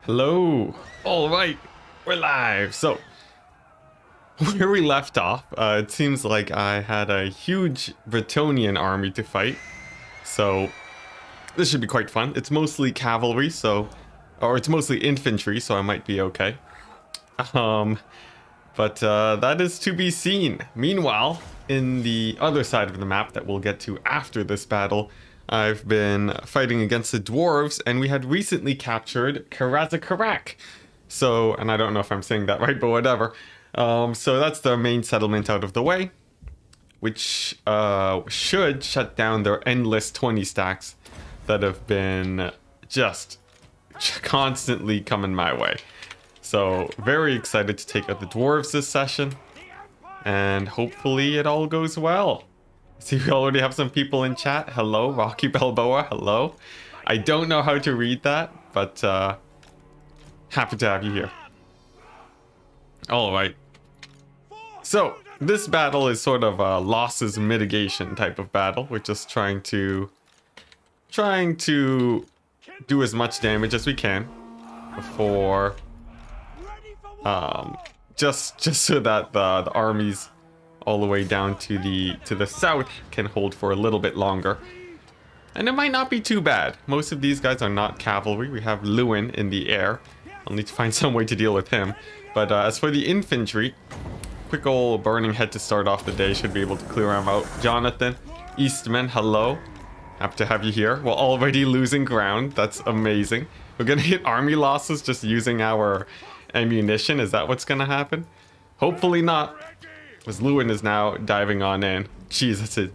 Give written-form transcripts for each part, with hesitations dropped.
Hello. All right, we're live. So, where we left off, it seems like I had a huge Bretonnian army to fight. So, this should be quite fun. It's mostly cavalry, or it's mostly infantry, so I might be okay. But that is to be seen. Meanwhile, in the other side of the map that we'll get to after this battle, I've been fighting against the Dwarves, and we had recently captured Karazakarak. So, and I don't know if I'm saying that right, but whatever. So that's the main settlement out of the way, which should shut down their endless 20 stacks that have been just constantly coming my way. So, very excited to take out the Dwarves this session, and hopefully it all goes well. See, we already have some people in chat. Hello, Rocky Balboa. Hello. I don't know how to read that, but happy to have you here. All right. So this battle is sort of a losses mitigation type of battle. We're just trying to do as much damage as we can before just so that the armies all the way down to the south can hold for a little bit longer. And it might not be too bad. Most of these guys are not cavalry. We have Lewin in the air. I'll need to find some way to deal with him. But as for the infantry, quick old burning head to start off the day should be able to clear him out. Jonathan Eastman, hello. Happy to have you here. We're already losing ground. That's amazing. We're gonna hit army losses just using our ammunition. Is that what's gonna happen? Hopefully not. Because Lewin is now diving on in. Jeez, that's a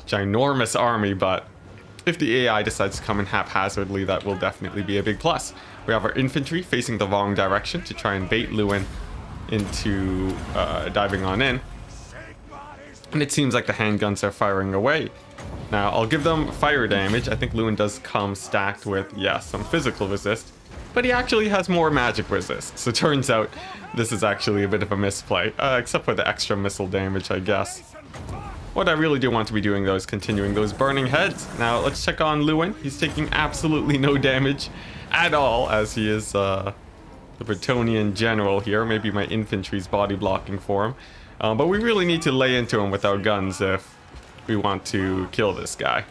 ginormous army, but if the AI decides to come in haphazardly, that will definitely be a big plus. We have our infantry facing the wrong direction to try and bait Lewin into diving on in. And it seems like the handguns are firing away. Now, I'll give them fire damage. I think Lewin does come stacked with, yeah, some physical resist. But he actually has more magic resist. So it turns out this is actually a bit of a misplay. Except for the extra missile damage, I guess. What I really do want to be doing, though, is continuing those burning heads. Now, let's check on Lewin. He's taking absolutely no damage at all, as he is the Bretonnian general here. Maybe my infantry's body blocking for him. But we really need to lay into him with our guns if we want to kill this guy.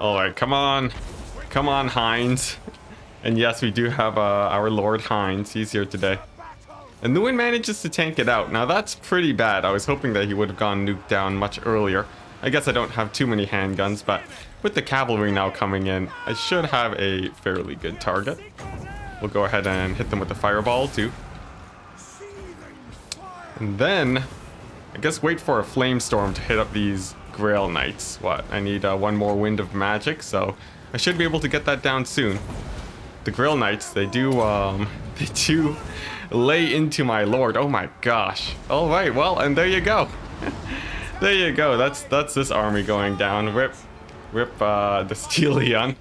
Alright, come on. Come on, Heinz. And yes, we do have our Lord Heinz. He's here today. And Lewin manages to tank it out. Now that's pretty bad. I was hoping that he would have gone nuked down much earlier. I guess I don't have too many handguns, but with the cavalry now coming in, I should have a fairly good target. We'll go ahead and hit them with the fireball too. And then, I guess wait for a flame storm to hit up these Grail Knights. What? I need one more wind of magic, so I should be able to get that down soon. The Grail Knights, they do lay into my lord. Oh my gosh. All right, well, and there you go. There you go. That's this army going down. Rip the Stelion.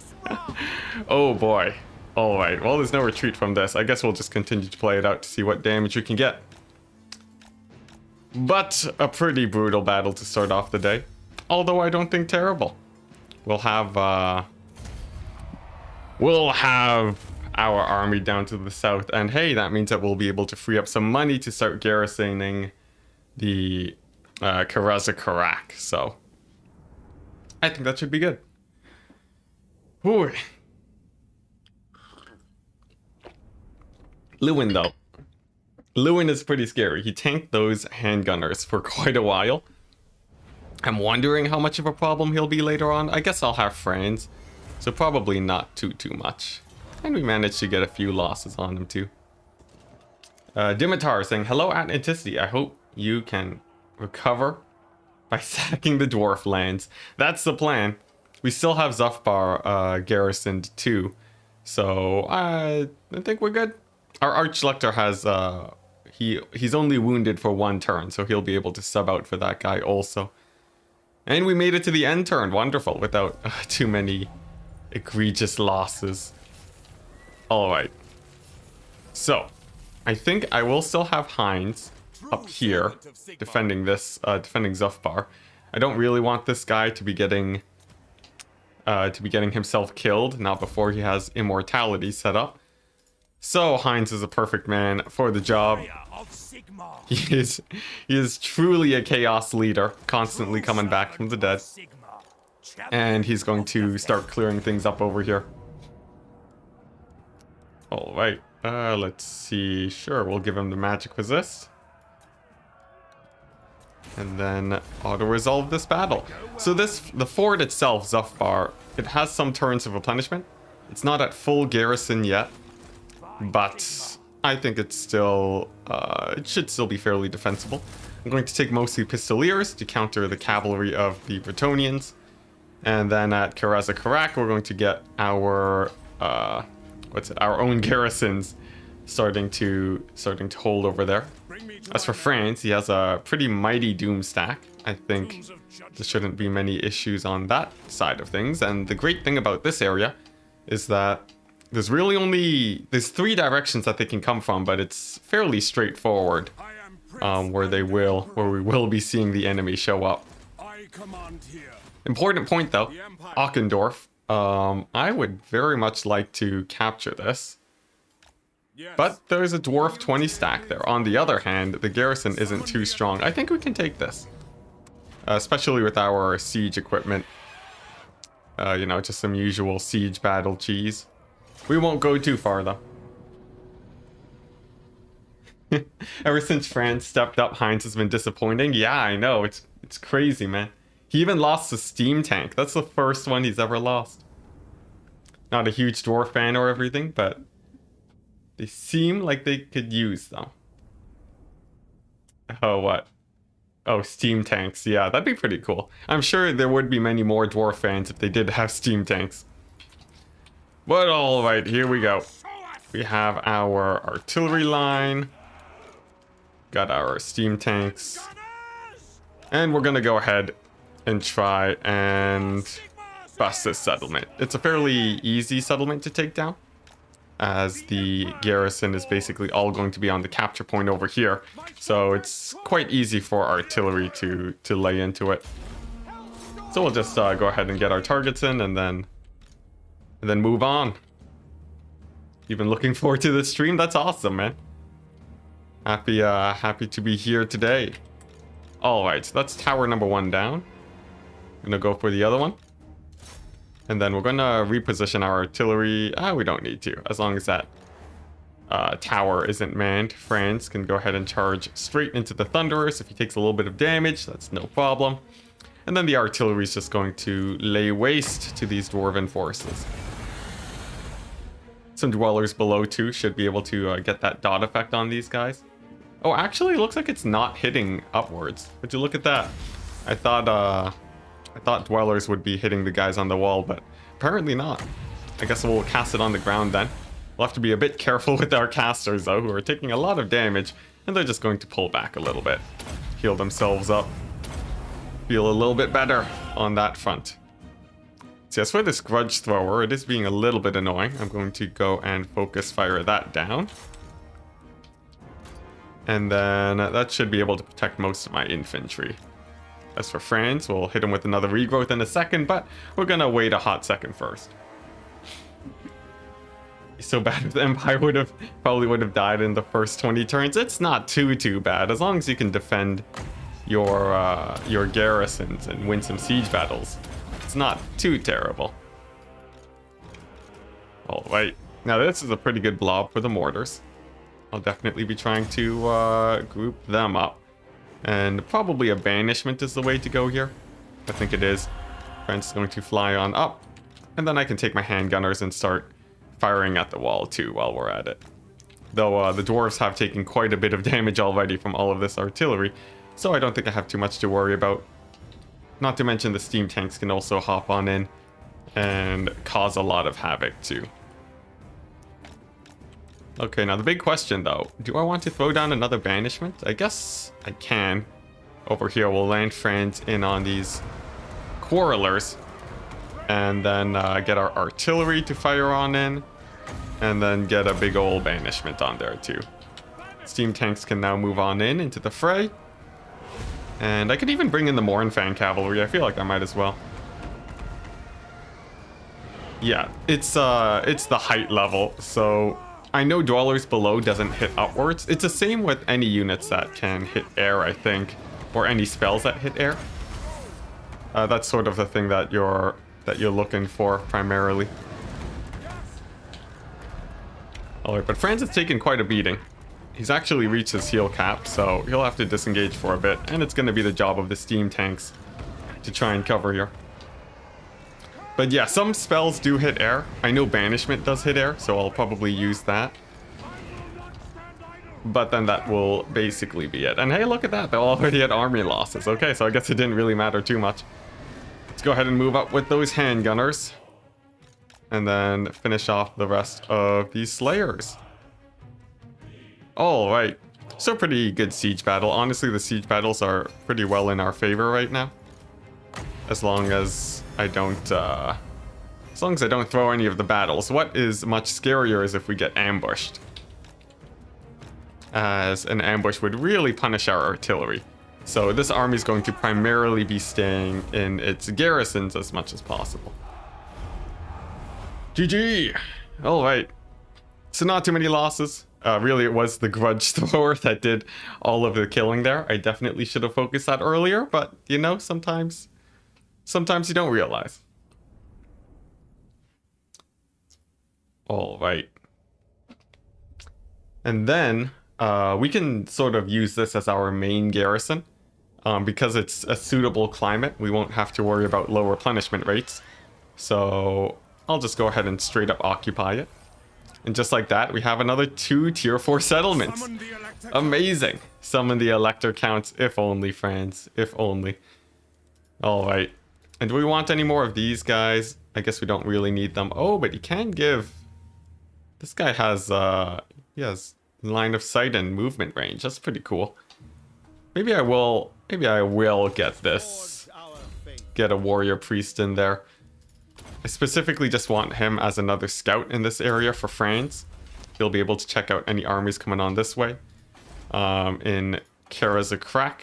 Oh boy. All right. Well, there's no retreat from this. I guess we'll just continue to play it out to see what damage we can get. But a pretty brutal battle to start off the day. Although I don't think terrible. We'll have our army down to the south, and hey, that means that we'll be able to free up some money to start garrisoning the Karazakarak. So I think that should be good. Ooh. Lewin, though. Lewin is pretty scary. He tanked those handgunners for quite a while. I'm wondering how much of a problem he'll be later on. I guess I'll have Franz, so probably not too much. And we managed to get a few losses on him too. Dimitar saying, hello at Enticity. I hope you can recover by sacking the dwarf lands. That's the plan. We still have Zufbar garrisoned too. So I think we're good. Our Archlector has he's only wounded for one turn, so he'll be able to sub out for that guy also. And we made it to the end turn. Wonderful, without too many egregious losses. Alright. So, I think I will still have Heinz up here defending this, defending Zufbar. I don't really want this guy to be getting himself killed, not before he has immortality set up. So Heinz is a perfect man for the job. He is truly a chaos leader, constantly coming back from the dead. And he's going to start clearing things up over here. Alright, let's see. Sure, we'll give him the magic resist. And then auto-resolve this battle. So the fort itself, Zufbar, it has some turns of replenishment. It's not at full garrison yet, but I think it's still, it should still be fairly defensible. I'm going to take mostly pistoliers to counter the cavalry of the Bretonnians. And then at Karazakarak, we're going to get our, our own garrisons starting to hold over there. As for France, he has a pretty mighty doom stack. I think there shouldn't be many issues on that side of things. And the great thing about this area is that there's really there's 3 directions that they can come from, but it's fairly straightforward where we will be seeing the enemy show up. Important point though, Ochendorf. I would very much like to capture this. But there's a dwarf 20 stack there. On the other hand, the garrison isn't too strong. I think we can take this. Especially with our siege equipment. You know, just some usual siege battle cheese. We won't go too far though. Ever since France stepped up, Heinz has been disappointing. Yeah, I know. It's crazy, man. He even lost the steam tank. That's the first one he's ever lost. Not a huge dwarf fan or everything, but they seem like they could use them. Oh, what? Oh, steam tanks. Yeah, that'd be pretty cool. I'm sure there would be many more dwarf fans if they did have steam tanks. But alright, here we go. We have our artillery line. Got our steam tanks. And we're gonna go ahead and try and bust this settlement. It's a fairly easy settlement to take down, as the garrison is basically all going to be on the capture point over here. So it's quite easy for artillery to lay into it. So we'll just go ahead and get our targets in and then move on. You've been looking forward to this stream? That's awesome, man. Happy to be here today. Alright, so that's tower number 1 down. Gonna go for the other one. And then we're gonna reposition our artillery. We don't need to, as long as that tower isn't manned. France can go ahead and charge straight into the Thunderers. If he takes a little bit of damage, that's no problem. And then the artillery is just going to lay waste to these dwarven forces. Some dwellers below too should be able to get that dot effect on these guys. Oh, actually, it looks like it's not hitting upwards. Would you look at that? I thought dwellers would be hitting the guys on the wall, but apparently not. I guess we'll cast it on the ground then. We'll have to be a bit careful with our casters though, who are taking a lot of damage, and they're just going to pull back a little bit. Heal themselves up. Feel a little bit better on that front. So as for this grudge thrower, it is being a little bit annoying. I'm going to go and focus fire that down. And then that should be able to protect most of my infantry. As for France, we'll hit him with another regrowth in a second, but we're gonna wait a hot second first. So bad if the Empire probably would have died in the first 20 turns. It's not too bad, as long as you can defend your garrisons and win some siege battles. It's not too terrible. Alright, now this is a pretty good blob for the mortars. I'll definitely be trying to group them up. And probably a banishment is the way to go here. I think it is. France is going to fly on up. And then I can take my handgunners and start firing at the wall too while we're at it. Though the dwarves have taken quite a bit of damage already from all of this artillery. So I don't think I have too much to worry about. Not to mention the steam tanks can also hop on in and cause a lot of havoc too. Okay, now the big question though, do I want to throw down another banishment? I guess I can. Over here we'll land France in on these quarrelers. And then get our artillery to fire on in. And then get a big old banishment on there too. Steam tanks can now move on in into the fray. And I could even bring in the Mornfang cavalry. I feel like I might as well. Yeah, it's the height level, so I know Dwellers Below doesn't hit upwards. It's the same with any units that can hit air, I think, or any spells that hit air. That's sort of the thing that you're looking for primarily. Alright, but Franz has taken quite a beating. He's actually reached his heal cap, so he'll have to disengage for a bit, and it's going to be the job of the steam tanks to try and cover here. But yeah, some spells do hit air. I know Banishment does hit air, so I'll probably use that. But then that will basically be it. And hey, look at that, they already had army losses. Okay, so I guess it didn't really matter too much. Let's go ahead and move up with those handgunners. And then finish off the rest of these Slayers. Alright, so pretty good siege battle. Honestly, the siege battles are pretty well in our favor right now. As long as I don't throw any of the battles. What is much scarier is if we get ambushed. As an ambush would really punish our artillery. So this army is going to primarily be staying in its garrisons as much as possible. GG! Alright. So not too many losses. Really, it was the grudge thrower that did all of the killing there. I definitely should have focused that earlier, but, you know, sometimes you don't realize. Alright. And then, we can sort of use this as our main garrison. Because it's a suitable climate, we won't have to worry about low replenishment rates. So, I'll just go ahead and straight up occupy it. And just like that, we have another 2 tier 4 settlements. Amazing. Summon the elector counts, if only, Franz. If only. Alright. And do we want any more of these guys? I guess we don't really need them. Oh, but you can give... This guy has, he has line of sight and movement range. That's pretty cool. Maybe I will get this. Get a warrior priest in there. I specifically just want him as another scout in this area for Franz. He'll be able to check out any armies coming on this way. In Karazakrak.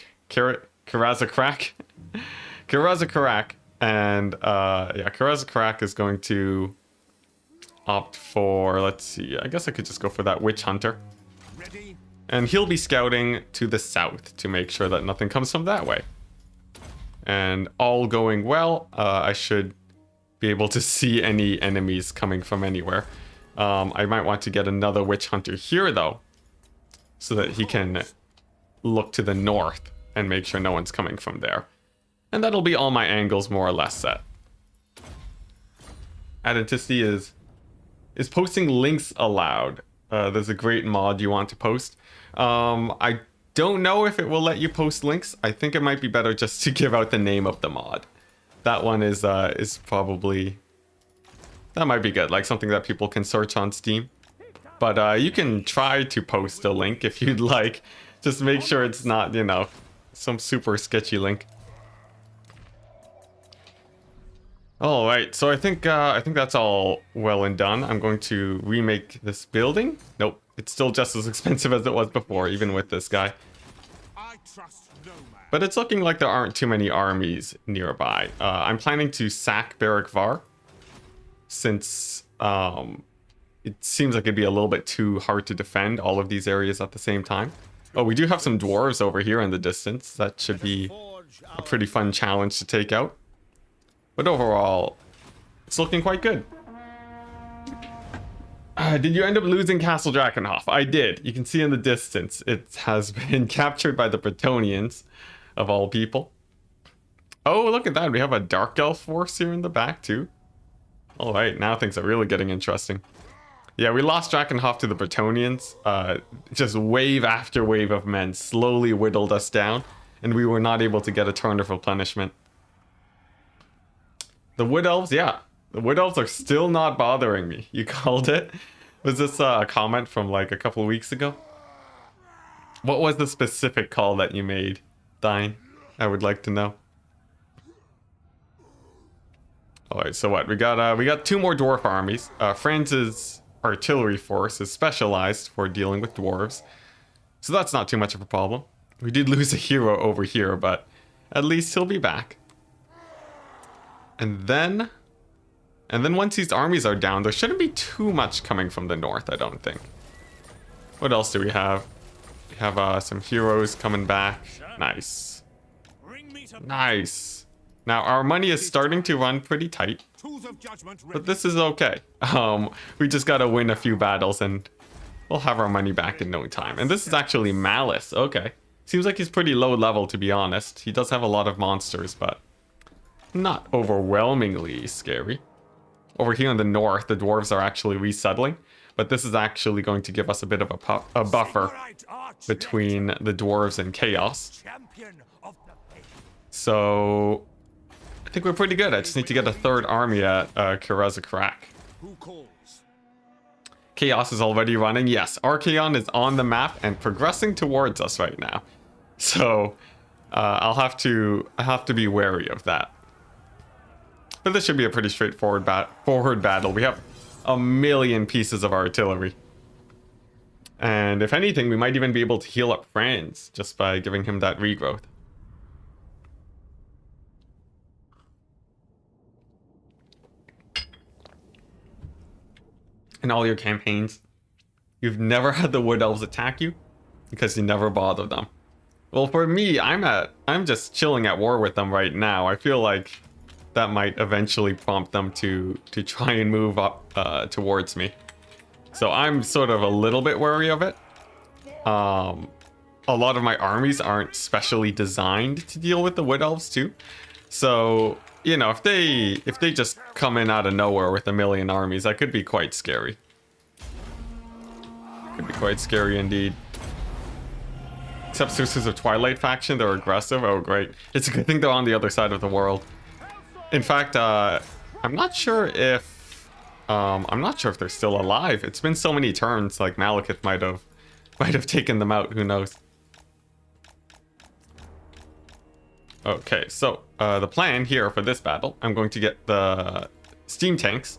And yeah, Karazakrak is going to opt for, let's see, I guess I could just go for that witch hunter. And he'll be scouting to the south to make sure that nothing comes from that way. And all going well, I should be able to see any enemies coming from anywhere. I might want to get another witch hunter here though, so that he can look to the north and make sure no one's coming from there. And that'll be all my angles more or less set. Enticity is posting links allowed. There's a great mod you want to post. I don't know if it will let you post links. I think it might be better just to give out the name of the mod. That one is probably... That might be good, like something that people can search on Steam. But you can try to post a link if you'd like. Just make sure it's not, you know, some super sketchy link. Alright, so I think that's all well and done. I'm going to remake this building. Nope, it's still just as expensive as it was before, even with this guy. But it's looking like there aren't too many armies nearby. I'm planning to sack Barrickvar, since it seems like it'd be a little bit too hard to defend all of these areas at the same time. Oh, we do have some dwarves over here in the distance. That should be a pretty fun challenge to take out. But overall, it's looking quite good. Did you end up losing Castle Drakenhof? I did. You can see in the distance, it has been captured by the Bretonnians, of all people. Oh, look at that. We have a Dark Elf force here in the back, too. Alright, now things are really getting interesting. Yeah, we lost Drakenhof to the Bretonnians. Just wave after wave of men slowly whittled us down, and we were not able to get a turn of replenishment. The Wood Elves, yeah. The Wood Elves are still not bothering me. You called it? Was this a comment from like a couple of weeks ago? What was the specific call that you made, Dine? I would like to know. Alright, so what? We got 2 more dwarf armies. Franz's artillery force is specialized for dealing with dwarves. So that's not too much of a problem. We did lose a hero over here, but at least he'll be back. And then once these armies are down, there shouldn't be too much coming from the north, I don't think. What else do we have? We have some heroes coming back. Nice. Nice. Now our money is starting to run pretty tight, but this is okay. We just gotta win a few battles and we'll have our money back in no time. And this is actually Malus. Okay. Seems like he's pretty low level, to be honest. He does have a lot of monsters, but not overwhelmingly scary. Over here in the north, the dwarves are actually resettling, but this is actually going to give us a bit of a buffer between the dwarves and chaos. So I think we're pretty good. I just need to get a third army at Karazakrak. Chaos is already running. Yes, Archaon is on the map and progressing towards us right now. So I'll have to be wary of that. But this should be a pretty straightforward battle. We have a million pieces of artillery. And if anything, we might even be able to heal up Franz just by giving him that regrowth. In all your campaigns, you've never had the Wood Elves attack you because you never bother them. Well, for me, I'm just chilling at war with them right now. I feel like that might eventually prompt them to try and move up towards me. So I'm sort of a little bit wary of it. A lot of my armies aren't specially designed to deal with the Wood Elves too. So, you know, if they just come in out of nowhere with a million armies, that could be quite scary. Could be quite scary indeed. Except Sisters of Twilight faction, they're aggressive. Oh, great. It's a good thing they're on the other side of the world. In fact, I'm not sure if they're still alive. It's been so many turns, like Malekith might have taken them out, who knows. Okay, so the plan here for this battle, I'm going to get the steam tanks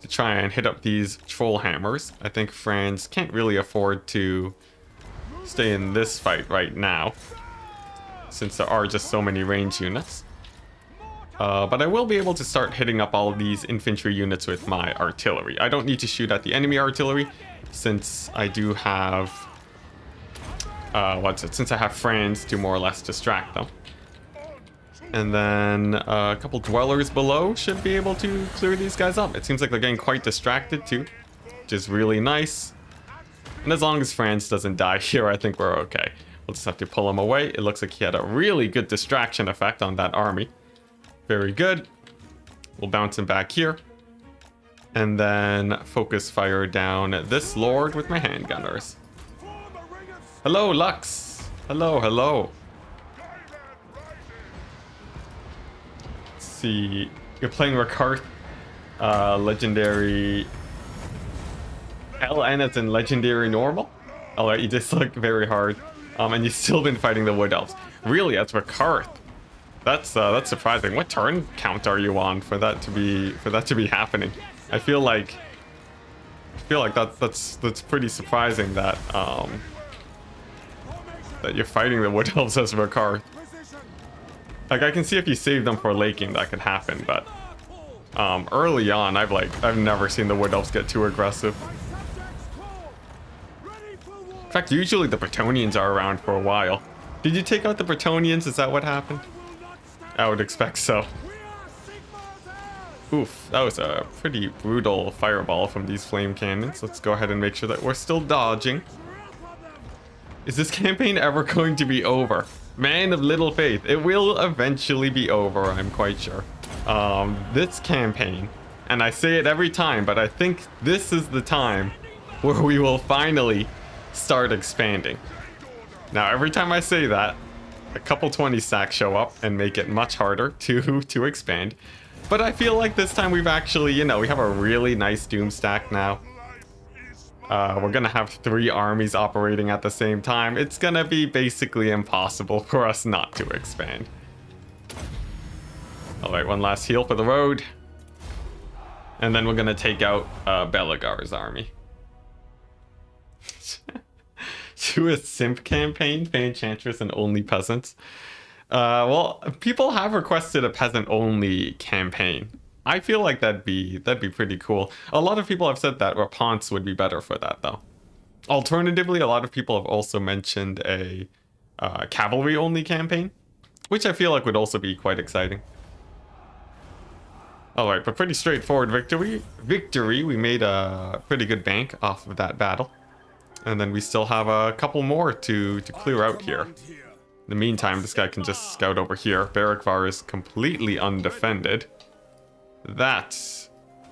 to try and hit up these troll hammers. I think Franz can't really afford to stay in this fight right now, since there are just so many range units. But I will be able to start hitting up all of these infantry units with my artillery. I don't need to shoot at the enemy artillery, since I do have since I have Franz to more or less distract them. And then a couple dwellers below should be able to clear these guys up. It seems like they're getting quite distracted too, which is really nice. And as long as Franz doesn't die here, I think we're okay. We'll just have to pull him away. It looks like he had a really good distraction effect on that army. Very good. We'll bounce him back here. And then focus fire down this lord with my handgunners. Hello, Lux. Hello, hello. Let's see. You're playing Rakarth, legendary... LN as in legendary normal? Alright, you just look very hard. And you've still been fighting the Wood Elves. Really, that's Rakarth. That's surprising. What turn count are you on for that to be happening? I feel like that's pretty surprising that that you're fighting the Wood Elves as Rakarth. Like, I can see if you save them for laking that could happen, but early on I've never seen the Wood Elves get too aggressive. In fact, usually the Bretonnians are around for a while. Did you take out the Bretonnians? Is that what happened? I would expect so. Oof, that was a pretty brutal fireball from these flame cannons. Let's go ahead and make sure that we're still dodging. Is this campaign ever going to be over? Man of little faith. It will eventually be over, I'm quite sure. This campaign, and I say it every time, but I think this is the time where we will finally start expanding. Now, every time I say that, a couple 20 stacks show up and make it much harder to expand. But I feel like this time we've actually, you know, we have a really nice doom stack now. We're gonna have 3 armies operating at the same time. It's gonna be basically impossible for us not to expand. Alright, one last heal for the road. And then we're gonna take out Belagar's army. To a simp campaign, Enchantress and only peasants. Well, people have requested a peasant-only campaign. I feel like that'd be pretty cool. A lot of people have said that Rapunzel would be better for that, though. Alternatively, a lot of people have also mentioned a cavalry-only campaign, which I feel like would also be quite exciting. Alright, but pretty straightforward victory. We made a pretty good bank off of that battle. And then we still have a couple more to clear out here. In the meantime, this guy can just scout over here. Barrickvar is completely undefended. That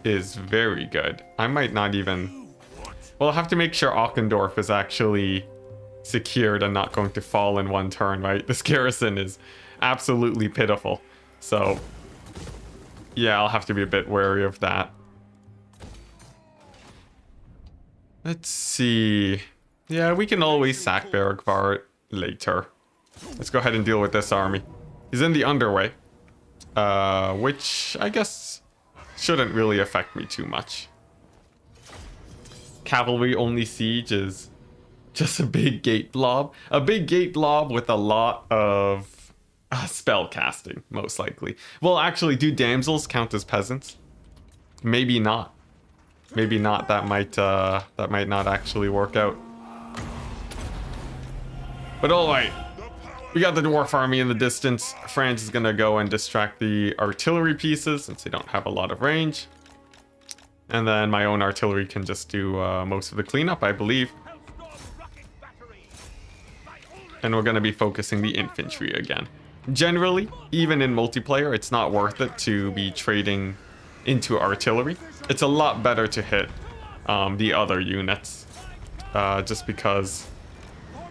is very good. I might not even... Well, I'll have to make sure Ochendorf is actually secured and not going to fall in one turn, right? This garrison is absolutely pitiful. So, yeah, I'll have to be a bit wary of that. Let's see. Yeah, we can always sack Barrickvar later. Let's go ahead and deal with this army. He's in the underway, which I guess shouldn't really affect me too much. Cavalry only siege is just a big gate blob. A big gate blob with a lot of spell casting, most likely. Well, actually, do damsels count as peasants? Maybe not. Maybe not. That might not actually work out. But alright. We got the dwarf army in the distance. Franz is gonna go and distract the artillery pieces since they don't have a lot of range. And then my own artillery can just do most of the cleanup, I believe. And we're gonna be focusing the infantry again. Generally, even in multiplayer, it's not worth it to be trading into artillery. It's a lot better to hit the other units. Just because,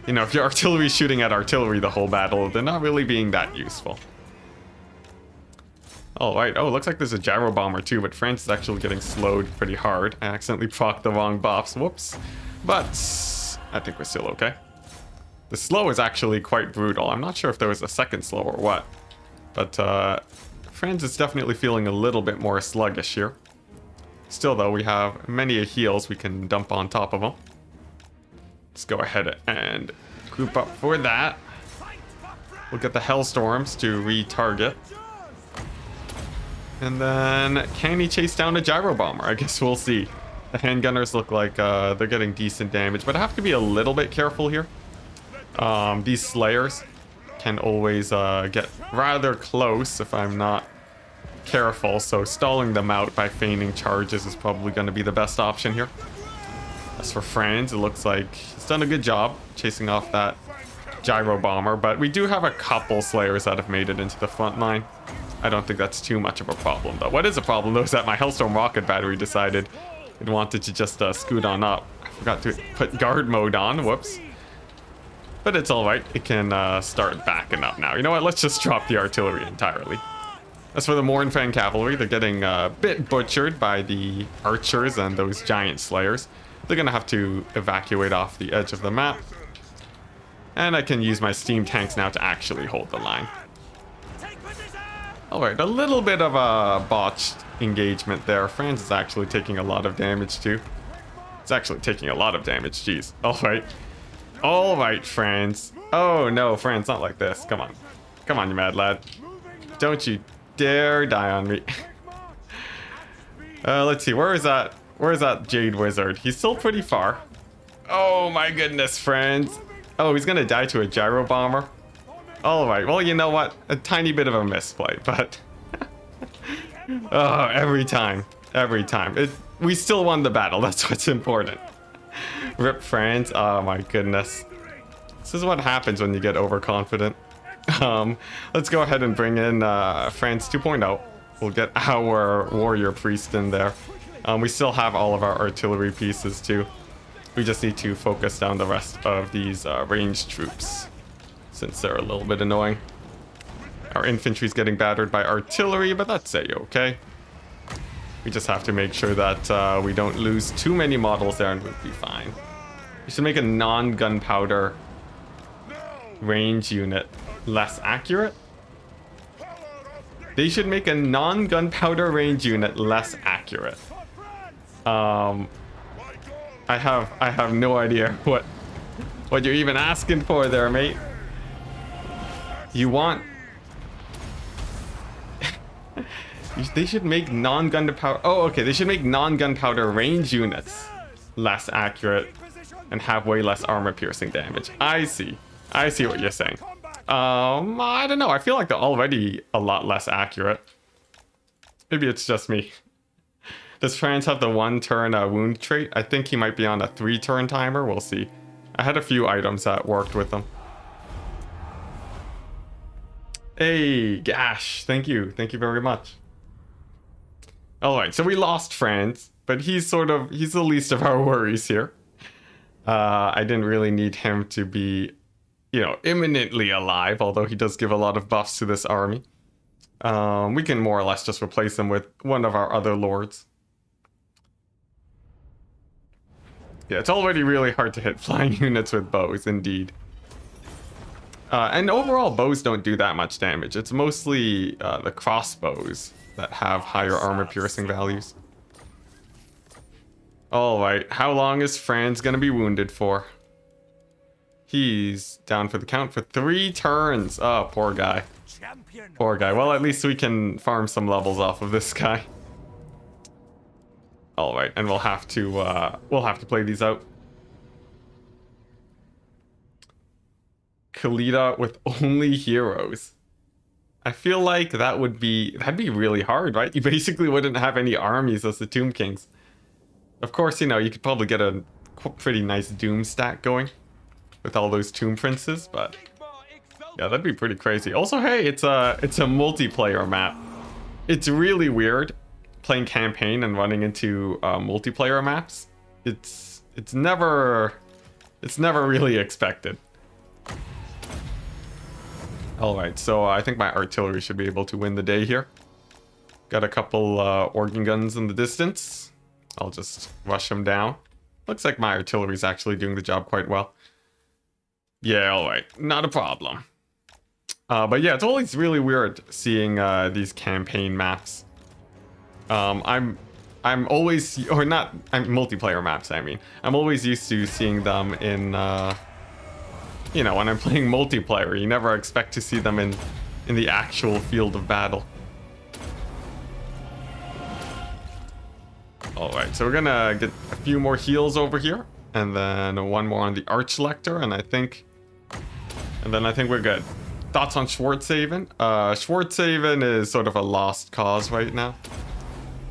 you know, if your artillery is shooting at artillery the whole battle, they're not really being that useful. Alright, oh, looks like there's a gyro bomber too, but France is actually getting slowed pretty hard. I accidentally procced the wrong buffs, whoops. But I think we're still okay. The slow is actually quite brutal. I'm not sure if there was a second slow or what. But France is definitely feeling a little bit more sluggish here. Still though, we have many heals we can dump on top of them. Let's go ahead and group up for that. We'll get the Hellstorms to retarget. And then, can he chase down a gyro bomber? I guess we'll see. The handgunners look like they're getting decent damage, but I have to be a little bit careful here. These slayers can always get rather close if I'm not careful, so stalling them out by feigning charges is probably going to be the best option here. As for Franz, it looks like he's done a good job chasing off that gyro bomber, but we do have a couple slayers that have made it into the front line. I don't think that's too much of a problem, though. What is a problem, though, is that my Hellstorm rocket battery decided it wanted to just scoot on up. I forgot to put guard mode on. Whoops. But it's all right. It can start backing up now. You know what? Let's just drop the artillery entirely. As for the Mournfang cavalry, they're getting a bit butchered by the archers and those giant slayers. They're going to have to evacuate off the edge of the map. And I can use my steam tanks now to actually hold the line. Alright, a little bit of a botched engagement there. Franz is actually taking a lot of damage too. It's actually taking a lot of damage, jeez. Alright. Alright, Franz. Oh no, Franz, not like this. Come on. Come on, you mad lad. Don't you dare die on me. Let's see, where is that Jade Wizard? He's still pretty far. Oh my goodness, Franz. Oh, he's gonna die to a gyro bomber. Alright, well, you know what? A tiny bit of a misplay, but... oh, every time. Every time. We still won the battle, that's what's important. Rip Franz, oh my goodness. This is what happens when you get overconfident. Let's go ahead and bring in Franz 2.0. We'll get our warrior priest in there. We still have all of our artillery pieces too. We just need to focus down the rest of these ranged troops, since they're a little bit annoying. Our infantry's getting battered by artillery, but that's a-okay. We just have to make sure that we don't lose too many models there and we'll be fine. We should make a non-gunpowder range unit less accurate. They should make a non-gunpowder range unit less accurate. I have no idea what you're even asking for there, mate. You want... they should make non-gunpowder... Oh, okay. They should make non-gunpowder range units less accurate. and have way less armor piercing damage. I see what you're saying. I don't know, I feel like they're already a lot less accurate. Maybe it's just me. Does Franz have the 1-turn wound trait? I think he might be on a 3-turn timer. We'll see. I had a few items that worked with them. Hey, Gash. Thank you. Thank you very much. Alright, so we lost Franz, but he's the least of our worries here. I didn't really need him to be, you know, imminently alive, although he does give a lot of buffs to this army. We can more or less just replace him with one of our other lords. Yeah, it's already really hard to hit flying units with bows, indeed. And overall, bows don't do that much damage. It's mostly the crossbows that have higher armor piercing values. Alright, how long is Franz gonna be wounded for? He's down for the count for 3 turns. Oh, poor guy. Poor guy. Well, at least we can farm some levels off of this guy. All right, and we'll have to play these out. Khalida with only heroes. I feel like that'd be really hard, right? You basically wouldn't have any armies as the Tomb Kings. Of course, you know, you could probably get a pretty nice Doom stack going with all those Tomb Princes, but yeah, that'd be pretty crazy. Also, hey, it's a multiplayer map. It's really weird playing campaign and running into multiplayer maps. It's never really expected. All right, so I think my artillery should be able to win the day here. Got a couple organ guns in the distance. I'll just rush them down. Looks like my artillery is actually doing the job quite well. Yeah, all right, not a problem. But yeah, it's always really weird seeing these campaign maps. I'm always, or not, multiplayer maps, I mean. I'm always used to seeing them in, you know, when I'm playing multiplayer. You never expect to see them in the actual field of battle. Alright, so we're gonna get a few more heals over here. And then one more on the Archlector, and then I think we're good. Thoughts on Schwarzhaven? Schwarzhaven is sort of a lost cause right now.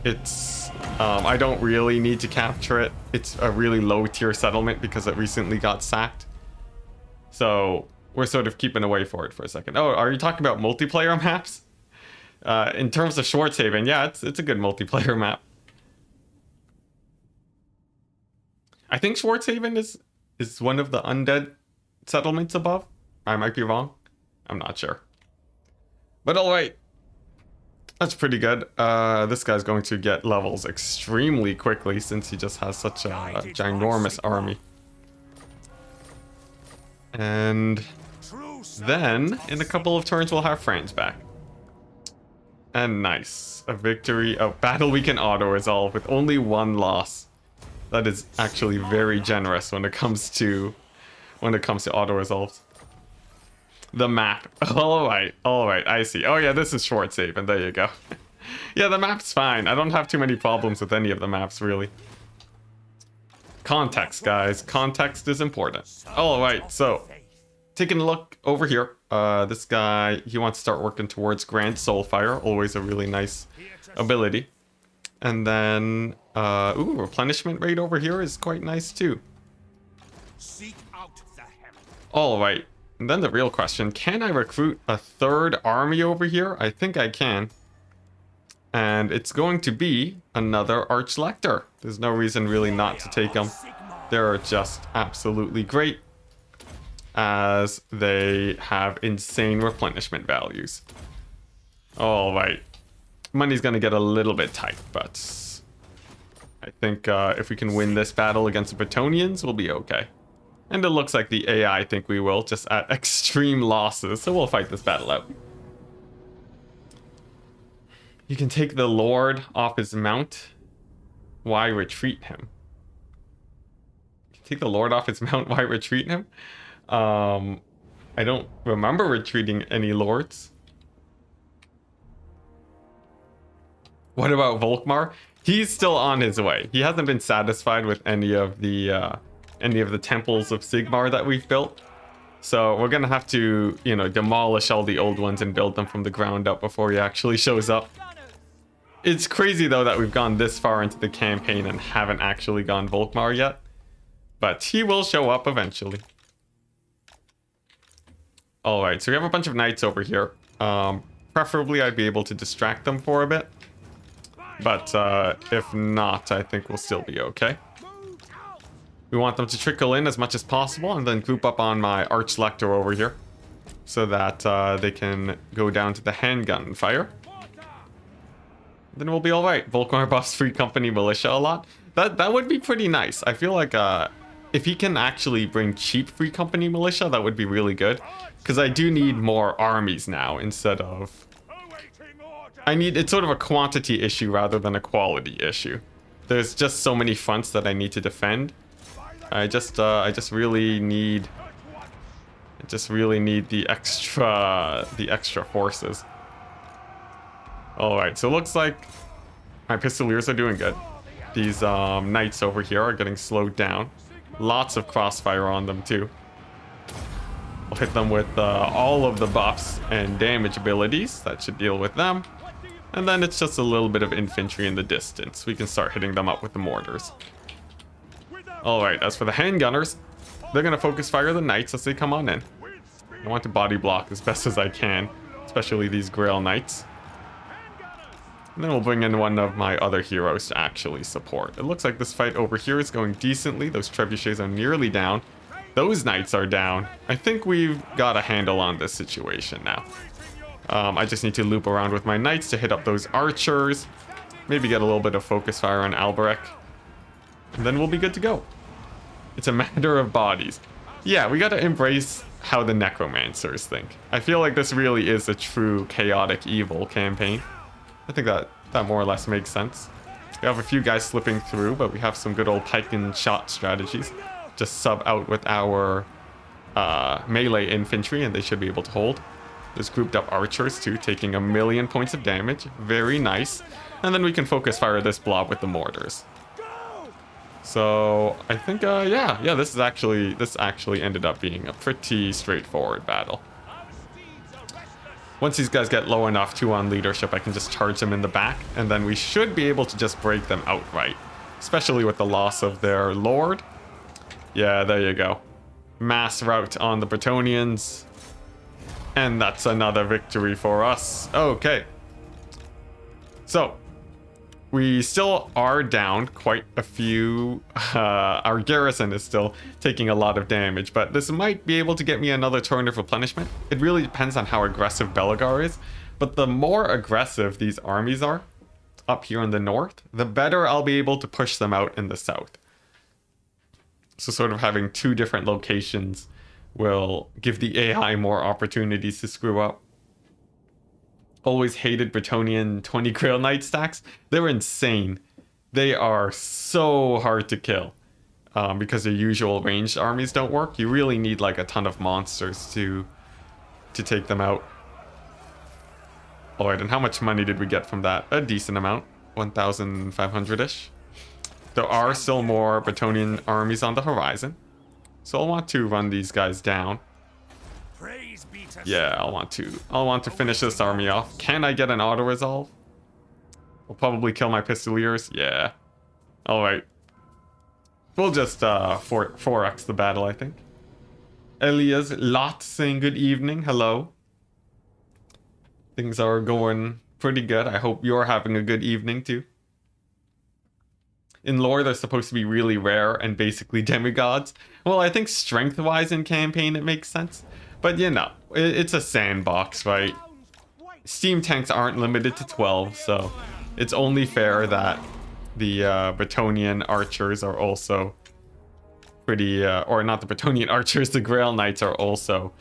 It's, I don't really need to capture it. It's a really low tier settlement because it recently got sacked. So we're sort of keeping away for it for a second. Oh, are you talking about multiplayer maps? In terms of Schwarzhaven, yeah, it's a good multiplayer map. I think Schwarzhaven is one of the undead settlements above. I might be wrong. I'm not sure. But alright. That's pretty good. This guy's going to get levels extremely quickly since he just has such a ginormous army. And then, in a couple of turns, we'll have Franz back. And nice. A victory. A battle we can auto-resolve with only 1 loss. That is actually very generous when it comes to auto-resolves. The map. Alright, I see. Oh yeah, this is Schwarzhaven, there you go. Yeah, the map's fine. I don't have too many problems with any of the maps, really. Context, guys. Context is important. Alright, so, taking a look over here. This guy, he wants to start working towards Grand Soulfire. Always a really nice ability. And then, ooh, replenishment rate over here is quite nice too. Alright. And then the real question, can I recruit a 3rd army over here? I think I can. And it's going to be another Archlector. There's no reason really not to take them. They're just absolutely great, as they have insane replenishment values. Alright. Money's going to get a little bit tight, but I think if we can win this battle against the Bretonnians, we'll be okay. And it looks like the AI think we will, just at extreme losses. So we'll fight this battle out. You can take the Lord off his mount. Why retreat him? You can take the Lord off his mount. Why retreat him? I don't remember retreating any Lords. What about Volkmar? He's still on his way. He hasn't been satisfied with any of the any of the temples of Sigmar that we've built. So we're gonna have to, you know, demolish all the old ones and build them from the ground up before he actually shows up. It's crazy though that we've gone this far into the campaign and haven't actually gone Volkmar yet. But he will show up eventually. Alright, so we have a bunch of knights over here. Preferably I'd be able to distract them for a bit. But if not, I think we'll still be okay. We want them to trickle in as much as possible and then group up on my Archlector over here. So that they can go down to the handgun fire. Then we'll be alright. Volkmar buffs Free Company Militia a lot. That would be pretty nice. I feel like if he can actually bring cheap Free Company Militia, that would be really good. Because I do need more armies now instead of... it's sort of a quantity issue rather than a quality issue. There's just so many fronts that I need to defend. I just really need the extra forces. Alright, so it looks like my Pistoliers are doing good. These knights over here are getting slowed down. Lots of crossfire on them too. We'll hit them with all of the buffs and damage abilities. That should deal with them. And then it's just a little bit of infantry in the distance. We can start hitting them up with the mortars. Alright, as for the handgunners, they're going to focus fire the knights as they come on in. I want to body block as best as I can, especially these Grail knights. And then we'll bring in one of my other heroes to actually support. It looks like this fight over here is going decently. Those trebuchets are nearly down. Those knights are down. I think we've got a handle on this situation now. I just need to loop around with my knights to hit up those archers. Maybe get a little bit of focus fire on Alberic. And then we'll be good to go. It's a matter of bodies. Yeah, we gotta embrace how the necromancers think. I feel like this really is a true chaotic evil campaign. I think that more or less makes sense. We have a few guys slipping through, but we have some good old pike and shot strategies. Just sub out with our melee infantry and they should be able to hold. There's grouped up archers too, taking 1,000,000 points of damage. Very nice. And then we can focus fire this blob with the mortars. So I think this actually ended up being a pretty straightforward battle. Once these guys get low enough to on leadership, I can just charge them in the back, and then we should be able to just break them outright, especially with the loss of their lord. Yeah, there you go. Mass rout on the Bretonnians. And that's another victory for us. Okay. So, we still are down quite a few. Our garrison is still taking a lot of damage, but this might be able to get me another turn of replenishment. It really depends on how aggressive Belegar is, but the more aggressive these armies are up here in the north, the better I'll be able to push them out in the south. So sort of having two different locations will give the AI more opportunities to screw up. Always hated Bretonnian 20 Grail Knight stacks. They're insane. They are so hard to kill because their usual ranged armies don't work. You really need like a ton of monsters to take them out. Alright, and how much money did we get from that? A decent amount. 1,500-ish. There are still more Bretonnian armies on the horizon. So I'll want to run these guys down. Yeah, I'll want to finish this army off. Can I get an auto resolve? We'll probably kill my Pistoliers. Yeah. Alright. We'll just 4x the battle, I think. Elias Lot saying good evening. Hello. Things are going pretty good. I hope you're having a good evening too. In lore, they're supposed to be really rare and basically demigods. Well, I think strength-wise in campaign it makes sense. But you know, it's a sandbox, right? Steam tanks aren't limited to 12, so it's only fair that the Bretonnian archers are also pretty... or not the Bretonnian archers, the Grail Knights are also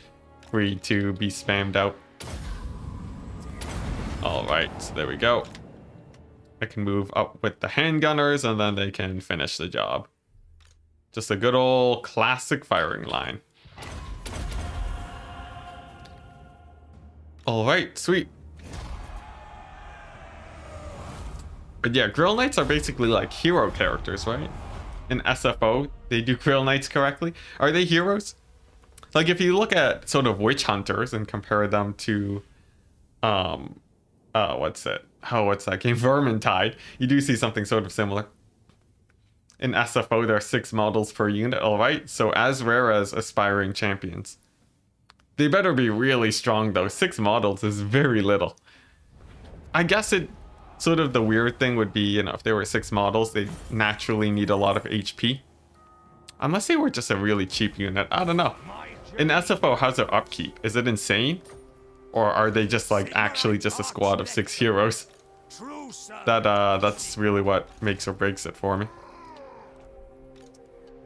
free to be spammed out. Alright, so there we go. I can move up with the handgunners and then they can finish the job. Just a good old classic firing line. Alright, sweet. But yeah, Grail Knights are basically like hero characters, right? in SFO, they do Grail Knights correctly. Are they heroes? Like if you look at sort of witch hunters and compare them to what's it? Oh, what's that game? Vermintide. You do see something sort of similar. In SFO, there are 6 models per unit, alright? So as rare as aspiring champions. They better be really strong though. 6 models is very little. I guess it sort of the weird thing would be, you know, if there were 6 models, they naturally need a lot of HP. Unless they were just a really cheap unit. I don't know. In SFO, how's their upkeep? Is it insane? Or are they just like actually just a squad of 6 heroes? That's really what makes or breaks it for me.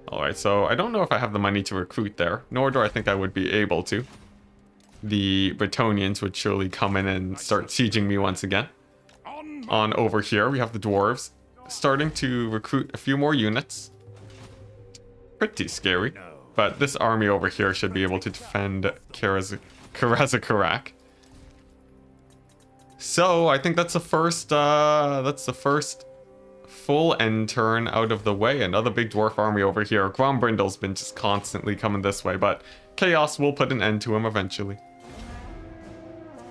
Alright, so I don't know if I have the money to recruit there, nor do I think I would be able to. The Bretonnians would surely come in and start sieging me once again. On over here, we have the Dwarves starting to recruit a few more units. Pretty scary. But this army over here should be able to defend Karazakarak. So I think that's the first full end turn out of the way. Another big dwarf army over here. Grombrindle's been just constantly coming this way, but Chaos will put an end to him eventually.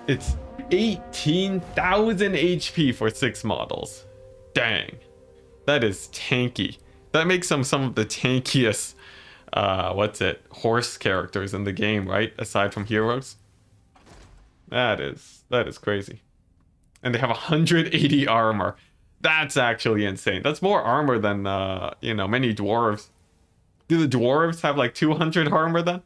It's 18,000 HP for 6 models. Dang. That is tanky. That makes them some of the tankiest, horse characters in the game, right? Aside from heroes. That is crazy. And they have 180 armor. That's actually insane. That's more armor than, many dwarves. Do the dwarves have like 200 armor then?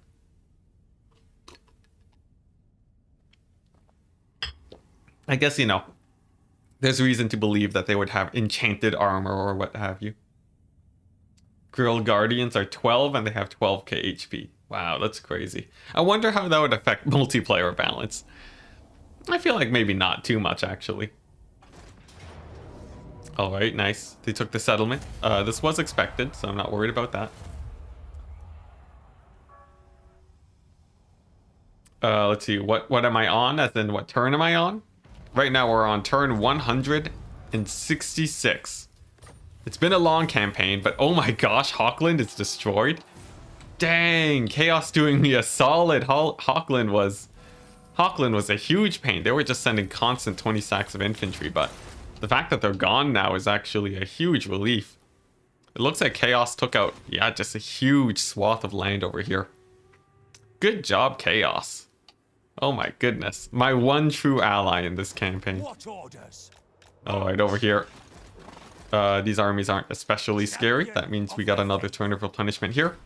I guess, there's reason to believe that they would have enchanted armor or what have you. Grill Guardians are 12 and they have 12k HP. Wow, that's crazy. I wonder how that would affect multiplayer balance. I feel like maybe not too much, actually. Alright, nice. They took the settlement. This was expected, so I'm not worried about that. Let's see, what am I on? As in, what turn am I on? Right now we're on turn 166. It's been a long campaign, but oh my gosh, Hawkland is destroyed. Dang, Chaos doing me a solid. Hawkland was a huge pain. They were just sending constant 20 stacks of infantry, but the fact that they're gone now is actually a huge relief. It looks like Chaos took out, just a huge swath of land over here. Good job, Chaos. Oh my goodness. My one true ally in this campaign. Alright, over here. These armies aren't especially scary. That means we got another turn of replenishment here.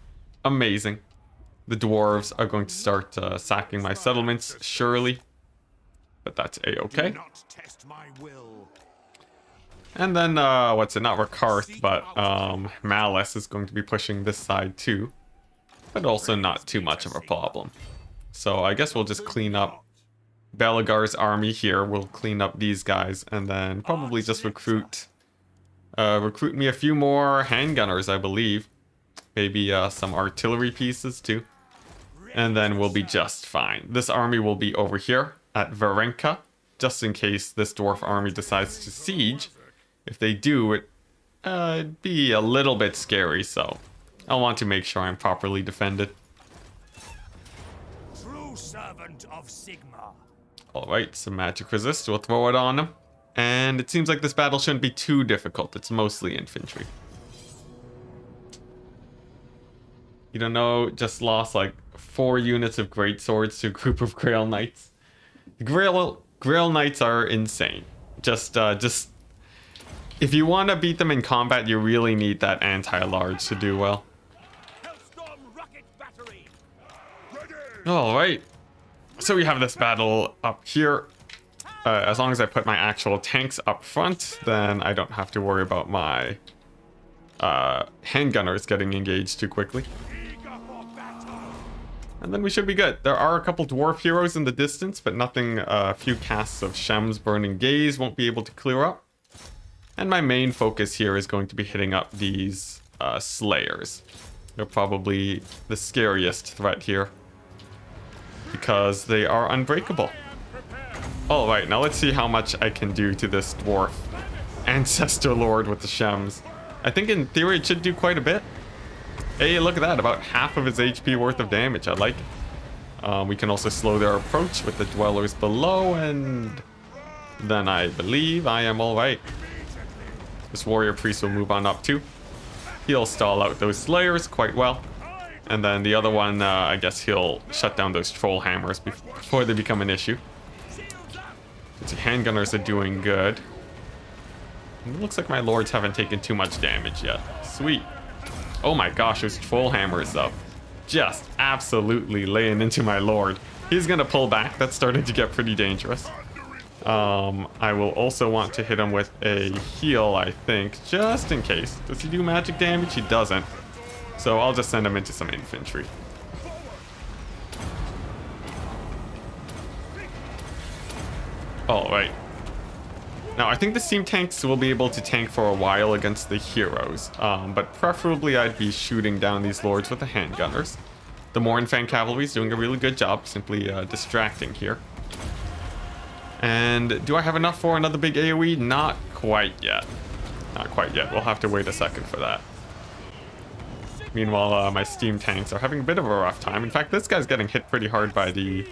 Amazing. The dwarves are going to start sacking my settlements, surely. But that's a-okay. And then, not Rekarth, but Malus is going to be pushing this side too. But also not too much of a problem. So I guess we'll just clean up Belagar's army here. We'll clean up these guys and then probably just recruit me a few more handgunners, I believe. Maybe some artillery pieces too. And then we'll be just fine. This army will be over here at Varenka, just in case this dwarf army decides to siege. If they do, it'd be a little bit scary, so I'll want to make sure I'm properly defended. True servant of Sigma. Alright, some magic resist. We'll throw it on them. And it seems like this battle shouldn't be too difficult. It's mostly infantry. You don't know, just lost like 4 units of great swords to a group of Grail Knights. The Grail Knights are insane. Just if you want to beat them in combat, you really need that anti-large to do well. Alright. So we have this battle up here. As long as I put my actual tanks up front, then I don't have to worry about my handgunners getting engaged too quickly. And then we should be good. There are a couple dwarf heroes in the distance, but nothing a few casts of Shem's Burning Gaze won't be able to clear up. And my main focus here is going to be hitting up these Slayers. They're probably the scariest threat here, because they are unbreakable. Alright, now let's see how much I can do to this dwarf Ancestor Lord with the Shems. I think in theory it should do quite a bit. Hey, look at that, about half of his HP worth of damage. I like it. We can also slow their approach with the dwellers below, and then I believe I am all right. This warrior priest will move on up too. He'll stall out those slayers quite well. And then the other one, I guess he'll shut down those troll hammers before they become an issue. The handgunners are doing good. It looks like my lords haven't taken too much damage yet. Sweet. Oh my gosh, those troll hammers though. Just absolutely laying into my lord. He's gonna pull back. That's starting to get pretty dangerous. I will also want to hit him with a heal, I think, just in case. Does he do magic damage? He doesn't. So I'll just send him into some infantry. All right. Now, I think the steam tanks will be able to tank for a while against the heroes, but preferably I'd be shooting down these lords with the handgunners. The Mournfang cavalry is doing a really good job, simply distracting here. And do I have enough for another big AoE? Not quite yet. Not quite yet. We'll have to wait a second for that. Meanwhile, my steam tanks are having a bit of a rough time. In fact, this guy's getting hit pretty hard by the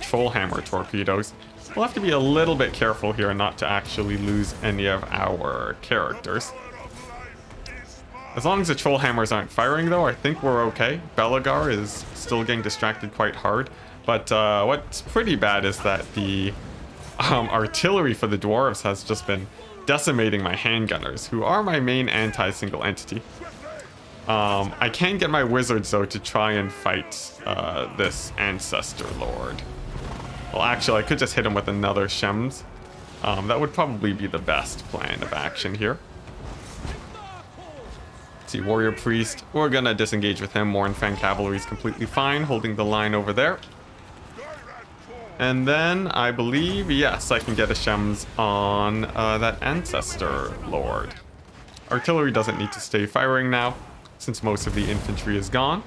troll hammer torpedoes. We'll have to be a little bit careful here not to actually lose any of our characters. As long as the troll hammers aren't firing though, I think we're okay. Belegar is still getting distracted quite hard. But what's pretty bad is that the artillery for the dwarves has just been decimating my handgunners, who are my main anti-single entity. I can get my wizards though to try and fight this ancestor lord. Well, actually, I could just hit him with another Shems. That would probably be the best plan of action here. Let's see, warrior priest. We're gonna disengage with him. Mournfang cavalry is completely fine, holding the line over there. And then I believe, yes, I can get a Shems on that ancestor lord. Artillery doesn't need to stay firing now, since most of the infantry is gone.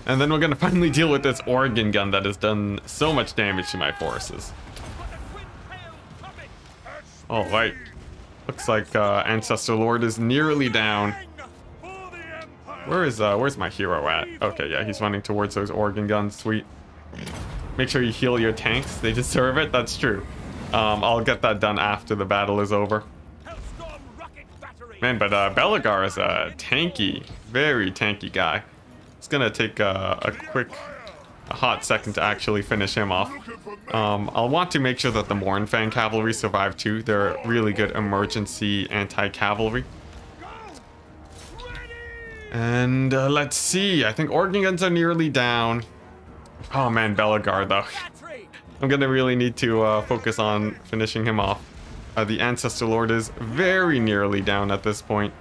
And then we're gonna finally deal with this organ gun that has done so much damage to my forces. All right. Looks like Ancestor Lord is nearly down. Where's my hero at? Okay, yeah, he's running towards those organ guns. Sweet. Make sure you heal your tanks. They deserve it. That's true. I'll get that done after the battle is over. Man, but Belegar is a tanky, very tanky guy. It's gonna take a hot second to actually finish him off. I'll want to make sure that the Mournfang cavalry survive too. They're really good emergency anti-cavalry. And let's see. I think organ guns are nearly down. Oh man, Belegar though. I'm gonna really need to focus on finishing him off. The Ancestor Lord is very nearly down at this point.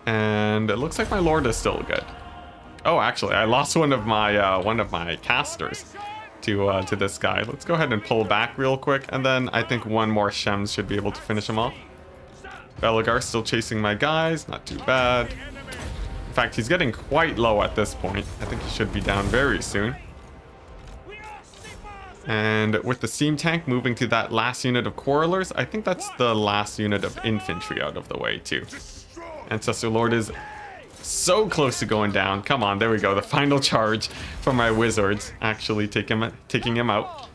And it looks like my Lord is still good. Oh, actually, I lost one of my casters to this guy. Let's go ahead and pull back real quick, and then I think one more Shems should be able to finish him off. Belegar still chasing my guys, not too bad. In fact, he's getting quite low at this point. I think he should be down very soon. And with the steam tank moving to that last unit of quarrelers, I think that's the last unit of infantry out of the way too. Ancestor Lord is so close to going down. Come on, there we go. The final charge from my wizards actually taking him out.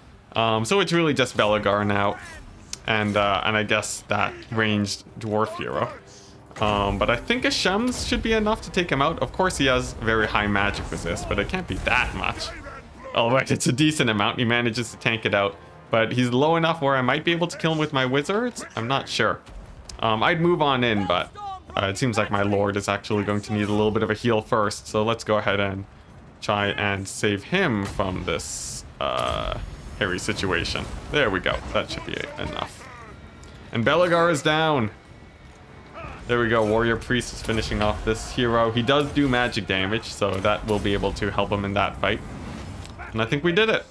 So it's really just Belegar now, and I guess that ranged dwarf hero. But I think a Shems should be enough to take him out. Of course, he has very high magic resist, but it can't be that much. All right, it's a decent amount. He manages to tank it out, but he's low enough where I might be able to kill him with my wizards. I'm not sure. I'd move on in, but it seems like my Lord is actually going to need a little bit of a heal first, so let's go ahead and try and save him from this hairy situation. There we go. That should be enough. And Belegar is down. There we go. Warrior Priest is finishing off this hero. He does do magic damage, so that will be able to help him in that fight. And I think we did it.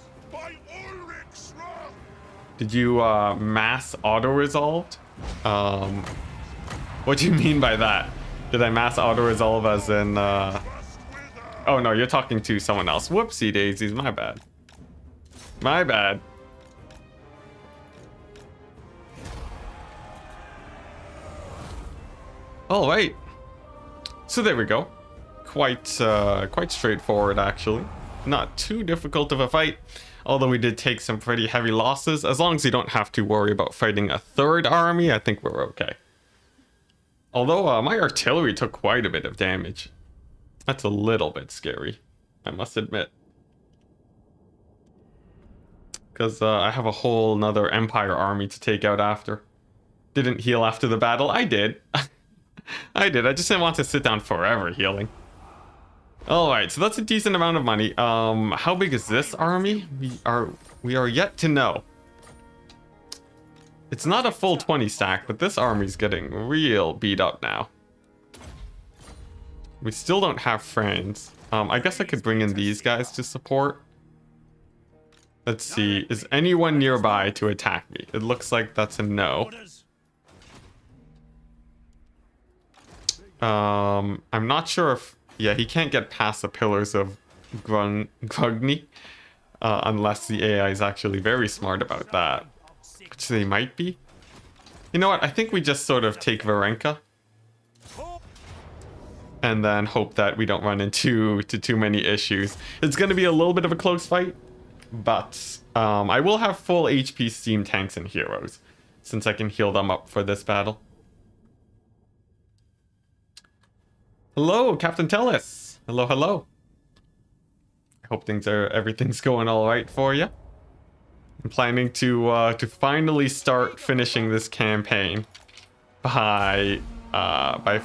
Did you mass auto-resolved? What do you mean by that? Did I mass auto-resolve as in... Oh no, you're talking to someone else. Whoopsie daisies, my bad. My bad. All right. So there we go. Quite straightforward, actually. Not too difficult of a fight. Although we did take some pretty heavy losses. As long as you don't have to worry about fighting a third army, I think we're okay. Although my artillery took quite a bit of damage. That's a little bit scary, I must admit. Because I have a whole nother Empire army to take out after. Didn't heal after the battle. I did. I did. I just didn't want to sit down forever healing. Alright, so that's a decent amount of money. How big is this army? We are yet to know. It's not a full 20 stack, but this army's getting real beat up now. We still don't have friends. I guess I could bring in these guys to support. Let's see. Is anyone nearby to attack me? It looks like that's a no. I'm not sure if... Yeah, he can't get past the pillars of Grugny. Unless the AI is actually very smart about that. Which they might be. You know what? I think we just sort of take Varenka. And then hope that we don't run into too many issues. It's going to be a little bit of a close fight. But I will have full HP steam tanks and heroes. Since I can heal them up for this battle. Hello, Captain Tellis. Hello, hello. I hope everything's going all right for you. I'm planning to finally start finishing this campaign by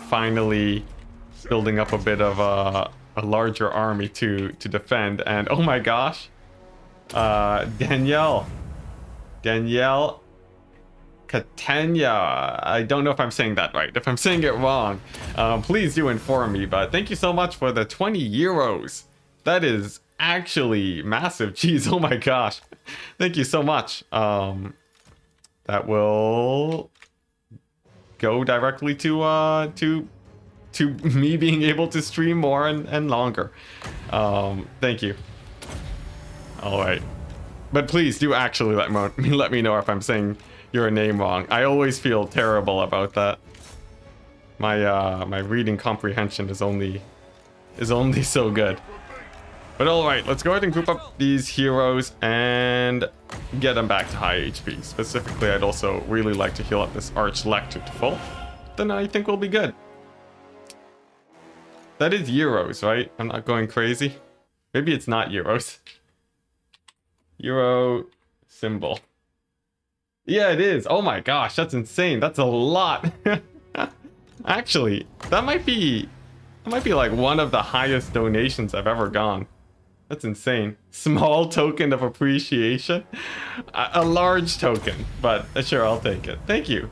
finally building up a bit of a larger army to defend. And oh my gosh, Danielle Catania. I don't know if I'm saying that right. If I'm saying it wrong, please do inform me. But thank you so much for the 20 euros. That is actually massive. Jeez, oh my gosh. Thank you so much. That will go directly to me being able to stream more and longer. Thank you. All right. But please do actually let me know if I'm saying your name wrong. I always feel terrible about that. My reading comprehension is only so good. But alright, let's go ahead and group up these heroes and get them back to high HP. Specifically, I'd also really like to heal up this Archlector to full. Then I think we'll be good. That is euros, right? I'm not going crazy. Maybe it's not euros. Euro symbol. Yeah, it is. Oh my gosh, that's insane. That's a lot. Actually, that might be like one of the highest donations I've ever gone. That's insane. Small token of appreciation. A large token, but sure, I'll take it. Thank you.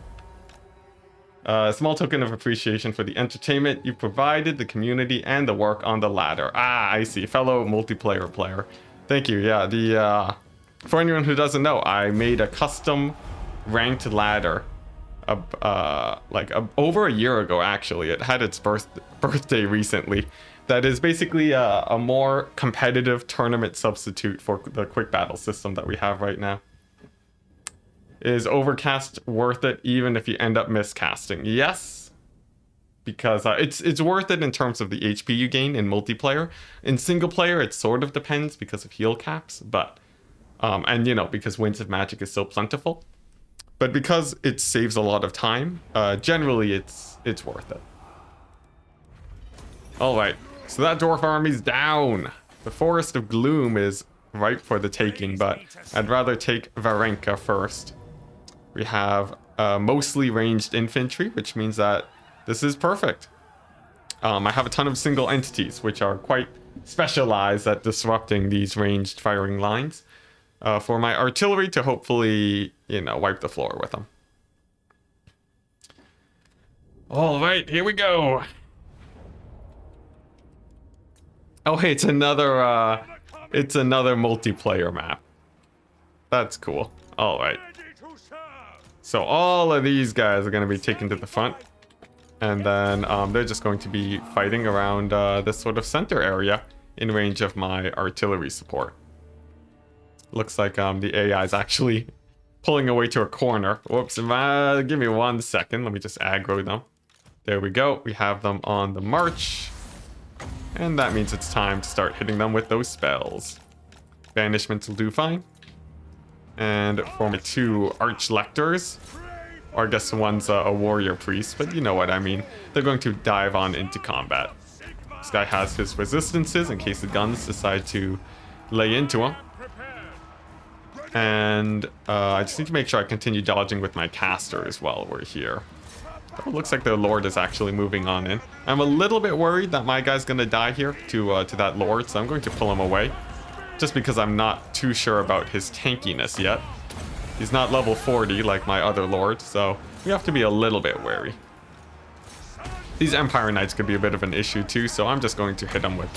Small token of appreciation for the entertainment you provided, the community, and the work on the ladder. Ah, I see. Fellow multiplayer player. Thank you. Yeah, for anyone who doesn't know, I made a custom ranked ladder over a year ago, actually. It had its birthday recently. That is basically a more competitive tournament substitute for the quick battle system that we have right now. Is overcast worth it even if you end up miscasting? Yes, because it's worth it in terms of the HP you gain in multiplayer. In single player, it sort of depends because of heal caps, but and you know, because Winds of Magic is so plentiful. But because it saves a lot of time, generally it's worth it. All right, so that dwarf army's down. The Forest of Gloom is ripe for the taking, but I'd rather take Varenka first. We have mostly ranged infantry, which means that this is perfect. I have a ton of single entities, which are quite specialized at disrupting these ranged firing lines. For my artillery to hopefully, you know, wipe the floor with them. All right, here we go. Oh, hey, it's another multiplayer map. That's cool. All right. So all of these guys are going to be taken to the front. And then they're just going to be fighting around this sort of center area in range of my artillery support. Looks like the AI is actually pulling away to a corner. Whoops, give me 1 second. Let me just aggro them. There we go. We have them on the march. And that means it's time to start hitting them with those spells. Banishments will do fine. And for my 2 arch-lectors, or I guess one's a warrior priest, but you know what I mean. They're going to dive on into combat. This guy has his resistances in case the guns decide to lay into him. And I just need to make sure I continue dodging with my casters while we're here. Oh, looks like the Lord is actually moving on in. I'm a little bit worried that my guy's going to die here to that Lord, so I'm going to pull him away. Just because I'm not too sure about his tankiness yet. He's not level 40 like my other Lord, so we have to be a little bit wary. These Empire Knights could be a bit of an issue too, so I'm just going to hit them with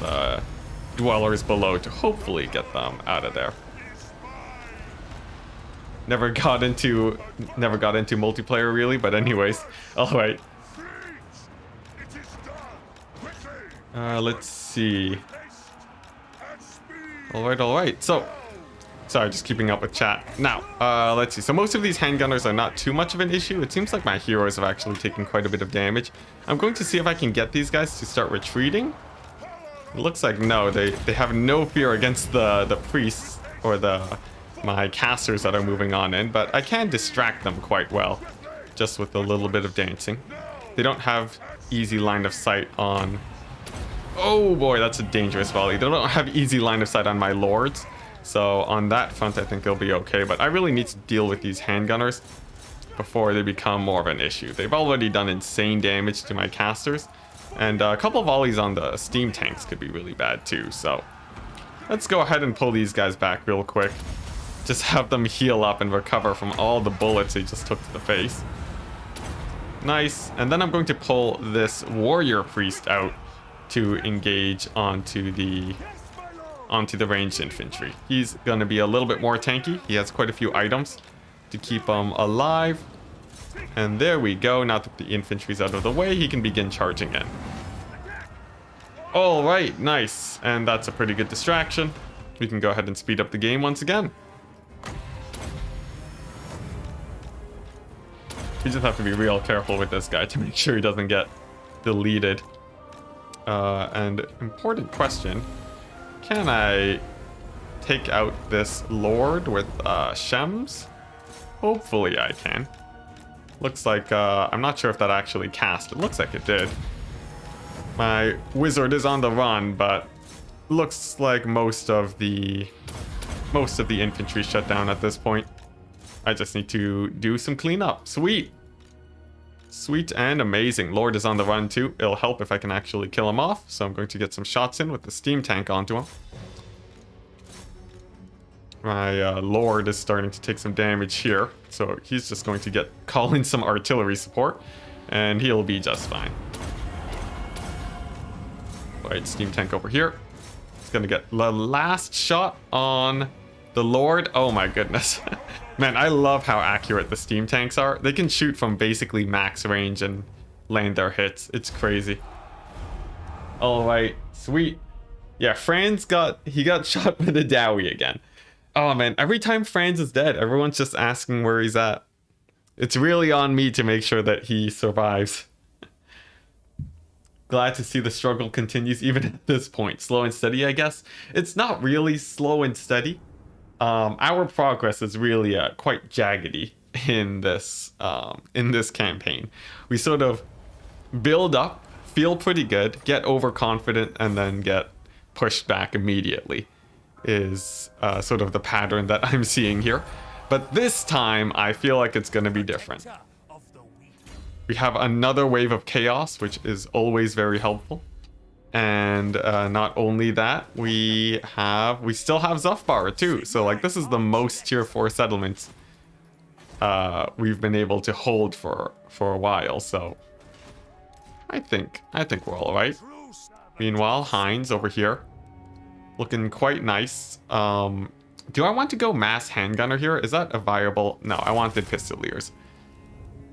Dwellers below to hopefully get them out of there. Never got into multiplayer really, but anyways. Alright. Let's see. Alright. So, sorry, just keeping up with chat. Now, let's see. So most of these handgunners are not too much of an issue. It seems like my heroes have actually taken quite a bit of damage. I'm going to see if I can get these guys to start retreating. It looks like no, they have no fear against the priests or my casters that are moving on in, but I can distract them quite well just with a little bit of dancing. They don't have easy line of sight on... Oh boy, that's a dangerous volley. They don't have easy line of sight on my lords, so on that front I think they'll be okay, but I really need to deal with these handgunners before they become more of an issue. They've already done insane damage to my casters, and a couple of volleys on the steam tanks could be really bad too, so let's go ahead and pull these guys back real quick. Just have them heal up and recover from all the bullets they just took to the face. Nice. And then I'm going to pull this warrior priest out to engage onto the ranged infantry. He's going to be a little bit more tanky. He has quite a few items to keep him alive. And there we go. Now that the infantry's out of the way, he can begin charging in. All right, nice. And that's a pretty good distraction. We can go ahead and speed up the game once again. We just have to be real careful with this guy to make sure he doesn't get deleted. And important question. Can I take out this Lord with Shems? Hopefully I can. Looks like, I'm not sure if that actually cast. It looks like it did. My wizard is on the run, but looks like most of the infantry shut down at this point. I just need to do some cleanup. Sweet. Sweet and amazing. Lord is on the run too. It'll help if I can actually kill him off. So I'm going to get some shots in with the steam tank onto him. My Lord is starting to take some damage here. So he's just going to call in some artillery support. And he'll be just fine. Alright, steam tank over here. It's going to get the last shot on the Lord. Oh my goodness. Man, I love how accurate the steam tanks are. They can shoot from basically max range and land their hits. It's crazy. All right, sweet. Yeah, Franz got shot with a Dowie again. Oh man, every time Franz is dead, everyone's just asking where he's at. It's really on me to make sure that he survives. Glad to see the struggle continues even at this point. Slow and steady, I guess. It's not really slow and steady. Our progress is really quite jaggedy in this campaign. We sort of build up, feel pretty good, get overconfident, and then get pushed back immediately is sort of the pattern that I'm seeing here. But this time, I feel like it's going to be different. We have another wave of chaos, which is always very helpful. And not only that, we still have Zufbar too. So like this is the most tier 4 settlements we've been able to hold for a while. So I think we're all right. Meanwhile, Heinz over here, looking quite nice. Do I want to go mass handgunner here? Is that a viable? No, I wanted pistoliers.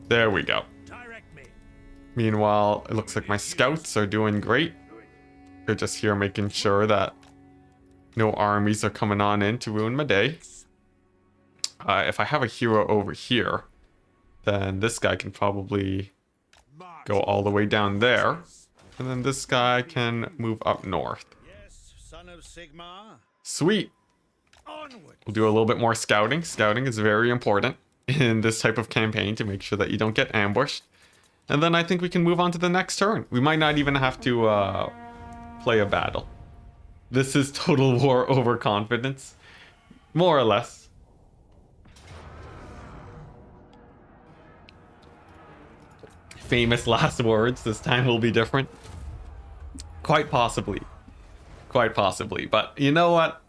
There we go. Meanwhile, it looks like my scouts are doing great. They're just here making sure that no armies are coming on in to ruin my day. If I have a hero over here, then this guy can probably go all the way down there. And then this guy can move up north. Yes, son of Sigmar. Sweet. Onward. We'll do a little bit more scouting. Scouting is very important in this type of campaign to make sure that you don't get ambushed. And then I think we can move on to the next turn. We might not even have to play a battle. This is Total War overconfidence. More or less. Famous last words. This time will be different. Quite possibly. Quite possibly. But you know what?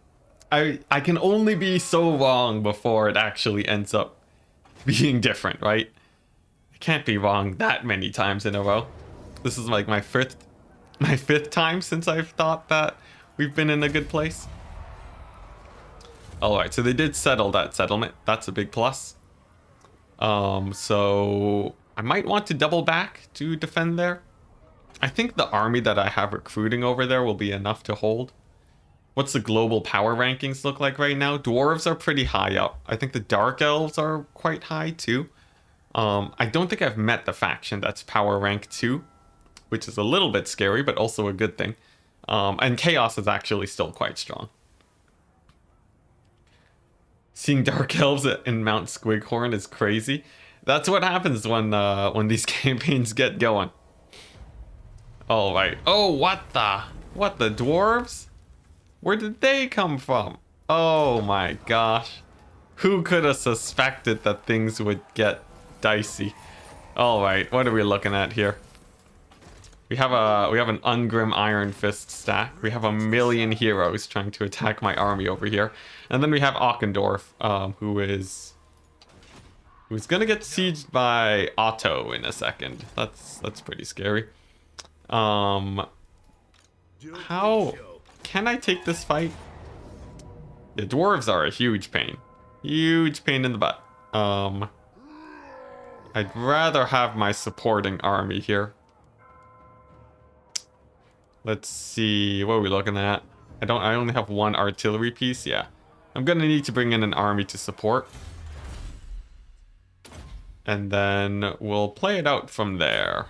I can only be so wrong before it actually ends up being different, right? I can't be wrong that many times in a row. This is like my fifth time since I've thought that we've been in a good place. Alright, so they did settle that settlement. That's a big plus. So I might want to double back to defend there. I think the army that I have recruiting over there will be enough to hold. What's the global power rankings look like right now? Dwarves are pretty high up. I think the Dark Elves are quite high too. I don't think I've met the faction that's power rank 2, which is a little bit scary, but also a good thing. And Chaos is actually still quite strong. Seeing Dark Elves in Mount Squighorn is crazy. That's what happens when these campaigns get going. All right. Oh, what the dwarves? Where did they come from? Oh my gosh. Who could have suspected that things would get dicey? All right, what are we looking at here? We have an Ungrim Iron Fist stack. We have a million heroes trying to attack my army over here. And then we have Ochendorf, who's gonna get sieged by Otto in a second. That's pretty scary. How can I take this fight? The dwarves are a huge pain. Huge pain in the butt. I'd rather have my supporting army here. Let's see, what are we looking at? I only have one artillery piece, yeah. I'm gonna need to bring in an army to support. And then we'll play it out from there.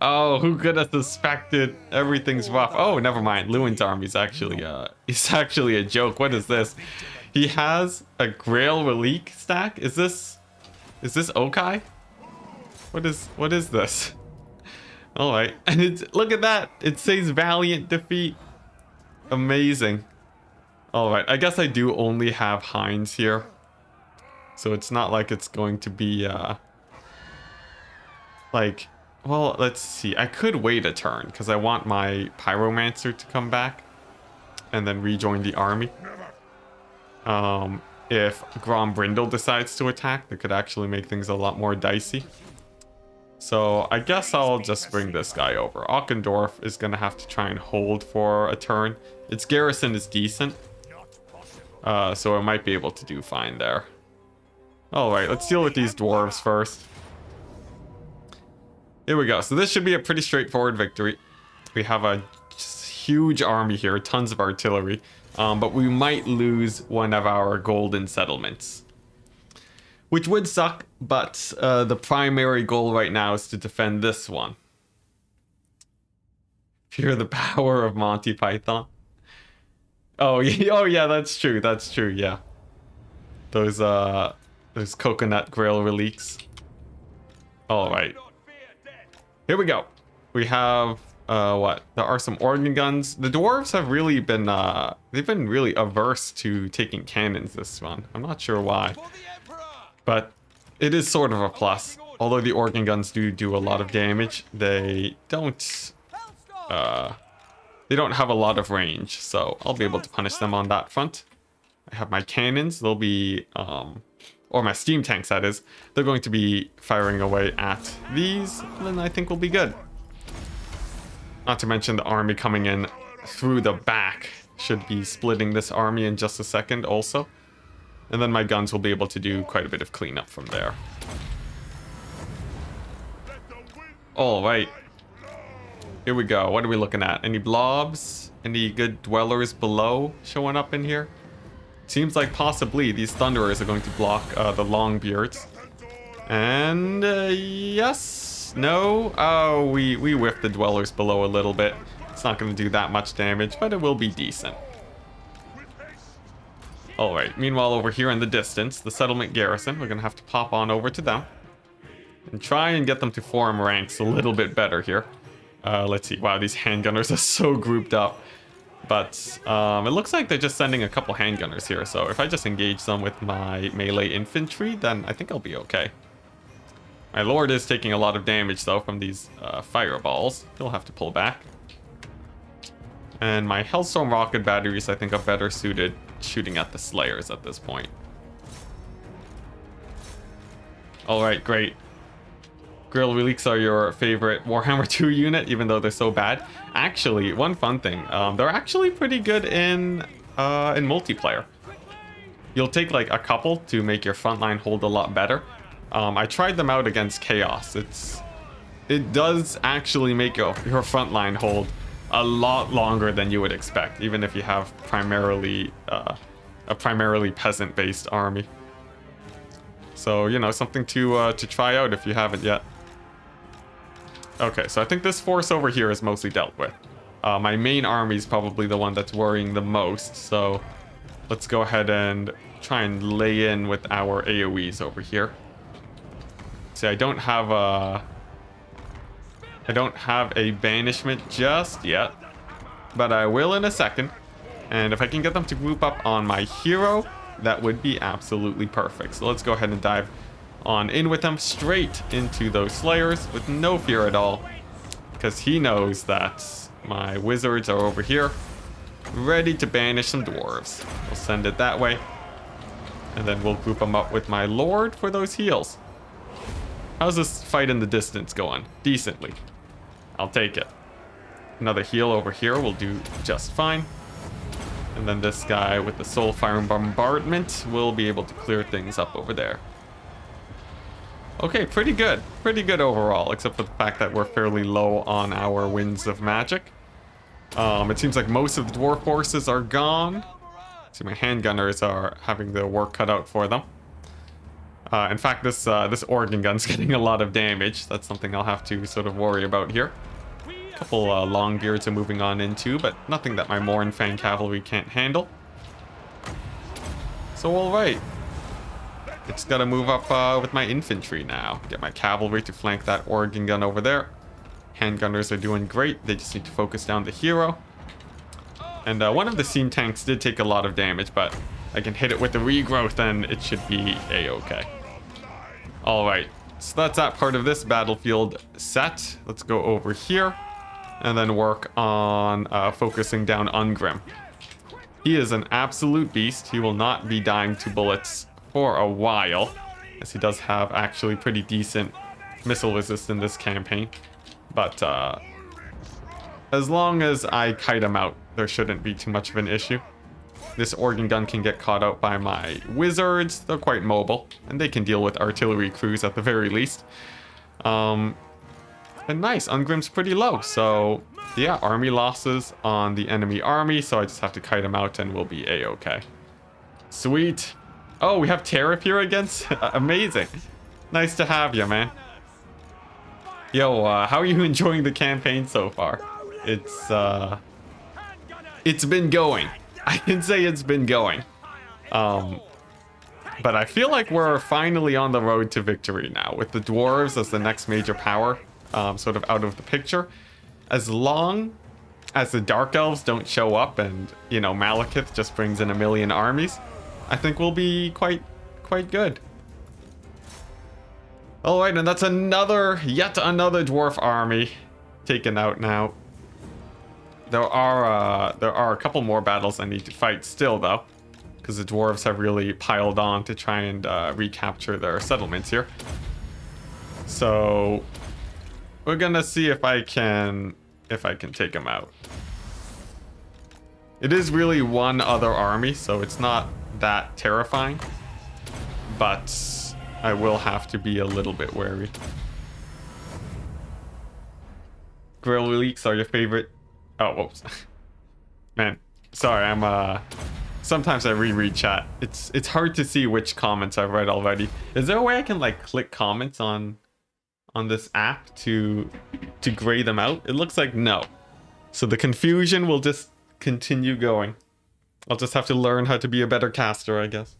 Oh, who could have suspected? Everything's rough. Oh, never mind. Lewin's army is actually a joke. What is this? He has a Grail Relique stack. Is this Okai? What is this? All right, and look at that. It says Valiant Defeat. Amazing. All right, I guess I do only have Heinz here, so it's not like it's going to be like. Well, let's see. I could wait a turn because I want my Pyromancer to come back and then rejoin the army. If Grombrindle decides to attack, that could actually make things a lot more dicey. So I guess I'll just bring this guy over. Ochendorf is going to have to try and hold for a turn. Its garrison is decent, so I might be able to do fine there. Alright, let's deal with these dwarves first. Here we go. So this should be a pretty straightforward victory. We have a huge army here, tons of artillery, but we might lose one of our golden settlements, which would suck, but the primary goal right now is to defend this one. Fear the power of Monty Python. Oh yeah, that's true, yeah. Those coconut grail reliques. Alright. Here we go. We have what? There are some organ guns. The dwarves have really been they've been really averse to taking cannons this one. I'm not sure why, but it is sort of a plus. Although the organ guns do a lot of damage, they don't have a lot of range, so I'll be able to punish them on that front. I have my cannons. They'll be or my steam tanks, that is. They're going to be firing away at these, and then I think we'll be good. Not to mention the army coming in through the back should be splitting this army in just a second also. And then my guns will be able to do quite a bit of cleanup from there. Alright. Here we go. What are we looking at? Any blobs? Any good dwellers below showing up in here? Seems like possibly these thunderers are going to block the Longbeards. And yes, no. Oh, we whiffed the dwellers below a little bit. It's not going to do that much damage, but it will be decent. All right. Meanwhile, over here in the distance, the settlement garrison. We're going to have to pop on over to them and try and get them to form ranks a little bit better here. Let's see. Wow, these handgunners are so grouped up. But it looks like they're just sending a couple handgunners here. So if I just engage them with my melee infantry, then I think I'll be okay. My lord is taking a lot of damage, though, from these fireballs. He'll have to pull back. And my Hellstorm rocket batteries, I think, are better suited shooting at the Slayers at this point. Alright, great. Grill Relics are your favorite Warhammer 2 unit, even though they're so bad. Actually, one fun thing, they're actually pretty good in multiplayer. You'll take like a couple to make your frontline hold a lot better. I tried them out against Chaos. It does actually make your frontline hold a lot longer than you would expect, even if you have primarily a primarily peasant-based army. So, you know, something to try out if you haven't yet. Okay, so I think this force over here is mostly dealt with. My main army is probably the one that's worrying the most, so let's go ahead and try and lay in with our AoEs over here. See, I don't have a banishment just yet, but I will in a second. And if I can get them to group up on my hero, that would be absolutely perfect. So let's go ahead and dive on in with them straight into those Slayers with no fear at all, because he knows that my wizards are over here ready to banish some dwarves. We'll send it that way, and then we'll group them up with my lord for those heals. How's this fight in the distance going? Decently. I'll take it. Another heal over here will do just fine. And then this guy with the Soulfire and Bombardment will be able to clear things up over there. Okay, pretty good. Pretty good overall, except for the fact that we're fairly low on our Winds of Magic. It seems like most of the dwarf forces are gone. See, my handgunners are having their work cut out for them. In fact, this organ gun's getting a lot of damage. That's something I'll have to sort of worry about here. A couple Longbeards are moving on into, but nothing that my Mournfang cavalry can't handle. So, alright. It's got to move up with my infantry now. Get my cavalry to flank that organ gun over there. Handgunners are doing great. They just need to focus down the hero. And one of the Seam tanks did take a lot of damage, but I can hit it with the regrowth and it should be a-okay. Alright, so that's that part of this battlefield set. Let's go over here and then work on focusing down Ungrim. He is an absolute beast. He will not be dying to bullets for a while, as he does have actually pretty decent missile resist in this campaign. But as long as I kite him out, there shouldn't be too much of an issue. This organ gun can get caught out by my wizards. They're quite mobile, and they can deal with artillery crews at the very least. And nice, Ungrim's pretty low, so yeah, army losses on the enemy army, so I just have to kite him out and we'll be a-okay. Sweet. Oh, we have Tariff here against? Amazing. Nice to have you, man. Yo, how are you enjoying the campaign so far? It's been going. I can say it's been going. But I feel like we're finally on the road to victory now, with the dwarves as the next major power sort of out of the picture. As long as the dark elves don't show up and, you know, Malekith just brings in 1 million armies, I think we'll be quite good. Alright, and that's yet another dwarf army taken out now. There are a couple more battles I need to fight still, though, because the dwarves have really piled on to try and recapture their settlements here. So we're gonna see if I can take them out. It is really one other army, so it's not that terrifying, but I will have to be a little bit wary. Grill Relics are your favorite. Oh, whoops. Man, sorry, I'm Sometimes I reread chat. It's hard to see which comments I've read already. Is there a way I can like click comments on this app to gray them out? It looks like no. So the confusion will just continue going. I'll just have to learn how to be a better caster, I guess.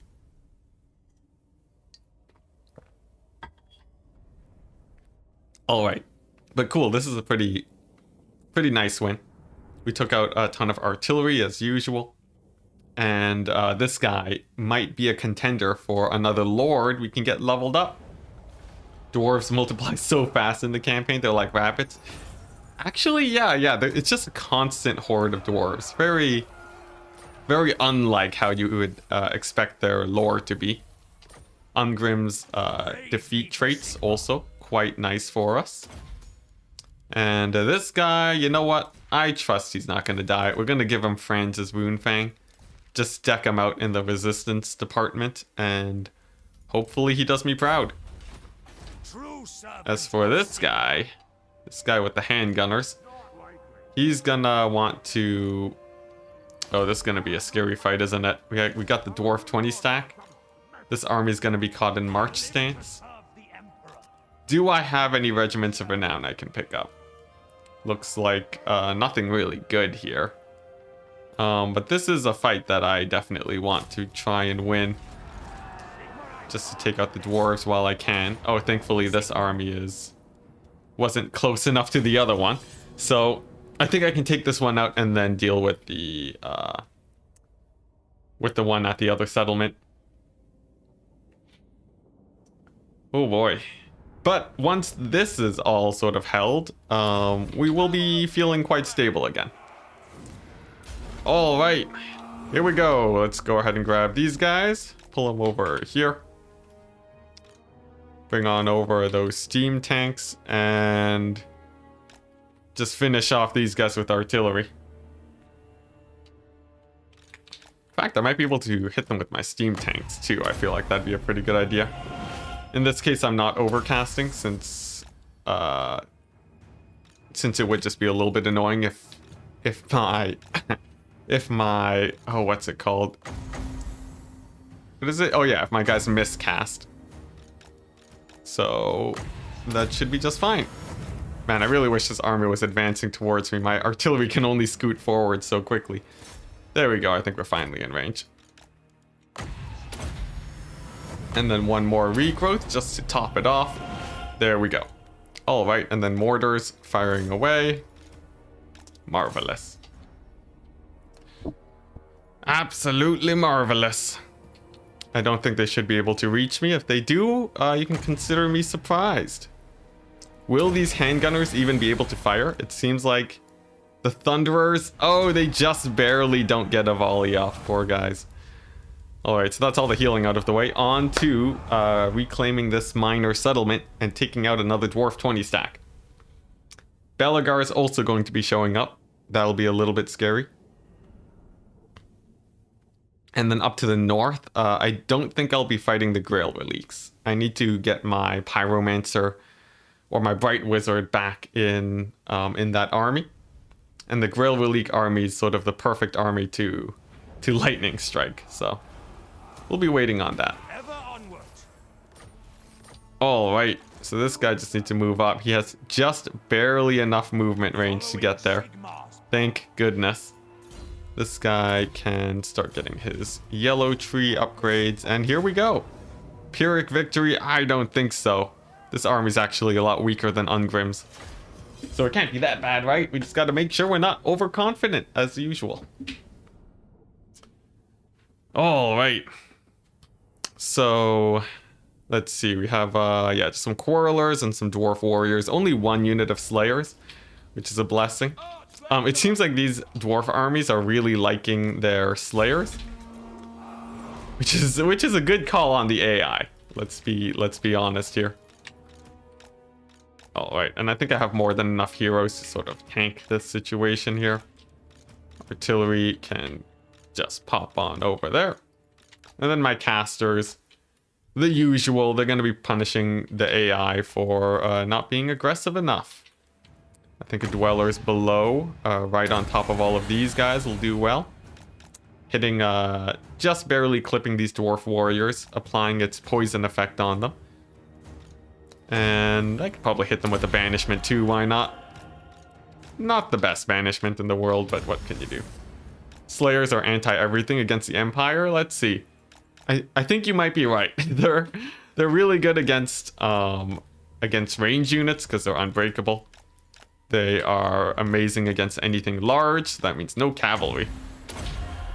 All right. But cool, this is a pretty nice win. We took out a ton of artillery as usual. And this guy might be a contender for another lord. We can get leveled up. Dwarves multiply so fast in the campaign, they're like rabbits. Actually, yeah, it's just a constant horde of dwarves. Very unlike how you would expect their lore to be. Ungrim's defeat traits also quite nice for us. And this guy, you know what? I trust he's not going to die. We're going to give him Franz's Runefang. Just deck him out in the resistance department, and hopefully he does me proud. As for this guy with the handgunners, he's gonna want to... Oh, this is gonna be a scary fight, isn't it? We got the Dwarf 20 stack. This army's gonna be caught in march stance. Do I have any regiments of renown I can pick up? Looks like nothing really good here. But this is a fight that I definitely want to try and win. Just to take out the dwarves while I can. Oh, thankfully this army wasn't close enough to the other one. So I think I can take this one out and then deal with the one at the other settlement. Oh boy. But once this is all sort of held, we will be feeling quite stable again. All right, here we go. Let's go ahead and grab these guys. Pull them over here. Bring on over those steam tanks and just finish off these guys with artillery. In fact, I might be able to hit them with my steam tanks too. I feel like that'd be a pretty good idea. In this case, I'm not overcasting since it would just be a little bit annoying if my if my what's it called? What is it? Oh yeah, if my guys miscast. So that should be just fine. Man, I really wish this army was advancing towards me. My artillery can only scoot forward so quickly. There we go. I think we're finally in range. And then one more regrowth just to top it off. There we go. All right, and then mortars firing away. Marvelous. Absolutely marvelous. I don't think they should be able to reach me. If they do, you can consider me surprised. Will these handgunners even be able to fire? It seems like the Thunderers... Oh, they just barely don't get a volley off. Poor guys. Alright, so that's all the healing out of the way. On to reclaiming this minor settlement and taking out another Dwarf 20 stack. Belagar is also going to be showing up. That'll be a little bit scary. And then up to the north, I don't think I'll be fighting the Grail Reliques. I need to get my Pyromancer or my Bright Wizard back in that army. And the Grail Relique army is sort of the perfect army to lightning strike, so we'll be waiting on that. Alright, so this guy just needs to move up. He has just barely enough movement range to get there. Thank goodness. This guy can start getting his yellow tree upgrades, and here we go. Pyrrhic victory? I don't think so. This army's actually a lot weaker than Ungrim's. So it can't be that bad, right? We just gotta make sure we're not overconfident, as usual. Alright. So, let's see. We have, yeah, just some Quarrelers and some Dwarf Warriors. Only one unit of Slayers, which is a blessing. It seems like these dwarf armies are really liking their slayers, which is a good call on the AI. Let's be honest here. All right, and I think I have more than enough heroes to sort of tank this situation here. Artillery can just pop on over there, and then my casters, the usual. They're going to be punishing the AI for not being aggressive enough. I think a Dwellers below, right on top of all of these guys, will do well. hitting, just barely clipping these dwarf warriors, applying its poison effect on them. And I could probably hit them with a banishment too, why not? Not the best banishment in the world, but what can you do? Slayers are anti-everything against the Empire. Let's see. I think you might be right. They're really good against range units because they're unbreakable. They are amazing against anything large. So that means no cavalry.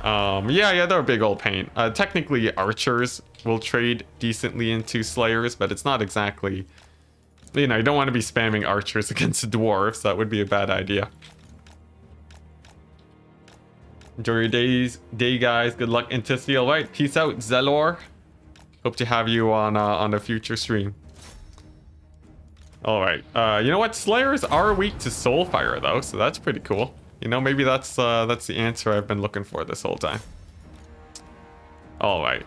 Yeah, they're a big old pain. Technically, archers will trade decently into slayers, but it's not exactly... You know, you don't want to be spamming archers against dwarves. That would be a bad idea. Enjoy your day, guys. Good luck, Enticity. All right, peace out, Zelor. Hope to have you on a future stream. All right. You know what? Slayers are weak to Soulfire though, so that's pretty cool. You know, maybe that's the answer I've been looking for this whole time. All right.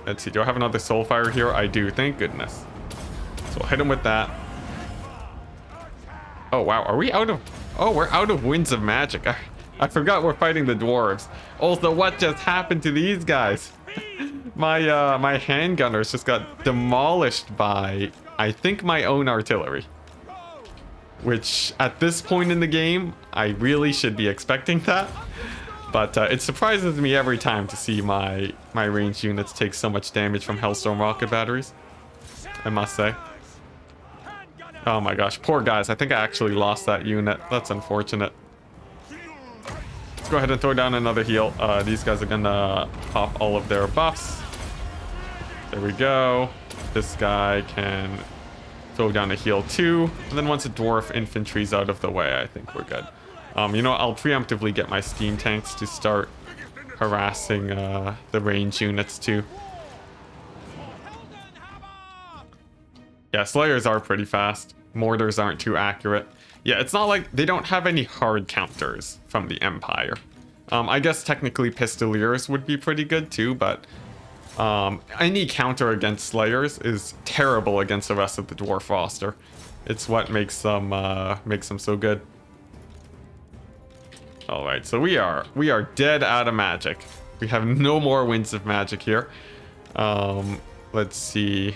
Let's see. Do I have another Soulfire here? I do. Thank goodness. So we'll hit him with that. Oh wow, are we out of... Oh, we're out of Winds of Magic. I forgot we're fighting the dwarves. Also, what just happened to these guys? my handgunners just got demolished by, I think, my own artillery. Which, at this point in the game, I really should be expecting that. But it surprises me every time to see my ranged units take so much damage from Hellstorm rocket batteries. I must say. Oh my gosh, poor guys. I think I actually lost that unit. That's unfortunate. Let's go ahead and throw down another heal. These guys are gonna pop all of their buffs. There we go. This guy can throw down a heal too. And then once the dwarf infantry's out of the way, I think we're good. You know, I'll preemptively get my steam tanks to start harassing the range units too. Yeah, Slayers are pretty fast. Mortars aren't too accurate. Yeah, it's not like they don't have any hard counters from the Empire. I guess technically Pistoliers would be pretty good too, but any counter against Slayers is terrible against the rest of the Dwarf roster. It's what makes them so good. All right, so we are dead out of magic. We have no more Winds of Magic here. Let's see.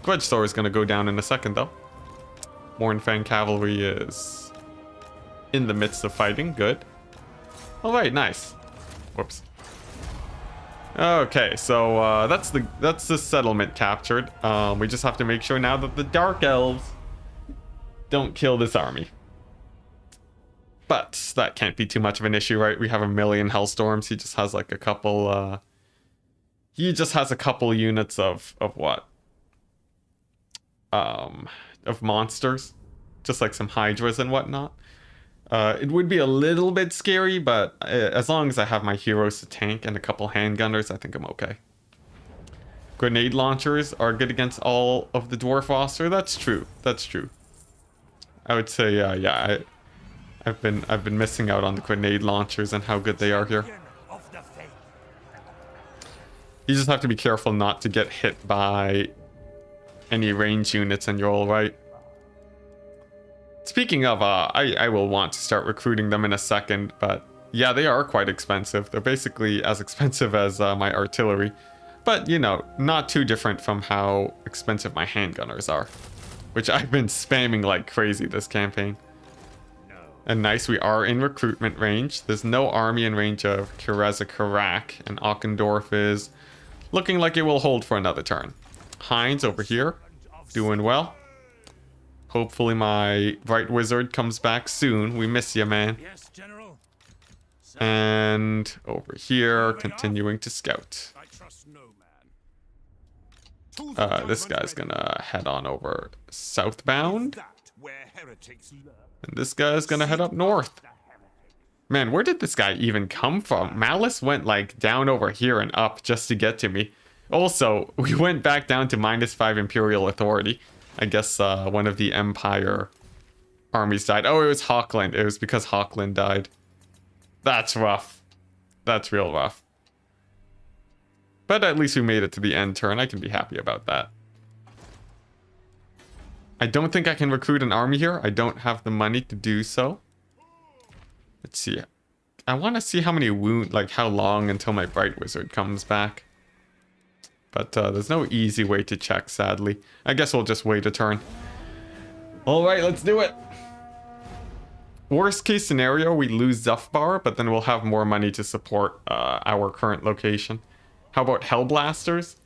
Grudge Thor is going to go down in a second, though. Mornfang Cavalry is in the midst of fighting. Good. All right, nice. Whoops. Okay, so that's the settlement captured. We just have to make sure now that the Dark Elves don't kill this army. But that can't be too much of an issue, right? We have a million Hellstorms. He just has like a couple. He just has a couple units of what? Of monsters, just like some hydras and whatnot. It would be a little bit scary, but as long as I have my heroes to tank and a couple handgunners, I think I'm okay. Grenade launchers are good against all of the dwarf roster. That's true. That's true. I would say, yeah. I've been missing out on the grenade launchers and how good they are here. You just have to be careful not to get hit by any range units and you're all right. Speaking of, I will want to start recruiting them in a second, but yeah, they are quite expensive. They're basically as expensive as my artillery, but you know, not too different from how expensive my handgunners are, which I've been spamming like crazy this campaign. And nice, we are in recruitment range. There's no army in range of Karak, and Ochendorf is looking like it will hold for another turn. Heinz over here, doing well. Hopefully my Bright Wizard comes back soon. We miss you, man. Yes, General. And over here, continuing to scout. I trust no man. This guy's gonna head on over southbound. And this guy's gonna head up north. Man, where did this guy even come from? Malus went like down over here and up just to get to me. Also, we went back down to -5 Imperial Authority. I guess one of the Empire armies died. Oh, it was Hawkland. It was because Hawkland died. That's rough. That's real rough. But at least we made it to the end turn. I can be happy about that. I don't think I can recruit an army here. I don't have the money to do so. Let's see. I want to see how many wound, like how long until my Bright Wizard comes back. But there's no easy way to check, sadly. I guess we'll just wait a turn. Alright, let's do it. Worst case scenario, we lose Zufbar, but then we'll have more money to support our current location. How about Hellblasters?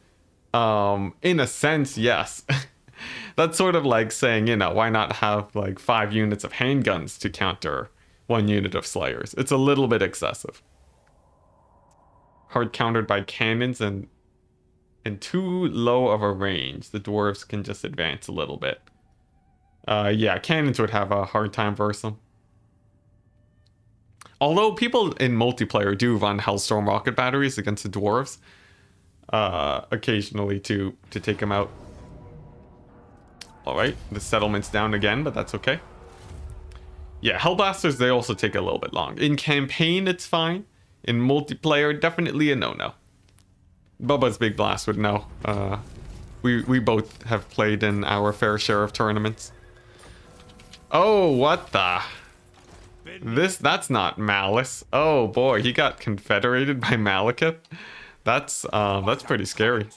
In a sense, yes. That's sort of like saying, you know, why not have like 5 units of handguns to counter 1 unit of Slayers? It's a little bit excessive. Hard countered by cannons and too low of a range. The dwarves can just advance a little bit. Yeah, cannons would have a hard time versus them. Although people in multiplayer do run Hellstorm rocket batteries against the dwarves occasionally to take them out. Alright, the settlement's down again, but that's okay. Yeah, Hellblasters, they also take a little bit long. In campaign, it's fine. In multiplayer, definitely a no-no. Bubba's Big Blast would know. We both have played in our fair share of tournaments. Oh, what the... That's not Malus. Oh boy, he got confederated by Malekith. That's pretty scary.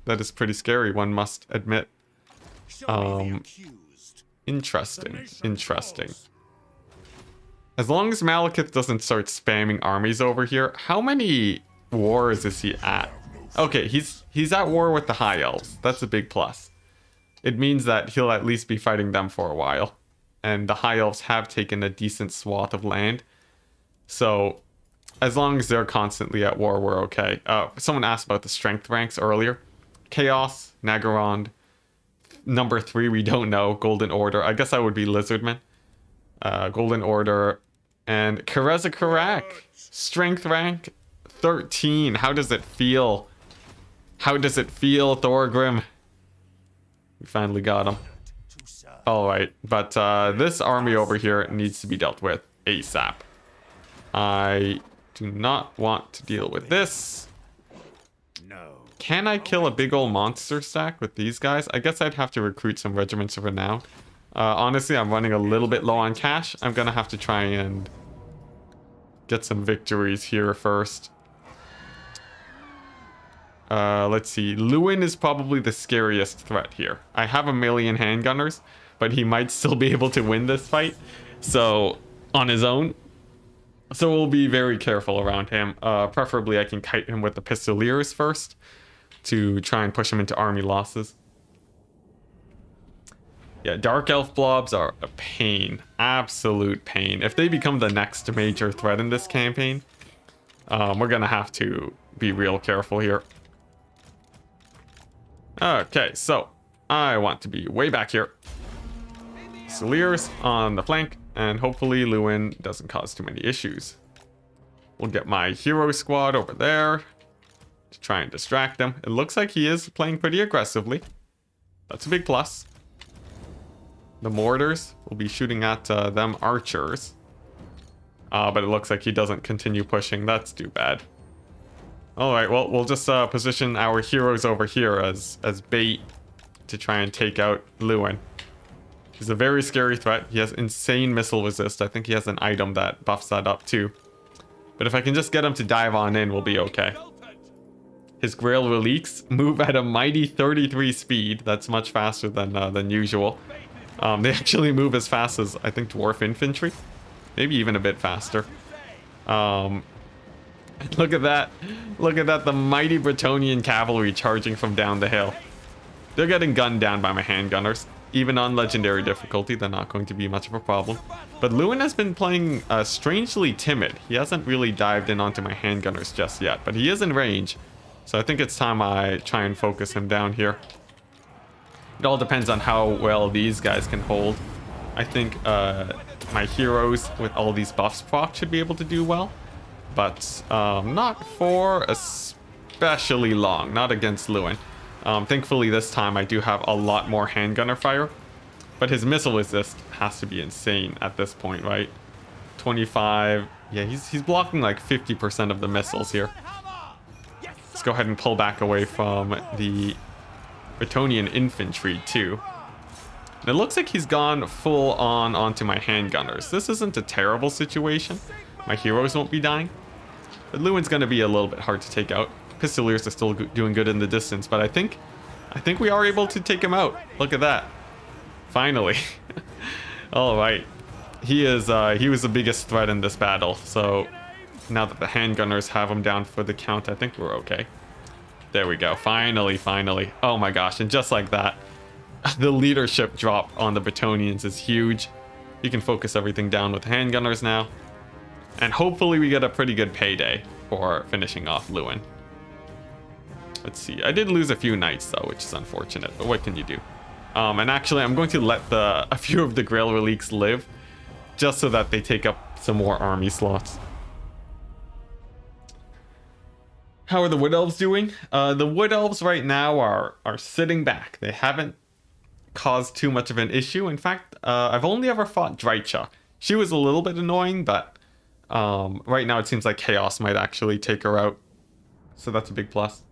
That is pretty scary, one must admit. Interesting. As long as Malekith doesn't start spamming armies over here, how many wars is he at? Okay, he's at war with the High Elves. That's a big plus. It means that he'll at least be fighting them for a while. And the High Elves have taken a decent swath of land. So, as long as they're constantly at war, we're okay. Someone asked about the strength ranks earlier. Chaos, Nagorond. Number 3, we don't know. Golden Order. I guess that would be Lizardman. Golden Order. And Karezakarak. Strength rank 13. How does it feel? How does it feel, Thorgrim? We finally got him. Alright, but this army over here needs to be dealt with ASAP. I do not want to deal with this. Can I kill a big old monster stack with these guys? I guess I'd have to recruit some regiments of renown. Honestly, I'm running a little bit low on cash. I'm gonna have to try and get some victories here first. Let's see. Lewin is probably the scariest threat here. I have a million handgunners, but he might still be able to win this fight. So, on his own. So we'll be very careful around him. Preferably I can kite him with the Pistoliers first to try and push him into army losses. Yeah, Dark Elf blobs are a pain. Absolute pain. If they become the next major threat in this campaign, we're gonna have to be real careful here. Okay, so I want to be way back here. Pistoliers on the flank, and hopefully Lewin doesn't cause too many issues. We'll get my hero squad over there to try and distract them. It looks like he is playing pretty aggressively. That's a big plus. The mortars will be shooting at them archers. But it looks like he doesn't continue pushing. That's too bad. Alright, well, we'll just position our heroes over here as bait to try and take out Lewin. He's a very scary threat. He has insane missile resist. I think he has an item that buffs that up too. But if I can just get him to dive on in, we'll be okay. His Grail Reliques move at a mighty 33 speed. That's much faster than usual. They actually move as fast as, I think, Dwarf Infantry. Maybe even a bit faster. Look at that. Look at that. The mighty Bretonnian cavalry charging from down the hill. They're getting gunned down by my handgunners. Even on legendary difficulty, they're not going to be much of a problem. But Lewin has been playing strangely timid. He hasn't really dived in onto my handgunners just yet, but he is in range. So I think it's time I try and focus him down here. It all depends on how well these guys can hold. I think my heroes with all these buffs proc should be able to do well. But not for especially long. Not against Lewin. Thankfully this time I do have a lot more handgunner fire. But his missile resist has to be insane at this point, right? 25. Yeah, he's blocking like 50% of the missiles here. Let's go ahead and pull back away from the Bretonnian infantry too. And it looks like he's gone full on onto my handgunners. This isn't a terrible situation. my heroes won't be dying. But Lewin's gonna be a little bit hard to take out. Pistoliers are still doing good in the distance, but I think we are able to take him out. Look at that. Finally. All right. He was the biggest threat in this battle, so now that the handgunners have him down for the count, I think we're okay. There we go. Finally, finally. Oh my gosh, and just like that, the leadership drop on the Bretonnians is huge. You can focus everything down with handgunners now. And hopefully we get a pretty good payday for finishing off Lewin. Let's see. I did lose a few knights though, which is unfortunate, but what can you do? And actually, I'm going to let a few of the Grail Reliques live, just so that they take up some more army slots. How are the Wood Elves doing? The Wood Elves right now are sitting back. They haven't caused too much of an issue. In fact, I've only ever fought Drycha. She was a little bit annoying, but right now it seems like Chaos might actually take her out. So that's a big plus.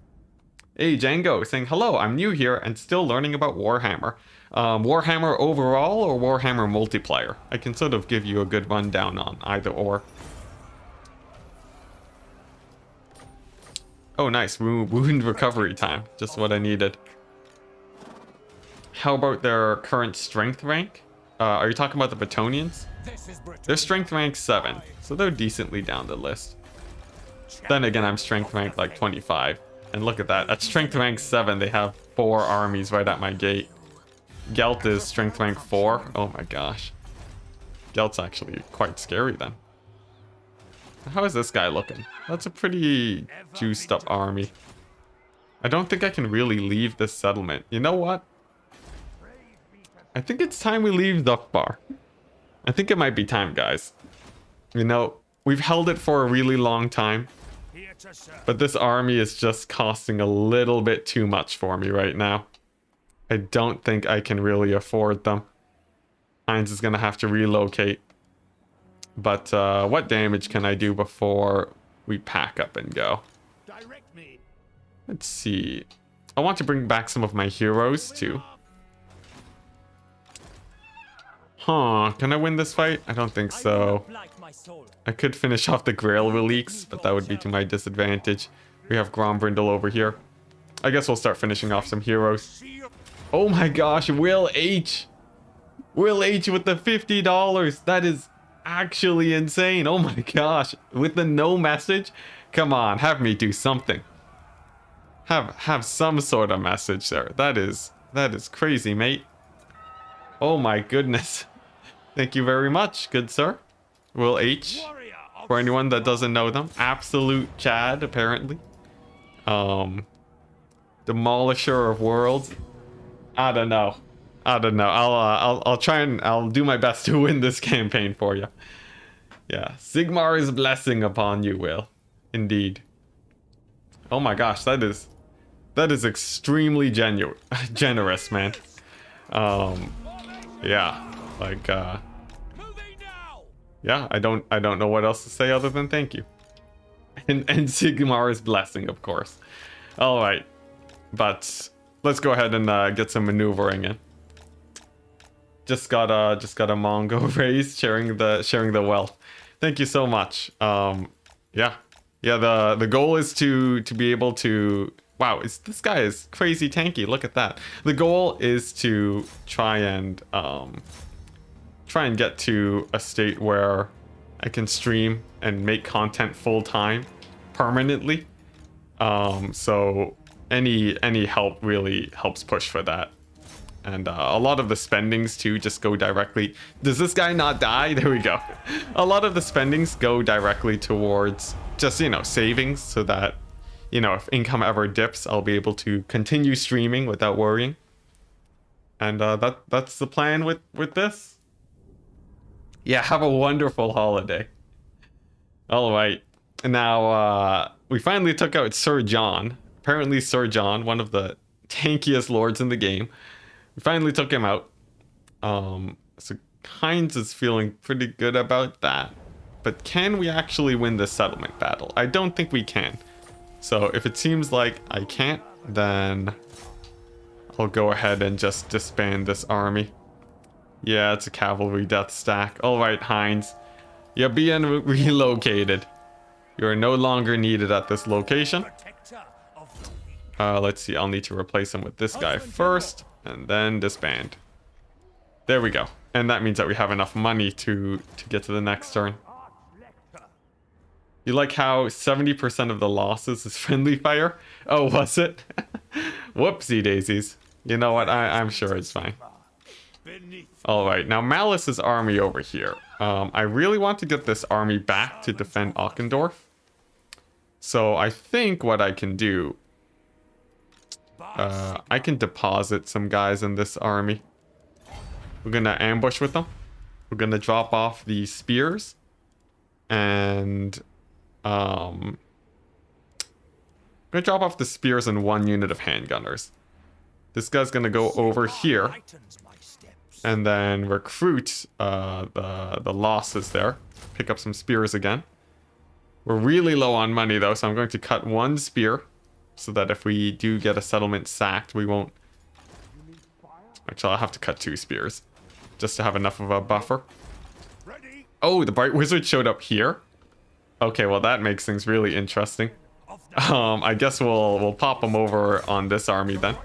Hey, Django, saying hello, I'm new here and still learning about Warhammer. Warhammer overall or Warhammer multiplayer? I can sort of give you a good rundown on either or. Oh, nice. Wound recovery time. Just what I needed. How about their current strength rank? Are you talking about the Bretonnians? Their strength rank 7, so they're decently down the list. Then again, I'm strength ranked like 25. And look at that. At strength rank 7, they have 4 armies right at my gate. Gelt is strength rank 4. Oh my gosh. Gelt's actually quite scary then. How is this guy looking? That's a pretty juiced up army. I don't think I can really leave this settlement. You know what? I think it's time we leave Zufbar. I think it might be time, guys. You know, we've held it for a really long time. But this army is just costing a little bit too much for me right now. I don't think I can really afford them. Heinz is going to have to relocate. But what damage can I do before we pack up and go? Let's see. I want to bring back some of my heroes too. Huh, can I win this fight? I don't think so. I could finish off the Grail Reliques, but that would be to my disadvantage. We have Grombrindle over here. I guess we'll start finishing off some heroes. Oh my gosh, Will H! Will H with the $50! That is actually insane. Oh my gosh. With the no message? Come on, have me do something. Have some sort of message there. That is crazy, mate. Oh my goodness. Thank you very much, good sir. Will H, for anyone that doesn't know them, absolute Chad apparently. Demolisher of worlds. I don't know. I'll try and I'll do my best to win this campaign for you. Yeah, Sigmar's blessing upon you, Will. Indeed. Oh my gosh, that is extremely generous, man. Yeah, like yeah, I don't know what else to say other than thank you. And Sigmar's blessing, of course. All right, but let's go ahead and get some maneuvering in. Just got a Mongo raise, sharing the wealth. Thank you so much. Yeah, the goal is to be able to. Wow, this guy is crazy tanky. Look at that. The goal is to try and get to a state where I can stream and make content full time permanently. So any help really helps push for that. And a lot of the spendings too just go directly. Does this guy not die? There we go. A lot of the spendings go directly towards just, savings, so that, if income ever dips, I'll be able to continue streaming without worrying. And that's the plan with this. Yeah, have a wonderful holiday. All right. Now, we finally took out Sir John. Apparently Sir John, one of the tankiest lords in the game. We finally took him out. So Heinz is feeling pretty good about that. But can we actually win this settlement battle? I don't think we can. So if it seems like I can't, then I'll go ahead and just disband this army. Yeah, it's a cavalry death stack. All right, Heinz. You're being relocated. You are no longer needed at this location. Let's see. I'll need to replace him with this guy first, and then disband. There we go. And that means that we have enough money to get to the next turn. You like how 70% of the losses is friendly fire? Oh, was it? Whoopsie daisies. You know what? I'm sure it's fine. Alright, now Malus's army over here. I really want to get this army back to defend Ochendorf. So I think what I can do... I can deposit some guys in this army. We're gonna ambush with them. We're gonna drop off the spears. And... I'm gonna drop off the spears and 1 unit of handgunners. This guy's gonna go over here. And then recruit the losses there. Pick up some spears again. We're really low on money though, so I'm going to cut 1 spear. So that if we do get a settlement sacked, we won't... Actually, I'll have to cut 2 spears. Just to have enough of a buffer. Oh, the Bright Wizard showed up here? Okay, well that makes things really interesting. I guess we'll pop them over on this army then.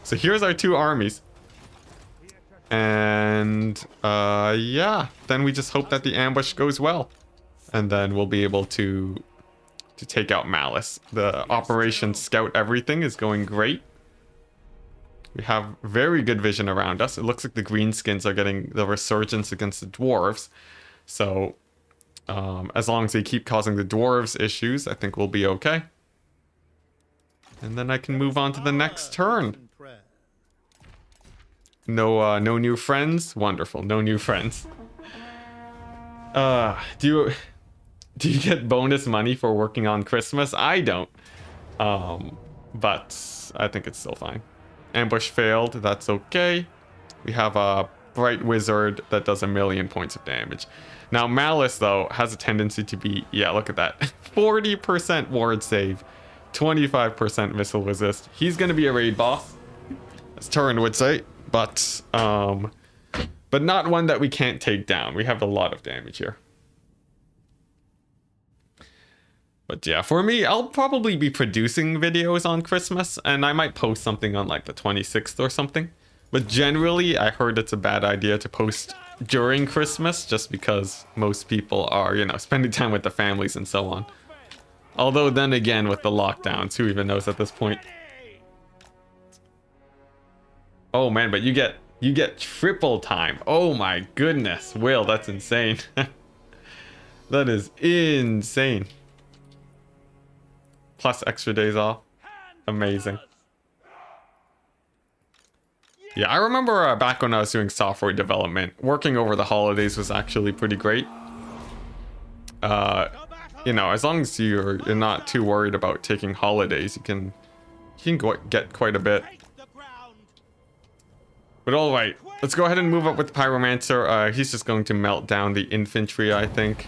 So here's our 2 armies. And yeah, then we just hope that the ambush goes well. And then we'll be able to take out Malus. The Operation Scout Everything is going great. We have very good vision around us. It looks like the greenskins are getting the resurgence against the dwarves. So as long as they keep causing the dwarves issues, I think we'll be okay. And then I can move on to the next turn. No new friends? Wonderful, no new friends. Do you get bonus money for working on Christmas? I don't. But I think it's still fine. Ambush failed, that's okay. We have a Bright Wizard that does 1,000,000 points of damage. Now Malus though has a tendency to be, yeah, look at that. 40% ward save, 25% missile resist. He's gonna be a raid boss, as Turin would say, but not one that we can't take down. We have a lot of damage here. But yeah, for me, I'll probably be producing videos on Christmas, and I might post something on like the 26th or something. But generally, I heard it's a bad idea to post during Christmas, just because most people are, you know, spending time with the families and so on. Although then again, with the lockdowns, who even knows at this point? Oh man, but you get triple time. Oh my goodness, Will, that's insane. That is insane. Plus extra days off. Amazing. Yeah, I remember back when I was doing software development, working over the holidays was actually pretty great. You know, as long as you're not too worried about taking holidays, you can get quite a bit. But alright, let's go ahead and move up with the Pyromancer. He's just going to melt down the infantry, I think.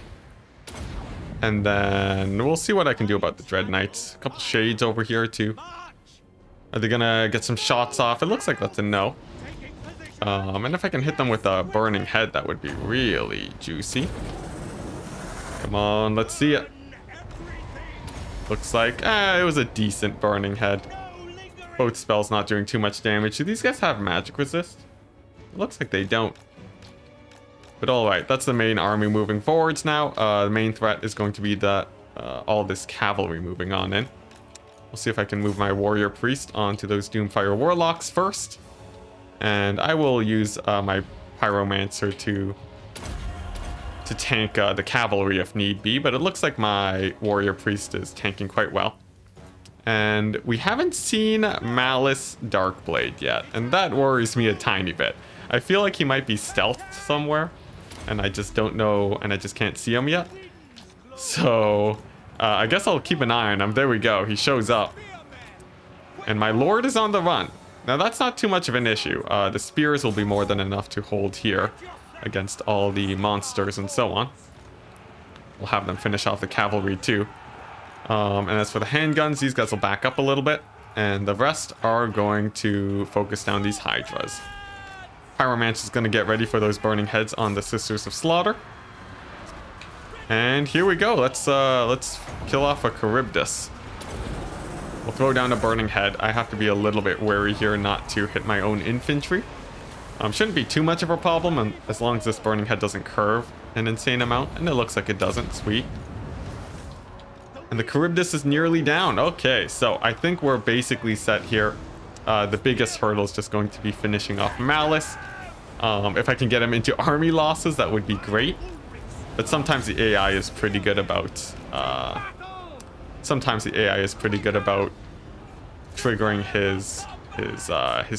And then we'll see what I can do about the Dread Knights. A couple shades over here too. Are they gonna get some shots off? It looks like that's a no. And if I can hit them with a burning head, that would be really juicy. Come on, let's see it. Looks like, it was a decent burning head. Both spells not doing too much damage. Do these guys have magic resist? It looks like they don't. But alright, that's the main army moving forwards now. The main threat is going to be that all this cavalry moving on in. We'll see if I can move my warrior priest onto those Doomfire warlocks first. And I will use my pyromancer to tank the cavalry if need be. But it looks like my warrior priest is tanking quite well. And we haven't seen Malus Darkblade yet. And that worries me a tiny bit. I feel like he might be stealthed somewhere. And I just don't know, and I just can't see him yet. So, I guess I'll keep an eye on him. There we go, he shows up. And my lord is on the run. Now that's not too much of an issue. The spears will be more than enough to hold here against all the monsters and so on. We'll have them finish off the cavalry too. And as for the handguns, these guys will back up a little bit. And the rest are going to focus down these hydras. Pyromancer is going to get ready for those burning heads on the Sisters of Slaughter. And here we go. Let's kill off a Charybdis. We'll throw down a Burning Head. I have to be a little bit wary here not to hit my own infantry. Shouldn't be too much of a problem, and as long as this Burning Head doesn't curve an insane amount, and it looks like it doesn't. Sweet. And the Charybdis is nearly down. Okay, so I think we're basically set here. The biggest hurdle is just going to be finishing off Malus. If I can get him into army losses, that would be great. But sometimes the AI is pretty good about triggering his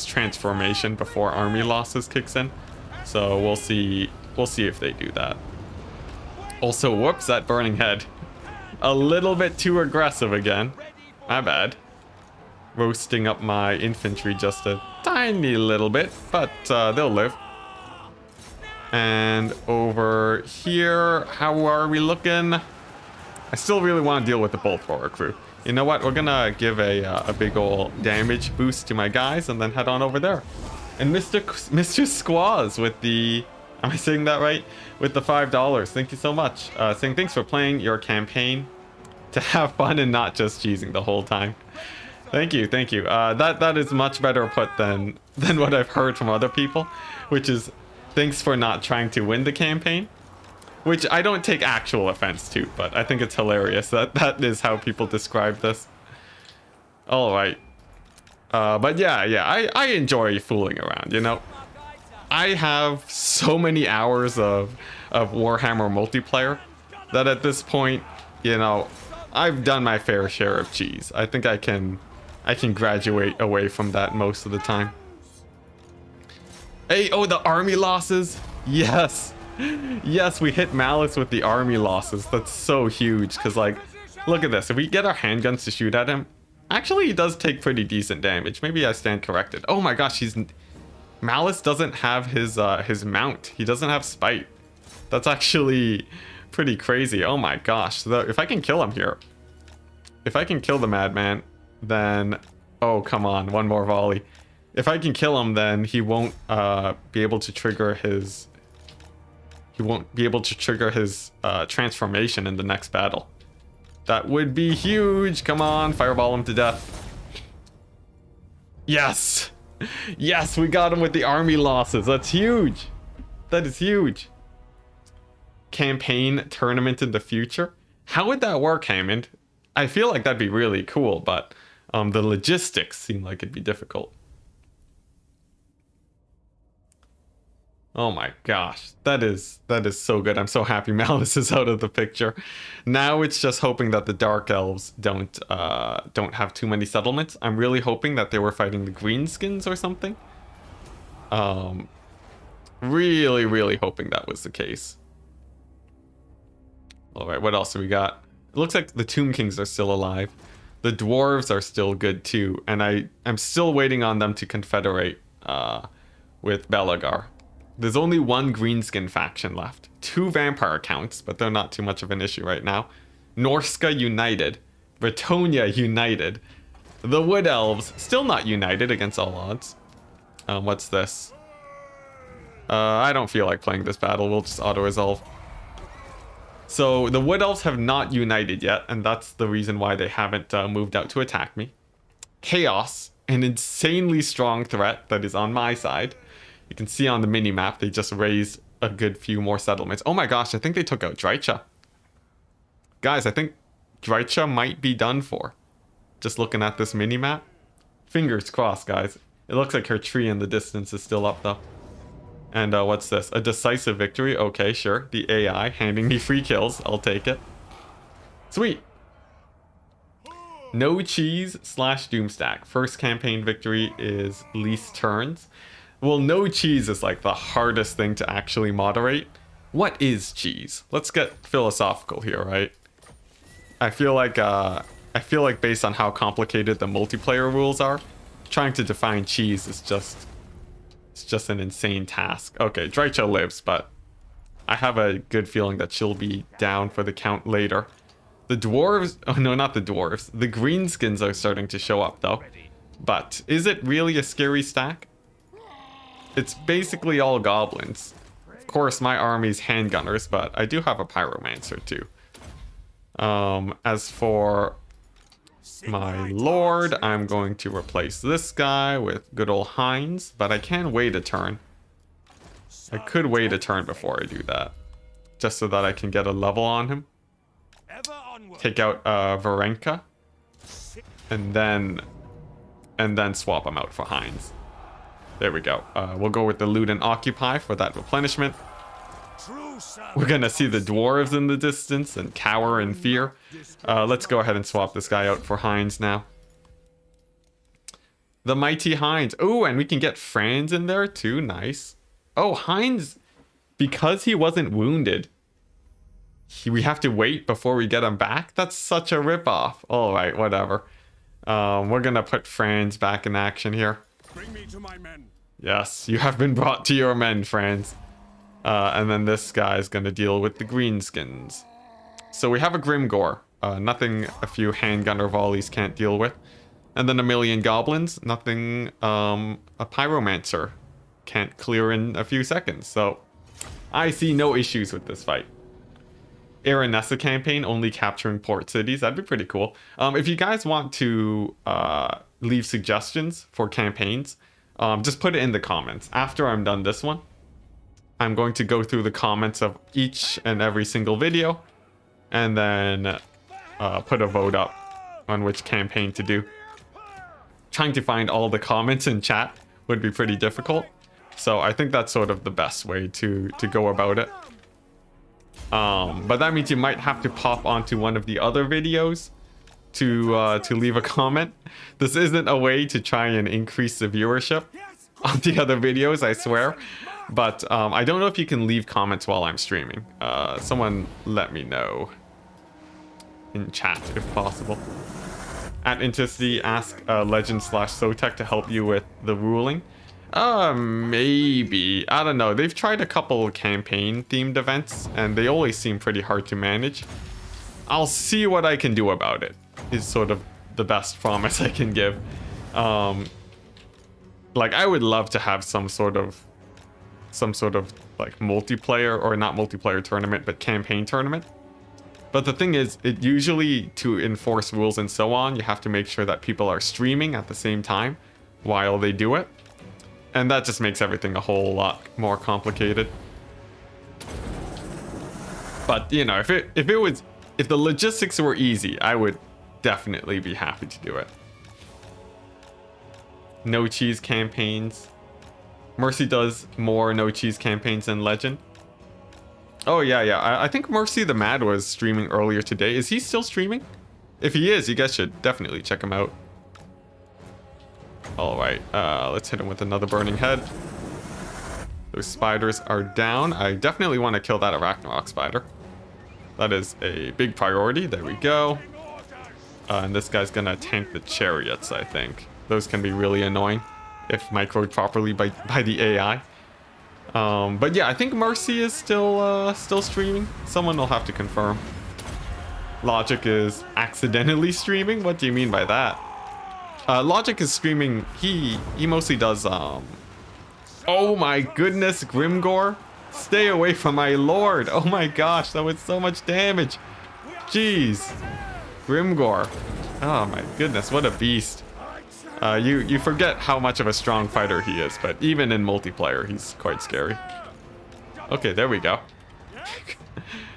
transformation before army losses kicks in. So we'll see if they do that. Also, whoops, that Burning Head. A little bit too aggressive again. My bad. Roasting up my infantry just a tiny little bit, but they'll live. And over here, how are we looking? I still really want to deal with the bolt thrower crew. You know what? We're gonna give a big ol' damage boost to my guys and then head on over there. And Mr. Squaws with the... Am I saying that right? With the $5. Thank you so much. Saying thanks for playing your campaign to have fun and not just cheesing the whole time. Thank you, thank you. That is much better put than what I've heard from other people, which is thanks for not trying to win the campaign, which I don't take actual offense to, but I think it's hilarious that is how people describe this. All right. But yeah, I enjoy fooling around, you know. I have so many hours of Warhammer multiplayer that at this point, you know, I've done my fair share of cheese. I think I can graduate away from that most of the time. Hey, oh, the army losses. Yes. Yes, we hit Malus with the army losses. That's so huge because, like, look at this. If we get our handguns to shoot at him, actually he does take pretty decent damage. Maybe I stand corrected. Oh my gosh, Malus doesn't have his mount. He doesn't have spite. That's actually pretty crazy. Oh my gosh. So if I can kill him here, if I can kill the madman, then... Oh, come on. One more volley. If I can kill him, then he won't be able to trigger his... He won't be able to trigger his transformation in the next battle. That would be huge. Come on, fireball him to death. Yes! Yes, we got him with the army losses. That's huge. That is huge. Campaign tournament in the future? How would that work, Hammond? I feel like that'd be really cool, but the logistics seem like it'd be difficult. Oh my gosh, that is so good. I'm so happy Malus is out of the picture. Now it's just hoping that the Dark Elves don't have too many settlements. I'm really hoping that they were fighting the Greenskins or something. Really hoping that was the case. All right, what else do we got? It looks like the Tomb Kings are still alive. The Dwarves are still good too, and I'm still waiting on them to confederate with Belagar. There's only one Greenskin faction left. 2 vampire counts, but they're not too much of an issue right now. Norska united. Bretonnian united. The Wood Elves still not united against all odds. What's this? I don't feel like playing this battle. We'll just auto-resolve. So the Wood Elves have not united yet, and that's the reason why they haven't moved out to attack me. Chaos, an insanely strong threat that is on my side. You can see on the mini-map, they just raised a good few more settlements. Oh my gosh, I think they took out Drycha. Guys, I think Drycha might be done for. Just looking at this mini-map. Fingers crossed, guys. It looks like her tree in the distance is still up, though. And what's this? A decisive victory? Okay, sure. The AI handing me free kills. I'll take it. Sweet. No cheese / Doomstack. First campaign victory is least turns. Well, no cheese is like the hardest thing to actually moderate. What is cheese? Let's get philosophical here, right? I feel like based on how complicated the multiplayer rules are, trying to define cheese is just an insane task. Okay, Drycha lives, but I have a good feeling that she'll be down for the count later. The dwarves, oh no, not the dwarves. The greenskins are starting to show up though. But is it really a scary stack? It's basically all goblins. course, my army's handgunners, but I do have a pyromancer too. As for my lord, I'm going to replace this guy with good old Heinz, but I can wait a turn. I could wait a turn before I do that, just so that I can get a level on him. Take out Varenka, and then swap him out for Heinz. There we go. We'll go with the loot and occupy for that replenishment. We're gonna see the dwarves in the distance and cower in fear. Let's go ahead and swap this guy out for Heinz now. The mighty Heinz. Oh, and we can get Franz in there too. Nice. Oh, Heinz, because he wasn't wounded, we have to wait before we get him back? That's such a ripoff. All right, whatever. We're gonna put Franz back in action here. Bring me to my men. Yes, you have been brought to your men, Franz. And then this guy is going to deal with the greenskins. So we have a Grimgore. Nothing a few handgunner volleys can't deal with. And then a million goblins. Nothing a pyromancer can't clear in a few seconds. So I see no issues with this fight. Aranessa campaign, only capturing port cities. That'd be pretty cool. If you guys want to leave suggestions for campaigns, just put it in the comments. After I'm done this one, I'm going to go through the comments of each and every single video and then put a vote up on which campaign to do. Trying to find all the comments in chat would be pretty difficult, so I think that's sort of the best way to go about it. But that means you might have to pop onto one of the other videos to leave a comment. This isn't a way to try and increase the viewership on the other videos, I swear. But I don't know if you can leave comments while I'm streaming. Someone let me know in chat if possible. At Enticity, ask Legend/Sotech to help you with the ruling. Maybe. I don't know. They've tried a couple campaign-themed events, and they always seem pretty hard to manage. I'll see what I can do about it, is sort of the best promise I can give. Like, I would love to have some sort of like multiplayer, or not multiplayer tournament, but campaign tournament. But the thing is, it usually, to enforce rules and so on, you have to make sure that people are streaming at the same time while they do it. And that just makes everything a whole lot more complicated. But, you know, if the logistics were easy, I would definitely be happy to do it. No cheese campaigns. Mercy does more no cheese campaigns than Legend. Oh, yeah. I think Mercy the Mad was streaming earlier today. Is he still streaming? If he is, you guys should definitely check him out. All right, let's hit him with another burning head. Those spiders are down. I definitely want to kill that Arachnarok spider. That is a big priority. There we go. And this guy's gonna tank the chariots, I think. Those can be really annoying if microed properly by the AI. But yeah, I think Mercy is still streaming. Someone will have to confirm. Logic is accidentally streaming? What do you mean by that? Logic is streaming. He mostly does oh my goodness, Grimgore, stay away from my lord. Oh my gosh, that was so much damage. Jeez. Grimgore, oh my goodness, what a beast. You forget how much of a strong fighter he is, but even in multiplayer he's quite scary. Okay, there we go.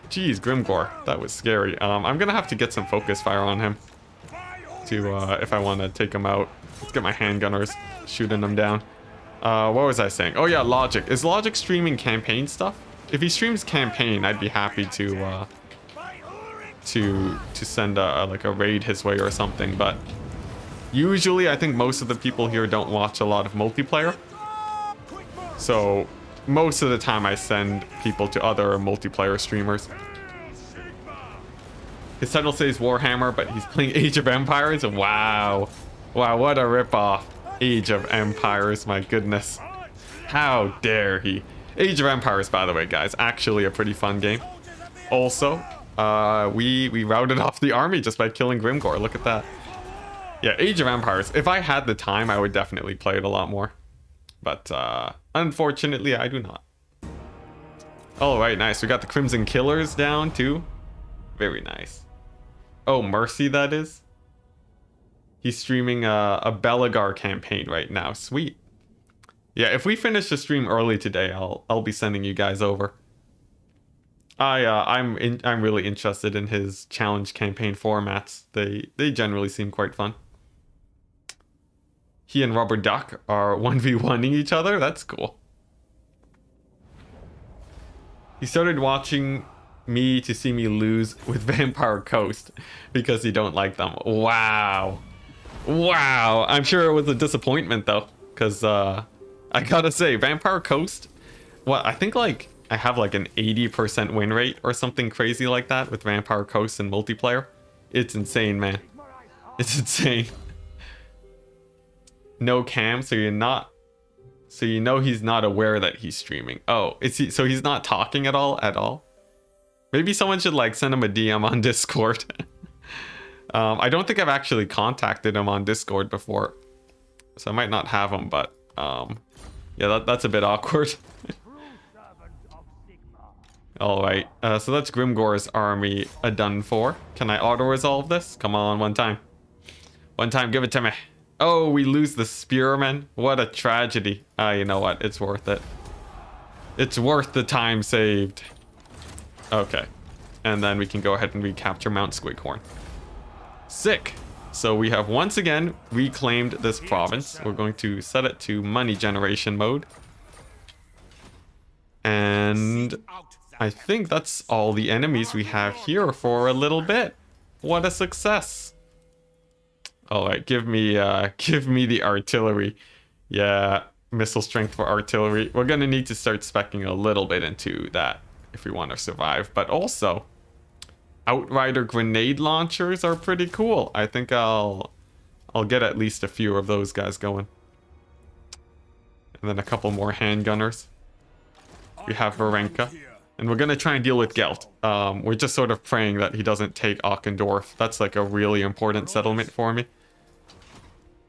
Jeez, Grimgore, that was scary. I'm gonna have to get some focus fire on him to if I want to take him out. Let's get my handgunners shooting them down. What was I saying? Oh yeah, Logic. Is Logic streaming campaign stuff? If he streams campaign, I'd be happy to send like a raid his way or something. But usually, I think most of the people here don't watch a lot of multiplayer. So most of the time, I send people to other multiplayer streamers. His title says Warhammer, but he's playing Age of Empires. Wow. Wow, what a ripoff. Age of Empires, my goodness. How dare he. Age of Empires, by the way, guys, actually a pretty fun game. Also, we routed off the army just by killing Grimgore. Look at that. Yeah, Age of Empires. If I had the time, I would definitely play it a lot more. But unfortunately, I do not. All right, nice. We got the Crimson Killers down too. Very nice. Oh, Mercy, that is. He's streaming a Belagar campaign right now. Sweet. Yeah, if we finish the stream early today, I'll be sending you guys over. I'm really interested in his challenge campaign formats. They generally seem quite fun. He and Rubber Duck are 1v1ing each other. That's cool. He started watching me to see me lose with Vampire Coast because he don't like them. Wow. Wow. I'm sure it was a disappointment though, because I gotta say, Vampire Coast, I think like I have like an 80% win rate or something crazy like that with Vampire Coast and multiplayer. It's insane, man. It's insane. No cam, so you're not... So you know he's not aware that he's streaming. Oh, so he's not talking at all? Maybe someone should like send him a DM on Discord. I don't think I've actually contacted him on Discord before. So I might not have him, but yeah, that's a bit awkward. Alright, so that's Grimgor's army done for. Can I auto-resolve this? Come on, one time. One time, give it to me. Oh, we lose the spearmen. What a tragedy. You know what? It's worth it. It's worth the time saved. Okay. And then we can go ahead and recapture Mount Squighorn. Sick. So we have once again reclaimed this province. We're going to set it to money generation mode. And I think that's all the enemies we have here for a little bit. What a success. All right, give me the artillery. Yeah, missile strength for artillery. We're gonna need to start speccing a little bit into that if we want to survive. But also, Outrider grenade launchers are pretty cool. I think I'll get at least a few of those guys going. And then a couple more handgunners. We have Varenka. And we're gonna try and deal with Gelt. We're just sort of praying that he doesn't take Ochendorf. That's like a really important settlement for me.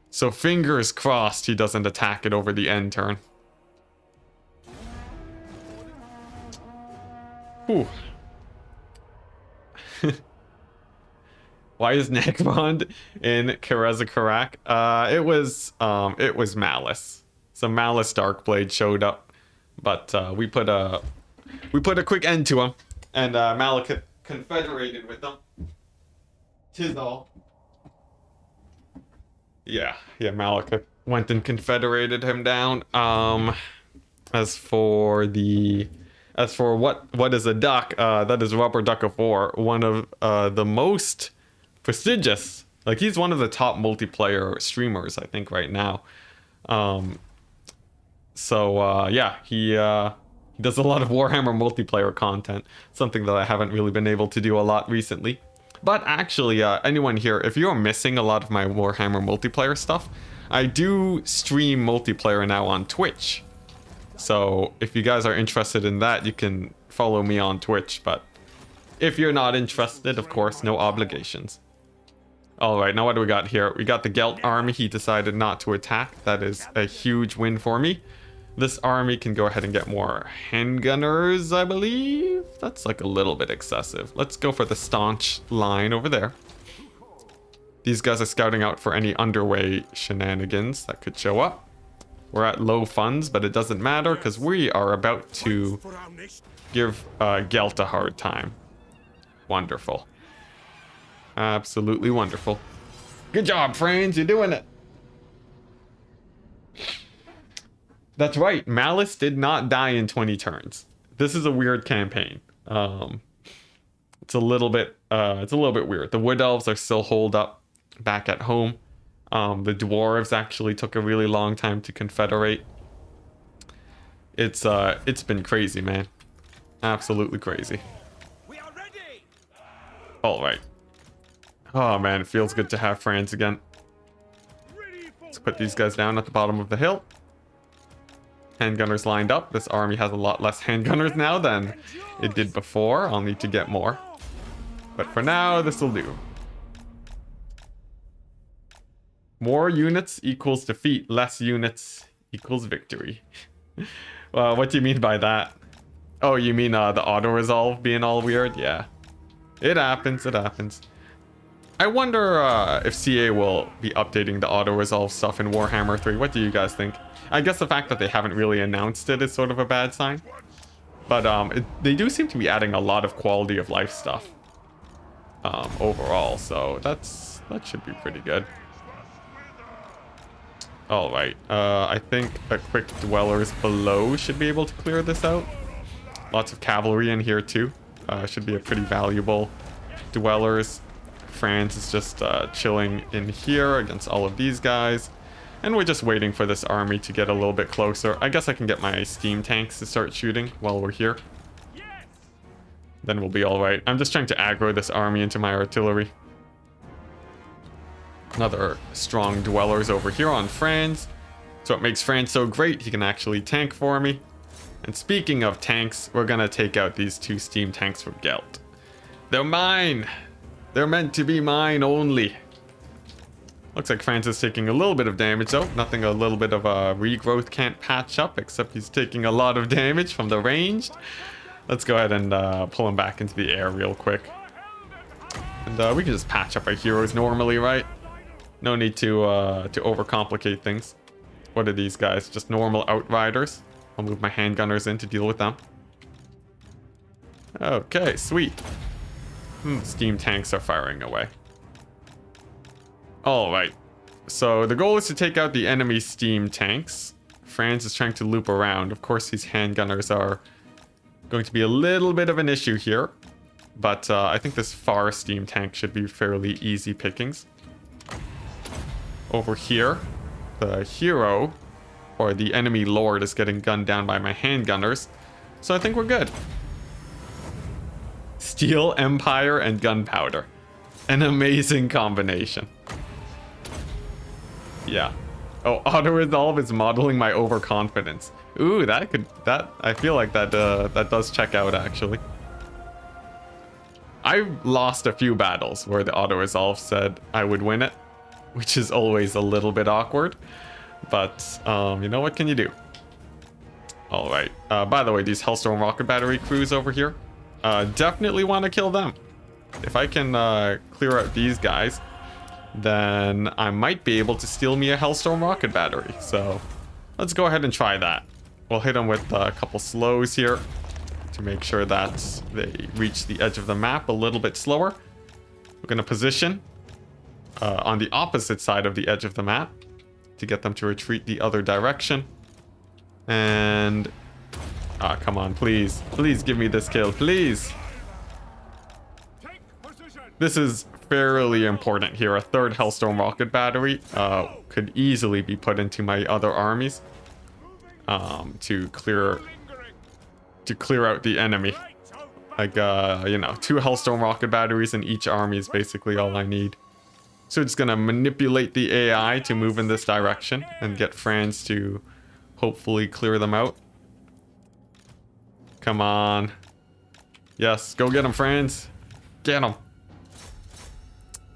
So fingers crossed he doesn't attack it over the end turn. Whew. Why is Necrond in Karezakarak? It was Malus. So Malus Darkblade showed up, but we put a quick end to him, and Malekith confederated with them. 'Tis all. Yeah, Malekith went and confederated him down. As for what is a duck? That is Rubber Duck of War, one of the most prestigious. Like, he's one of the top multiplayer streamers, I think, right now. Yeah, he does a lot of Warhammer multiplayer content, something that I haven't really been able to do a lot recently. But actually, anyone here, if you're missing a lot of my Warhammer multiplayer stuff, I do stream multiplayer now on Twitch. So if you guys are interested in that, you can follow me on Twitch. But if you're not interested, of course, no obligations. Alright, now what do we got here? We got the Gelt army. He decided not to attack. That is a huge win for me. This army can go ahead and get more handgunners, I believe. That's like a little bit excessive. Let's go for the staunch line over there. These guys are scouting out for any underway shenanigans that could show up. We're at low funds, but it doesn't matter because we are about to give Gelt a hard time. Wonderful. Absolutely wonderful. Good job, Franz. You're doing it. That's right. Malus did not die in 20 turns. This is a weird campaign. It's a little bit weird. The Wood Elves are still holed up back at home. The Dwarves actually took a really long time to confederate. It's been crazy, man. Absolutely crazy. All right. Oh man, it feels good to have Franz again. Let's put these guys down at the bottom of the hill. Handgunners lined up. This army has a lot less handgunners now than it did before. I'll need to get more. But for now, this will do. More units equals defeat. Less units equals victory. Well, what do you mean by that? Oh, you mean the auto-resolve being all weird? Yeah. It happens, it happens. I wonder if CA will be updating the auto-resolve stuff in Warhammer 3. What do you guys think? I guess the fact that they haven't really announced it is sort of a bad sign. But they do seem to be adding a lot of quality of life stuff overall, so that should be pretty good. All right, I think a quick dwellers below should be able to clear this out. Lots of cavalry in here too. Should be a pretty valuable dwellers. Franz is just chilling in here against all of these guys. And we're just waiting for this army to get a little bit closer. I guess I can get my steam tanks to start shooting while we're here. Then we'll be alright. I'm just trying to aggro this army into my artillery. Another strong dwellers over here on Franz. So what makes Franz so great, he can actually tank for me. And speaking of tanks, we're gonna take out these 2 steam tanks from Gelt. They're mine! They're meant to be mine only. Looks like Franz is taking a little bit of damage though. Nothing a little bit of a regrowth can't patch up, except he's taking a lot of damage from the ranged. Let's go ahead and pull him back into the air real quick. And we can just patch up our heroes normally, right? No need to overcomplicate things. What are these guys? Just normal outriders. I'll move my handgunners in to deal with them. Okay, sweet. Steam tanks are firing away. Alright, so the goal is to take out the enemy steam tanks. Franz is trying to loop around. Of course, these handgunners are going to be a little bit of an issue here. But I think this far steam tank should be fairly easy pickings. Over here, the hero, or the enemy lord, is getting gunned down by my handgunners. So I think we're good. Steel, Empire, and gunpowder. An amazing combination. Yeah. Oh, auto-resolve is modeling my overconfidence. Ooh, I feel like that does check out, actually. I've lost a few battles where the auto-resolve said I would win it, which is always a little bit awkward. But, you know, what can you do? Alright. By the way, these Hellstorm Rocket Battery crews over here, definitely want to kill them. If I can clear out these guys, then I might be able to steal me a Hellstorm Rocket Battery. So let's go ahead and try that. We'll hit them with a couple slows here to make sure that they reach the edge of the map a little bit slower. We're going to position on the opposite side of the edge of the map to get them to retreat the other direction. And come on, please. Please give me this kill, please. This is fairly important here. A third Hellstorm Rocket Battery could easily be put into my other armies to clear out the enemy. Like, you know, 2 Hellstorm Rocket Batteries in each army is basically all I need. So it's gonna manipulate the AI to move in this direction and get Franz to hopefully clear them out. Come on. Yes, go get him, Franz. Get him.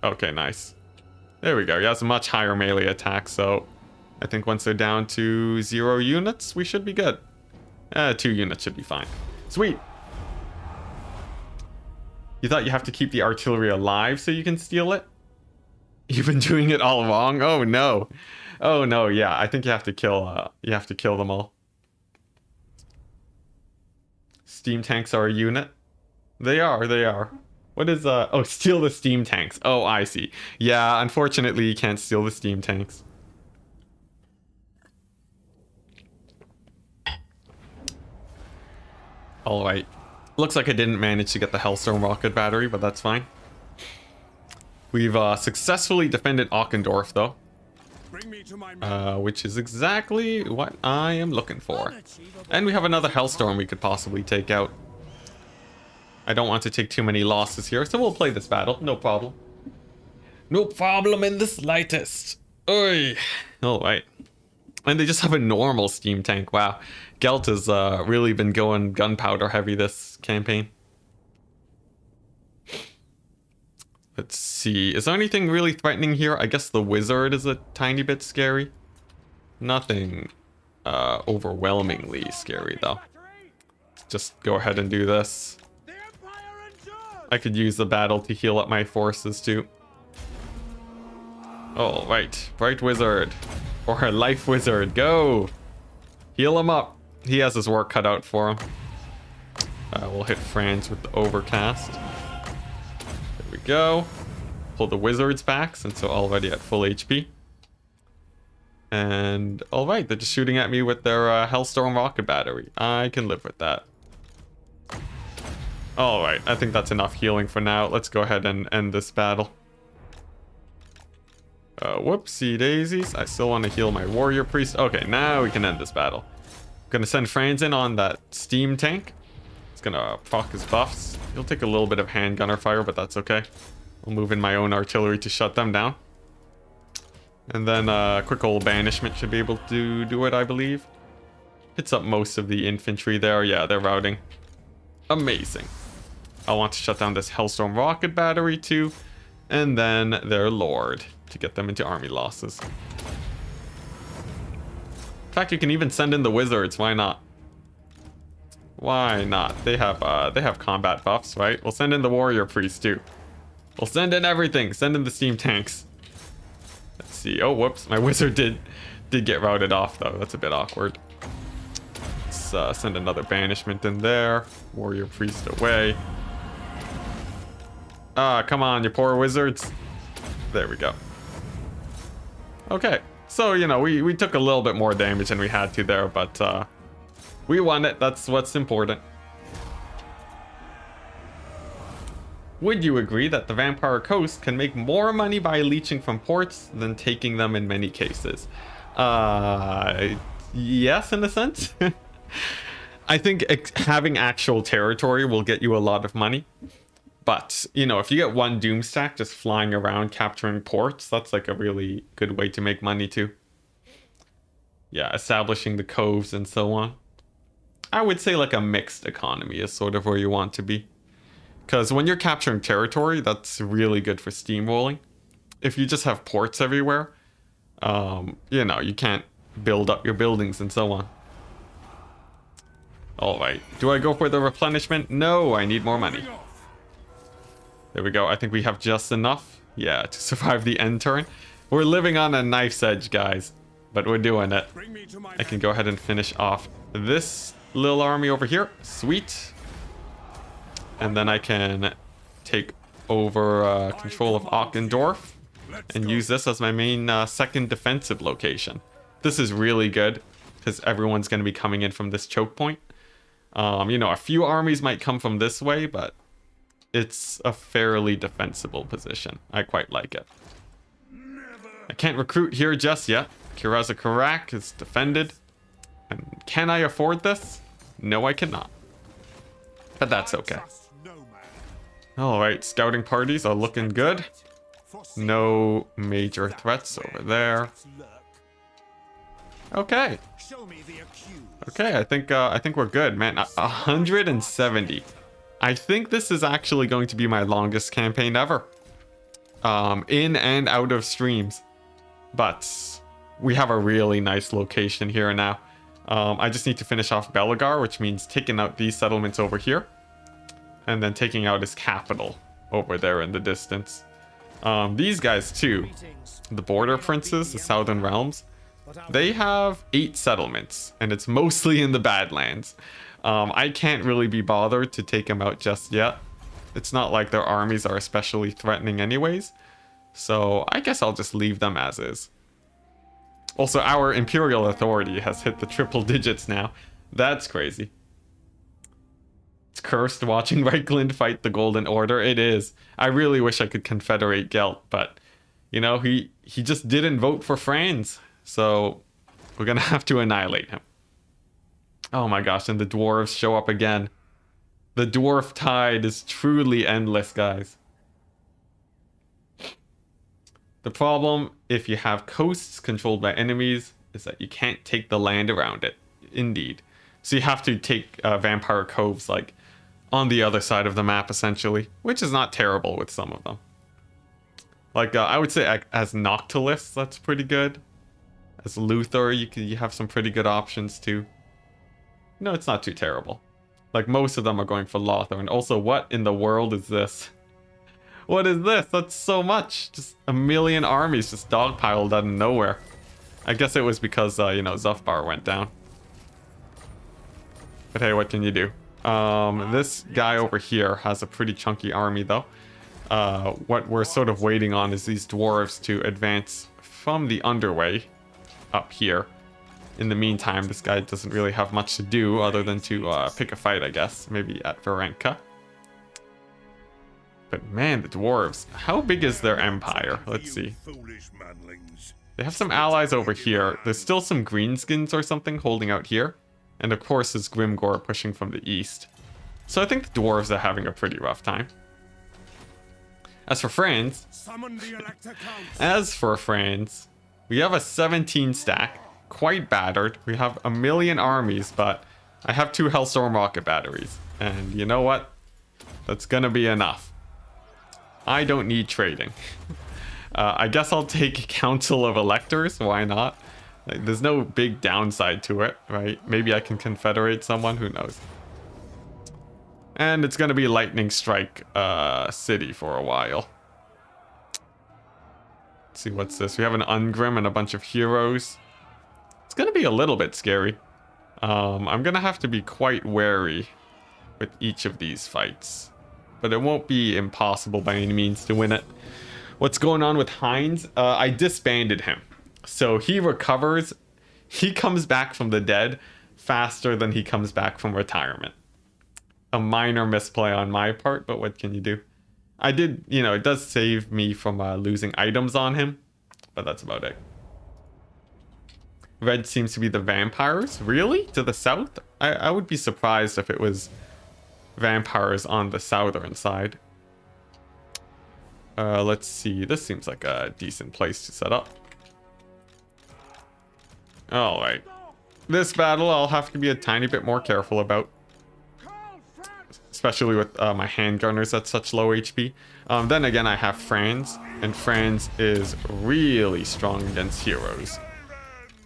Okay, nice. There we go. He has a much higher melee attack, so I think once they're down to 0 units, we should be good. 2 units should be fine. Sweet. You thought you have to keep the artillery alive so you can steal it? You've been doing it all wrong? Oh no. Oh no, yeah, I think you have to kill them all. Steam tanks are a unit? They are. What is oh, steal the steam tanks. Oh, I see. Yeah, unfortunately you can't steal the steam tanks. Alright. Looks like I didn't manage to get the Hellstorm Rocket Battery, but that's fine. We've successfully defended Ochendorf, though. Which is exactly what I am looking for. And we have another Hellstorm we could possibly take out. I don't want to take too many losses here, so we'll play this battle. No problem. No problem in the slightest. Oi. Alright. And they just have a normal steam tank. Wow. Gelt has really been going gunpowder heavy this campaign. Let's see. Is there anything really threatening here? I guess the wizard is a tiny bit scary. Nothing overwhelmingly scary, though. just go ahead and do this. The Empire endures! I could use the battle to heal up my forces too. All right, Bright Wizard or Life Wizard, go! Heal him up. He has his work cut out for him. We'll hit Franz with the Overcast. There we go. Pull the Wizards back since they're already at full HP. And alright, they're just shooting at me with their Hellstorm rocket battery. I can live with that. Alright, I think that's enough healing for now. Let's go ahead and end this battle. Whoopsie daisies. I still want to heal my warrior priest. Okay, now we can end this battle. Gonna send Franz in on that steam tank. It's gonna proc his buffs. He'll take a little bit of handgunner fire, but that's okay. I'll move in my own artillery to shut them down. And then quick old banishment should be able to do it, I believe. Hits up most of the infantry there. Yeah, they're routing. Amazing. I want to shut down this Hellstorm rocket battery too. And then their lord to get them into army losses. In fact, you can even send in the wizards. Why not? Why not? They have combat buffs, right? We'll send in the warrior priest too. We'll send in everything. Send in the steam tanks. Let's see. Oh, whoops. My wizard did get routed off though. That's a bit awkward. Let's send another banishment in there. Warrior priest away. Ah, come on, you poor wizards. There we go. Okay. So, you know, we took a little bit more damage than we had to there, but we won it. That's what's important. Would you agree that the Vampire Coast can make more money by leeching from ports than taking them in many cases? Yes, in a sense. I think having actual territory will get you a lot of money. But, you know, if you get one Doomstack just flying around capturing ports, that's like a really good way to make money too. Yeah, establishing the coves and so on. I would say like a mixed economy is sort of where you want to be. Because when you're capturing territory, that's really good for steamrolling. If you just have ports everywhere, you know, you can't build up your buildings and so on. Alright, do I go for the replenishment? No, I need more money. There we go. I think we have just enough, yeah, to survive the end turn. We're living on a knife's edge, guys, but we're doing it. I can go ahead and finish off this little army over here. Sweet. And then I can take over control of Ochendorf and use this as my main second defensive location. This is really good because everyone's going to be coming in from this choke point. You know, a few armies might come from this way, but it's a fairly defensible position. I quite like it. I can't recruit here just yet. Kiraza Karak is defended. And can I afford this? No, I cannot. But that's okay. Alright, scouting parties are looking good. No major threats over there. Okay. Okay, I think we're good, man. 170. I think this is actually going to be my longest campaign ever. In and out of streams. But we have a really nice location here now. I just need to finish off Belagar, which means taking out these settlements over here. And then taking out his capital over there in the distance. These guys too, the border princes, the southern realms, they have 8 settlements, and it's mostly in the Badlands. I can't really be bothered to take them out just yet. It's not like their armies are especially threatening anyways, so I guess I'll just leave them as is. Also, our imperial authority has hit the triple digits now. That's crazy. It's cursed watching Reichland fight the Golden Order. It is. I really wish I could confederate Gelt, but, you know, he just didn't vote for Franz. So, we're gonna have to annihilate him. Oh my gosh, and the dwarves show up again. The dwarf tide is truly endless, guys. The problem, if you have coasts controlled by enemies, is that you can't take the land around it. Indeed. So you have to take vampire coves, like, on the other side of the map, essentially. Which is not terrible with some of them. Like, I would say as Noctilus, that's pretty good. As Luthor, you have some pretty good options, too. No, it's not too terrible. Like, most of them are going for Lothar. And also, what in the world is this? What is this? That's so much. Just a million armies just dogpiled out of nowhere. I guess it was because, you know, Zufbar went down. But hey, what can you do? This guy over here has a pretty chunky army, though. What we're sort of waiting on is these dwarves to advance from the underway up here. In the meantime, this guy doesn't really have much to do other than to pick a fight, I guess. Maybe at Varenka. But man, the dwarves. How big is their empire? Let's see. They have some allies over here. There's still some greenskins or something holding out here. And of course, there's Grimgor pushing from the east. So I think the dwarves are having a pretty rough time. As for Franz, we have a 17 stack. Quite battered. We have a million armies, but I have 2 Hellstorm rocket batteries. And you know what? That's gonna be enough. I don't need trading. I guess I'll take Council of Electors. Why not? Like, there's no big downside to it, right? Maybe I can confederate someone. Who knows? And it's gonna be Lightning Strike City for a while. Let's see, what's this? We have an Ungrim and a bunch of heroes. It's gonna be a little bit scary. I'm gonna have to be quite wary with each of these fights. But it won't be impossible by any means to win it. What's going on with Heinz? I disbanded him. So he recovers. He comes back from the dead faster than he comes back from retirement. A minor misplay on my part, but what can you do? I did, you know, it does save me from losing items on him. But that's about it. Red seems to be the vampires. Really? To the south? I would be surprised if it was vampires on the southern side. Let's see. This seems like a decent place to set up. Alright. This battle I'll have to be a tiny bit more careful about. Especially with my handgunners at such low HP. Then again, I have Franz. And Franz is really strong against heroes.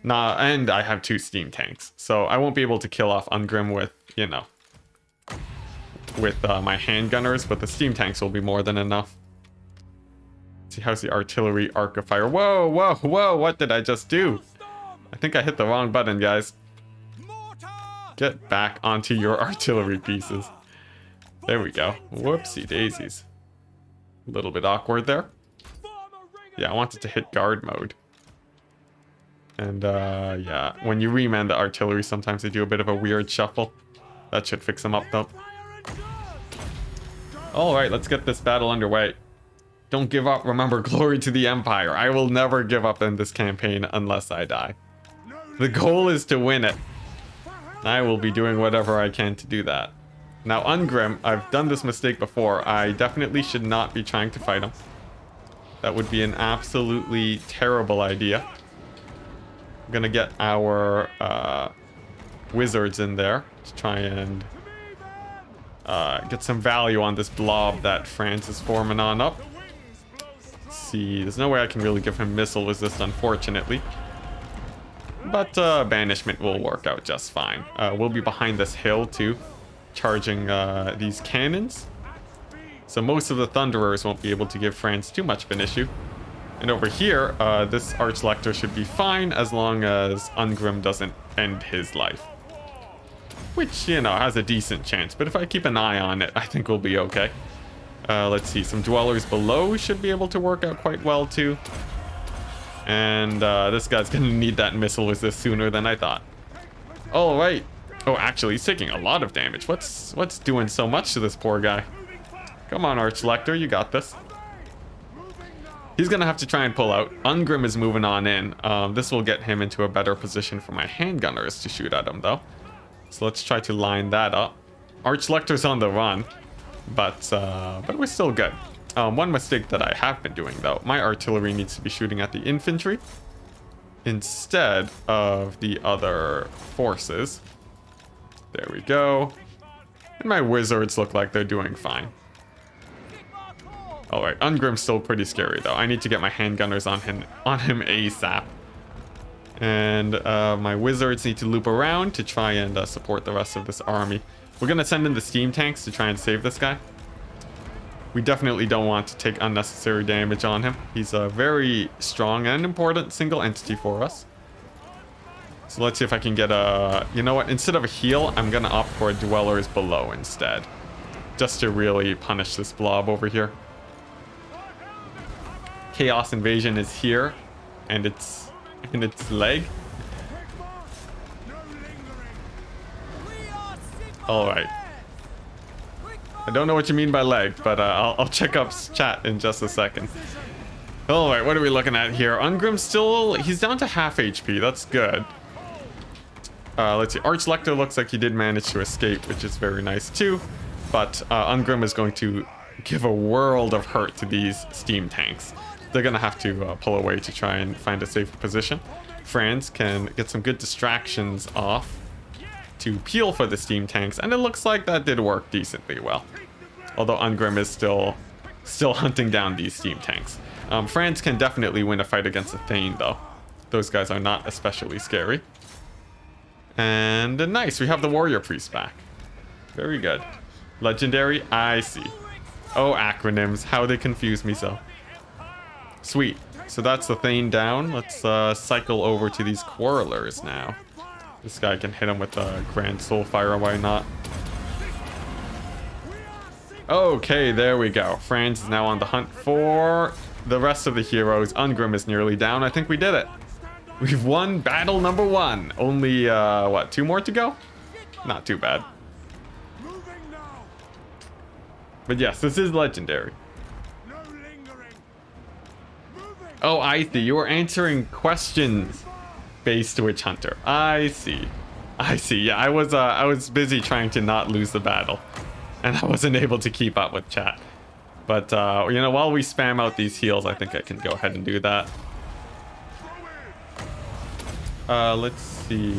And I have 2 steam tanks. So I won't be able to kill off Ungrim with, you know, with my handgunners. But the steam tanks will be more than enough. Let's see, how's the artillery arc of fire? Whoa, whoa, whoa, what did I just do? I think I hit the wrong button, guys. Get back onto your artillery pieces. There we go. Whoopsie daisies. A little bit awkward there. Yeah, I wanted to hit guard mode. And yeah, when you reman the artillery, sometimes they do a bit of a weird shuffle. That should fix them up though. Alright, let's get this battle underway. Don't give up. Remember, glory to the Empire. I will never give up in this campaign unless I die. The goal is to win it. I will be doing whatever I can to do that. Now, Ungrim, I've done this mistake before. I definitely should not be trying to fight him. That would be an absolutely terrible idea. I'm gonna get our wizards in there to try and get some value on this blob that Franz is forming on up. Let's see, there's no way I can really give him missile resist, unfortunately. But banishment will work out just fine. We'll be behind this hill too, charging these cannons. So most of the Thunderers won't be able to give Franz too much of an issue. And over here, this Archlector should be fine as long as Ungrim doesn't end his life. Which, you know, has a decent chance. But if I keep an eye on it, I think we'll be okay. Let's see, some Dwellers below should be able to work out quite well too. And this guy's gonna need that missile resist sooner than I thought. All right. Oh, actually, he's taking a lot of damage. What's doing so much to this poor guy? Come on, Archlector, you got this. He's gonna have to try and pull out. Ungrim is moving on in. This will get him into a better position for my handgunners to shoot at him, though. So let's try to line that up. Archlector's on the run, but we're still good. One mistake that I have been doing, though, my artillery needs to be shooting at the infantry instead of the other forces. There we go. And my wizards look like they're doing fine. Alright, Ungrim's still pretty scary, though. I need to get my handgunners on him ASAP. And my wizards need to loop around to try and support the rest of this army. We're gonna send in the steam tanks to try and save this guy. We definitely don't want to take unnecessary damage on him. He's a very strong and important single entity for us. So let's see if I can get a... You know what? Instead of a heal, I'm gonna opt for a Dwellers Below instead. Just to really punish this blob over here. Chaos Invasion is here. And it's in its leg. Alright. I don't know what you mean by leg, but I'll check up chat in just a second. Alright, what are we looking at here? Ungrim's still... He's down to half HP. That's good. Let's see. Archlector looks like he did manage to escape, which is very nice too. But Ungrim is going to give a world of hurt to these steam tanks. They're going to have to pull away to try and find a safe position. Franz can get some good distractions off to peel for the steam tanks, and it looks like that did work decently well. Although Ungrim is still hunting down these steam tanks. Franz can definitely win a fight against a Thane though. Those guys are not especially scary. And nice, we have the Warrior Priest back. Very good. Legendary, I see. Oh, acronyms, how they confuse me so. Sweet, so that's the Thane down. Let's cycle over to these Quarrelers now. This guy can hit him with a Grand Soulfire, why not? Okay, there we go. Franz is now on the hunt for the rest of the heroes. Ungrim is nearly down. I think we did it. We've won battle number 1. Only, what, 2 more to go? Not too bad. But yes, this is legendary. Oh, I see. You were answering questions. Based Witch Hunter. I see. I see. Yeah, I was busy trying to not lose the battle. And I wasn't able to keep up with chat. But, you know, while we spam out these heals, I think I can go ahead and do that. Let's see.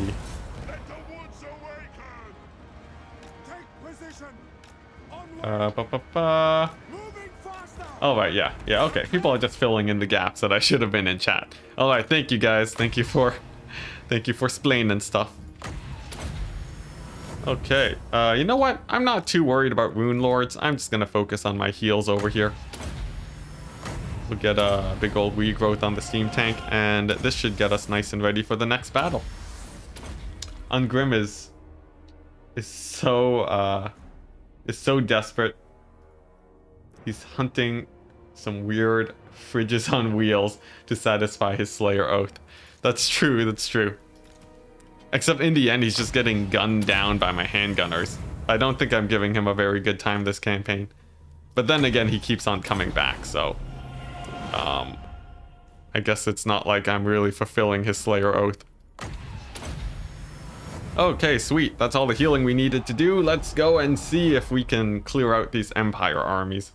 Alright, yeah. Yeah, okay. People are just filling in the gaps that I should have been in chat. Alright, thank you guys. Thank you for splaining stuff. Okay, you know what? I'm not too worried about Rune Lords. I'm just gonna focus on my heals over here. We'll get a big old regrowth on the steam tank, and this should get us nice and ready for the next battle. Ungrim is so desperate. He's hunting some weird fridges on wheels to satisfy his Slayer Oath. That's true, that's true. Except in the end, he's just getting gunned down by my handgunners. I don't think I'm giving him a very good time this campaign. But then again, he keeps on coming back, so... I guess it's not like I'm really fulfilling his Slayer Oath. Okay, sweet. That's all the healing we needed to do. Let's go and see if we can clear out these Empire armies.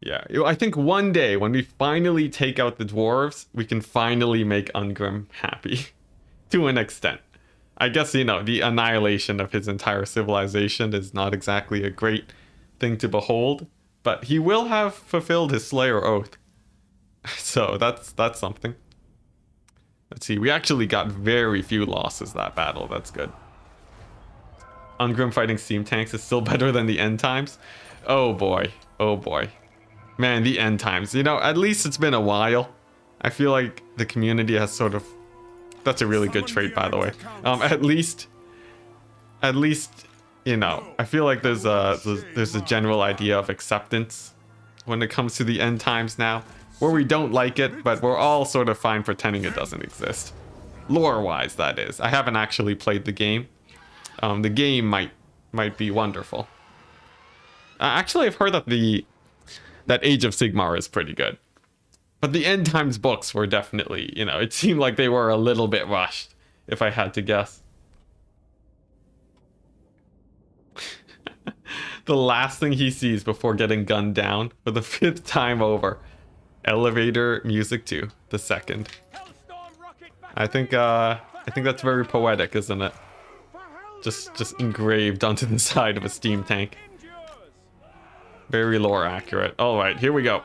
Yeah, I think one day when we finally take out the Dwarves, we can finally make Ungrim happy. To an extent. I guess, you know, the annihilation of his entire civilization is not exactly a great thing to behold. But he will have fulfilled his Slayer Oath. So that's something. Let's see, we actually got very few losses that battle. That's good. Ungrim fighting steam tanks is still better than the end times. Oh boy. Oh boy. Man, the end times. You know, at least it's been a while. I feel like the community has sort of... That's a really good trait, by the way. At least, you know, I feel like there's a general idea of acceptance when it comes to the end times now, where we don't like it, but we're all sort of fine pretending it doesn't exist. Lore-wise, that is. I haven't actually played the game. The game might be wonderful. Actually, I've heard that Age of Sigmar is pretty good. But the end times books were definitely, you know, it seemed like they were a little bit rushed, if I had to guess. The last thing he sees before getting gunned down for the 5th time over. Elevator music 2, the 2nd. I think that's very poetic, isn't it? Just engraved onto the side of a steam tank. Very lore accurate. Alright, here we go.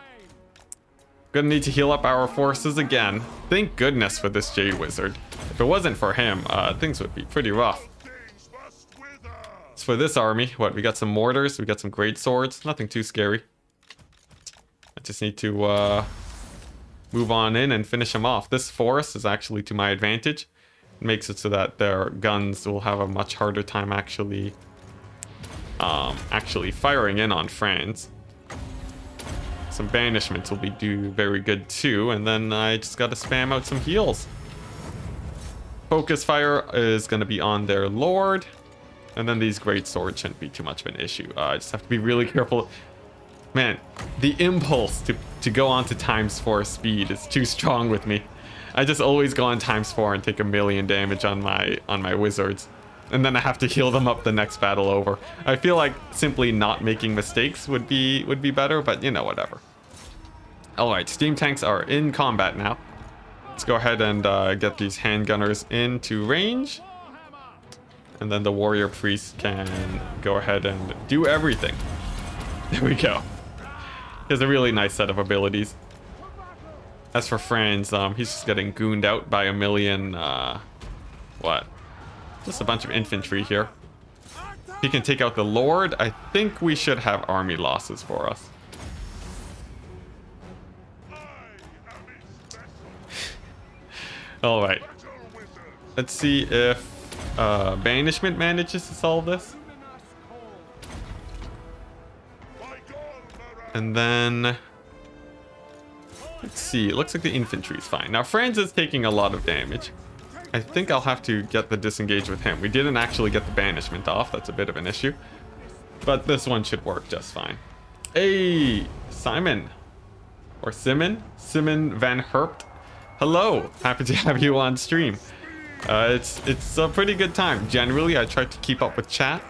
Gonna need to heal up our forces again. Thank goodness for this Jade Wizard. If it wasn't for him, things would be pretty rough. for this army, what, we got some mortars, we got some great swords, nothing too scary. I just need to move on in and finish them off. This forest is actually to my advantage. It makes it so that their guns will have a much harder time actually firing in on Franz. Some banishments will do very good too, and then I just gotta spam out some heals. Focus fire is gonna be on their lord, and then these great swords shouldn't be too much of an issue. I just have to be really careful. Man, the impulse to go on to ×4 speed is too strong with me. I just always go on ×4 and take 1,000,000 damage on my wizards, and then I have to heal them up the next battle over. I feel like simply not making mistakes would be better, but you know, whatever. All right, steam tanks are in combat now. Let's go ahead and get these handgunners into range, and then the warrior priest can go ahead and do everything. There we go. He has a really nice set of abilities. As for Franz, he's just getting gooned out by 1,000,000, what? Just a bunch of infantry here. He can take out the Lord. I think we should have army losses for us. All right. Let's see if banishment manages to solve this. And then, let's see, it looks like the infantry is fine. Now, Franz is taking a lot of damage. I think I'll have to get the disengage with him. We didn't actually get the banishment off. That's a bit of an issue. But this one should work just fine. Hey, Simon. Or Simon Van Herpt. Hello. Happy to have you on stream. It's a pretty good time. Generally, I try to keep up with chat.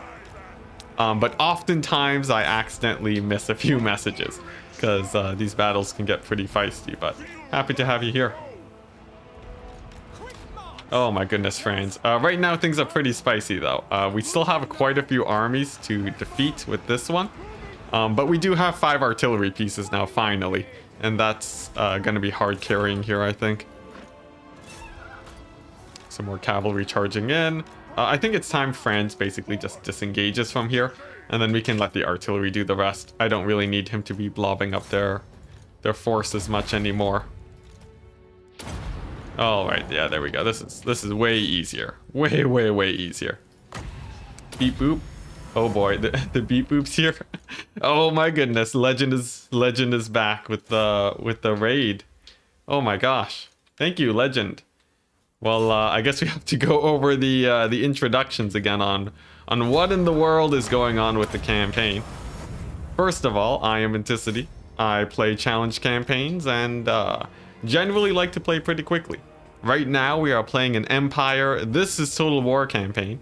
But oftentimes I accidentally miss a few messages because these battles can get pretty feisty, but happy to have you here. Oh my goodness, Franz. Right now things are pretty spicy though. We still have quite a few armies to defeat with this one, but we do have 5 artillery pieces now finally, and that's going to be hard carrying here, I think. Some more cavalry charging in. I think it's time Franz basically just disengages from here, and then we can let the artillery do the rest. I don't really need him to be blobbing up their force as much anymore. All right, yeah, there we go. This is way easier. Way easier. Beep boop. Oh boy, the beep boops here. Oh my goodness, legend is back with the raid. Oh my gosh. Thank you, Legend. Well, I guess we have to go over the introductions again on what in the world is going on with the campaign. First of all, I am Enticity. I play challenge campaigns and generally like to play pretty quickly. Right now, we are playing an Empire. This is Total War campaign,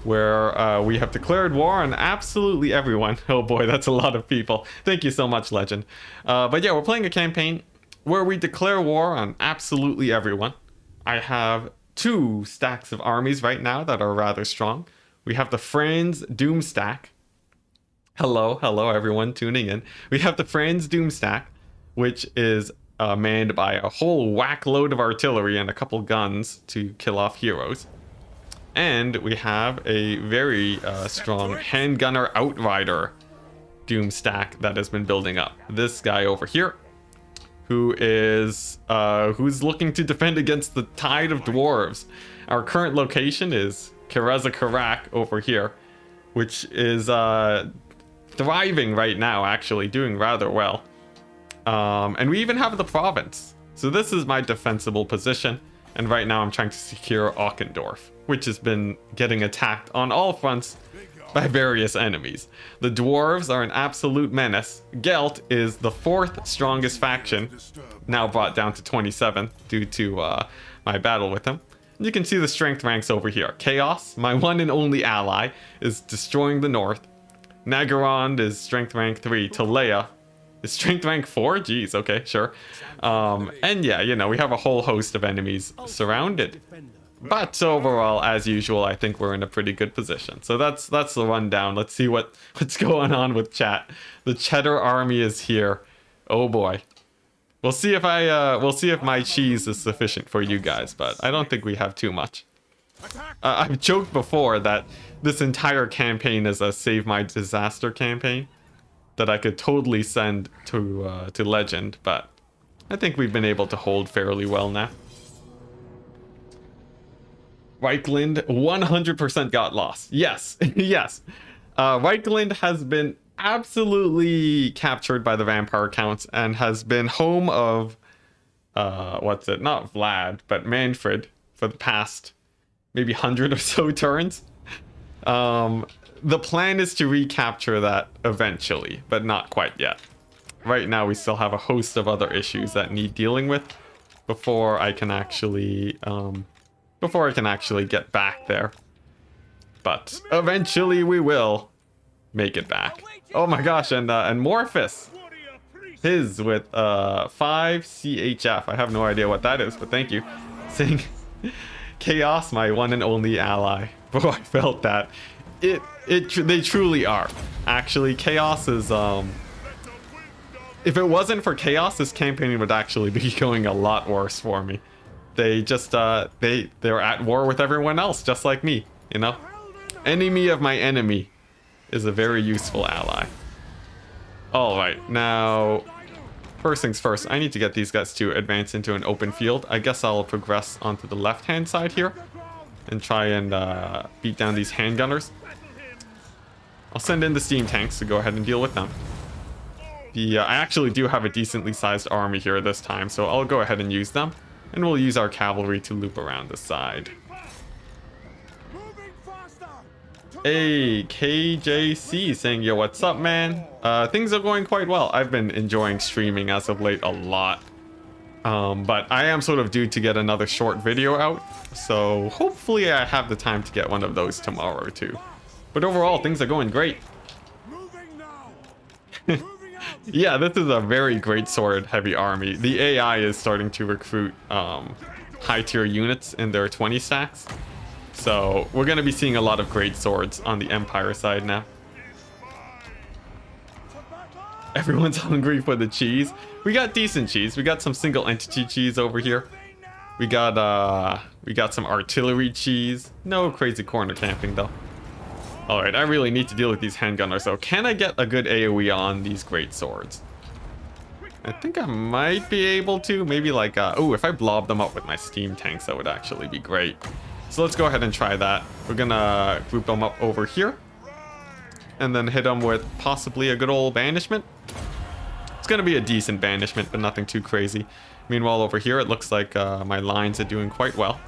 where we have declared war on absolutely everyone. Oh boy, that's a lot of people. Thank you so much, Legend. But yeah, we're playing a campaign where we declare war on absolutely everyone. I have 2 stacks of armies right now that are rather strong. We have the Franz Doom stack. Hello everyone tuning in. We have the Franz Doom stack, which is manned by a whole whack load of artillery and a couple guns to kill off heroes. And we have a very strong handgunner outrider Doom stack that has been building up. This guy over here, who's looking to defend against the tide of dwarves. Our current location is Karak over here, which is thriving right now, actually doing rather well. And we even have the province. So this is my defensible position, and right now I'm trying to secure Ochendorf, which has been getting attacked on all fronts by various enemies. The dwarves are an absolute menace. Gelt is the 4th strongest faction, now brought down to 27 due to my battle with him. You can see the strength ranks over here. Chaos, my one and only ally, is destroying the north. Nagarond is strength rank 3. Talea is strength rank 4. Jeez, okay, sure. And yeah, you know, we have a whole host of enemies surrounded. But overall, as usual, I think we're in a pretty good position. So that's the rundown. Let's see what's going on with chat. The Cheddar army is here. Oh boy. We'll see if my cheese is sufficient for you guys, but I don't think we have too much. I've joked before that this entire campaign is a save my disaster campaign that I could totally send to Legend, but I think we've been able to hold fairly well now. Reichland 100% got lost. Yes, yes. Reichland has been absolutely captured by the vampire counts and has been home of, what's it? Not Vlad, but Manfred for the past maybe 100 or so turns. The plan is to recapture that eventually, but not quite yet. Right now, we still have a host of other issues that need dealing with before I can actually get back there. But eventually, we will make it back. Oh my gosh, and Morphus, his with 5 CHF. I have no idea what that is, but thank you. Saying Chaos, my one and only ally. Bro, I felt that. They truly are. Actually, Chaos is if it wasn't for Chaos, this campaign would actually be going a lot worse for me. They just they're at war with everyone else, just like me, you know? Enemy of my enemy is a very useful ally. Alright, now first things first, I need to get these guys to advance into an open field. I guess I'll progress onto the left-hand side here and try and beat down these handgunners. I'll send in the steam tanks to go ahead and deal with them. I actually do have a decently sized army here this time, so I'll go ahead and use them. And we'll use our cavalry to loop around the side. Hey, KJC saying, yo, what's up, man? Things are going quite well. I've been enjoying streaming as of late a lot. But I am sort of due to get another short video out. So hopefully I have the time to get one of those tomorrow too. But overall, things are going great. Yeah, this is a very great sword heavy army. The AI is starting to recruit high tier units in their 20 stacks. So we're going to be seeing a lot of great swords on the Empire side now. Everyone's hungry for the cheese. We got decent cheese. We got some single entity cheese over here. We got some artillery cheese. No crazy corner camping though. Alright, I really need to deal with these handgunners though. Can I get a good AoE on these great swords? I think I might be able to. Maybe like, oh, if I blob them up with my steam tanks, that would actually be great. So let's go ahead and try that. We're gonna group them up over here. And then hit them with possibly a good old banishment. It's gonna be a decent banishment, but nothing too crazy. Meanwhile, over here, it looks like my lines are doing quite well.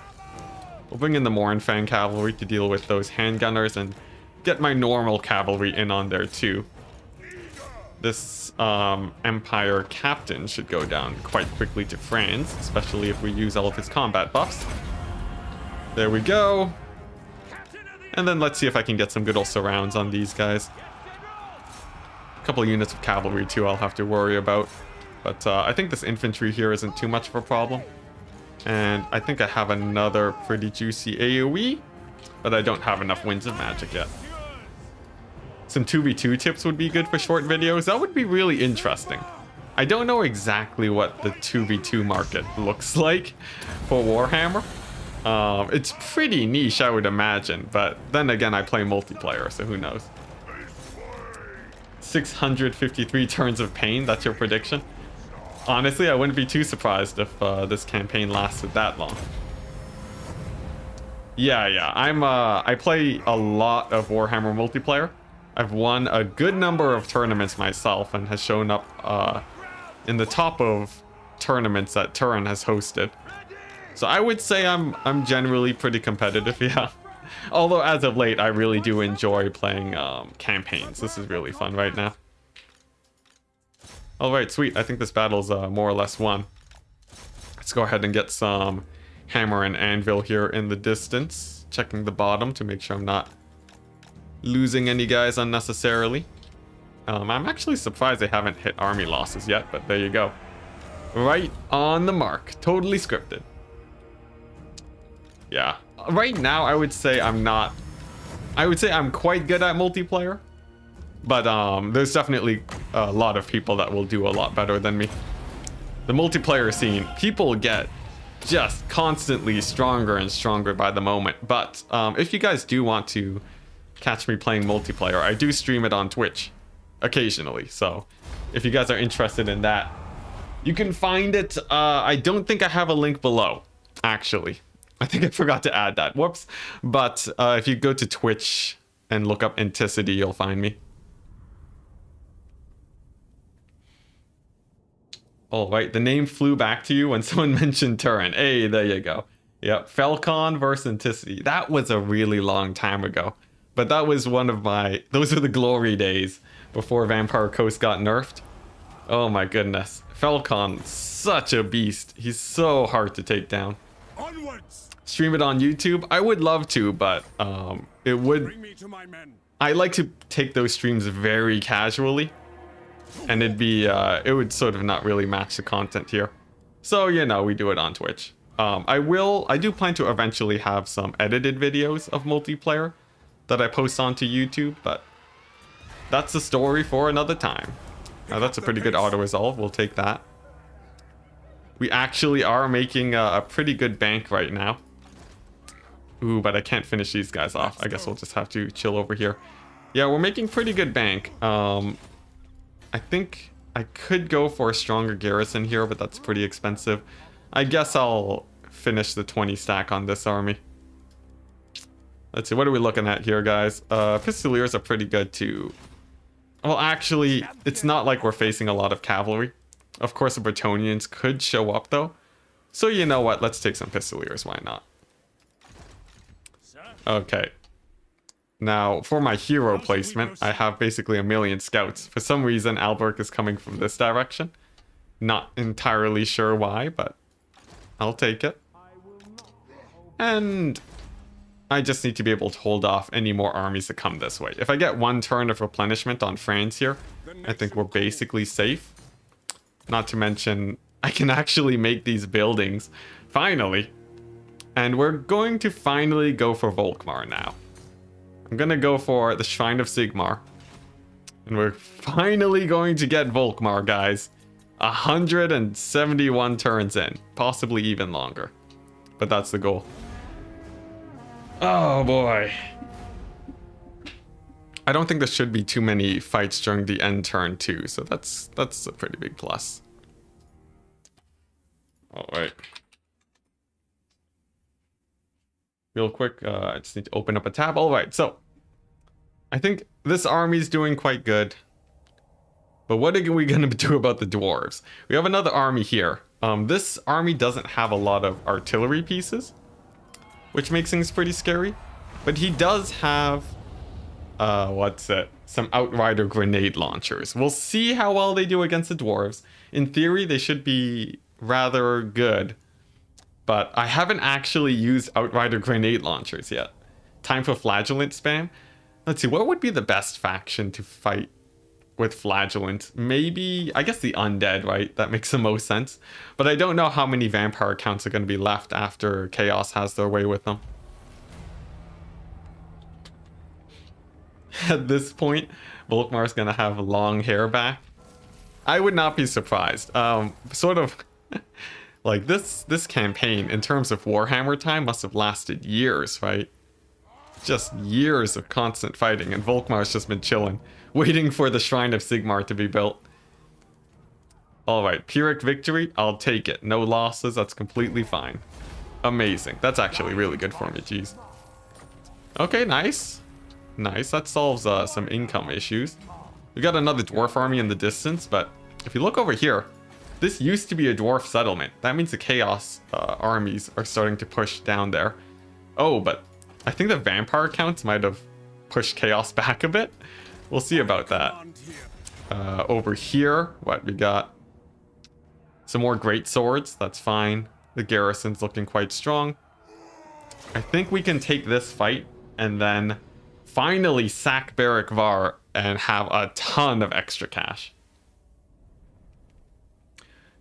We'll bring in the Mournfang cavalry to deal with those handgunners and get my normal cavalry in on there too. This Empire captain should go down quite quickly to Franz, especially if we use all of his combat buffs. There we go. And then let's see if I can get some good old surrounds on these guys. A couple units of cavalry too I'll have to worry about. But I think this infantry here isn't too much of a problem. And I think I have another pretty juicy AoE, but I don't have enough Winds of Magic yet. Some 2v2 tips would be good for short videos. That would be really interesting. I don't know exactly what the 2v2 market looks like for Warhammer. It's pretty niche, I would imagine, but then again, I play multiplayer, so who knows. 653 turns of pain, that's your prediction? Honestly, I wouldn't be too surprised if this campaign lasted that long. Yeah, I play a lot of Warhammer multiplayer. I've won a good number of tournaments myself and has shown up in the top of tournaments that Turin has hosted. So I would say I'm generally pretty competitive, yeah. Although as of late, I really do enjoy playing campaigns. This is really fun right now. Alright, sweet. I think this battle's more or less won. Let's go ahead and get some hammer and anvil here in the distance. Checking the bottom to make sure I'm not losing any guys unnecessarily. I'm actually surprised they haven't hit army losses yet, but there you go. Right on the mark. Totally scripted. Yeah. Right now, I would say I'm not... I would say I'm quite good at multiplayer. But there's definitely a lot of people that will do a lot better than me. The multiplayer scene, people get just constantly stronger and stronger by the moment. But if you guys do want to catch me playing multiplayer. I do stream it on Twitch occasionally, so if you guys are interested in that, you can find it. I don't think I have a link below, actually. I think I forgot to add that. Whoops. But if you go to Twitch and look up Enticity, you'll find me. All right, the name flew back to you when someone mentioned Turin. Hey, there you go. Yep, Falcon versus Enticity. That was a really long time ago. But that was one of my... Those were the glory days before Vampire Coast got nerfed. Oh my goodness. Falcon, such a beast. He's so hard to take down. Onwards. Stream it on YouTube? I would love to, but it would... Bring me to my men. I like to take those streams very casually. And it'd be, it would sort of not really match the content here. So, you know, we do it on Twitch. I do plan to eventually have some edited videos of multiplayer that I post onto YouTube, but that's the story for another time. Now, that's a pretty good auto-resolve. We'll take that. We actually are making a pretty good bank right now. Ooh, but I can't finish these guys off. I guess we'll just have to chill over here. Yeah, we're making pretty good bank. I think I could go for a stronger garrison here, but that's pretty expensive. I guess I'll finish the 20 stack on this army. Let's see, what are we looking at here, guys? Pistoliers are pretty good too. Well, actually, it's not like we're facing a lot of cavalry. Of course, the Bretonnians could show up, though. So you know what? Let's take some Pistoliers. Why not? Okay. Now, for my hero placement, I have basically a million scouts. For some reason, Altdorf is coming from this direction. Not entirely sure why, but I'll take it. And I just need to be able to hold off any more armies that come this way. If I get one turn of replenishment on France here, I think we're basically safe. Not to mention, I can actually make these buildings, finally. And we're going to finally go for Volkmar now. I'm going to go for the Shrine of Sigmar. And we're finally going to get Volkmar, guys. 171 turns in. Possibly even longer. But that's the goal. Oh boy. I don't think there should be too many fights during the end turn too. So that's a pretty big plus. Alright. Real quick, I just need to open up a tab. All right, so I think this army's doing quite good. But what are we going to do about the dwarves? We have another army here. This army doesn't have a lot of artillery pieces, which makes things pretty scary. But he does have, some Outrider grenade launchers. We'll see how well they do against the dwarves. In theory, they should be rather good. But I haven't actually used Outrider grenade launchers yet. Time for Flagellant spam. Let's see, what would be the best faction to fight with Flagellant? Maybe, I guess the Undead, right? That makes the most sense. But I don't know how many vampire accounts are going to be left after Chaos has their way with them. At this point, Volkmar's going to have long hair back. I would not be surprised. Sort of... Like, this campaign, in terms of Warhammer time, must have lasted years, right? Just years of constant fighting, and Volkmar's just been chilling, waiting for the Shrine of Sigmar to be built. Alright, Pyrrhic victory, I'll take it. No losses, that's completely fine. Amazing. That's actually really good for me, jeez. Okay, nice. Nice, that solves some income issues. We got another dwarf army in the distance, but if you look over here, this used to be a dwarf settlement. That means the Chaos armies are starting to push down there. Oh, but I think the vampire counts might have pushed Chaos back a bit. We'll see about that. Over here, what we got? Some more great swords. That's fine. The garrison's looking quite strong. I think we can take this fight and then finally sack Barrickvar and have a ton of extra cash.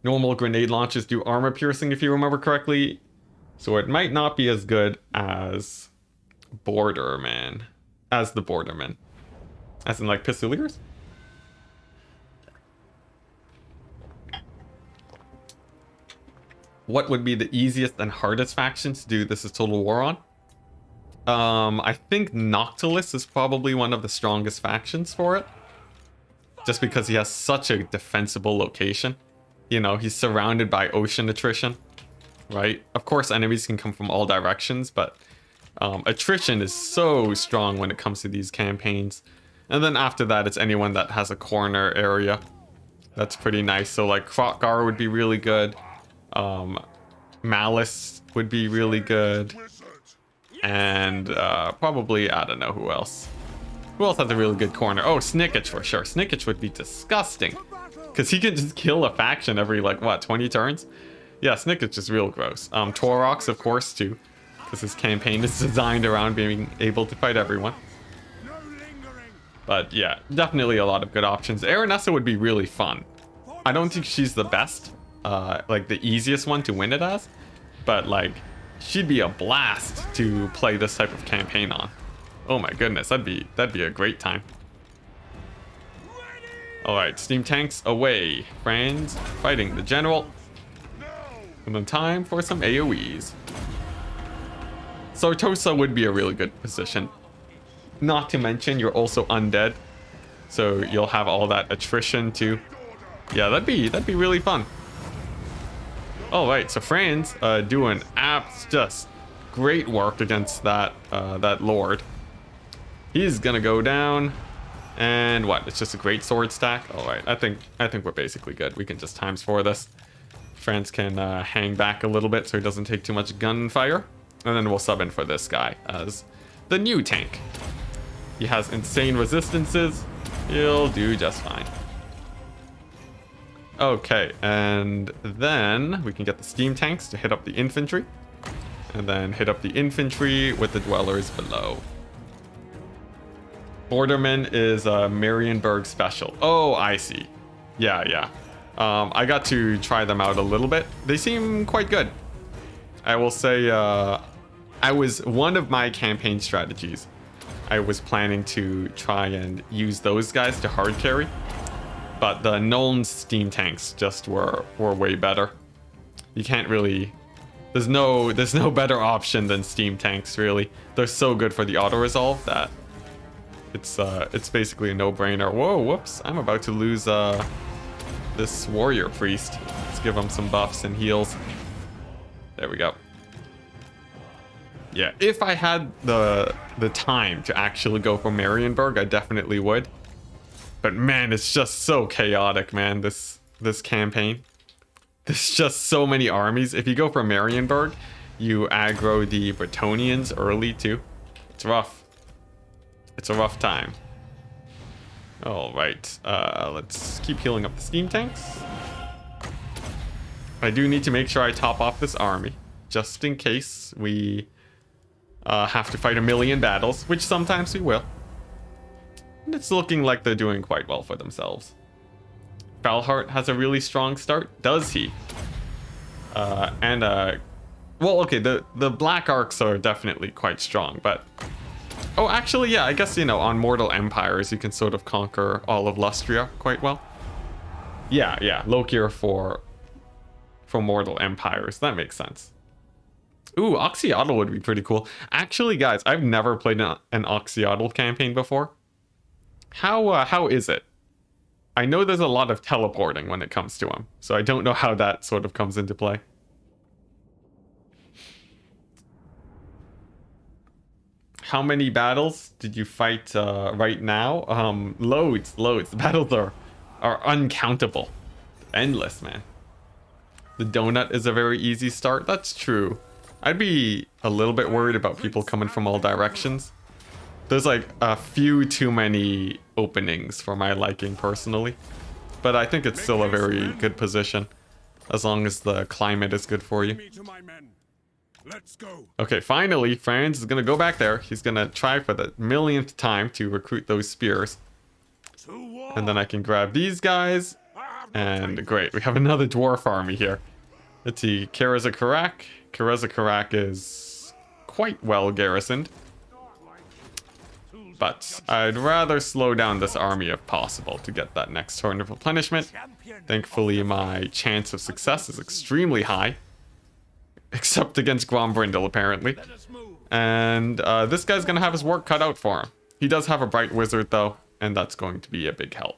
Normal grenade launches do armor piercing, if you remember correctly. So it might not be as good as Borderman. As the Borderman. As in, like, Pistoliers? What would be the easiest and hardest faction to do This Is Total War on? I think Noctilus is probably one of the strongest factions for it. Just because he has such a defensible location. You know, he's surrounded by ocean attrition, right? Of course, enemies can come from all directions, but attrition is so strong when it comes to these campaigns. And then after that, it's anyone that has a corner area. That's pretty nice. So like Krotgar would be really good. Malus would be really good. And probably, I don't know who else. Who else has a really good corner? Oh, Snickage for sure. Snickage would be disgusting. Because he can just kill a faction every, like, what, 20 turns? Yeah, Snickage is real gross. Torox, of course, too. Because his campaign is designed around being able to fight everyone. But yeah, definitely a lot of good options. Aranessa would be really fun. I don't think she's the best, like the easiest one to win it as. But like, she'd be a blast to play this type of campaign on. Oh my goodness, that'd be a great time. Alright, steam tanks away. Franz fighting the general. And then time for some AoEs. Sartosa would be a really good position. Not to mention you're also undead. So you'll have all that attrition too. Yeah, that'd be really fun. Alright, so Franz doing just great work against that that lord. He's gonna go down. And what? It's just a great sword stack. All right, I think we're basically good. We can just ×4 this. Franz can hang back a little bit so he doesn't take too much gunfire, and then we'll sub in for this guy as the new tank. He has insane resistances. He'll do just fine. Okay, and then we can get the steam tanks to hit up the infantry, and then hit up the infantry with the dwellers below. Borderman is a Marienburg special. Oh, I see. Yeah. I got to try them out a little bit. They seem quite good. I will say, one of my campaign strategies. I was planning to try and use those guys to hard carry, but the Nuln's steam tanks just were way better. You can't really. There's no better option than steam tanks, really. They're so good for the auto resolve that. It's basically a no-brainer. Whoa, whoops. I'm about to lose this warrior priest. Let's give him some buffs and heals. There we go. Yeah, if I had the time to actually go for Marienburg, I definitely would. But man, it's just so chaotic, man, this campaign. There's just so many armies. If you go for Marienburg, you aggro the Bretonnians early too. It's rough. It's a rough time. All right, let's keep healing up the steam tanks. I do need to make sure I top off this army, just in case we have to fight a million battles, which sometimes we will. And it's looking like they're doing quite well for themselves. Falhart has a really strong start, does he? Well, okay, the Black Arcs are definitely quite strong, but... Oh, actually, yeah, I guess, you know, on Mortal Empires, you can sort of conquer all of Lustria quite well. Yeah, Lokir for Mortal Empires. That makes sense. Ooh, Oxyotl would be pretty cool. Actually, guys, I've never played an Oxyotl campaign before. How is it? I know there's a lot of teleporting when it comes to him, so I don't know how that sort of comes into play. How many battles did you fight right now? Loads. The battles are uncountable. Endless, man. The donut is a very easy start. That's true. I'd be a little bit worried about people coming from all directions. There's like a few too many openings for my liking personally. But I think it's still a very good position. As long as the climate is good for you. Let's go. Okay, finally, Franz is gonna go back there. He's gonna try for the millionth time to recruit those spears. And then I can grab these guys. And great, we have another dwarf army here. Let's see, Karazakarak. Karazakarak is quite well garrisoned. But I'd rather slow down this army if possible to get that next turn of replenishment. Thankfully, my chance of success is extremely high. Except against Grombrindle, apparently. And this guy's gonna have his work cut out for him. He does have a bright wizard though, and that's going to be a big help.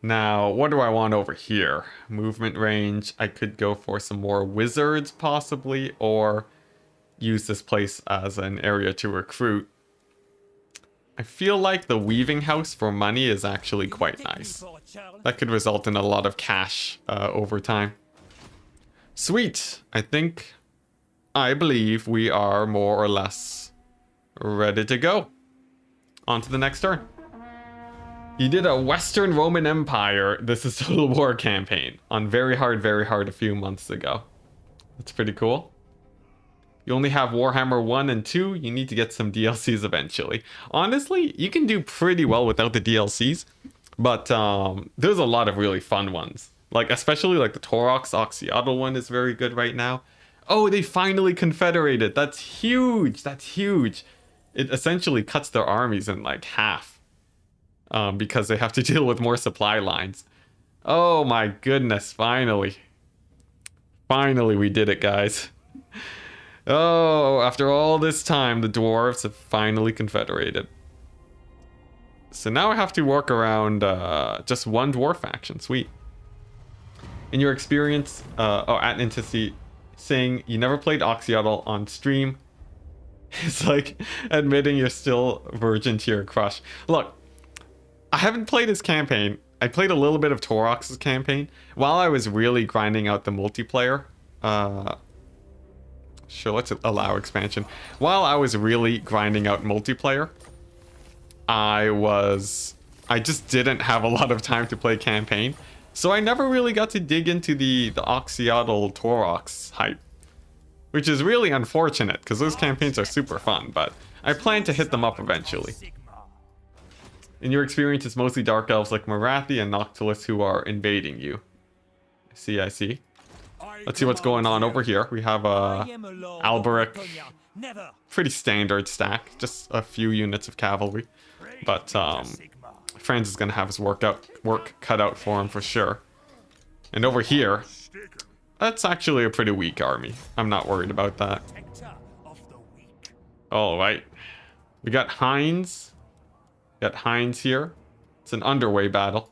Now, what do I want over here? Movement range. I could go for some more wizards possibly, or use this place as an area to recruit. I feel like the weaving house for money is actually quite nice. That could result in a lot of cash over time. Sweet. I believe we are more or less ready to go. On to the next turn. You did a Western Roman Empire. This is Total War campaign on very hard a few months ago. That's pretty cool. You only have Warhammer 1 and 2. You need to get some DLCs eventually. Honestly, you can do pretty well without the DLCs. But there's a lot of really fun ones. Like, especially like the Torox Oxyotl one is very good right now. Oh, they finally confederated. That's huge. That's huge. It essentially cuts their armies in like half. Because they have to deal with more supply lines. Oh my goodness, finally. Finally we did it, guys. Oh, after all this time, the Dwarfs have finally confederated. So now I have to work around just one dwarf faction. Sweet. In your experience, at Enticity, saying you never played Oxyotl on stream, it's like admitting you're still virgin to your crush. Look, I haven't played his campaign. I played a little bit of Torox's campaign while I was really grinding out the multiplayer. Sure, let's allow expansion. While I was really grinding out multiplayer, I just didn't have a lot of time to play campaign. So I never really got to dig into the Oxyotl Torox hype. Which is really unfortunate, because those campaigns are super fun, but I plan to hit them up eventually. In your experience, it's mostly Dark Elves like Marathi and Noctilus who are invading you. I see. Let's see what's going on over here. We have Alberic. Pretty standard stack. Just a few units of cavalry. But Franz is going to have his work cut out for him for sure. And over here, that's actually a pretty weak army. I'm not worried about that. Alright. We got Heinz. We got Heinz here. It's an underway battle.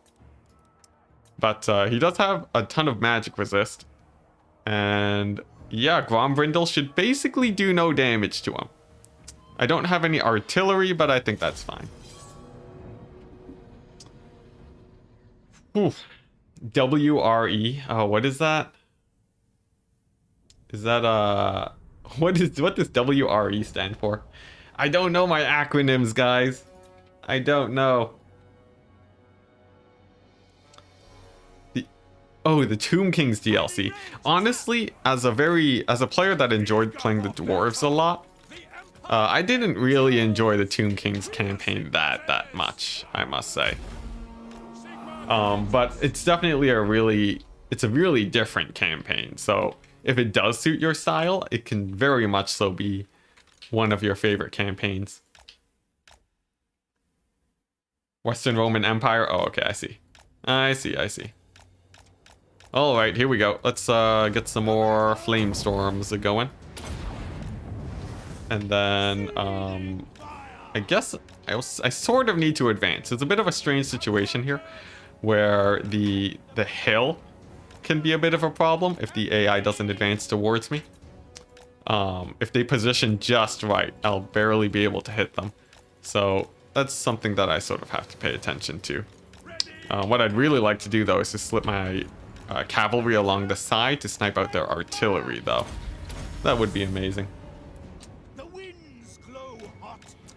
But he does have a ton of magic resist. And yeah, Grombrindle should basically do no damage to him. I don't have any artillery, but I think that's fine. Oof. WRE. Oh, what is that? Is that what does WRE stand for? I don't know my acronyms, guys. I don't know. The Tomb Kings DLC. Honestly, as a player that enjoyed playing the Dwarves a lot, I didn't really enjoy the Tomb Kings campaign that much, I must say. But it's definitely a really different campaign. So if it does suit your style, it can very much so be one of your favorite campaigns. Western Roman Empire. Oh, okay, I see. All right, here we go. Let's get some more flame storms going. And then I guess I sort of need to advance. It's a bit of a strange situation here where the hill can be a bit of a problem if the AI doesn't advance towards me. If they position just right, I'll barely be able to hit them. So that's something that I sort of have to pay attention to. What I'd really like to do though is to slip my cavalry along the side to snipe out their artillery though. That would be amazing.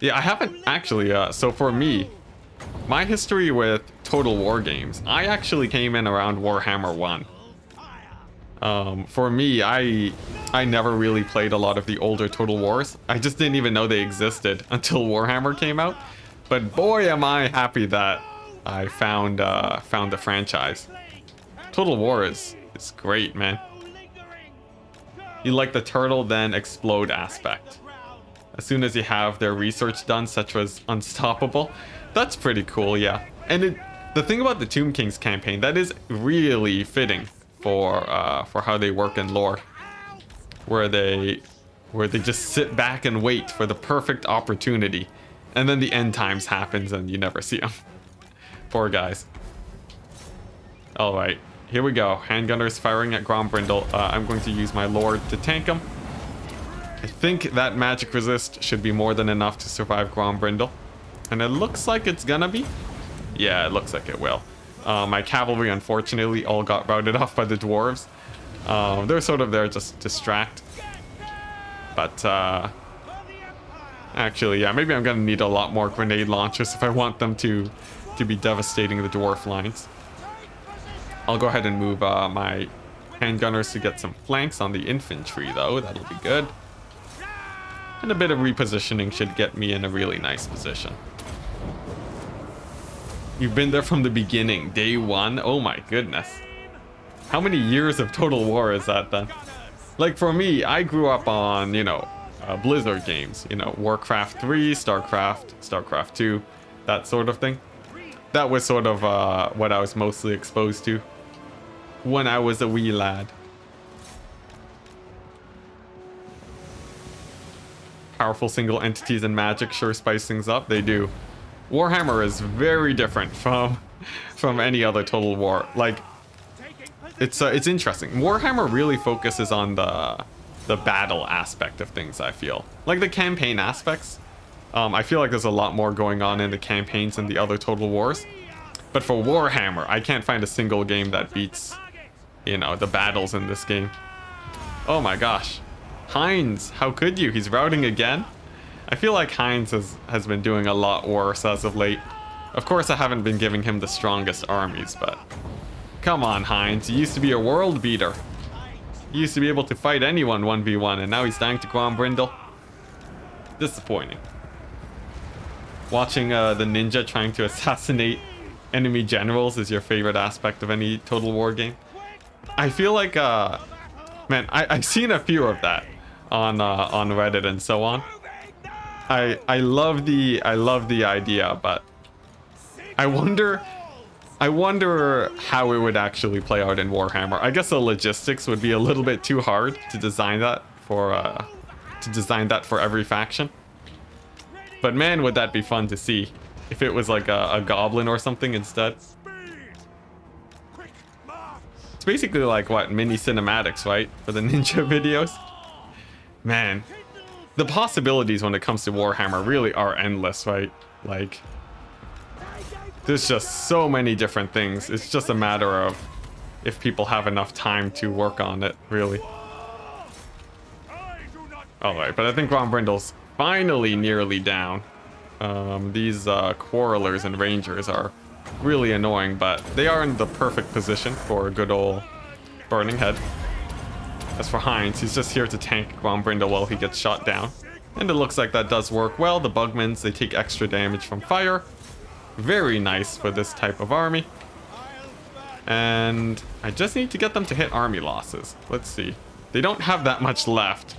Yeah, I haven't actually, so for me, my history with Total War games, I actually came in around Warhammer 1. For me, I never really played a lot of the older Total Wars. I just didn't even know they existed until Warhammer came out. But boy, am I happy that I found the franchise. Total War is great, man. You like the turtle then explode aspect. As soon as you have their research done, such as unstoppable, that's pretty cool, yeah. And the thing about the Tomb Kings campaign, that is really fitting for how they work in lore, where they where they just sit back and wait for the perfect opportunity. And then the end times happens and you never see them. Poor guys. Alright, here we go. Handgunners firing at Grombrindle. I'm going to use my Lord to tank him. I think that magic resist should be more than enough to survive Grombrindle. And it looks like it's gonna be. Yeah, it looks like it will. My cavalry, unfortunately, all got routed off by the dwarves. They're sort of there just to distract. But, actually, yeah, maybe I'm gonna need a lot more grenade launchers if I want them to be devastating the dwarf lines. I'll go ahead and move my handgunners to get some flanks on the infantry, though. That'll be good. And a bit of repositioning should get me in a really nice position. You've been there from the beginning, day one? Oh my goodness. How many years of Total War is that then? Like for me, I grew up on, you know, Blizzard games. You know, Warcraft 3, StarCraft 2, that sort of thing. That was sort of what I was mostly exposed to when I was a wee lad. Powerful single entities and magic sure spice things up. They do. Warhammer is very different from any other Total War. Like, it's interesting. Warhammer really focuses on the battle aspect of things, I feel. Like the campaign aspects. I feel like there's a lot more going on in the campaigns than the other Total Wars. But for Warhammer, I can't find a single game that beats, you know, the battles in this game. Oh my gosh. Heinz, how could you? He's routing again? I feel like Heinz has been doing a lot worse as of late. Of course, I haven't been giving him the strongest armies, but... Come on, Heinz. You used to be a world beater. You used to be able to fight anyone 1v1, and now he's dying to Grombrindle. Disappointing. Watching the ninja trying to assassinate enemy generals is your favorite aspect of any Total War game. I feel like, man, I've seen a few of that on Reddit and so on. I love the idea, but I wonder how it would actually play out in Warhammer. I guess the logistics would be a little bit too hard to design that for every faction. But man, would that be fun to see if it was like a goblin or something instead. It's basically like what, mini cinematics, right, for the ninja videos. Man, the possibilities when it comes to Warhammer really are endless, right? Like, there's just so many different things. It's just a matter of if people have enough time to work on it, really. Alright, but I think Grombrindle's finally nearly down. These Quarrelers and Rangers are really annoying, but they are in the perfect position for a good old Burning Head. As for Heinz, he's just here to tank Grombrindle while he gets shot down. And it looks like that does work well. The Bugmans, they take extra damage from fire. Very nice for this type of army. And I just need to get them to hit army losses. Let's see. They don't have that much left.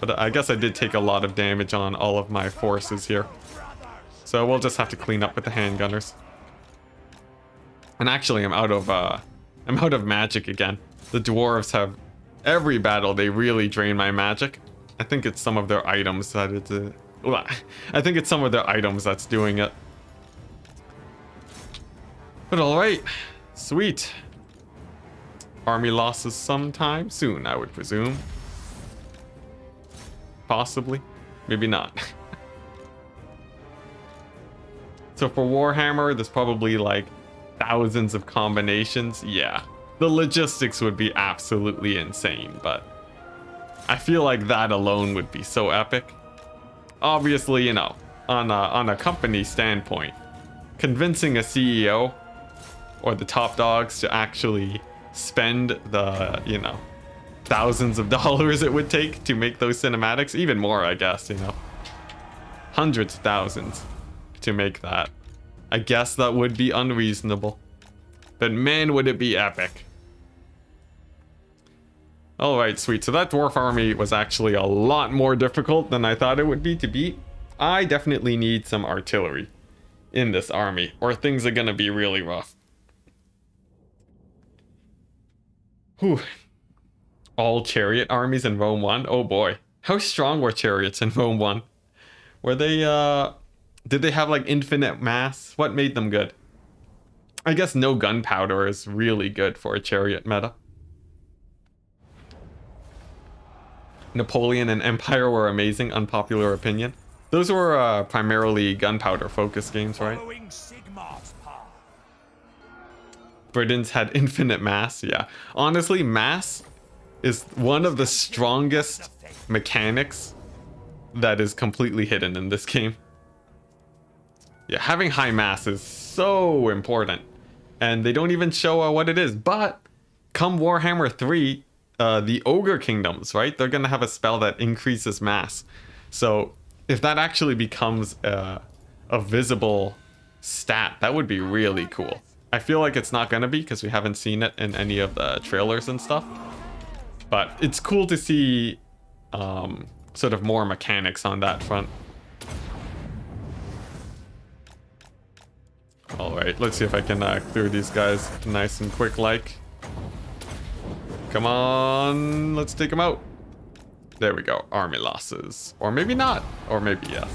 But I guess I did take a lot of damage on all of my forces here. So we'll just have to clean up with the handgunners. And actually, I'm out of magic again. The dwarves have every battle they really drain my magic. I think it's some of their items that I think it's some of their items that's doing it. But alright, sweet. Army losses sometime soon, I would presume. Possibly, maybe not. So for Warhammer, there's probably like thousands of combinations. Yeah, the logistics would be absolutely insane, but I feel like that alone would be so epic. Obviously, you know, on a company standpoint, convincing a CEO or the top dogs to actually spend the, you know, thousands of dollars it would take to make those cinematics, even more, I guess, you know, hundreds of thousands to make that. I guess that would be unreasonable, but man, would it be epic. All right, sweet. So that dwarf army was actually a lot more difficult than I thought it would be to beat. I definitely need some artillery in this army, or things are gonna be really rough. Whew. All chariot armies in Rome 1? Oh boy. How strong were chariots in Rome 1? Were they, did they have like infinite mass? What made them good? I guess no gunpowder is really good for a chariot meta. Napoleon and Empire were amazing, unpopular opinion. Those were primarily gunpowder focused games, right? Britons had infinite mass, yeah. Honestly, mass is one of the strongest mechanics that is completely hidden in this game. Yeah, having high mass is so important. And they don't even show what it is. But come Warhammer 3, the Ogre Kingdoms, right? They're going to have a spell that increases mass. So if that actually becomes a visible stat, that would be really cool. I feel like it's not going to be because we haven't seen it in any of the trailers and stuff. But it's cool to see sort of more mechanics on that front. Alright, let's see if I can clear these guys nice and quick like. Come on, let's take them out. There we go, army losses. Or maybe not, or maybe yes.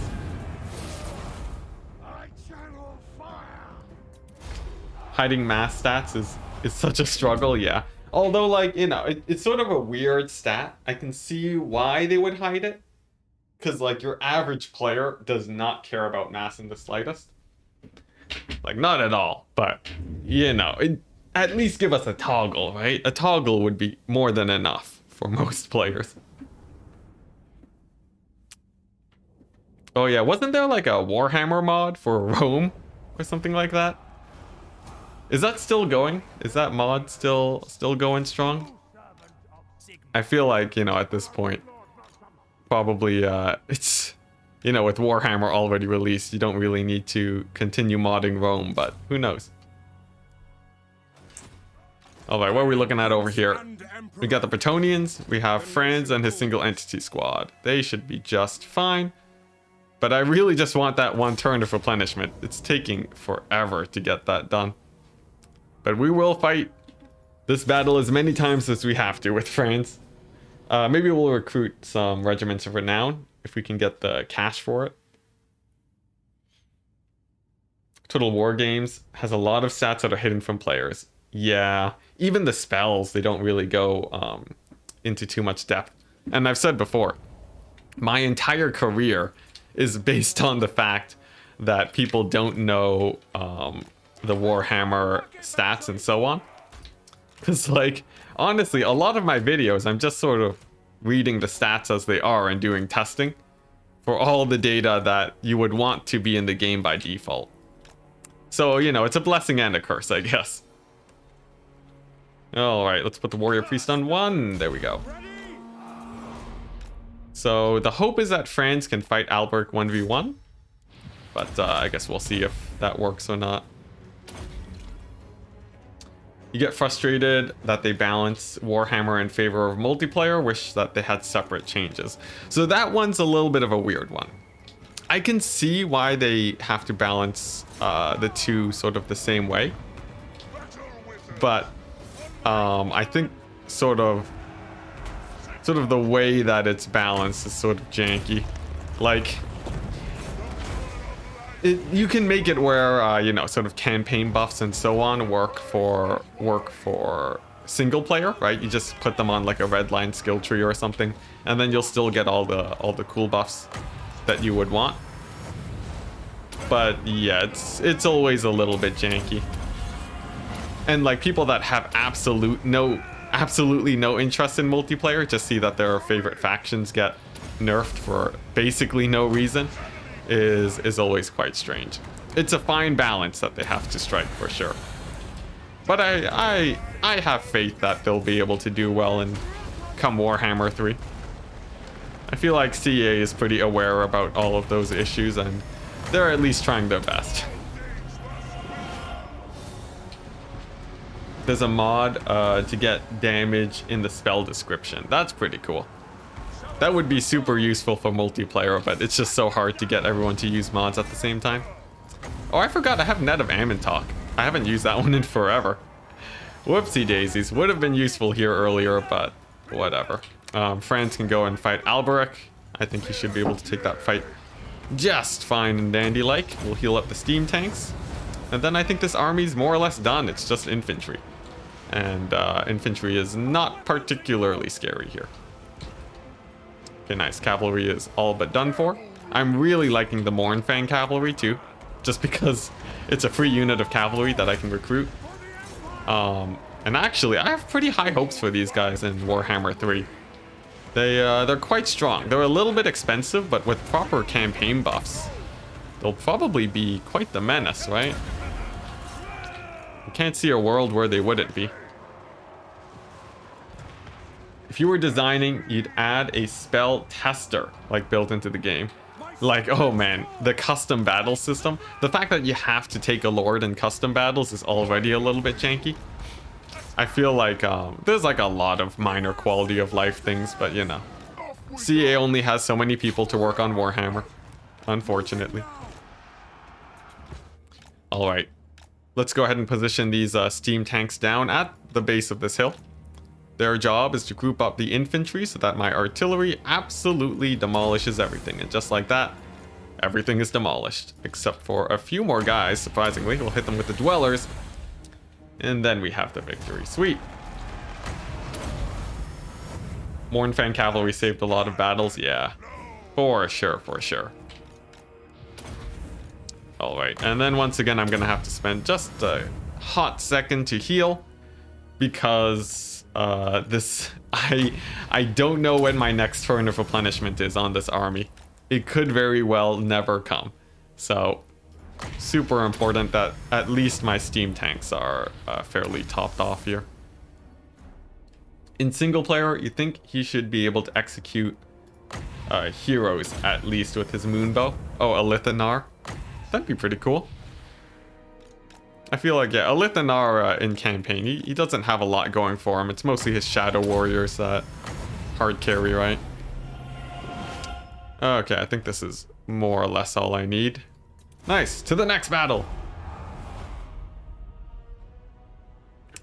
Hiding mass stats is such a struggle, yeah. Although, like, you know, it's sort of a weird stat. I can see why they would hide it. Because, like, your average player does not care about mass in the slightest. Like, not at all. But, you know, at least give us a toggle, right? A toggle would be more than enough for most players. Oh, yeah. Wasn't there, like, a Warhammer mod for Rome? Or something like that? Is that still going? Is that mod still going strong? I feel like, you know, at this point, probably, it's, you know, with Warhammer already released, you don't really need to continue modding Rome, but who knows? Alright, what are we looking at over here? We got the Bretonnians, we have Franz and his single entity squad. They should be just fine. But I really just want that one turn of replenishment. It's taking forever to get that done. But we will fight this battle as many times as we have to with France. Maybe we'll recruit some regiments of renown if we can get the cash for it. Total War Games has a lot of stats that are hidden from players. Yeah, even the spells, they don't really go into too much depth. And I've said before, my entire career is based on the fact that people don't know the Warhammer stats and so on. Because, like, honestly, a lot of my videos, I'm just sort of reading the stats as they are and doing testing for all the data that you would want to be in the game by default. So, you know, it's a blessing and a curse, I guess. Alright, let's put the Warrior Priest on 1. There we go. So, the hope is that France can fight Albert 1v1. But I guess we'll see if that works or not. You get frustrated that they balance Warhammer in favor of multiplayer, wish that they had separate changes. So that one's a little bit of a weird one. I can see why they have to balance the two sort of the same way. But I think sort of the way that it's balanced is sort of janky. Like, you can make it where you know, sort of campaign buffs and so on work for single player, right? You just put them on like a red line skill tree or something, and then you'll still get all the cool buffs that you would want. But yeah, it's always a little bit janky. And like people that have absolutely no interest in multiplayer just see that their favorite factions get nerfed for basically no reason is always quite strange. It's a fine balance that they have to strike for sure. But I have faith that they'll be able to do well in come Warhammer 3. I feel like CA is pretty aware about all of those issues and they're at least trying their best. There's a mod to get damage in the spell description. That's pretty cool. That would be super useful for multiplayer, but it's just so hard to get everyone to use mods at the same time. Oh, I forgot I have Net of Ammon Talk. I haven't used that one in forever. Whoopsie daisies. Would have been useful here earlier, but whatever. Franz can go and fight Alberic. I think he should be able to take that fight just fine and dandy-like. We'll heal up the steam tanks. And then I think this army's more or less done. It's just infantry. And infantry is not particularly scary here. Okay, nice. Cavalry is all but done for. I'm really liking the Mournfang cavalry too, just because it's a free unit of cavalry that I can recruit. And actually, I have pretty high hopes for these guys in Warhammer 3. They're quite strong. They're a little bit expensive, but with proper campaign buffs, they'll probably be quite the menace, right? I can't see a world where they wouldn't be. If you were designing, you'd add a spell tester, like, built into the game. Like, oh man, the custom battle system. The fact that you have to take a lord in custom battles is already a little bit janky. I feel like there's like a lot of minor quality of life things, but you know. CA only has so many people to work on Warhammer, unfortunately. Alright, let's go ahead and position these steam tanks down at the base of this hill. Their job is to group up the infantry so that my artillery absolutely demolishes everything. And just like that, everything is demolished. Except for a few more guys, surprisingly. We'll hit them with the dwellers. And then we have the victory. Sweet. Mournfang cavalry saved a lot of battles. Yeah, for sure, for sure. Alright, and then once again, I'm going to have to spend just a hot second to heal. Because... I don't know when my next turn of replenishment is on this army. It could very well never come. So, super important that at least my steam tanks are fairly topped off here. In single player, you think he should be able to execute heroes at least with his moonbow. Oh, a Lithanar. That'd be pretty cool. I feel like, yeah, a Lithanar in campaign, he doesn't have a lot going for him. It's mostly his Shadow Warriors that hard carry, right? Okay, I think this is more or less all I need. Nice, to the next battle!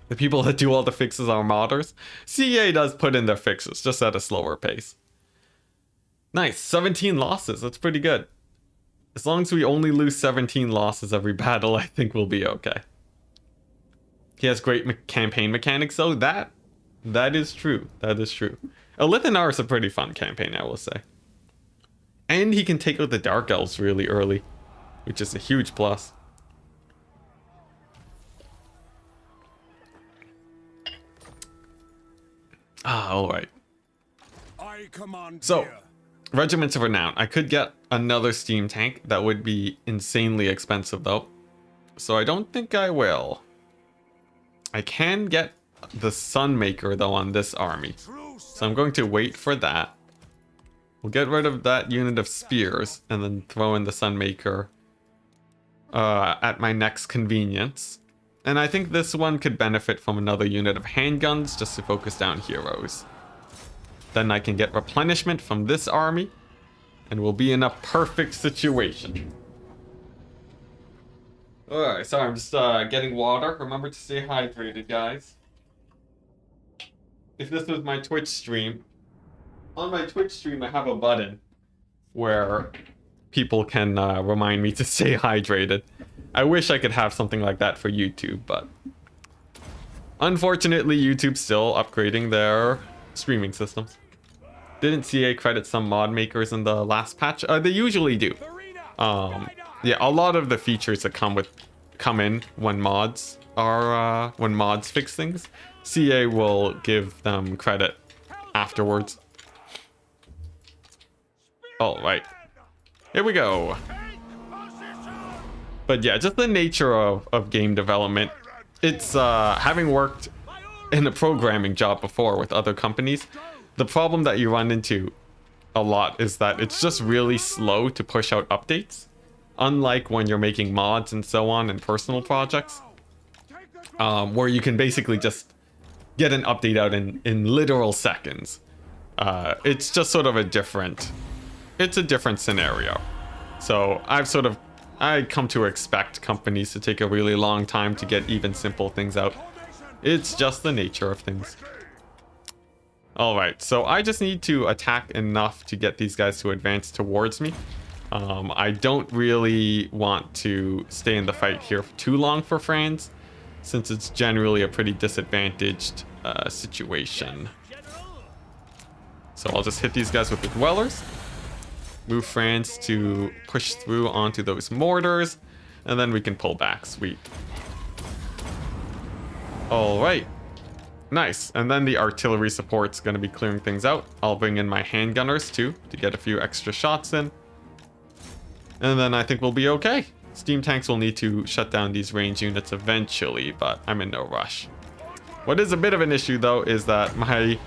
The people that do all the fixes are modders. CA does put in their fixes, just at a slower pace. Nice, 17 losses, that's pretty good. As long as we only lose 17 losses every battle, I think we'll be okay. He has great campaign mechanics, though. That is true. That is true. Lithanar is a pretty fun campaign, I will say. And he can take out the Dark Elves really early, which is a huge plus. Alright. So, Regiments of Renown. I could get another steam tank. That would be insanely expensive, though. So I don't think I will. I can get the Sunmaker, though, on this army. So I'm going to wait for that. We'll get rid of that unit of spears and then throw in the Sunmaker at my next convenience. And I think this one could benefit from another unit of handguns just to focus down heroes. Then I can get replenishment from this army, and we'll be in a perfect situation. Alright, sorry, I'm just getting water. Remember to stay hydrated, guys. If this was my Twitch stream, on my Twitch stream I have a button where people can remind me to stay hydrated. I wish I could have something like that for YouTube, but unfortunately YouTube's still upgrading their streaming systems. Didn't CA credit some mod makers in the last patch? They usually do. Yeah, a lot of the features that come in when mods are when mods fix things, CA will give them credit afterwards. All right, here we go. But yeah, just the nature of game development. It's having worked in a programming job before with other companies. The problem that you run into a lot is that it's just really slow to push out updates. Unlike when you're making mods and so on in personal projects, where you can basically just get an update out in literal seconds. It's just sort of a different scenario. So I come to expect companies to take a really long time to get even simple things out. It's just the nature of things. Alright, so I just need to attack enough to get these guys to advance towards me. I don't really want to stay in the fight here for too long for Franz, since it's generally a pretty disadvantaged situation. So I'll just hit these guys with the dwellers. Move Franz to push through onto those mortars, and then we can pull back. Sweet. Alright. Nice. And then the artillery support's going to be clearing things out. I'll bring in my handgunners too to get a few extra shots in. And then I think we'll be okay. Steam tanks will need to shut down these range units eventually, but I'm in no rush. What is a bit of an issue though is that my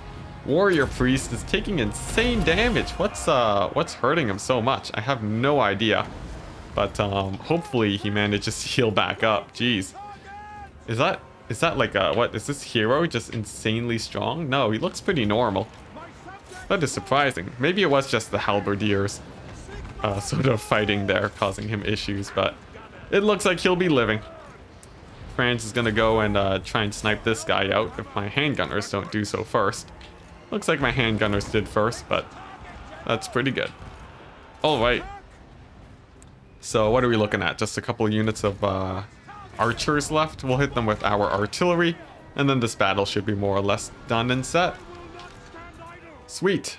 warrior priest is taking insane damage. What's hurting him so much? I have no idea. But hopefully he manages to heal back up. Jeez. Is that like a, what, is this hero just insanely strong? No, he looks pretty normal. That is surprising. Maybe it was just the halberdiers sort of fighting there, causing him issues, but it looks like he'll be living. Franz is gonna go and try and snipe this guy out if my handgunners don't do so first. Looks like my handgunners did first, but that's pretty good. Alright. So what are we looking at? Just a couple units of archers left. We'll hit them with our artillery, and then this battle should be more or less done and set. Sweet.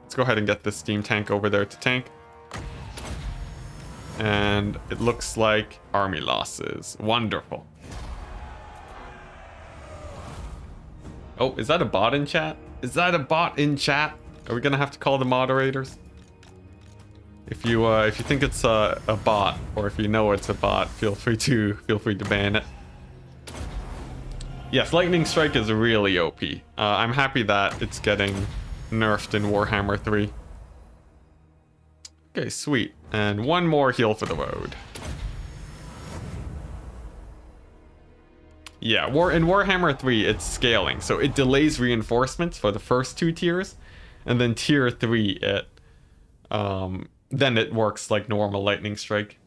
Let's go ahead and get this steam tank over there to tank. And it looks like army losses. Wonderful. Oh, is that a bot in chat? Is that a bot in chat? Are we gonna have to call the moderators? If you think it's a bot, or if you know it's a bot, feel free to ban it. Yes, lightning strike is really OP. I'm happy that it's getting nerfed in Warhammer 3. Okay, sweet. And one more heal for the road. Yeah, in Warhammer 3, it's scaling. So it delays reinforcements for the first 2 tiers. And then tier 3, then it works like normal lightning strike.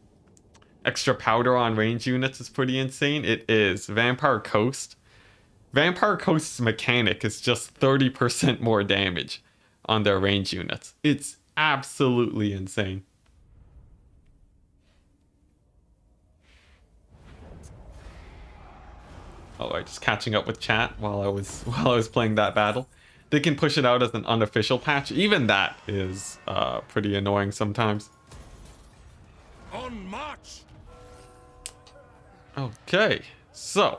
Extra powder on range units is pretty insane. It is. Vampire Coast. Vampire Coast's mechanic is just 30% more damage on their range units. It's absolutely insane. Alright, just catching up with chat while I was playing that battle. They can push it out as an unofficial patch. Even that is pretty annoying sometimes. On march. Okay, so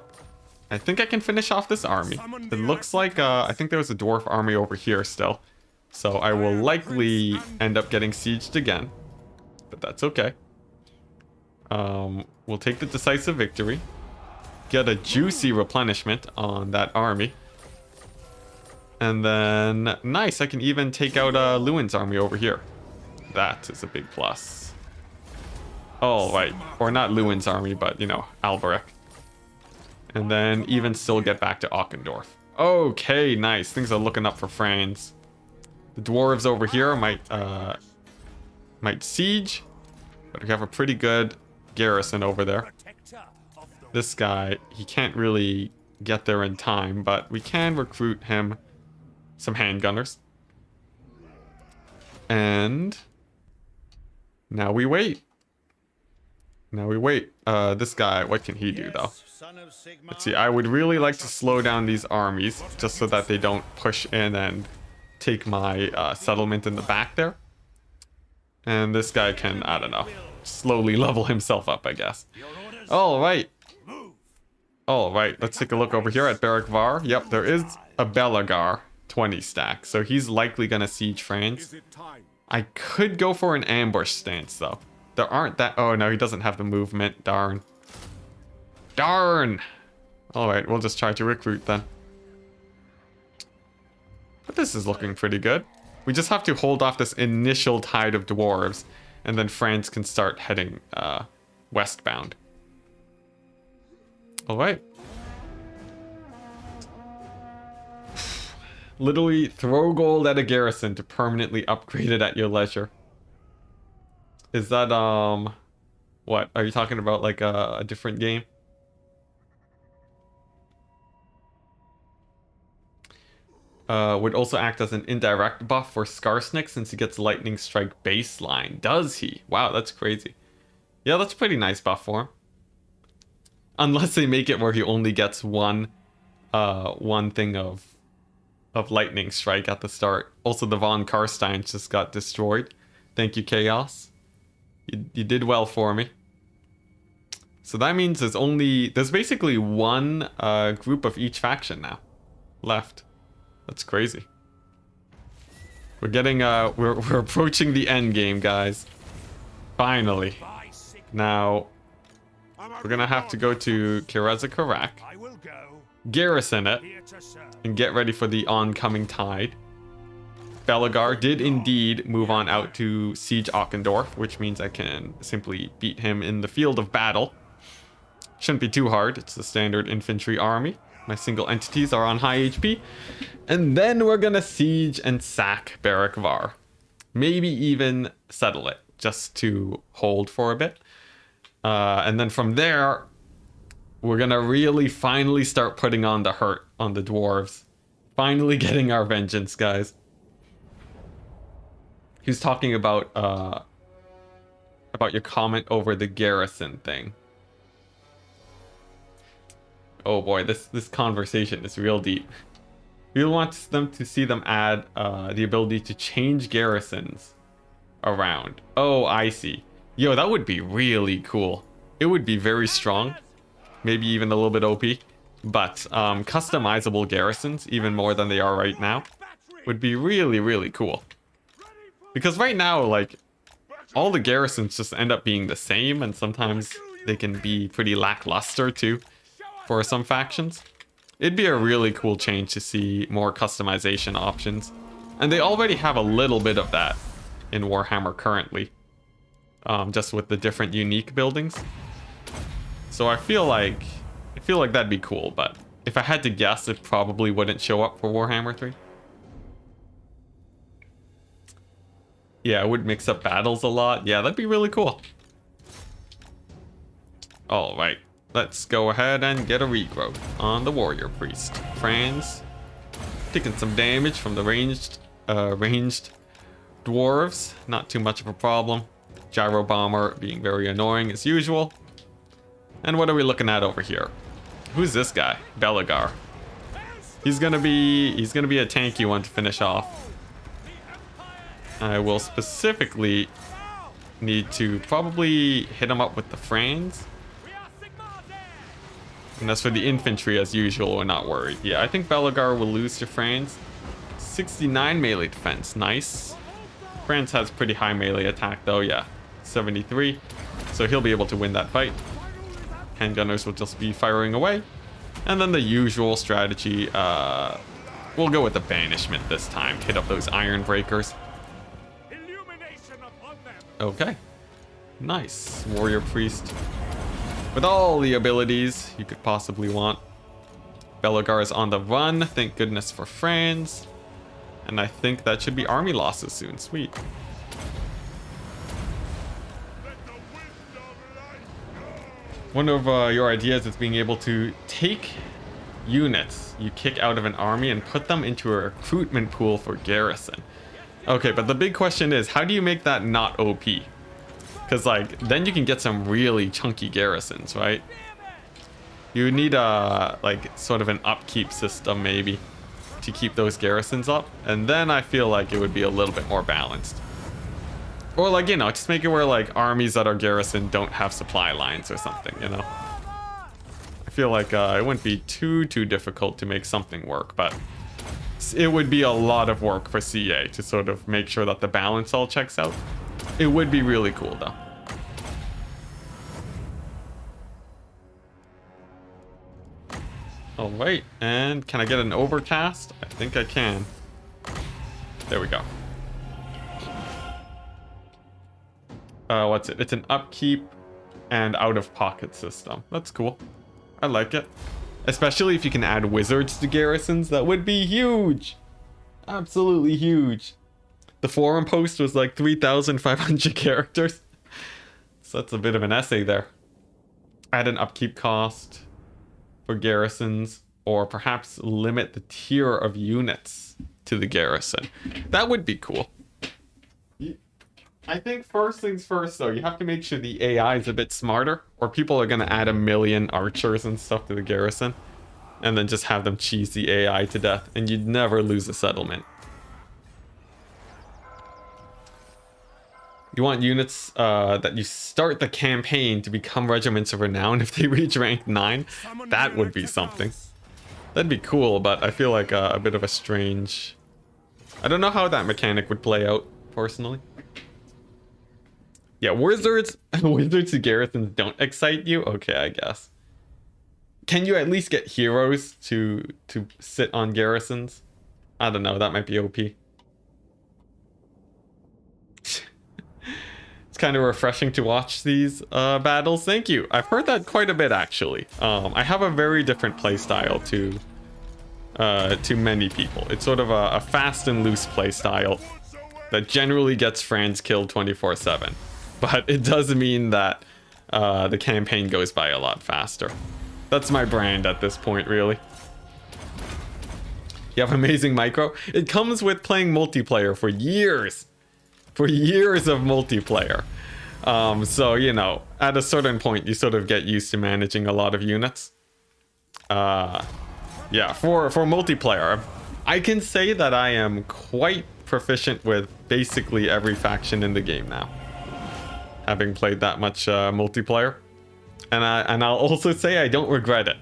I think I can finish off this army. It looks like I think there was a dwarf army over here still. So I will likely end up getting sieged again. But that's okay. We'll take the decisive victory. Get a juicy replenishment on that army. And then, nice, I can even take out Lewin's army over here. That is a big plus. Oh, right. Or not Lewin's army, but, you know, Alberic. And then even still get back to Ochendorf. Okay, nice. Things are looking up for Franz. The dwarves over here might siege. But we have a pretty good garrison over there. This guy, he can't really get there in time, but we can recruit him some handgunners. And now we wait. This guy, what can he do though? Let's see, I would really like to slow down these armies just so that they don't push in and take my settlement in the back there. And this guy can, I don't know, slowly level himself up, I guess. Alright, let's take a look over here at Barrickvar. Yep, there is a Belagar 20 stack, so he's likely gonna siege Franz. I could go for an ambush stance though. There aren't that. Oh no, he doesn't have the movement. Darn. Alright, we'll just try to recruit then. But this is looking pretty good. We just have to hold off this initial tide of dwarves, and then Franz can start heading westbound. Alright. Literally throw gold at a garrison to permanently upgrade it at your leisure. Is that, what? Are you talking about like a different game? Would also act as an indirect buff for Skarsnik since he gets Lightning Strike baseline. Does he? Wow, that's crazy. Yeah, that's a pretty nice buff for him. Unless they make it where he only gets one thing of Lightning Strike at the start. Also, the Von Karsteins just got destroyed. Thank you, Chaos. You did well for me. So that means there's basically one group of each faction now left. That's crazy. We're getting we're approaching the end game, guys. Finally. Now we're gonna have to go to Kirezakarak, garrison it, and get ready for the oncoming tide. Belegar did indeed move on out to siege Ochendorf, which means I can simply beat him in the field of battle. Shouldn't be too hard. It's the standard infantry army. My single entities are on high HP. And then we're gonna siege and sack Barrickvar. Maybe even settle it, just to hold for a bit. And then from there, we're gonna really finally start putting on the hurt on the dwarves. Finally getting our vengeance, guys. He was talking about your comment over the garrison thing. Oh boy, this conversation is real deep. We want them to see them add the ability to change garrisons around. Oh, I see. Yo, that would be really cool. It would be very strong. Maybe even a little bit OP. But customizable garrisons, even more than they are right now, would be really, really cool. Because right now, like, all the garrisons just end up being the same, and sometimes they can be pretty lackluster too for some factions. It'd be a really cool change to see more customization options. And they already have a little bit of that in Warhammer currently. Just with the different unique buildings. So I feel like that'd be cool, but if I had to guess, it probably wouldn't show up for Warhammer 3. Yeah, it would mix up battles a lot. Yeah, that'd be really cool. Alright, let's go ahead and get a regrowth on the warrior priest. Franz taking some damage from the ranged dwarves. Not too much of a problem. Gyro bomber being very annoying as usual. And what are we looking at over here? Who's this guy? Belegar. He's gonna be a tanky one to finish off. I will specifically need to probably hit him up with the Franz. And as for the infantry, as usual, we're not worried. Yeah, I think Belegar will lose to Franz. 69 melee defense, nice. Franz has pretty high melee attack though, yeah. 73, so he'll be able to win that fight. Handgunners will just be firing away. And then the usual strategy, we'll go with the banishment this time. Hit up those iron breakers. Okay, nice. Warrior priest with all the abilities you could possibly want. Belegar is on the run, thank goodness for Franz. And I think that should be army losses soon, sweet. One of your ideas is being able to take units you kick out of an army and put them into a recruitment pool for Garrison. Okay, but the big question is, how do you make that not OP? Because, like, then you can get some really chunky garrisons, right? You need a, like, sort of an upkeep system, maybe, to keep those garrisons up. And then I feel like it would be a little bit more balanced. Or, like, you know, just make it where, like, armies that are garrisoned don't have supply lines or something, you know? I feel like it wouldn't be too difficult to make something work, but it would be a lot of work for CA to sort of make sure that the balance all checks out. It would be really cool, though. Oh, wait, and can I get an overcast? I think I can. There we go. What's it? It's an upkeep and out-of-pocket system. That's cool. I like it. Especially if you can add wizards to garrisons, that would be huge. Absolutely huge. The forum post was like 3,500 characters. So that's a bit of an essay there. Add an upkeep cost for garrisons. or perhaps limit the tier of units to the garrison. That would be cool. I think first things first, though, you have to make sure the AI is a bit smarter, or people are going to add 1 million archers and stuff to the garrison, and then just have them cheese the AI to death, and you'd never lose a settlement. You want units that you start the campaign to become regiments of renown if they reach rank 9. That would be something. That'd be cool, but I feel like a bit of a strange... I don't know how that mechanic would play out, personally. Yeah, wizards and garrisons don't excite you? Okay, I guess. Can you at least get heroes to sit on garrisons? I don't know, that might be OP. It's kind of refreshing to watch these battles. Thank you. I've heard that quite a bit, actually. I have a very different playstyle to many people. It's sort of a fast and loose playstyle that generally gets Franz killed 24/7. But it does mean that the campaign goes by a lot faster. That's my brand at this point, really. You have amazing micro. It comes with playing multiplayer for years. For years of multiplayer. So, you know, at a certain point, you sort of get used to managing a lot of units. Yeah, for multiplayer, I can say that I am quite proficient with basically every faction in the game now, having played that much multiplayer, and I'll also say I don't regret it.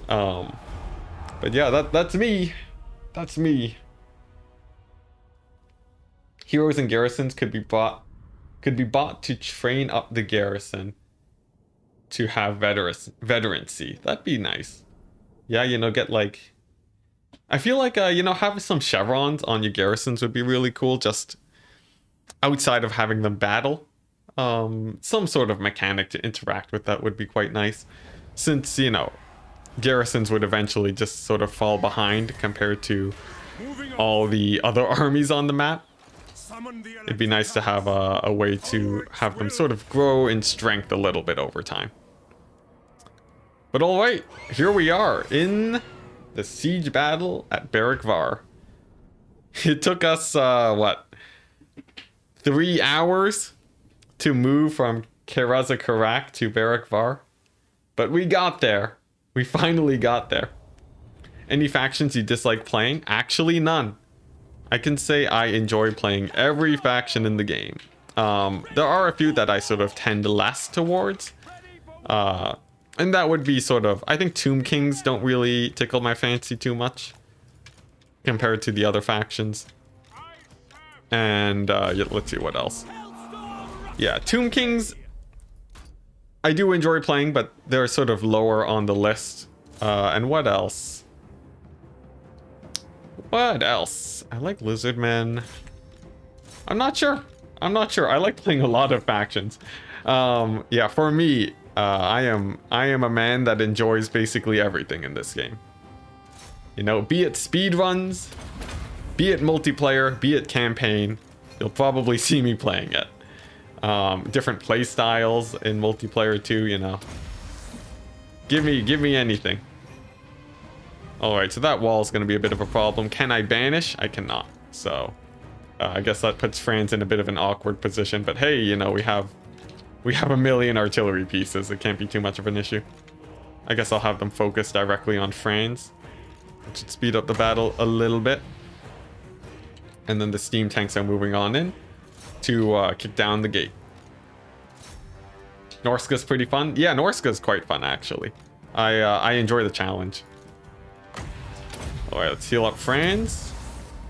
But yeah, that's me. That's me. Heroes and garrisons could be bought to train up the garrison to have veterancy. That'd be nice. Yeah, you know, get like... I feel like, you know, having some chevrons on your garrisons would be really cool, just outside of having them battle. Some sort of mechanic to interact with that would be quite nice. Since, you know, garrisons would eventually just sort of fall behind compared to all the other armies on the map. It'd be nice to have a way to have them sort of grow in strength a little bit over time. But alright, here we are in the siege battle at Barrickvar. It took us, what, 3 hours to move from Karazakarak to Barrickvar? But we got there. We finally got there. Any factions you dislike playing? Actually, none. I can say I enjoy playing every faction in the game. There are a few that I sort of tend less towards. And that would be sort of... I think Tomb Kings don't really tickle my fancy too much compared to the other factions. And yeah, let's see what else. Yeah, Tomb Kings I do enjoy playing, but they're sort of lower on the list. And what else? What else? I like Lizardmen. I'm not sure. I like playing a lot of factions. Yeah, for me, I am a man that enjoys basically everything in this game. You know, be it speedruns, be it multiplayer, be it campaign, you'll probably see me playing it. Different play styles in multiplayer too, you know. Give me anything. Alright, so that wall is going to be a bit of a problem. Can I banish? I cannot. So, I guess that puts Franz in a bit of an awkward position. But hey, you know, we have a million artillery pieces. It can't be too much of an issue. I guess I'll have them focus directly on Franz, which should speed up the battle a little bit. And then the steam tanks are moving on in to kick down the gate. Norska's pretty fun. Yeah, Norska's quite fun, actually. I enjoy the challenge. Alright, let's heal up Franz.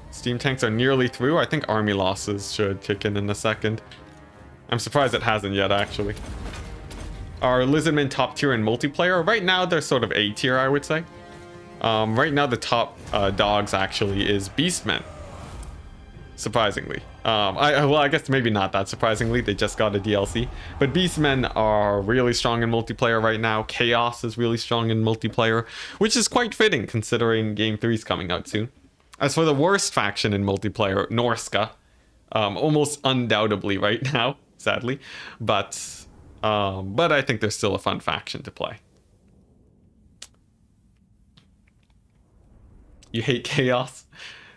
Steam tanks are nearly through. I think army losses should kick in a second. I'm surprised it hasn't yet, actually. Are Lizardmen top tier in multiplayer? Right now, they're sort of A tier, I would say. Right now, the top dogs, actually, is Beastmen. Surprisingly. Well, I guess maybe not that surprisingly. They just got a DLC. But Beastmen are really strong in multiplayer right now. Chaos is really strong in multiplayer, which is quite fitting considering Game 3 is coming out soon. As for the worst faction in multiplayer, Norska, almost undoubtedly right now, sadly. But I think they're still a fun faction to play. You hate chaos?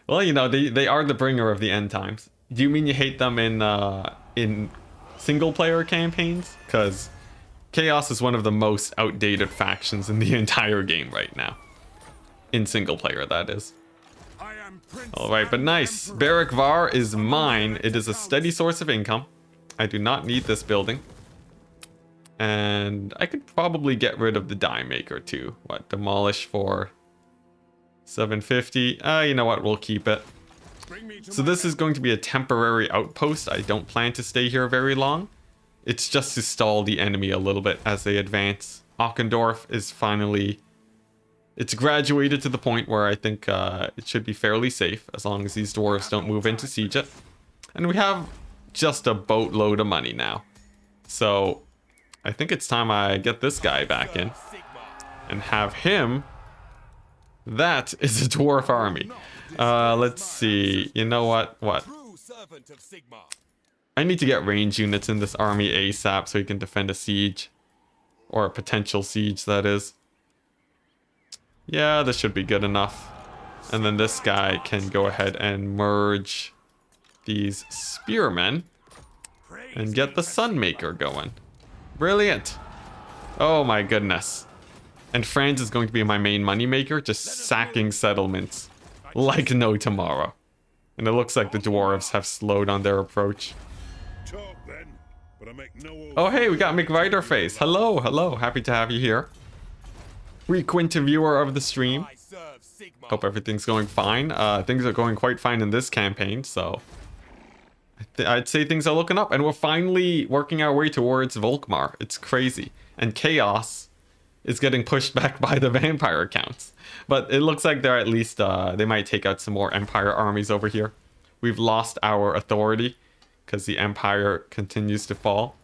Well, you know, they are the bringer of the end times. Do you mean you hate them in single player campaigns? Because chaos is one of the most outdated factions in the entire game right now. In single player, that is. Alright, but nice. Barrickvar is mine. It is a steady source of income. I do not need this building. And I could probably get rid of the die maker too. What, demolish for 750? You know what, we'll keep it. So this is going to be a temporary outpost. I don't plan to stay here very long. It's just to stall the enemy a little bit as they advance. Ochendorf is finally... It's graduated to the point where I think it should be fairly safe as long as these dwarves don't move into siege it. And we have just a boatload of money now. So I think it's time I get this guy back in and have him. That is a dwarf army. Let's see. You know what? What? I need to get range units in this army ASAP so he can defend a siege. Or a potential siege, that is. Yeah, this should be good enough. And then this guy can go ahead and merge these spearmen and get the Sunmaker going. Brilliant. Oh my goodness. And Franz is going to be my main moneymaker, just sacking settlements like no tomorrow. And it looks like the dwarves have slowed on their approach. Oh hey, we got McViderface. Hello, hello. Happy to have you here. Frequent viewer of the stream. Hope everything's going fine. Things are going quite fine in this campaign, so I'd say things are looking up, and we're finally working our way towards Volkmar. It's crazy, and chaos is getting pushed back by the vampire accounts. But it looks like they're at least they might take out some more empire armies over here. We've lost our authority because the empire continues to fall,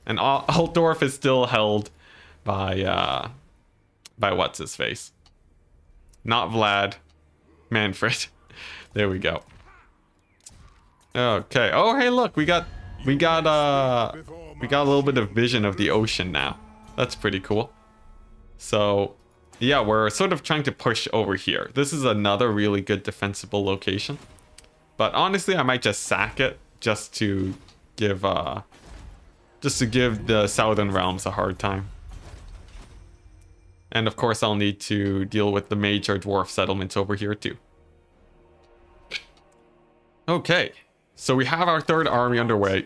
and Altdorf is still held by what's his face? Not Vlad, Manfred. There we go. Okay. Oh, hey, look, we got a little bit of vision of the ocean now. That's pretty cool. So, yeah, we're sort of trying to push over here. This is another really good defensible location. But honestly, I might just sack it just to give the Southern Realms a hard time. And of course, I'll need to deal with the major dwarf settlements over here too. Okay, so we have our third army underway.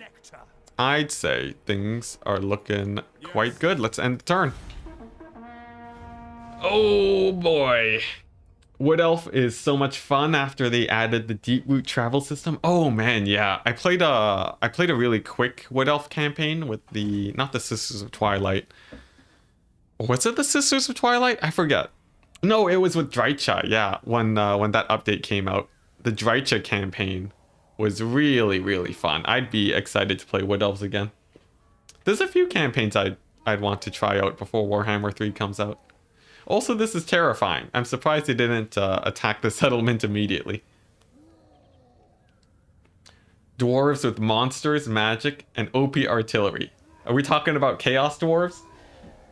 I'd say things are looking quite good. Let's end the turn. Oh boy. Wood Elf is so much fun after they added the deep route travel system. Oh man, yeah. I played a really quick Wood Elf campaign with not the Sisters of Twilight. Was it the Sisters of Twilight? I forget. No, it was with Drycha, yeah, when that update came out. The Drycha campaign was really, really fun. I'd be excited to play Wood Elves again. There's a few campaigns I'd want to try out before Warhammer 3 comes out. Also, this is terrifying. I'm surprised they didn't attack the settlement immediately. Dwarves with monsters, magic, and OP artillery. Are we talking about Chaos Dwarves?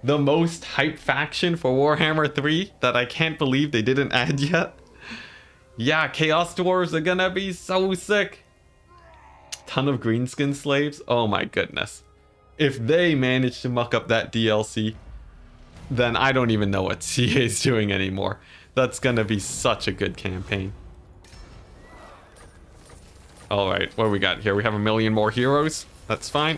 The most hype faction for Warhammer 3 that I can't believe they didn't add yet. Yeah, Chaos Dwarves are gonna be so sick. Ton of greenskin slaves. Oh my goodness. If they manage to muck up that DLC, then I don't even know what CA is doing anymore. That's gonna be such a good campaign. Alright, what do we got here? We have a million more heroes. That's fine.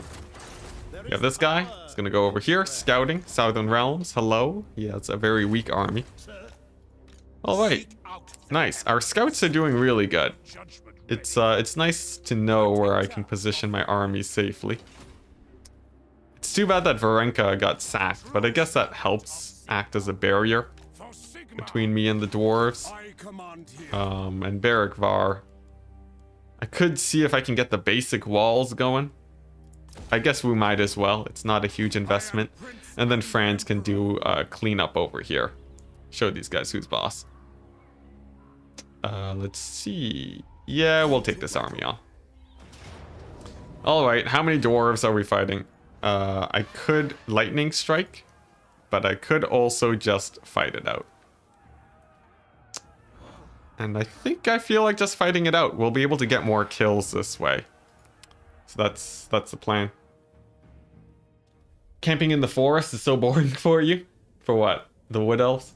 We have this guy. He's gonna go over here. Scouting. Southern Realms. Hello. Yeah, it's a very weak army. Alright. Nice. Our scouts are doing really good. It's nice to know where I can position my army safely. It's too bad that Varenka got sacked, but I guess that helps act as a barrier between me and the dwarves. And Barrickvar. I could see if I can get the basic walls going. I guess we might as well. It's not a huge investment. And then Franz can do cleanup over here. Show these guys who's boss. Let's see. Yeah, we'll take this army on. Alright, how many dwarves are we fighting? I could lightning strike, but I could also just fight it out. And I feel like just fighting it out. We'll be able to get more kills this way. So that's the plan. Camping in the forest is so boring for you? For what? The wood elves?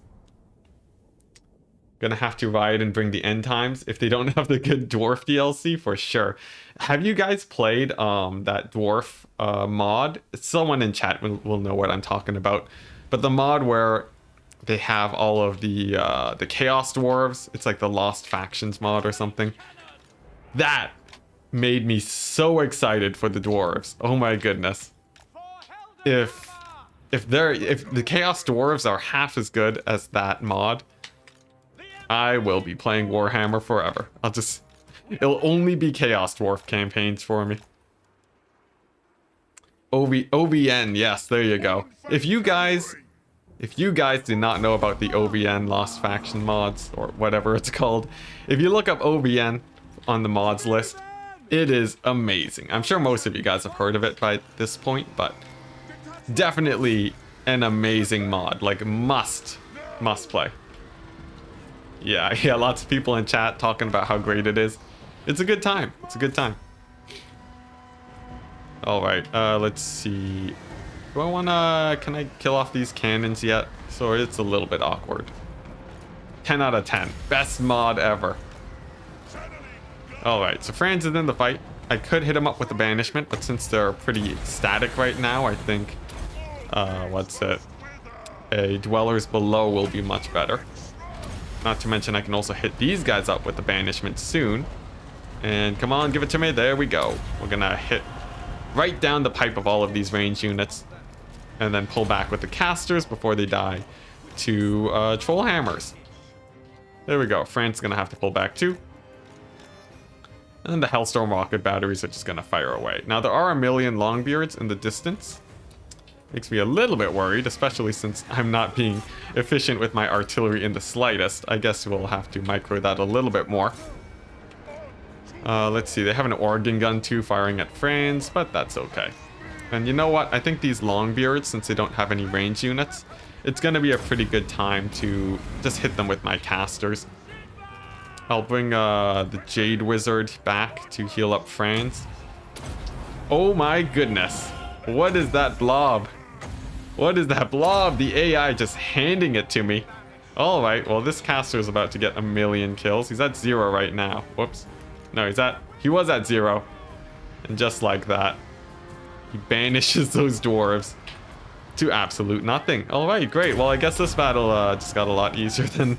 Gonna have to ride and bring the end times if they don't have the good dwarf DLC for sure. Have you guys played that dwarf mod? Someone in chat will know what I'm talking about. But the mod where they have all of the chaos dwarves. It's like the Lost Factions mod or something. That made me so excited for the dwarves. Oh my goodness. If the chaos dwarves are half as good as that mod, I will be playing Warhammer forever. It'll only be chaos dwarf campaigns for me. OVN, yes, there you go. If you guys do not know about the OVN Lost Faction mods, or whatever it's called, if you look up OVN on the mods list, it is amazing. I'm sure most of you guys have heard of it by this point, but definitely an amazing mod. Like, must play. Yeah, lots of people in chat talking about how great it is. It's a good time. It's a good time. Alright, let's see. Do I wanna... Can I kill off these cannons yet? So it's a little bit awkward. 10 out of 10. Best mod ever. Alright, so Franz is in the fight. I could hit him up with a banishment, but since they're pretty static right now, I think... what's it? A Dwellers Below will be much better. Not to mention I can also hit these guys up with the banishment soon. And come on, give it to me. There we go. We're gonna hit right down the pipe of all of these range units. And then pull back with the casters before they die to troll hammers. There we go. France is gonna have to pull back too. And then the Hellstorm rocket batteries are just gonna fire away. Now there are a million Longbeards in the distance. Makes me a little bit worried, especially since I'm not being efficient with my artillery in the slightest. I guess we'll have to micro that a little bit more. Let's see, they have an organ gun too firing at Franz, but that's okay. And you know what? I think these Longbeards, since they don't have any range units, it's gonna be a pretty good time to just hit them with my casters. I'll bring the Jade Wizard back to heal up Franz. Oh my goodness. What is that blob? What is that blob? The AI just handing it to me. Alright, well this caster is about to get a million kills. He's at 0 right now. Whoops. No, he was at 0. And just like that, he banishes those dwarves to absolute nothing. Alright, great. Well, I guess this battle just got a lot easier than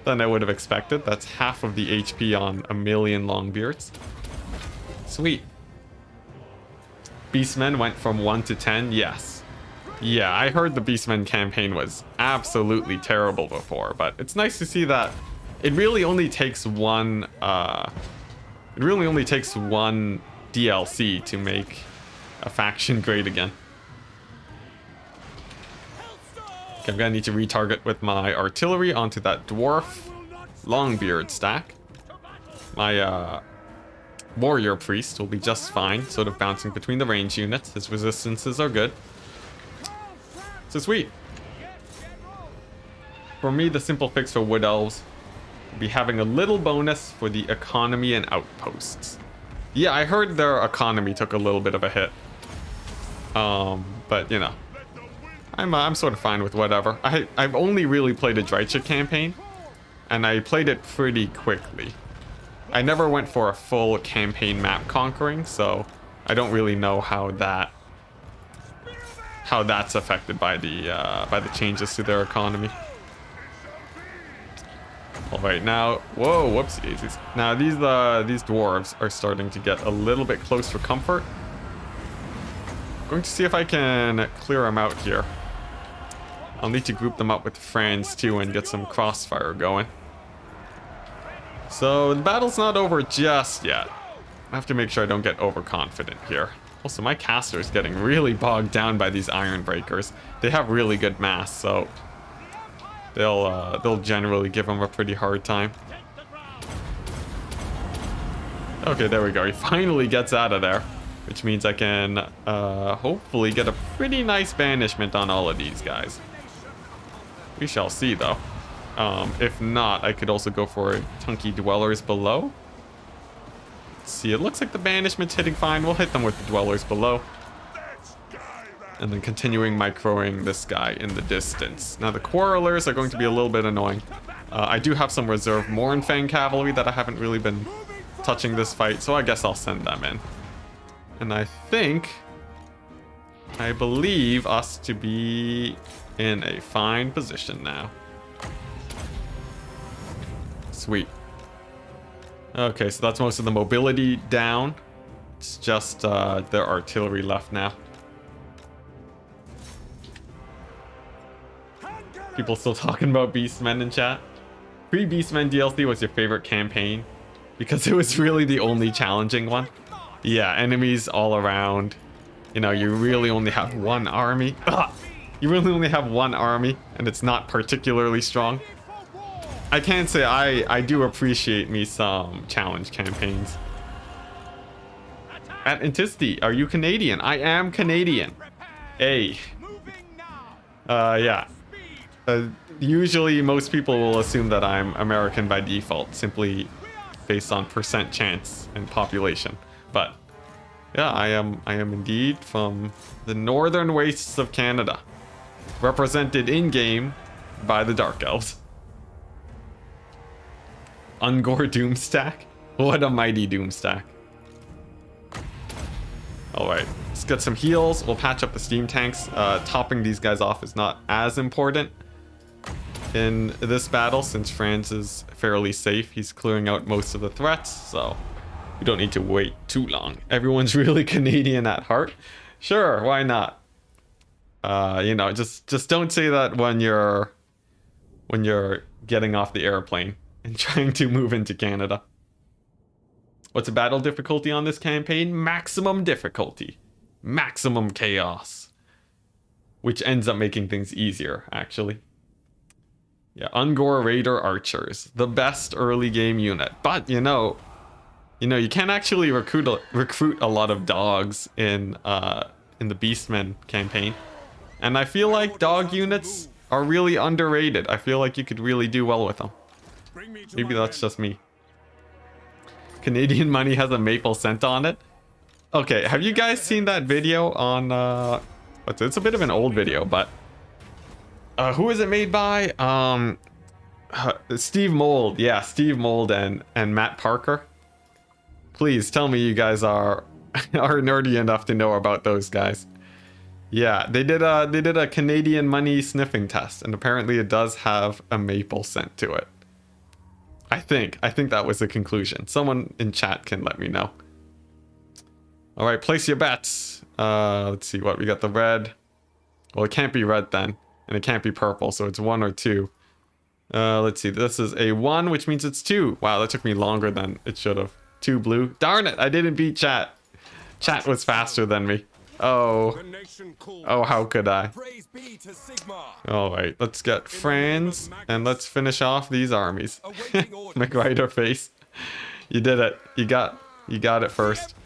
I would have expected. That's half of the HP on a million Longbeards. Sweet. Beastmen went from 1 to 10, yes. Yeah, I heard the Beastmen campaign was absolutely terrible before, but it's nice to see that it really only takes one DLC to make a faction great again. Okay, I'm gonna need to retarget with my artillery onto that dwarf Longbeard stack. My warrior priest will be just fine, sort of bouncing between the range units. His resistances are good. So sweet. For me, the simple fix for wood elves will be having a little bonus for the economy and outposts. Yeah, I heard their economy took a little bit of a hit. But you know, I'm sort of fine with whatever. I've only really played a Dreiche campaign, and I played it pretty quickly. I never went for a full campaign map conquering, so I don't really know how that's affected by the changes to their economy. All right, now, whoa, whoopsie daisies. Now these dwarves are starting to get a little bit close for comfort. I'm going to see if I can clear them out here. I'll need to group them up with Franz too and get some crossfire going. So the battle's not over just yet. I have to make sure I don't get overconfident here. Also, my caster is getting really bogged down by these iron breakers. They have really good mass, so they'll generally give him a pretty hard time. Okay, there we go. He finally gets out of there, which means I can hopefully get a pretty nice banishment on all of these guys. We shall see, though. If not, I could also go for Chunky Dwellers Below. Let's see, it looks like the Banishment's hitting fine. We'll hit them with the Dwellers Below. And then continuing microing this guy in the distance. Now the Quarrelers are going to be a little bit annoying. I do have some reserve Mournfang cavalry that I haven't really been touching this fight, so I guess I'll send them in. And I believe us to be in a fine position now. Sweet. Okay, so that's most of the mobility down. It's just their artillery left now. People still talking about Beastmen in chat. Pre-Beastmen DLC was your favorite campaign because it was really the only challenging one. Yeah, enemies all around. You know, you really only have one army. Ugh! You really only have one army, and it's not particularly strong. I can say I do appreciate me some challenge campaigns. At Enticity, are you Canadian? I am Canadian. Hey. Yeah. Usually most people will assume that I'm American by default, simply based on percent chance and population. But yeah, I am indeed from the northern wastes of Canada, represented in game by the Dark Elves. Ungor Doomstack? What a mighty Doomstack. Alright, let's get some heals. We'll patch up the steam tanks. Topping these guys off is not as important in this battle since Franz is fairly safe. He's clearing out most of the threats, so we don't need to wait too long. Everyone's really Canadian at heart. Sure, why not? You know, just don't say that when you're getting off the airplane and trying to move into Canada. What's the battle difficulty on this campaign? Maximum difficulty. Maximum chaos. Which ends up making things easier, actually. Yeah, Ungor Raider Archers. The best early game unit. But, you know, you can't actually recruit a lot of dogs in the Beastmen campaign. And I feel like dog units are really underrated. I feel like you could really do well with them. Maybe that's just me. Canadian money has a maple scent on it. Okay, have you guys seen that video on it's a bit of an old video, but who is it made by? Steve Mould. Yeah, Steve Mould and Matt Parker. Please tell me you guys are nerdy enough to know about those guys. Yeah, they did a Canadian money sniffing test, and apparently it does have a maple scent to it. I think that was the conclusion. Someone in chat can let me know. All right, place your bets. Let's see what we got. The red. Well, it can't be red then, and it can't be purple, so it's 1 or 2. Let's see. This is a 1, which means it's 2. Wow, that took me longer than it should have. 2 blue. Darn it! I didn't beat chat. Chat was faster than me. Oh, how could I? All right, let's get Franz and let's finish off these armies. McWriter face, you did it. You got it first.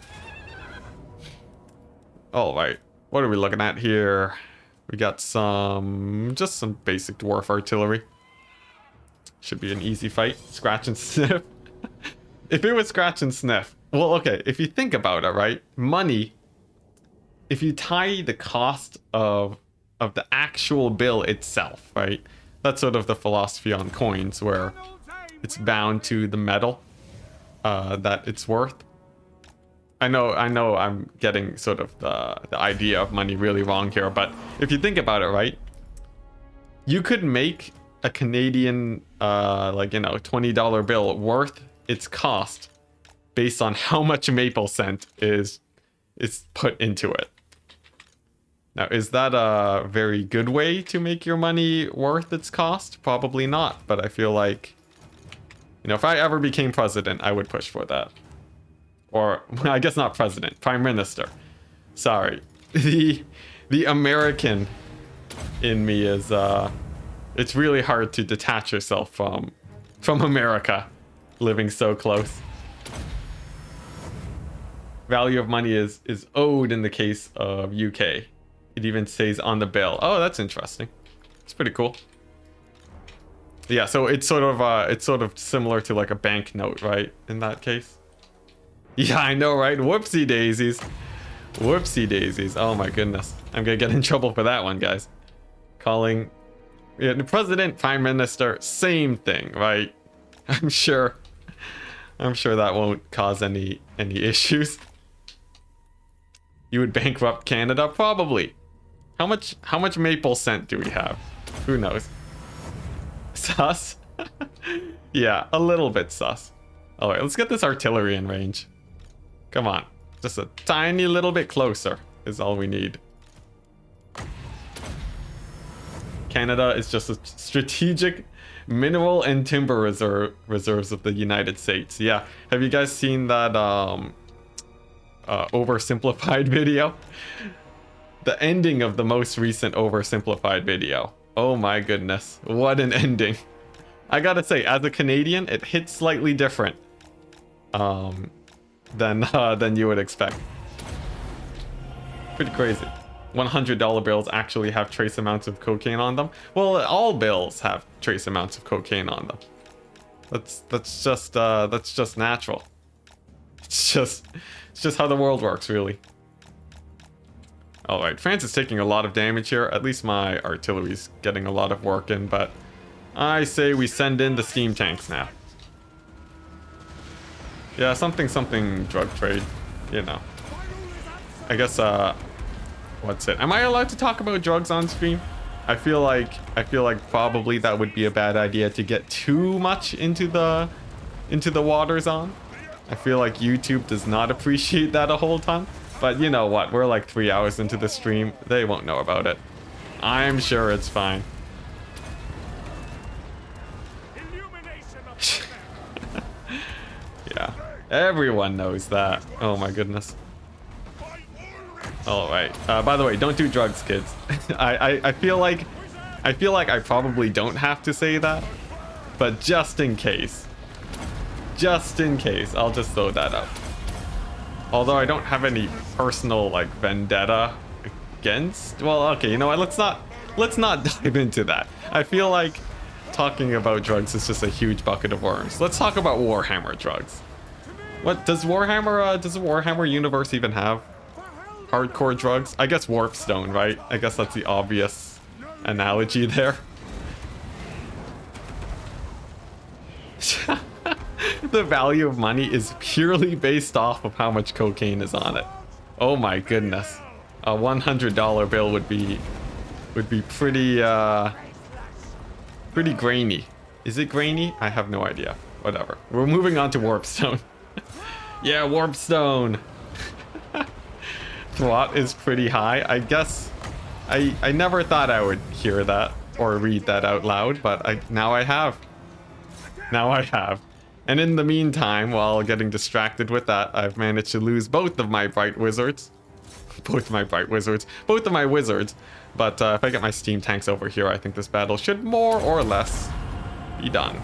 All right, what are we looking at here? We got just some basic dwarf artillery. Should be an easy fight. Scratch and sniff. If it was scratch and sniff, well, okay. If you think about it, right? Money. If you tie the cost of the actual bill itself, right? That's sort of the philosophy on coins, where it's bound to the metal that it's worth. I know I'm getting sort of the idea of money really wrong here, but if you think about it, right? You could make a Canadian, $20 bill worth its cost based on how much maple scent is put into it. Now, is that a very good way to make your money worth its cost? Probably not, but I feel like, if I ever became president, I would push for that. Or, I guess not president, prime minister. Sorry. The American in me is, it's really hard to detach yourself from America, living so close. Value of money is owed in the case of UK. It even says on the bill. Oh, that's interesting. It's pretty cool. Yeah, so it's sort of similar to like a banknote, right? In that case. Yeah, I know, right? Whoopsie daisies. Whoopsie daisies. Oh my goodness. I'm gonna get in trouble for that one, guys. Calling the president, prime minister, same thing, right? I'm sure that won't cause any issues. You would bankrupt Canada? Probably. How much maple scent do we have? Who knows? Sus? Yeah, a little bit sus. Alright, let's get this artillery in range. Come on. Just a tiny little bit closer is all we need. Canada is just a strategic mineral and timber reserves of the United States. Yeah. Have you guys seen that oversimplified video? The ending of the most recent oversimplified video. Oh my goodness. What an ending. I gotta say, as a Canadian, it hits slightly different than you would expect. Pretty crazy. $100 bills actually have trace amounts of cocaine on them. Well, all bills have trace amounts of cocaine on them. That's just natural. It's just how the world works, really. Alright, France is taking a lot of damage here. At least my artillery's getting a lot of work in, but I say we send in the steam tanks now. Yeah, something drug trade, you know. I guess what's it? Am I allowed to talk about drugs on stream? I feel like probably that would be a bad idea to get too much into the waters on. I feel like YouTube does not appreciate that a whole ton. But you know what? We're like 3 hours into the stream. They won't know about it. I'm sure it's fine. Yeah, everyone knows that. Oh my goodness. All right. By the way, don't do drugs, kids. I feel like I probably don't have to say that, but just in case, I'll just throw that up. Although I don't have any personal like vendetta against. Well, okay, you know what? Let's not dive into that. I feel like talking about drugs is just a huge bucket of worms. Let's talk about Warhammer drugs. What does does the Warhammer universe even have hardcore drugs? I guess Warpstone, right? I guess that's the obvious analogy there. The value of money is purely based off of how much cocaine is on it. Oh my goodness. A $100 bill would be pretty grainy. Is it grainy? I have no idea. Whatever. We're moving on to Warpstone. Yeah, Warpstone. Thwart is pretty high. I guess I never thought I would hear that or read that out loud, but now I have. Now I have. And in the meantime, while getting distracted with that, I've managed to lose both of my bright wizards. Both of my wizards. But if I get my steam tanks over here, I think this battle should more or less be done.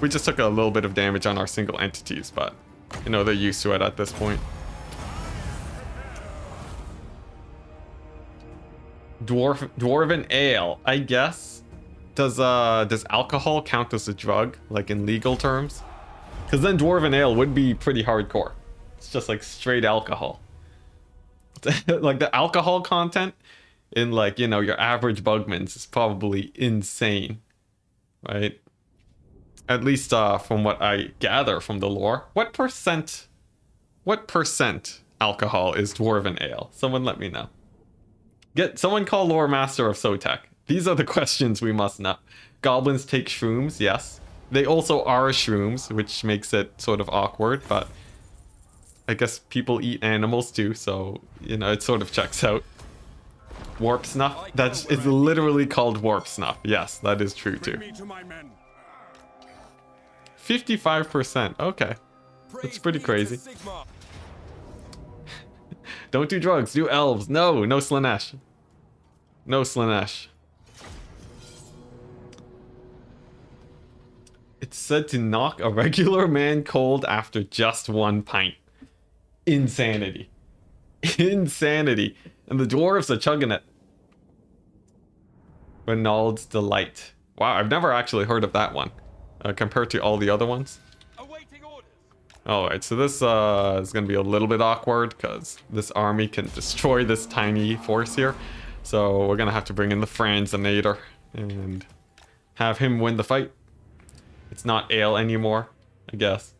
We just took a little bit of damage on our single entities, but you know, they're used to it at this point. Dwarven ale, I guess. Does alcohol count as a drug, like in legal terms? Because then Dwarven ale would be pretty hardcore. It's just like straight alcohol. Like the alcohol content in like, you know, your average Bugman's is probably insane, right? At least from what I gather from the lore. What percent alcohol is Dwarven ale? Someone let me know. Someone call Lore Master of Sotek. These are the questions we must know. Goblins take shrooms, yes. They also are shrooms, which makes it sort of awkward, but I guess people eat animals too, so, you know, it sort of checks out. Warp snuff? That is literally called warp snuff. Yes, that is true too. 55%. Okay. That's pretty crazy. Don't do drugs, do elves. No Slanesh. No Slanesh. It's said to knock a regular man cold after just 1 pint. Insanity. Insanity. And the dwarves are chugging it. Renaud's Delight. Wow, I've never actually heard of that one compared to all the other ones. Awaiting orders. Alright, so this is going to be a little bit awkward because this army can destroy this tiny force here. So we're going to have to bring in the Franzinator and have him win the fight. It's not ale anymore, I guess.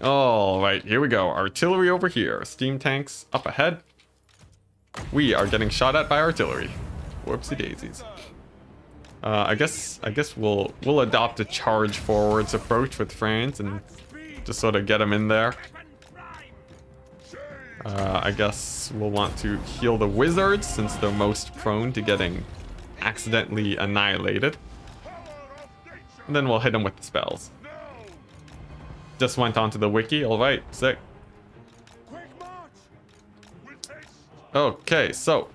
Alright, here we go. Artillery over here. Steam tanks up ahead. We are getting shot at by artillery. Whoopsie daisies. I guess we'll adopt a charge forwards approach with Franz and just sort of get him in there. I guess we'll want to heal the wizards since they're most prone to getting accidentally annihilated. And then we'll hit them with the spells. Just went onto the wiki. Alright, sick. Okay, so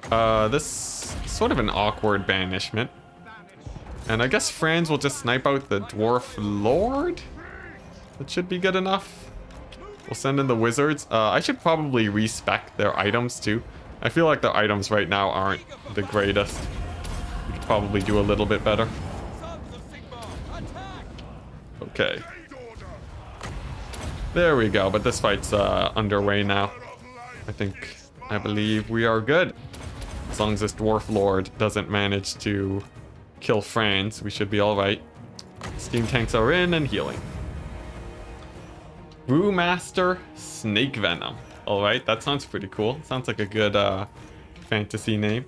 this is sort of an awkward banishment. And I guess Franz will just snipe out the Dwarf Lord? That should be good enough. We'll send in the wizards. I should probably respec their items too. I feel like their items right now aren't the greatest. We could probably do a little bit better. Okay. There we go, but this fight's underway now. I believe we are good. As long as this Dwarf Lord doesn't manage to kill Franz, we should be alright. Steam tanks are in and healing. Brewmaster Snake Venom. Alright, that sounds pretty cool. Sounds like a good fantasy name.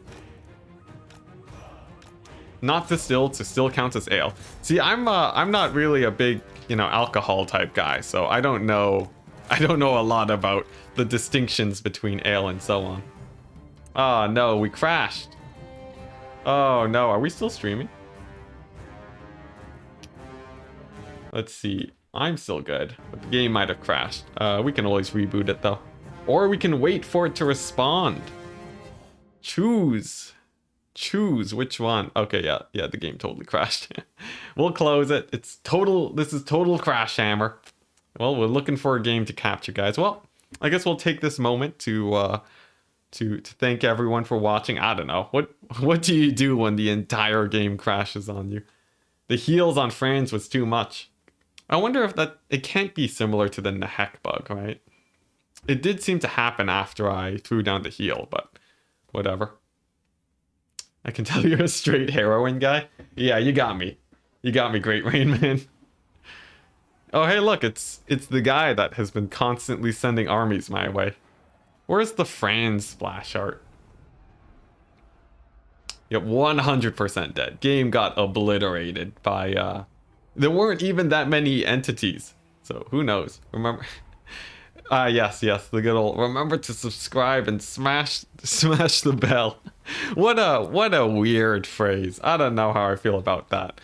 Not distilled, so still counts as ale. See, I'm not really a big, alcohol type guy, so I don't know a lot about the distinctions between ale and so on. Oh no, we crashed. Oh no, are we still streaming? Let's see. I'm still good, but the game might have crashed. We can always reboot it though. Or we can wait for it to respond. Choose which one. Okay, yeah, the game totally crashed. We'll close it. This is total crash hammer. Well, we're looking for a game to capture, guys. Well, I guess we'll take this moment to thank everyone for watching. I don't know. What do you do when the entire game crashes on you? The heals on Franz was too much. I wonder if it can't be similar to the Nehek bug, right? It did seem to happen after I threw down the heal, but whatever. I can tell you're a straight heroin guy. Yeah, you got me. You got me, Great Rain Man. Oh, hey, look, it's the guy that has been constantly sending armies my way. Where's the Franz splash art? Yep, 100% dead. Game got obliterated by, there weren't even that many entities. So, who knows? Remember... yes, the good old... Remember to subscribe and smash the bell. What a weird phrase. I don't know how I feel about that.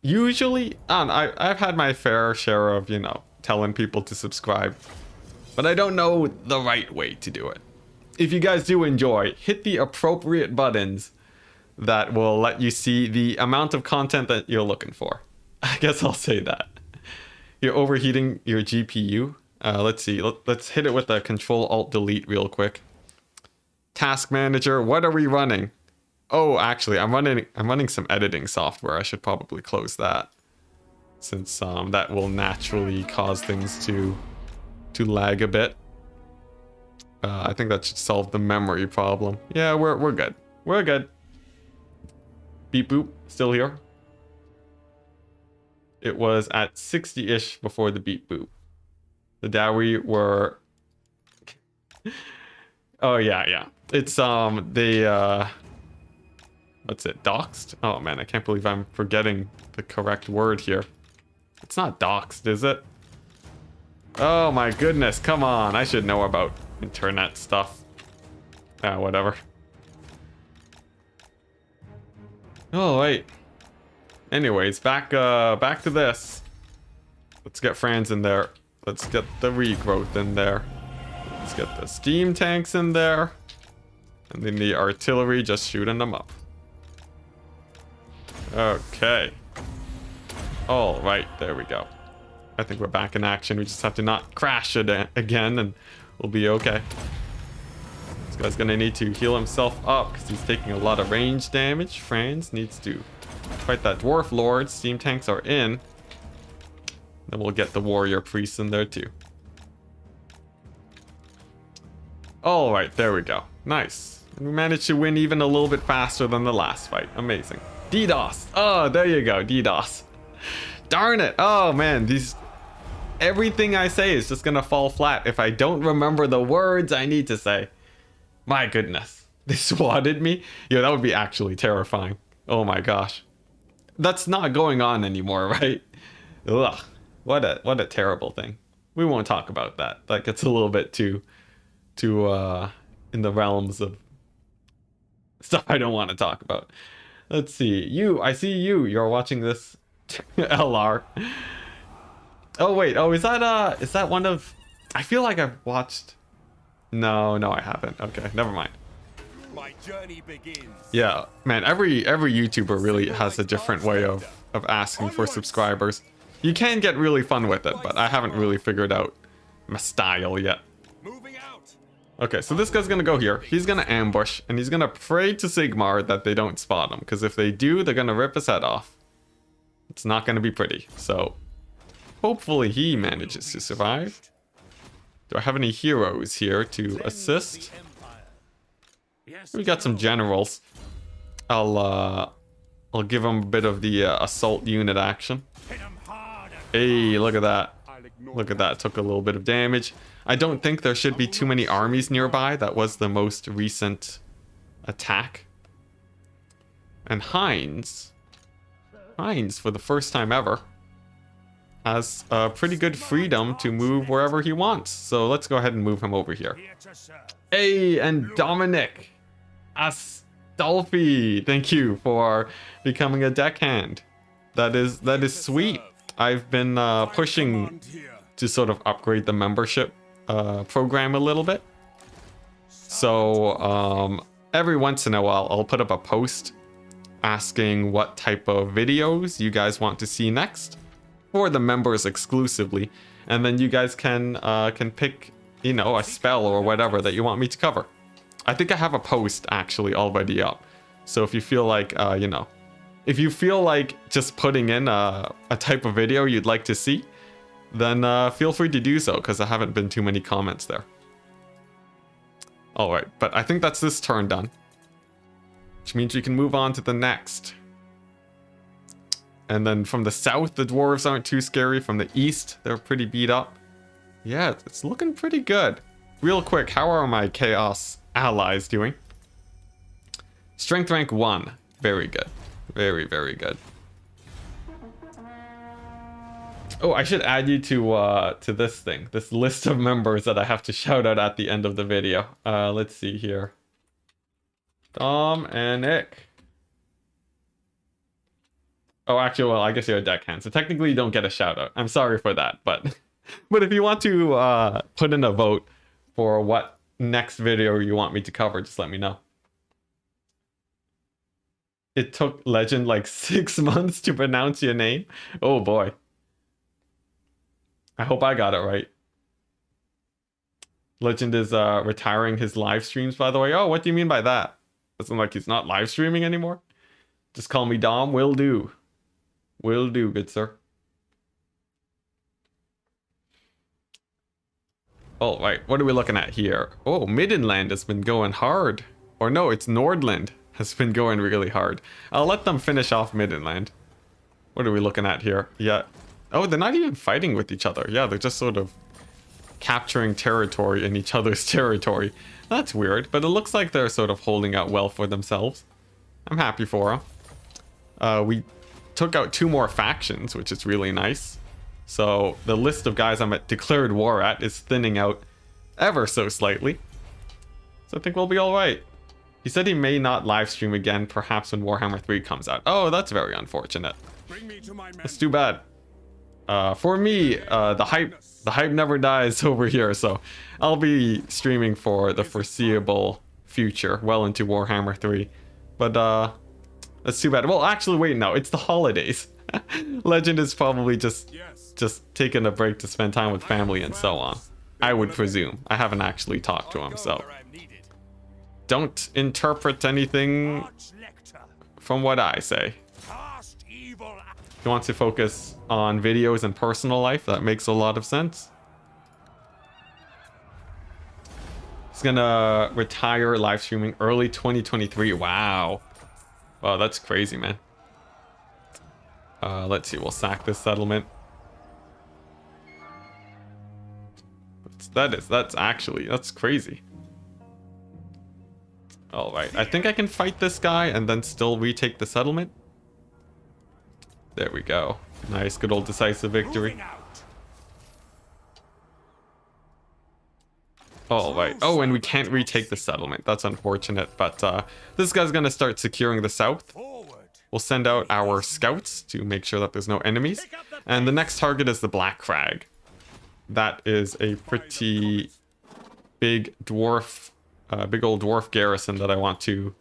Usually, I've had my fair share of, telling people to subscribe. But I don't know the right way to do it. If you guys do enjoy, hit the appropriate buttons that will let you see the amount of content that you're looking for. I guess I'll say that. You're overheating your GPU. Let's see. Let's hit it with a Control-Alt-Delete real quick. Task Manager, what are we running? Oh, actually, I'm running some editing software. I should probably close that, since that will naturally cause things to lag a bit. I think that should solve the memory problem. Yeah, we're good. We're good. Beep boop, still here. It was at 60-ish before the beep boop. The dowry were... Oh yeah. It's what's it? Doxed? Oh man, I can't believe I'm forgetting the correct word here. It's not doxed, is it? Oh my goodness, come on. I should know about internet stuff. Whatever. Oh wait. Anyways, back to this. Let's get Franz in there. Let's get the regrowth in there. Let's get the steam tanks in there. And then the artillery just shooting them up. Okay. All right, there we go. I think we're back in action. We just have to not crash it again and we'll be okay. This guy's gonna need to heal himself up because he's taking a lot of range damage. Franz needs to fight that dwarf lord. Steam tanks are in. Then we'll get the warrior priest in there too. Alright, there we go. Nice. And we managed to win even a little bit faster than the last fight. Amazing. DDoS. Oh, there you go. DDoS. Darn it. Oh man, everything I say is just gonna fall flat if I don't remember the words I need to say. My goodness. They swatted me? Yeah, that would be actually terrifying. Oh my gosh. That's not going on anymore, right? Ugh. What a terrible thing. We won't talk about that. That gets a little bit too in the realms of stuff I don't want to talk about. Let's see. I see you. You're watching this LR. Oh wait. Oh, is that one of? I feel like I've watched. No, I haven't. Okay, never mind. My journey begins. Yeah, man. Every YouTuber really has a different way of asking for subscribers. You can get really fun with it, but I haven't really figured out my style yet. Moving out. Okay, so this guy's gonna go here. He's gonna ambush, and he's gonna pray to Sigmar that they don't spot him, because if they do, they're gonna rip his head off. It's not gonna be pretty. So hopefully he manages to survive. Do I have any heroes here to assist? We got some generals. I'll give them a bit of the assault unit action. Hey, look at that. Look at that. Took a little bit of damage. I don't think there should be too many armies nearby. That was the most recent attack. And Heinz, for the first time ever, has pretty good freedom to move wherever he wants. So let's go ahead and move him over here. Hey, and Dominic Astolfi, thank you for becoming a deckhand. That is sweet. I've been pushing to sort of upgrade the membership program a little bit. So every once in a while, I'll put up a post asking what type of videos you guys want to see next for the members exclusively, and then you guys can pick, you know, a spell or whatever that you want me to cover. I think I have a post actually already up. So if you feel like, you know, if you feel like just putting in a type of video you'd like to see, then feel free to do so, because there haven't been too many comments there. Alright, but I think that's this turn done, which means we can move on to the next. And then from the south, the dwarves aren't too scary. From the east, they're pretty beat up. Yeah, it's looking pretty good. Real quick, how are my chaos allies doing? Strength rank 1. Very good. Very, very good. Oh, I should add you to this thing. This list of members that I have to shout out at the end of the video. Let's see here. Dom and Nick. Oh, actually, well, I guess you're a deckhand, so technically you don't get a shout out. I'm sorry for that, but if you want to put in a vote for what next video you want me to cover, just let me know. It took Legend like 6 months to pronounce your name. Oh boy. I hope I got it right. Legend is retiring his live streams, by the way. Oh, what do you mean by that? Doesn't like he's not live streaming anymore? Just call me Dom. Will do. Will do, good sir. Oh, right. What are we looking at here? Oh, Middenland has been going hard. Or no, it's Nordland has been going really hard. I'll let them finish off Middenland. What are we looking at here? Yeah. Oh, they're not even fighting with each other. Yeah, they're just sort of capturing territory in each other's territory. That's weird, but it looks like they're sort of holding out well for themselves. I'm happy for them. We took out 2 more factions, which is really nice. So the list of guys I'm at declared war at is thinning out ever so slightly. So I think we'll be all right. He said he may not live stream again, perhaps when Warhammer 3 comes out. Oh, that's very unfortunate. Bring me to my men. That's too bad. For me, the hype never dies over here, so I'll be streaming for the foreseeable future, well into Warhammer 3. But that's too bad. Well, actually, wait, no, it's the holidays. Legend is probably just taking a break to spend time with family and so on. I would presume. I haven't actually talked to him, so don't interpret anything Arch-lector, from what I say. cast evil out. He wants to focus on videos and personal life. That makes a lot of sense. He's gonna retire live streaming early 2023. Wow. Wow, that's crazy, man. Let's see. We'll sack this settlement. That's crazy. All right. I think I can fight this guy and then still retake the settlement. There we go. Nice, good old decisive victory. Moving out. All right. Oh, and we can't retake the settlement. That's unfortunate. But this guy's gonna start securing the south. Forward. We'll send out our scouts to make sure that there's no enemies. And the next target is the Black Crag. That is a pretty big dwarf, big old dwarf garrison that I want to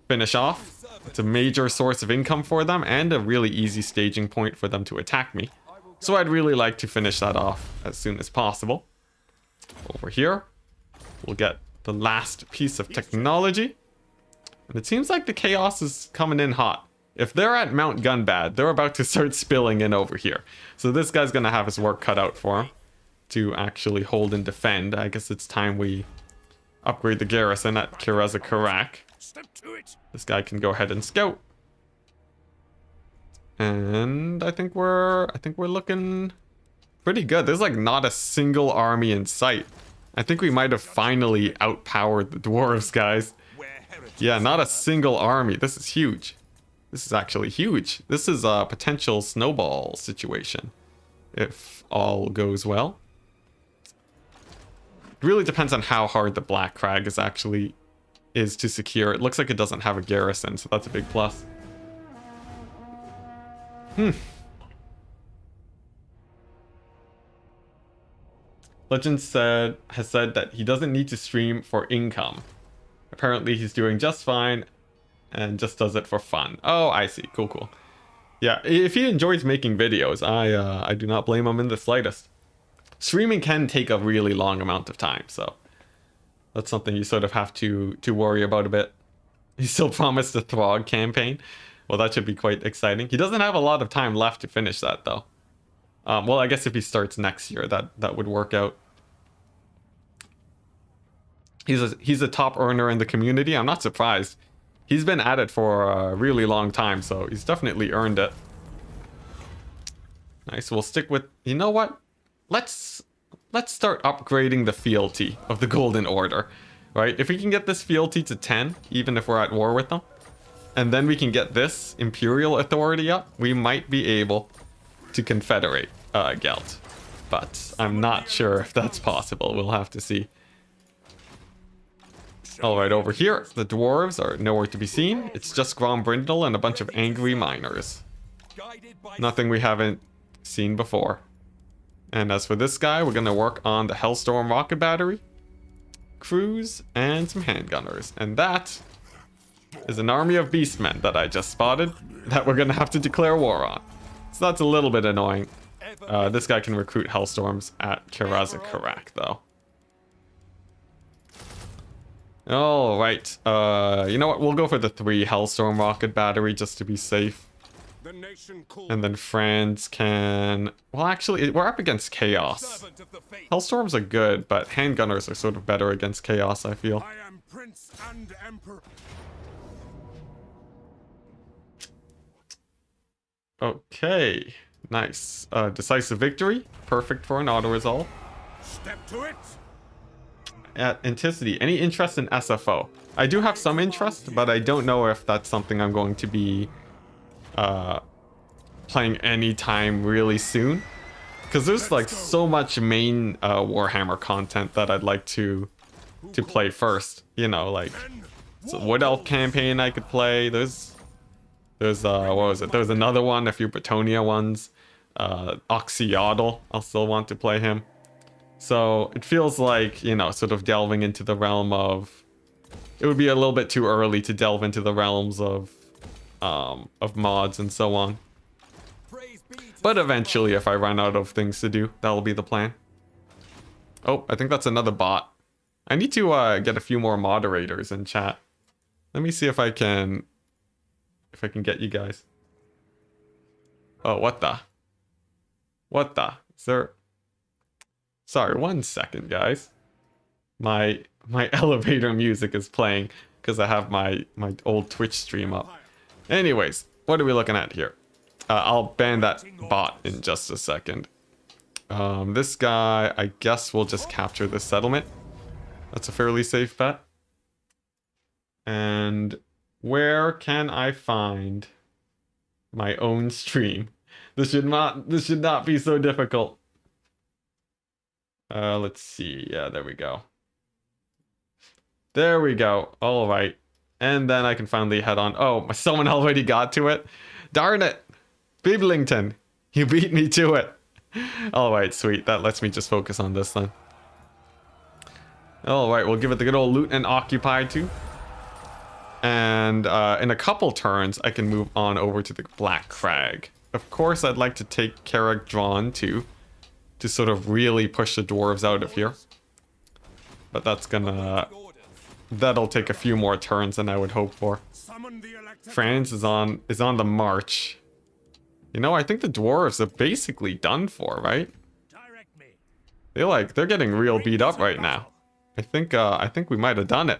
finish off. It's a major source of income for them and a really easy staging point for them to attack me. So I'd really like to finish that off as soon as possible. Over here, we'll get the last piece of technology. And it seems like the chaos is coming in hot. If they're at Mount Gunbad, they're about to start spilling in over here. So this guy's going to have his work cut out for him to actually hold and defend. I guess it's time we upgrade the garrison at Karak. Step to it. This guy can go ahead and scout. And I think we're looking pretty good. There's like not a single army in sight. I think we might have finally outpowered the dwarves, guys. Where heritage Yeah, not a single army. This is huge. This is actually huge. This is a potential snowball situation if all goes well. It really depends on how hard the Black Crag is to secure. It looks like it doesn't have a garrison, so that's a big plus. Legend has said that he doesn't need to stream for income. Apparently he's doing just fine and just does it for fun. Oh, I see. Cool. Yeah, if he enjoys making videos, I do not blame him in the slightest. Streaming can take a really long amount of time, so that's something you sort of have to worry about a bit. He still promised a Throg campaign. Well, that should be quite exciting. He doesn't have a lot of time left to finish that, though. Well, I guess if he starts next year, that would work out. He's a top earner in the community. I'm not surprised. He's been at it for a really long time, so he's definitely earned it. Nice. We'll stick with... You know what? Let's start upgrading the fealty of the Golden Order, right? If we can get this fealty to 10, even if we're at war with them, and then we can get this Imperial Authority up, we might be able to confederate Gelt. But I'm not sure if that's possible. We'll have to see. Alright, over here, the dwarves are nowhere to be seen. It's just Grombrindle and a bunch of angry miners. guided by Nothing we haven't seen before. And as for this guy, we're going to work on the Hellstorm rocket battery, crews, and some handgunners. And that is an army of beastmen that I just spotted that we're going to have to declare war on. So that's a little bit annoying. This guy can recruit Hellstorms at Karak, though. All right. You know what? We'll go for the 3 Hellstorm rocket battery just to be safe. the nation called And then Franz can... Well, actually, we're up against Chaos. servant of the faith. Hellstorms are good, but handgunners are sort of better against Chaos, I feel. I am prince and emperor. Okay. Nice. Decisive victory. Perfect for an auto-resolve. Step to it. At Enticity, any interest in SFO? I do have some interest, but I don't know if that's something I'm going to be playing anytime really soon. Because there's like so much main Warhammer content that I'd like to play first. You know, like Wood Elf campaign I could play. There's what was it? There was another one, a few Bretonnian ones. Ochendorf, I'll still want to play him. So it feels like, you know, sort of delving into the realm of... It would be a little bit too early to delve into the realms of mods and so on. Praise be to But eventually, if I run out of things to do, that'll be the plan. Oh, I think that's another bot. I need to get a few more moderators in chat. Let me see if I can get you guys. Oh, what the? What the? Is there... Sorry, 1 second, guys. My elevator music is playing because I have my old Twitch stream up. Anyways, what are we looking at here? I'll ban that bot in just a second. This guy, I guess we'll just capture this settlement. That's a fairly safe bet. And where can I find my own stream? This should not be so difficult. Let's see. Yeah, there we go. There we go. All right. And then I can finally head on. Oh, someone already got to it. Darn it. Biblington, you beat me to it. All right, sweet. That lets me just focus on this then. All right, we'll give it the good old loot and occupy too. And in a couple turns, I can move on over to the Black Crag. Of course, I'd like to take Carrick Drawn too, to sort of really push the dwarves out of here. But that's gonna... That'll take a few more turns than I would hope for. Franz is on the march. You know, I think the dwarves are basically done for, right? They're getting real beat up right now. I think we might have done it.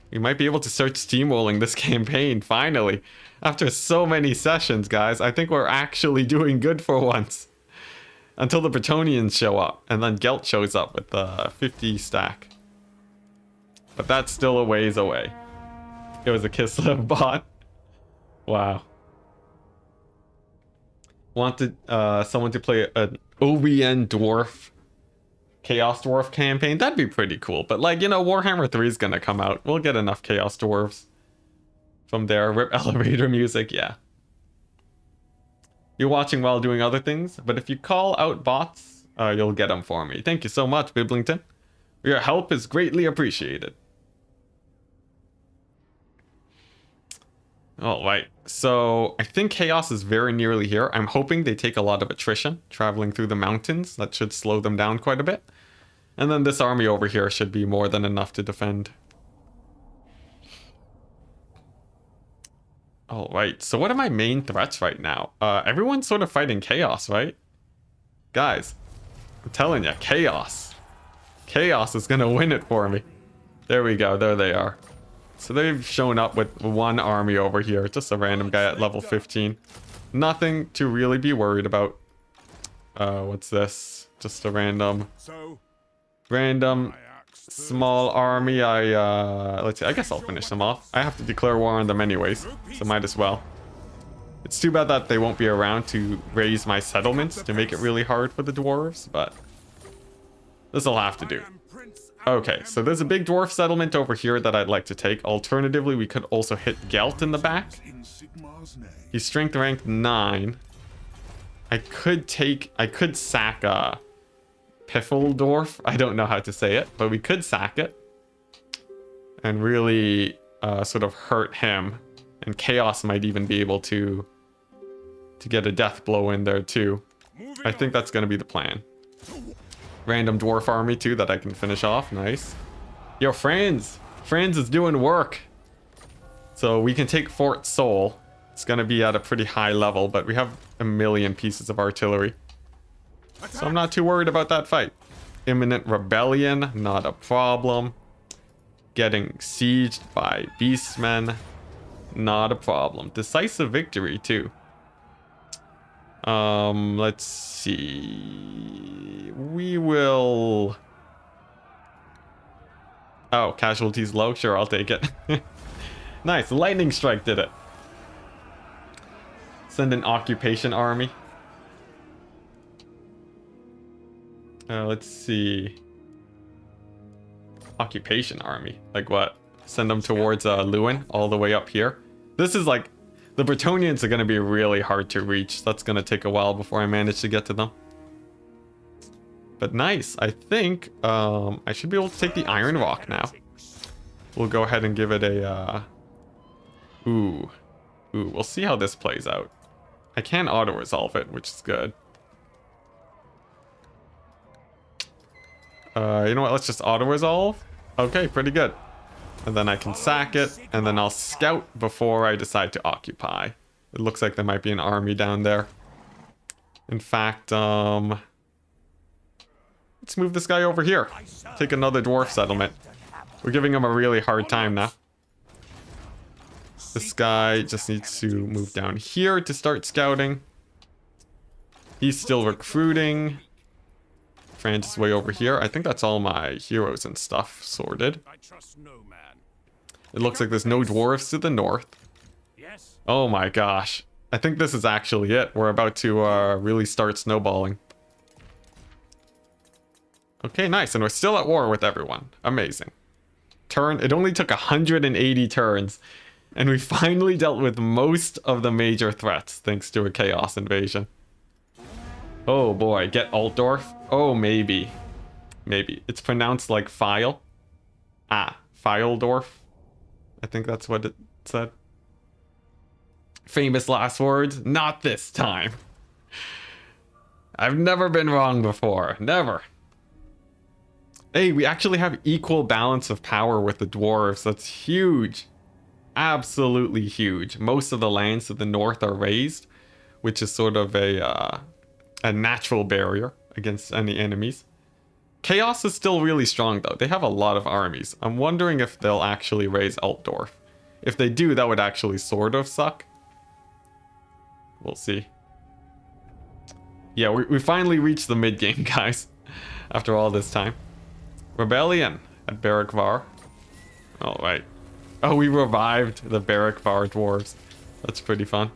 We might be able to start steamrolling this campaign, finally. After so many sessions, guys, I think we're actually doing good for once. Until the Bretonnians show up, and then Gelt shows up with the 50 stack. But that's still a ways away. It was a Kislev bot. Wow. Wanted someone to play an OBN Dwarf, Chaos Dwarf campaign? That'd be pretty cool. But like, you know, Warhammer 3 is gonna come out. We'll get enough Chaos Dwarves from there. Rip elevator music, yeah. You're watching while doing other things, but if you call out bots, you'll get them for me. Thank you so much, Biblington. Your help is greatly appreciated. All right, so I think Chaos is very nearly here. I'm hoping they take a lot of attrition traveling through the mountains. That should slow them down quite a bit. And then this army over here should be more than enough to defend. All right, so what are my main threats right now? Everyone's sort of fighting Chaos, right? Guys, I'm telling you, Chaos. Chaos is gonna win it for me. There we go, there they are. So they've shown up with one army over here, just a random guy at level 15. Nothing to really be worried about. What's this? Just a random small army. Let's see, I guess I'll finish them off. I have to declare war on them anyways, so might as well. It's too bad that they won't be around to raise my settlements to make it really hard for the dwarves, but this'll have to do. Okay, so there's a big dwarf settlement over here that I'd like to take. Alternatively, we could also hit Gelt in the back. He's strength rank 9. I could sack Piffeldorf. I don't know how to say it, but we could sack it. And really sort of hurt him. And Chaos might even be able to get a death blow in there too. I think that's going to be the plan. Random dwarf army too that I can finish off. Nice. Yo, Franz is doing work. So we can take Fort Seoul. It's gonna be at a pretty high level, but we have a million pieces of artillery, so I'm not too worried about that fight. Imminent rebellion, not a problem. Getting sieged by beastmen, not a problem. Decisive victory too. Let's see. We will... Oh, casualties low? Sure, I'll take it. Nice, lightning strike did it. Send an occupation army. Let's see. Occupation army? Like what? Send them towards Lewin, all the way up here. This is like... The Bretonnians are going to be really hard to reach. That's going to take a while before I manage to get to them. But nice. I think I should be able to take the Iron Rock now. We'll go ahead and give it a... Ooh, we'll see how this plays out. I can auto-resolve it, which is good. You know what? Let's just auto-resolve. Okay, pretty good. And then I can sack it, and then I'll scout before I decide to occupy. It looks like there might be an army down there. In fact, let's move this guy over here. Take another dwarf settlement. We're giving him a really hard time now. This guy just needs to move down here to start scouting. He's still recruiting. Franz is way over here. I think that's all my heroes and stuff sorted. I trust no man. It looks like there's no dwarves to the north. Yes. Oh my gosh. I think this is actually it. We're about to really start snowballing. Okay, nice. And we're still at war with everyone. Amazing. It only took 180 turns. And we finally dealt with most of the major threats thanks to a chaos invasion. Oh boy, get Altdorf? Oh, maybe. Maybe. It's pronounced like file. Filedorf. I think that's what it said. Famous last words. Not this time. I've never been wrong before. Never. Hey, we actually have equal balance of power with the dwarves. That's huge. Absolutely huge. Most of the lands to the north are raised, which is sort of a natural barrier against any enemies. Chaos is still really strong though. They have a lot of armies. I'm wondering if they'll actually raise Altdorf. If they do, that would actually sort of suck. We'll see. Yeah, we finally reached the mid-game, guys. After all this time. Rebellion at Barrickvar. Alright. Oh, we revived the Barrickvar dwarves. That's pretty fun.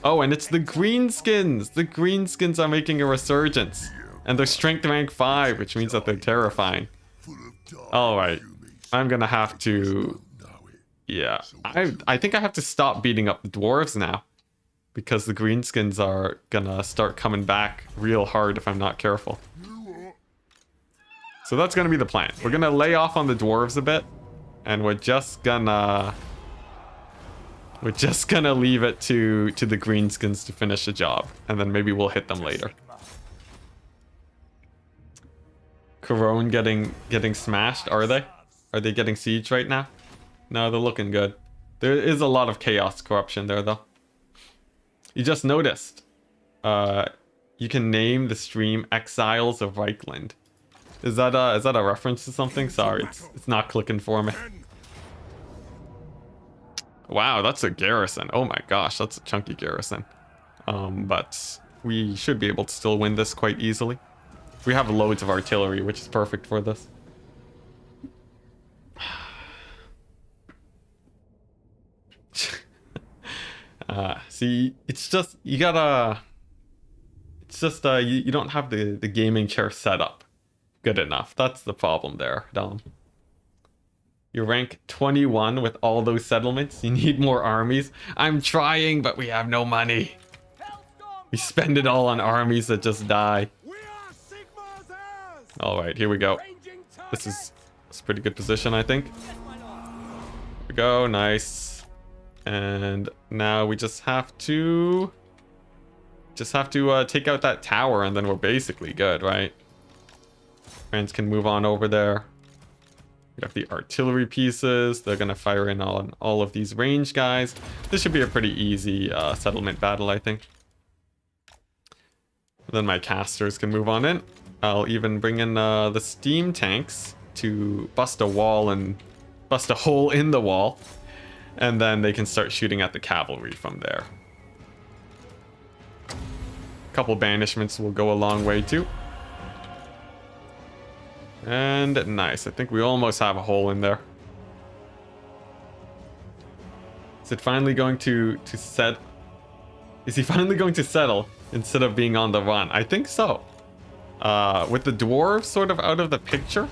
Oh, and it's the greenskins. The greenskins are making a resurgence. And they're strength rank 5, which means that they're terrifying. Alright. I'm gonna have to... Yeah. I think I have to stop beating up the dwarves now. Because the greenskins are gonna start coming back real hard if I'm not careful. So that's gonna be the plan. We're gonna lay off on the dwarves a bit. And we're just gonna leave it to the greenskins to finish the job. And then maybe we'll hit them later. Corone getting smashed, are they? Are they getting sieged right now? No, they're looking good. There is a lot of chaos corruption there though. You just noticed. You can name the stream Exiles of Reichland. Is that a reference to something? Sorry, it's not clicking for me. Wow, that's a garrison. Oh my gosh, that's a chunky garrison. But we should be able to still win this quite easily. We have loads of artillery, which is perfect for this. See, it's just, you gotta... It's just, you don't have the gaming chair set up good enough. That's the problem there, Dom. You rank 21 with all those settlements. You need more armies. I'm trying, but we have no money. We spend it all on armies that just die. Alright, here we go. This is a pretty good position, I think. Here we go, nice. And now we just have to take out that tower, and then we're basically good, right? Friends can move on over there. We have the artillery pieces. They're gonna fire in on all of these range guys. This should be a pretty easy settlement battle, I think. Then my casters can move on in. I'll even bring in the steam tanks to bust a wall and bust a hole in the wall. And then they can start shooting at the cavalry from there. A couple banishments will go a long way too. And nice. I think we almost have a hole in there. Is it finally going to set? Is he finally going to settle instead of being on the run? I think so. With the dwarves sort of out of the picture,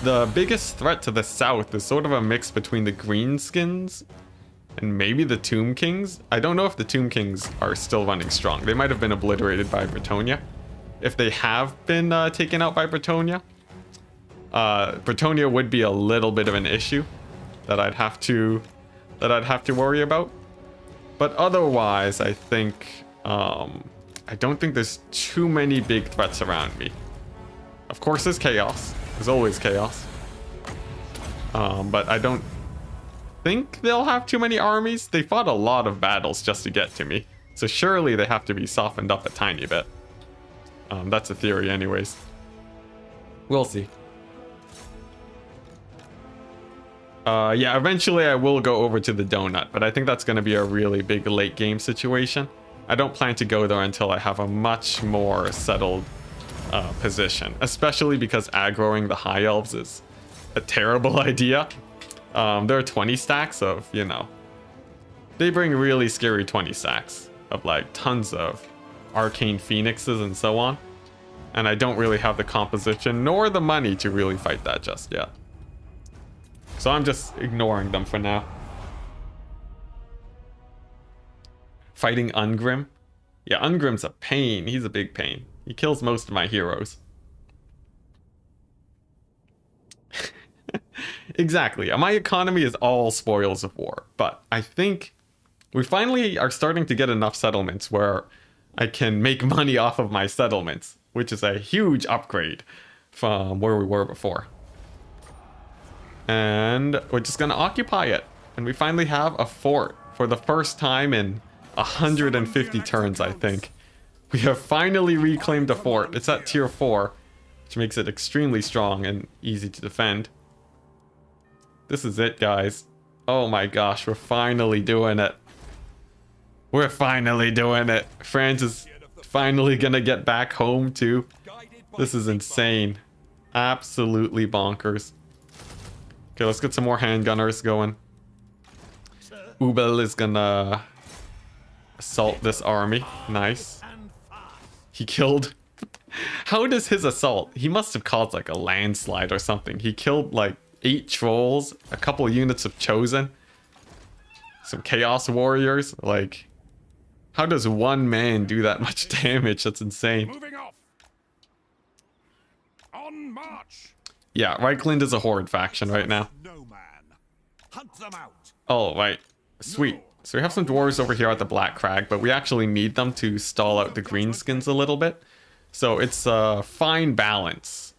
the biggest threat to the south is sort of a mix between the greenskins and maybe the Tomb Kings. I don't know if the Tomb Kings are still running strong. They might have been obliterated by Bretonnia. If they have been taken out by Bretonnia, Bretonnia would be a little bit of an issue that I'd have to worry about. But otherwise, I think I don't think there's too many big threats around me. Of course, there's chaos. There's always chaos. But I don't think they'll have too many armies. They fought a lot of battles just to get to me. So surely they have to be softened up a tiny bit. That's a theory anyways. We'll see. Yeah, eventually I will go over to the donut, but I think that's going to be a really big late game situation. I don't plan to go there until I have a much more settled position, especially because aggroing the high elves is a terrible idea. There are 20 stacks of, you know, they bring really scary 20 stacks of like tons of arcane phoenixes and so on. And I don't really have the composition nor the money to really fight that just yet. So I'm just ignoring them for now. Fighting Ungrim? Yeah, Ungrim's a pain. He's a big pain. He kills most of my heroes. Exactly. My economy is all spoils of war. But I think we finally are starting to get enough settlements where I can make money off of my settlements, which is a huge upgrade from where we were before. And we're just gonna occupy it. And we finally have a fort for the first time in 150 turns, I think. We have finally reclaimed a fort. It's at tier 4, which makes it extremely strong and easy to defend. This is it, guys. Oh my gosh, we're finally doing it. We're finally doing it. Franz is finally gonna get back home too. This is insane. Absolutely bonkers. Okay, let's get some more handgunners going. Ubel is gonna assault this army. Nice. He killed... How does his assault... He must have caused like a landslide or something. He killed like 8 trolls, a couple units of chosen, some chaos warriors. Like, how does one man do that much damage? That's insane. Moving off. On march. Yeah, Reichland is a horde faction right now. No man. Hunt them out. Oh, right. Sweet. So we have some dwarves over here at the Black Crag, but we actually need them to stall out the greenskins a little bit. So it's a fine balance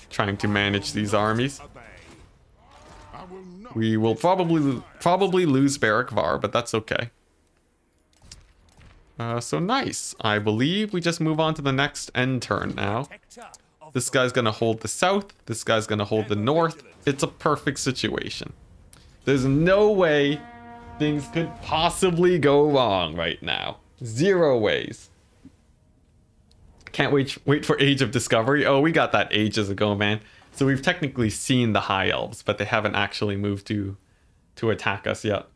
trying to manage these armies. We will probably lose Barrickvar, but that's okay. So nice. I believe we just move on to the next end turn now. This guy's gonna hold the south. This guy's gonna hold the north. It's a perfect situation. There's no way things could possibly go wrong right now. 0 ways. Can't wait for Age of Discovery. Oh, we got that ages ago, man. So we've technically seen the High Elves, but they haven't actually moved to attack us yet.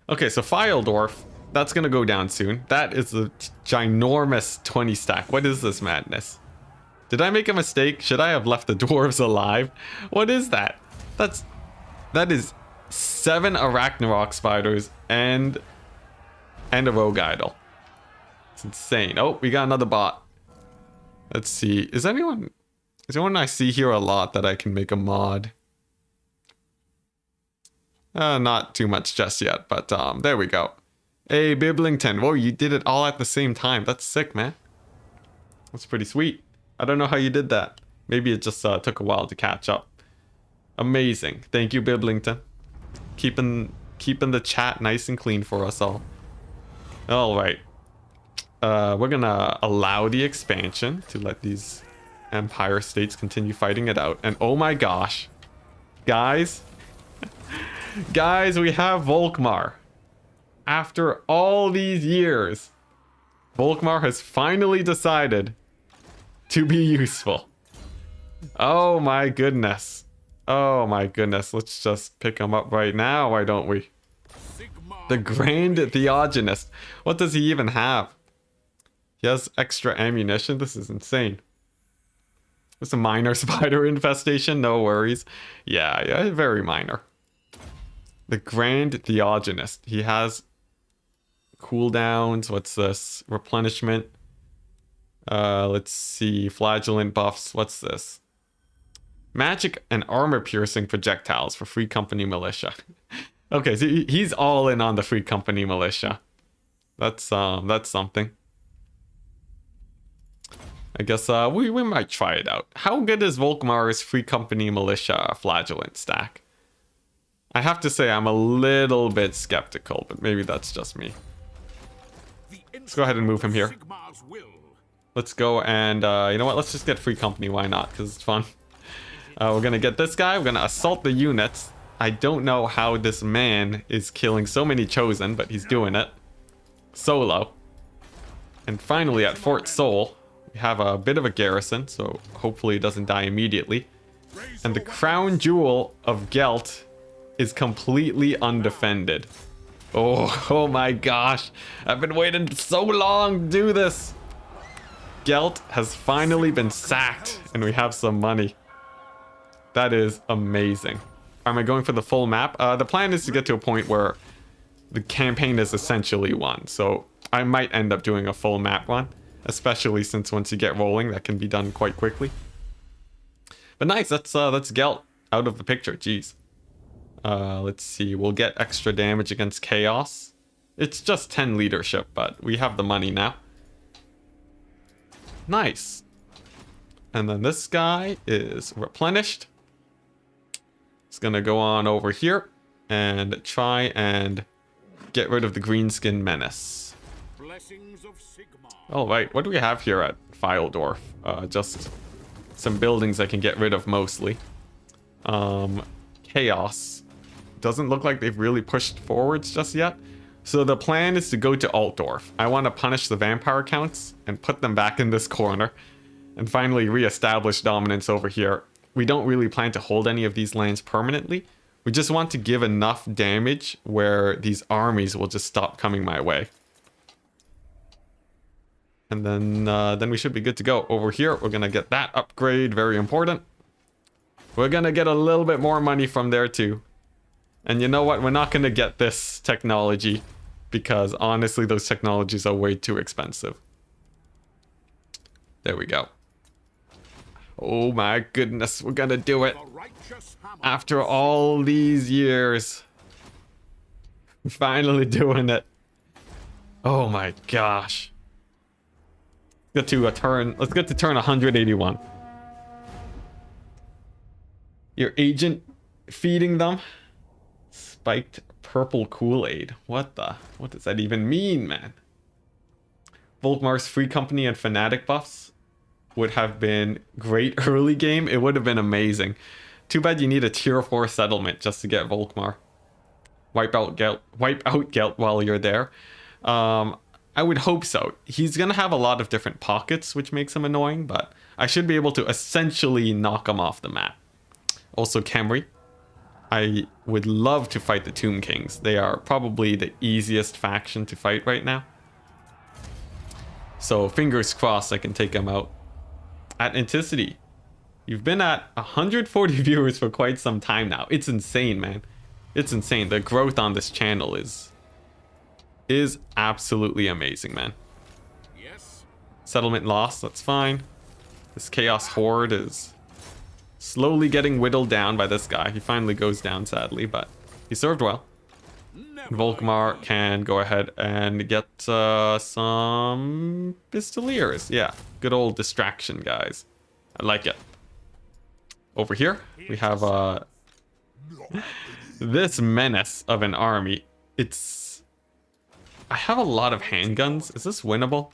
Okay, so Altdorf, that's gonna go down soon. That is a ginormous 20 stack. What is this madness? Did I make a mistake? Should I have left the dwarves alive? What is that? That is 7 Arachnarok spiders and a rogue idol. It's insane. Oh, we got another bot. Let's see. Is anyone I see here a lot that I can make a mod? Not too much just yet, but there we go. Hey, Biblington. Whoa, you did it all at the same time. That's sick, man. That's pretty sweet. I don't know how you did that. Maybe it just took a while to catch up. Amazing. Thank you, Biblington. Keeping the chat nice and clean for us all. All right. We're gonna allow the expansion to let these Empire states continue fighting it out. And oh my gosh, guys, we have Volkmar. After all these years, Volkmar has finally decided to be useful. Oh my goodness. Oh my goodness. Let's just pick him up right now, why don't we? The Grand Theogenist. What does he even have? He has extra ammunition. This is insane. It's a minor spider infestation. No worries. Yeah, very minor. The Grand Theogenist. He has cooldowns. What's this? Replenishment. Let's see. Flagellant buffs. What's this? Magic and armor piercing projectiles for Free Company Militia. Okay, so he's all in on the Free Company Militia. That's something. I guess we might try it out. How good is Volkmar's Free Company Militia Flagellant stack? I have to say I'm a little bit skeptical, but maybe that's just me. Let's go ahead and move him here. Let's go and, you know what, let's just get Free Company, why not, because it's fun. We're gonna get this guy, we're gonna assault the units. I don't know how this man is killing so many Chosen, but he's doing it. Solo. And finally at Fort Seoul, we have a bit of a garrison, so hopefully it doesn't die immediately. And the crown jewel of Gelt is completely undefended. Oh my gosh. I've been waiting so long to do this. Gelt has finally been sacked and we have some money. That is amazing. Am I going for the full map? The plan is to get to a point where the campaign is essentially won. So I might end up doing a full map run, especially since once you get rolling, that can be done quite quickly. But nice, that's Gelt out of the picture. Jeez. Let's see, we'll get extra damage against Chaos. It's just 10 leadership, but we have the money now. Nice. And then this guy is replenished. It's gonna go on over here and try and get rid of the greenskin menace. All right, what do we have here at Altdorf? Just some buildings I can get rid of mostly. Chaos. Doesn't look like they've really pushed forwards just yet. So the plan is to go to Altdorf. I want to punish the vampire counts and put them back in this corner. And finally re-establish dominance over here. We don't really plan to hold any of these lands permanently. We just want to give enough damage where these armies will just stop coming my way. And then we should be good to go. Over here, we're going to get that upgrade. Very important. We're going to get a little bit more money from there too. And you know what? We're not going to get this technology because honestly, those technologies are way too expensive. There we go. Oh my goodness, we're going to do it. After all these years. Finally doing it. Oh my gosh. Let's get to turn 181. Your agent feeding them spiked purple Kool-Aid. What does that even mean, man? Volkmar's Free Company and Fanatic buffs would have been great early game. It would have been amazing. Too bad you need a tier 4 settlement just to get Volkmar. Wipe out Gelt while you're there. I would hope so. He's gonna have a lot of different pockets, which makes him annoying, but I should be able to essentially knock him off the map. Also Khemri. I would love to fight the Tomb Kings. They are probably the easiest faction to fight right now. So fingers crossed I can take them out. At Enticity, you've been at 140 viewers for quite some time now. It's insane, man. It's insane. The growth on this channel is absolutely amazing, man. Yes. Settlement lost, that's fine. This Chaos Horde is slowly getting whittled down by this guy. He finally goes down, sadly, but he served well. Volkmar can go ahead and get some Pistoliers. Yeah, good old distraction, guys. I like it. Over here, we have this menace of an army. I have a lot of handguns. Is this winnable?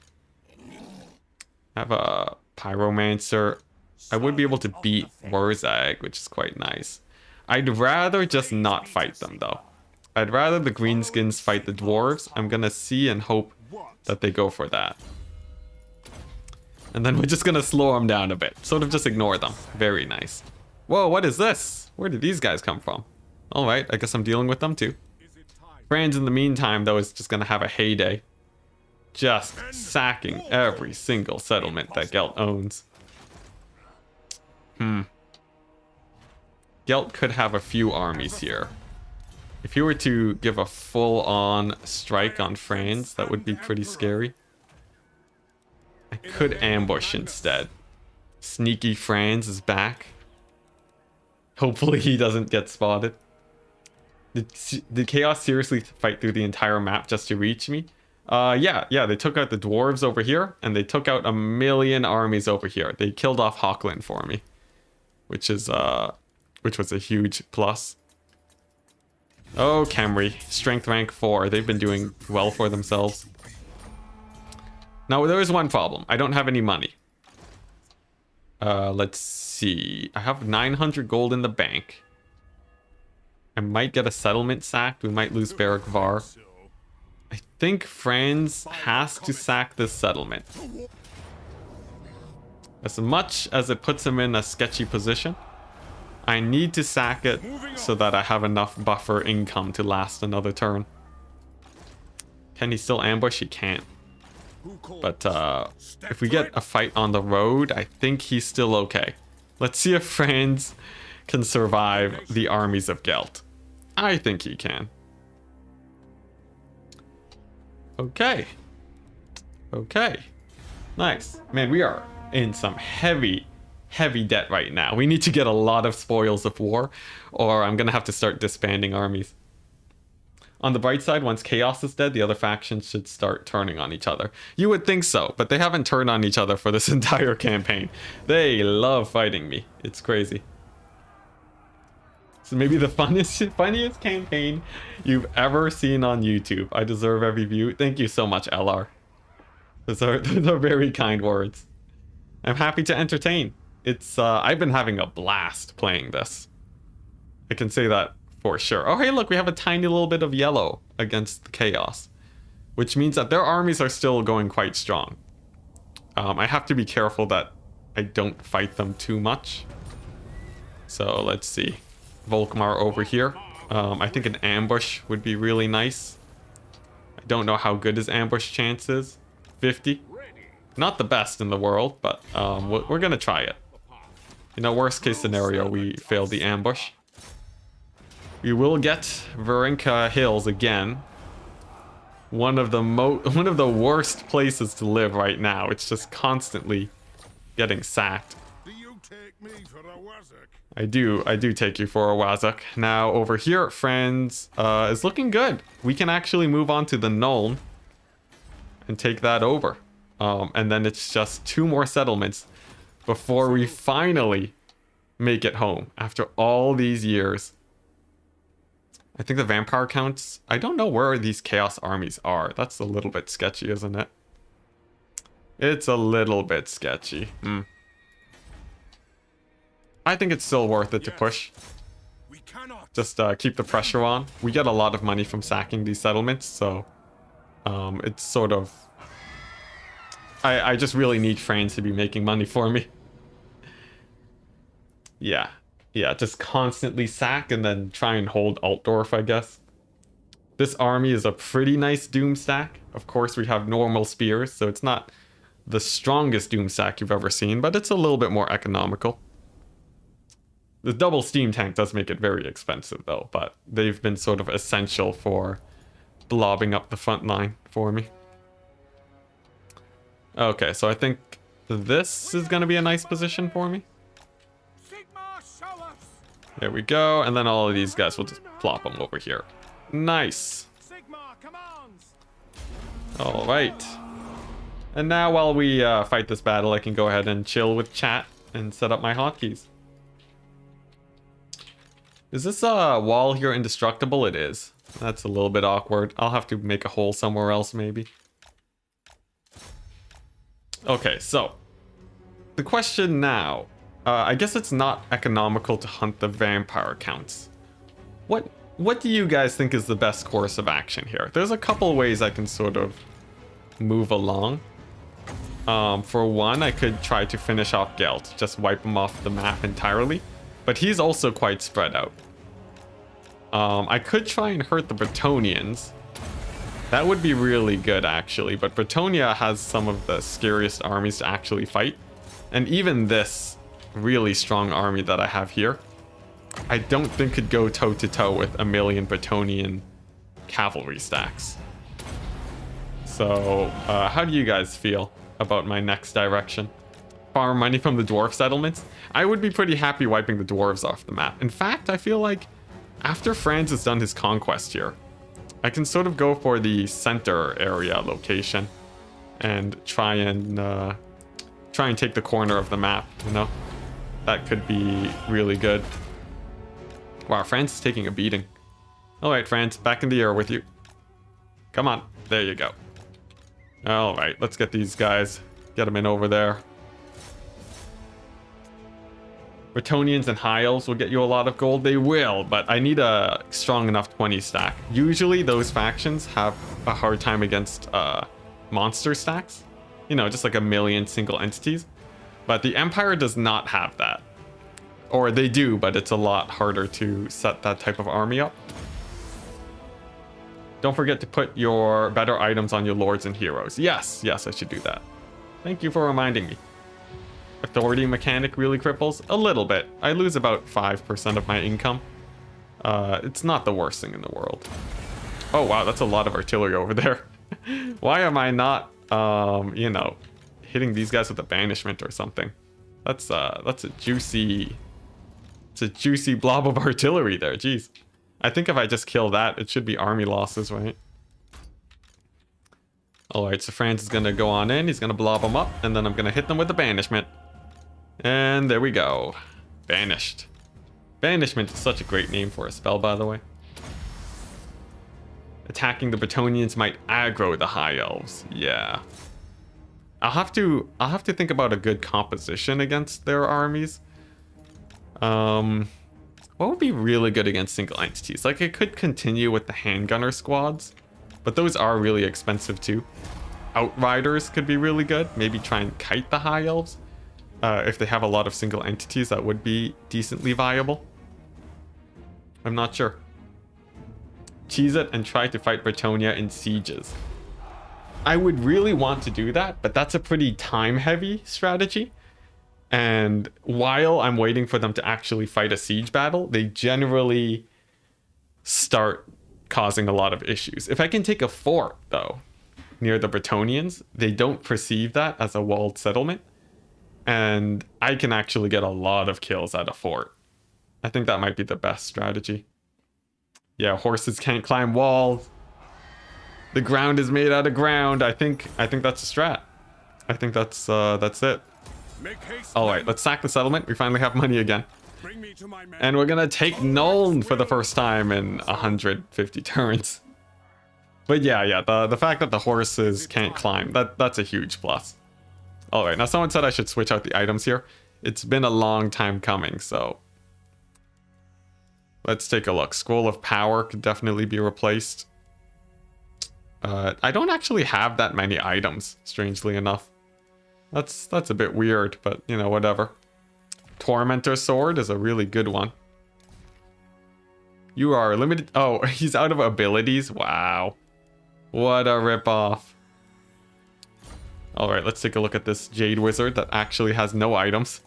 I have a Pyromancer. I would be able to beat Warzag, which is quite nice. I'd rather just not fight them, though. I'd rather the greenskins fight the dwarves. I'm gonna see and hope that they go for that. And then we're just gonna slow them down a bit. Sort of just ignore them. Very nice. Whoa, what is this? Where did these guys come from? Alright, I guess I'm dealing with them too. Franz in the meantime, though, is just gonna have a heyday. Just sacking every single settlement that Gelt owns. Gelt could have a few armies here. If he were to give a full-on strike on Franz, that would be pretty scary. I could ambush instead. Sneaky Franz is back. Hopefully he doesn't get spotted. Did Chaos seriously fight through the entire map just to reach me? Yeah, they took out the dwarves over here, and they took out 1,000,000 armies over here. They killed off Hochland for me, which was a huge plus. Oh, Camry, strength rank 4. They've been doing well for themselves. Now, there is one problem. I don't have any money. Let's see. I have 900 gold in the bank. I might get a settlement sacked. We might lose Barrickvar. I think Franz has to sack this settlement. As much as it puts him in a sketchy position, I need to sack it so that I have enough buffer income to last another turn. Can he still ambush? He can't. But if we get a fight on the road, I think he's still okay. Let's see if Franz can survive the armies of Gelt. I think he can. Okay. Okay. Nice. Man, we are in some heavy debt right now. We need to get a lot of spoils of war, or I'm gonna have to start disbanding armies. On the bright side, once Chaos is dead, the other factions should start turning on each other. You would think so, but they haven't turned on each other for this entire campaign. They love fighting me. It's crazy. So maybe the funniest campaign you've ever seen on YouTube. I deserve every view. Thank you so much, LR. Those are very kind words. I'm happy to entertain. It's I've been having a blast playing this. I can say that for sure. Oh, hey, look, we have a tiny little bit of yellow against the Chaos, which means that their armies are still going quite strong. I have to be careful that I don't fight them too much. So let's see. Volkmar over here. I think an ambush would be really nice. I don't know how good his ambush chance is. 50. Not the best in the world, but we're gonna try it. You know, worst case scenario, we fail the ambush. We will get Varenka Hills again. One of the worst places to live right now. It's just constantly getting sacked. Do you take me for a Warzag? I do take you for a Warzag. Now over here, Franz is looking good. We can actually move on to the Nuln and take that over. And then it's just 2 more settlements before we finally make it home after all these years. I think the vampire counts. I don't know where these chaos armies are. That's a little bit sketchy, isn't it? It's a little bit sketchy. I think it's still worth it to push. Just keep the pressure on. We get a lot of money from sacking these settlements, so it's sort of... I just really need Franz to be making money for me. Yeah, just constantly sack and then try and hold Altdorf, I guess. This army is a pretty nice doom stack. Of course, we have normal spears, so it's not the strongest doom stack you've ever seen, but it's a little bit more economical. The double steam tank does make it very expensive, though, but they've been sort of essential for blobbing up the front line for me. Okay, so I think this is going to be a nice position for me. There we go, and then all of these guys will just plop them over here. Nice. All right. And now while we fight this battle, I can go ahead and chill with chat and set up my hotkeys. Is this wall here indestructible? It is. That's a little bit awkward. I'll have to make a hole somewhere else, maybe. Okay, so the question now, I guess it's not economical to hunt the vampire counts. What do you guys think is the best course of action here? There's a couple ways I can sort of move along. For one, I could try to finish off Gelt, just wipe him off the map entirely, but he's also quite spread out. I could try and hurt the Bretonnians. That would be really good, actually, but Bretonnia has some of the scariest armies to actually fight. And even this really strong army that I have here, I don't think could go toe-to-toe with 1,000,000 Bretonnian cavalry stacks. So, how do you guys feel about my next direction? Farm money from the dwarf settlements? I would be pretty happy wiping the dwarves off the map. In fact, I feel like after Franz has done his conquest here, I can sort of go for the center area location and try and take the corner of the map, you know? That could be really good. Wow, France is taking a beating. Alright, France, back in the air with you. Come on, there you go. Alright, let's get these guys. Get them in over there. Bretonnians and High Elves will get you a lot of gold. They will, but I need a strong enough 20 stack. Usually those factions have a hard time against monster stacks. You know, just like a million single entities. But the Empire does not have that. Or they do, but it's a lot harder to set that type of army up. Don't forget to put your better items on your lords and heroes. Yes, yes, I should do that. Thank you for reminding me. Authority mechanic really cripples? A little bit. I lose about 5% of my income. It's not the worst thing in the world. Oh wow, that's a lot of artillery over there. Why am I not, you know, hitting these guys with a banishment or something? That's a juicy blob of artillery there. Jeez. I think if I just kill that, it should be army losses, right? Alright, so Franz is gonna go on in. He's gonna blob them up, and then I'm gonna hit them with the banishment. And there we go. Banished. Banishment is such a great name for a spell, by the way. Attacking the Bretonnians might aggro the High Elves. Yeah. I'll have to think about a good composition against their armies. What would be really good against single entities? Like, it could continue with the handgunner squads, but those are really expensive too. Outriders could be really good. Maybe try and kite the High Elves. If they have a lot of single entities, that would be decently viable. I'm not sure. Cheese it and try to fight Bretonnia in sieges. I would really want to do that, but that's a pretty time-heavy strategy. And while I'm waiting for them to actually fight a siege battle, they generally start causing a lot of issues. If I can take a fort, though, near the Bretonnians, they don't perceive that as a walled settlement. And I can actually get a lot of kills at a fort. I think that might be the best strategy. Yeah, horses can't climb walls. The ground is made out of ground. I think that's a strat. I think that's it. Alright, let's sack the settlement. We finally have money again. And we're gonna take Nuln for the first time in 150 turns. But yeah, the fact that the horses can't climb, that's a huge plus. Alright, now someone said I should switch out the items here. It's been a long time coming, so... Let's take a look. Scroll of Power could definitely be replaced. I don't actually have that many items, strangely enough. That's a bit weird, but, you know, whatever. Tormentor Sword is a really good one. You are limited... Oh, he's out of abilities? Wow. What a ripoff. Alright, let's take a look at this Jade Wizard that actually has no items.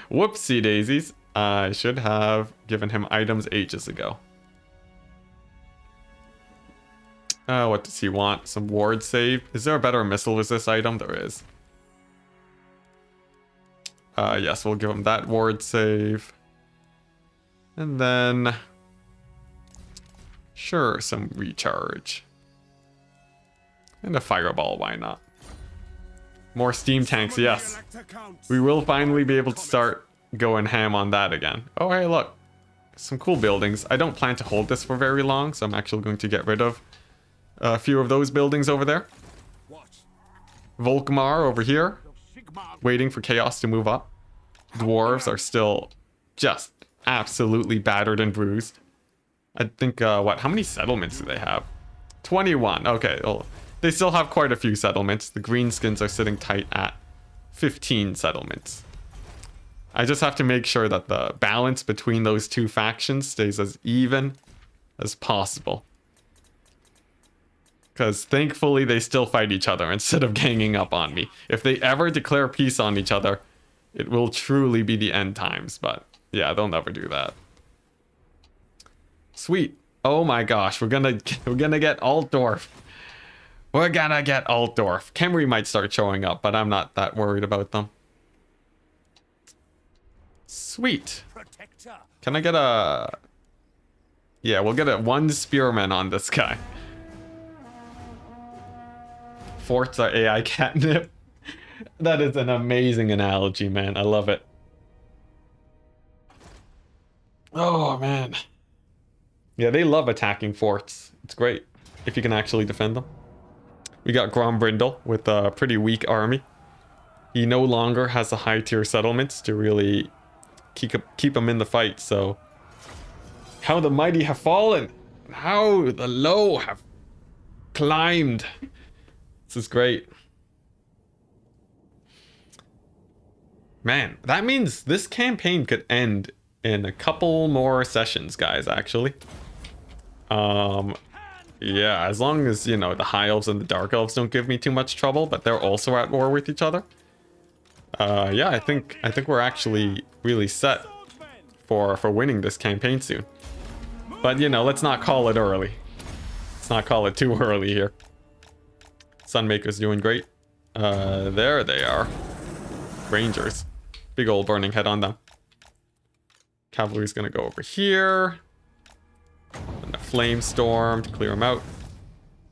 Whoopsie daisies. I should have given him items ages ago. What does he want? Some ward save? Is there a better missile resist item? There is. Yes, we'll give him that ward save. And then... Sure, some recharge. And a fireball, why not? More steam tanks, yes. We will finally be able to start going ham on that again. Oh, hey, look. Some cool buildings. I don't plan to hold this for very long, so I'm actually going to get rid of a few of those buildings over there. Volkmar over here, waiting for chaos to move up. Dwarves are still just absolutely battered and bruised. I think, what? How many settlements do they have? 21. Okay, well, they still have quite a few settlements. The greenskins are sitting tight at 15 settlements. I just have to make sure that the balance between those two factions stays as even as possible. Because thankfully they still fight each other instead of ganging up on me. If they ever declare peace on each other, it will truly be the end times. But yeah, they'll never do that. Sweet. Oh my gosh, we're gonna get Altdorf. We're gonna get Altdorf. Khemri might start showing up, but I'm not that worried about them. Sweet. Can I get a... Yeah, we'll get a one spearman on this guy. forts are AI catnip. That is an amazing analogy, man. I love it. Oh, man. Yeah, they love attacking forts. It's great if you can actually defend them. We got Grombrindle with a pretty weak army. He no longer has the high tier settlements to really keep him in the fight, so... How the mighty have fallen! How the low have climbed! This is great. Man, that means this campaign could end in a couple more sessions, guys, actually. Yeah, as long as, you know, the High Elves and the Dark Elves don't give me too much trouble, but they're also at war with each other. Yeah, I think we're actually really set for winning this campaign soon. But, you know, let's not call it early. Let's not call it too early here. Sunmaker's doing great. There they are. Rangers. Big old burning head on them. Cavalry's gonna go over here. And a flame storm to clear them out.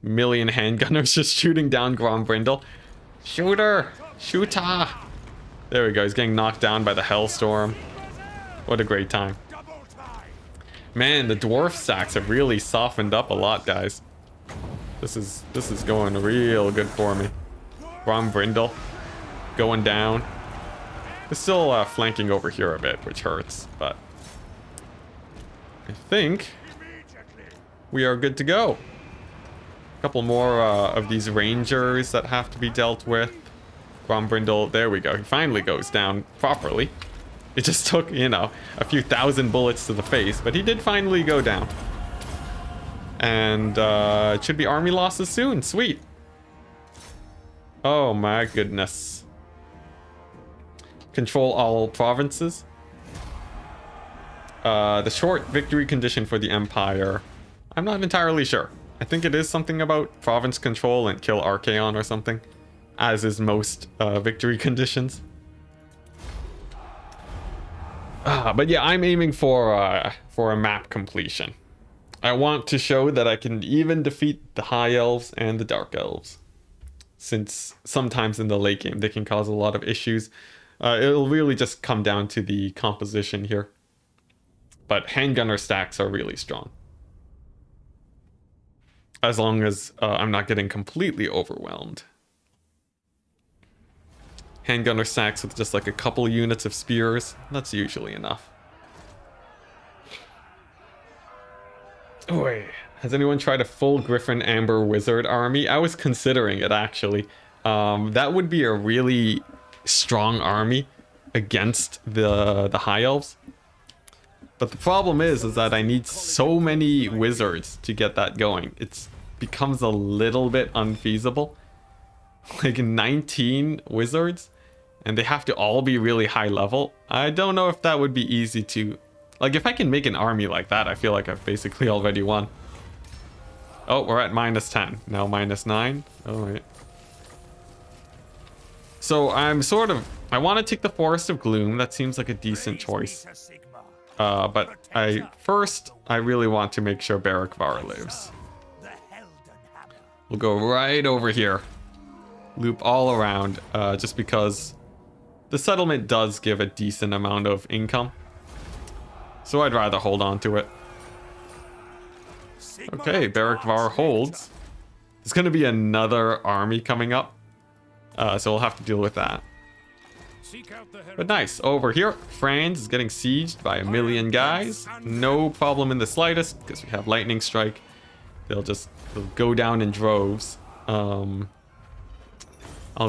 Million handgunners just shooting down Grombrindle. Shoot her! Shoot her! There we go, he's getting knocked down by the Hellstorm. What a great time. Man, the Dwarf stacks have really softened up a lot, guys. This is going real good for me. Grombrindle going down. They're still flanking over here a bit, which hurts, but I think we are good to go. A couple more of these Rangers that have to be dealt with. Grombrindle, there we go. He finally goes down properly. It just took, you know, a few thousand bullets to the face, but he did finally go down. And it should be army losses soon. Sweet. Oh my goodness. Control all provinces. The short victory condition for the Empire, I'm not entirely sure. I think it is something about province control and kill Archaon or something, as is most victory conditions. But yeah, I'm aiming for a map completion. I want to show that I can even defeat the High Elves and the Dark Elves, since sometimes in the late game they can cause a lot of issues. It'll really just come down to the composition here. But handgunner stacks are really strong. As long as I'm not getting completely overwhelmed. Handgunner stacks with just like a couple units of spears, that's usually enough. Oi. Has anyone tried a full Griffin Amber Wizard army? I was considering it, actually. That would be a really strong army against the High Elves. But the problem is that I need so many wizards to get that going. It becomes a little bit unfeasible. Like 19 wizards, and they have to all be really high level. I don't know if that would be easy to... Like, if I can make an army like that, I feel like I've basically already won. Oh, we're at -10. Now -9. Oh, wait. So I'm sort of... I want to take the Forest of Gloom. That seems like a decent choice. But I really want to make sure Barrickvar lives. We'll go right over here. Loop all around, just because the settlement does give a decent amount of income. So I'd rather hold on to it. Okay, Barrickvar holds. There's going to be another army coming up, so we'll have to deal with that. But nice, over here, Franz is getting sieged by 1 million guys. No problem in the slightest, because we have Lightning Strike. They'll go down in droves. I'll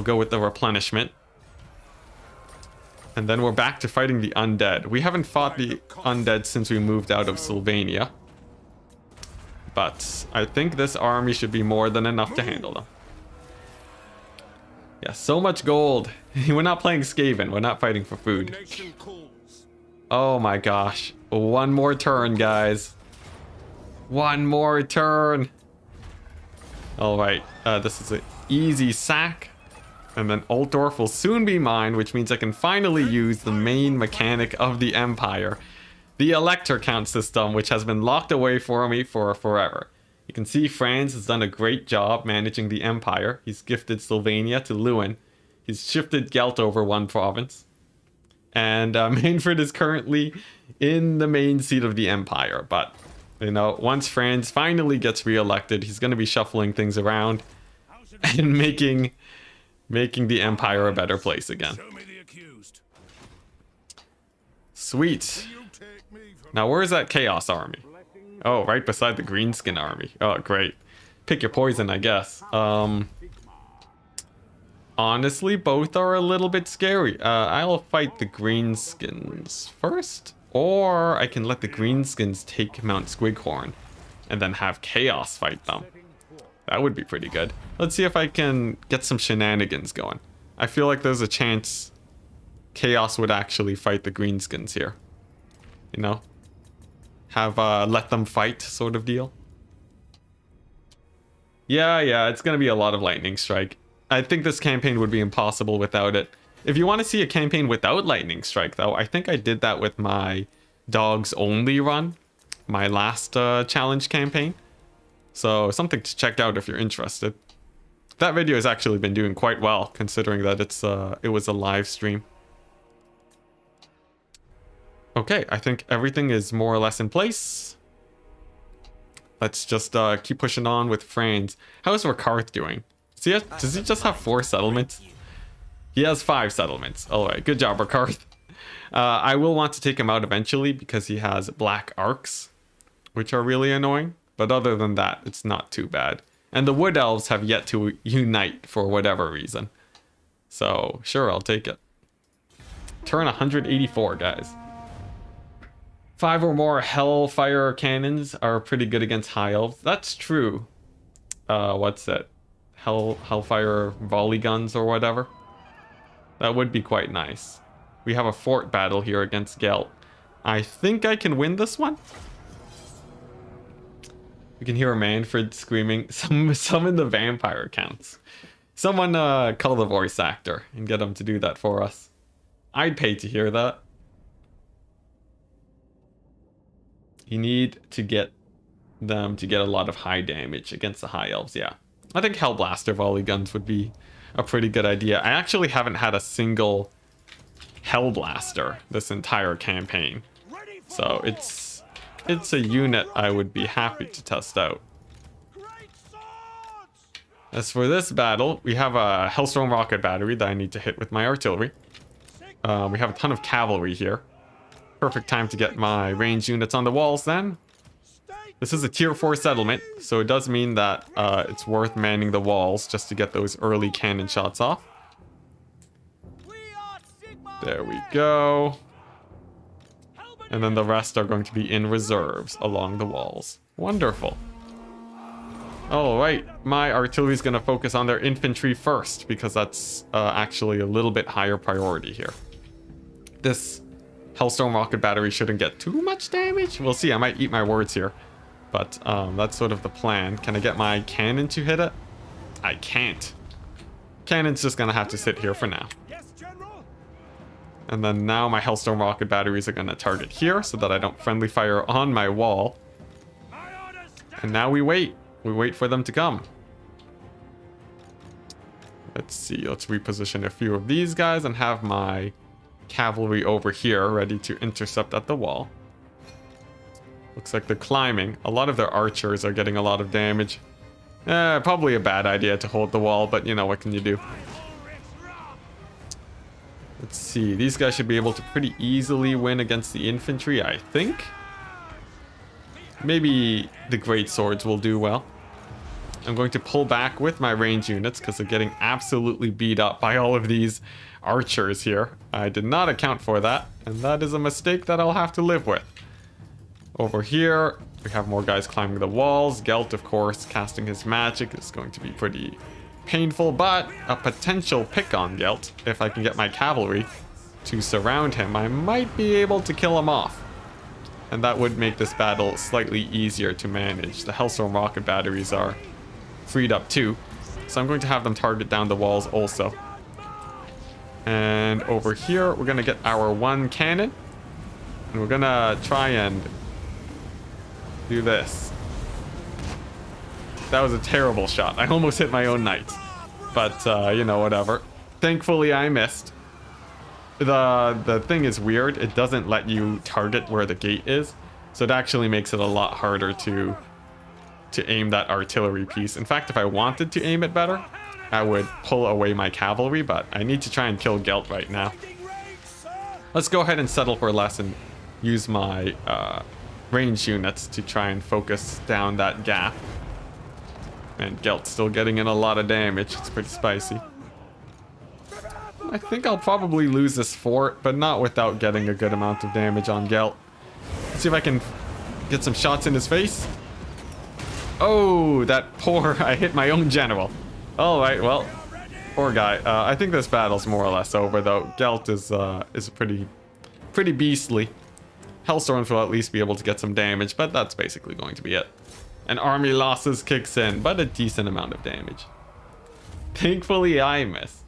go with the replenishment. And then we're back to fighting the undead. We haven't fought the undead since we moved out of Sylvania. But I think this army should be more than enough to handle them. Yeah, so much gold. We're not playing Skaven. We're not fighting for food. Oh my gosh. One more turn, guys. One more turn. Alright, this is an easy sack. And then Altdorf will soon be mine, which means I can finally use the main mechanic of the Empire. The Elector Count system, which has been locked away for me for forever. You can see Franz has done a great job managing the empire. He's gifted Sylvania to Lewin. He's shifted Gelt over one province. And Mainford is currently in the main seat of the empire. But, you know, once Franz finally gets re-elected, he's going to be shuffling things around and making the empire a better place again. Sweet. Now, where is that Chaos army? Oh, right beside the Greenskin army. Oh, great. Pick your poison, I guess. Honestly, both are a little bit scary. I'll fight the Greenskins first. Or I can let the Greenskins take Mount Squighorn and then have Chaos fight them. That would be pretty good. Let's see if I can get some shenanigans going. I feel like there's a chance Chaos would actually fight the Greenskins here. You know? Have let them fight sort of deal. Yeah, it's gonna be a lot of lightning strike. I think this campaign would be impossible without it. If you want to see a campaign without lightning strike, though, I think I did that with my dogs only run, my last challenge campaign. So something to check out if you're interested. That video has actually been doing quite well, considering that it was a live stream. Okay, I think everything is more or less in place. Let's just keep pushing on with Franz. How is Rakarth doing? Does he just have 4 settlements? He has 5 settlements. Alright, good job, Rakarth. I will want to take him out eventually because he has black arcs, which are really annoying. But other than that, it's not too bad. And the Wood Elves have yet to unite for whatever reason. So, sure, I'll take it. Turn 184, guys. 5 or more Hellfire cannons are pretty good against High Elves. That's true. What's that? Hellfire volley guns or whatever. That would be quite nice. We have a fort battle here against Gelt. I think I can win this one. We can hear Manfred screaming, summon the vampire counts. Someone call the voice actor and get him to do that for us. I'd pay to hear that. You need to get them to get a lot of high damage against the High Elves, yeah. I think Hellblaster volley guns would be a pretty good idea. I actually haven't had a single Hellblaster this entire campaign. So it's a unit I would be happy to test out. As for this battle, we have a Hellstorm rocket battery that I need to hit with my artillery. We have a ton of cavalry here. Perfect time to get my range units on the walls then. This is a tier 4 settlement, so it does mean that it's worth manning the walls just to get those early cannon shots off. There we go. And then the rest are going to be in reserves along the walls. Wonderful. Alright, my artillery is going to focus on their infantry first, because that's actually a little bit higher priority here. This Hellstorm rocket battery shouldn't get too much damage. We'll see, I might eat my words here. But that's sort of the plan. Can I get my cannon to hit it? I can't. Cannon's just gonna have to sit here for now. And then now my Hellstorm rocket batteries are gonna target here so that I don't friendly fire on my wall. And now we wait. We wait for them to come. Let's see, let's reposition a few of these guys and have my cavalry over here ready to intercept at the wall. Looks like they're climbing. A lot of their archers are getting a lot of damage. Probably a bad idea to hold the wall, but you know, what can you do? Let's see. These guys should be able to pretty easily win against the infantry, I think. Maybe the great swords will do well. I'm going to pull back with my range units because they're getting absolutely beat up by all of these archers here. I did not account for that, and that is a mistake that I'll have to live with. Over here, we have more guys climbing the walls. Gelt, of course, casting his magic is going to be pretty painful, but a potential pick on Gelt. If I can get my cavalry to surround him, I might be able to kill him off. And that would make this battle slightly easier to manage. The Hellstorm rocket batteries are freed up too, so I'm going to have them target down the walls also. And over here, we're going to get our one cannon. And we're going to try and do this. That was a terrible shot. I almost hit my own knights. But, you know, whatever. Thankfully, I missed. The thing is weird. It doesn't let you target where the gate is. So it actually makes it a lot harder to aim that artillery piece. In fact, if I wanted to aim it better, I would pull away my cavalry, but I need to try and kill Gelt right now. Let's go ahead and settle for less and use my range units to try and focus down that gap. And Gelt's still getting in a lot of damage. It's pretty spicy. I think I'll probably lose this fort, but not without getting a good amount of damage on Gelt. Let's see if I can get some shots in his face. Oh, that poor... I hit my own general. Alright, well, poor guy. I think this battle's more or less over, though. Gelt is pretty beastly. Hellstorms will at least be able to get some damage, but that's basically going to be it. And army losses kicks in, but a decent amount of damage. Thankfully, I missed.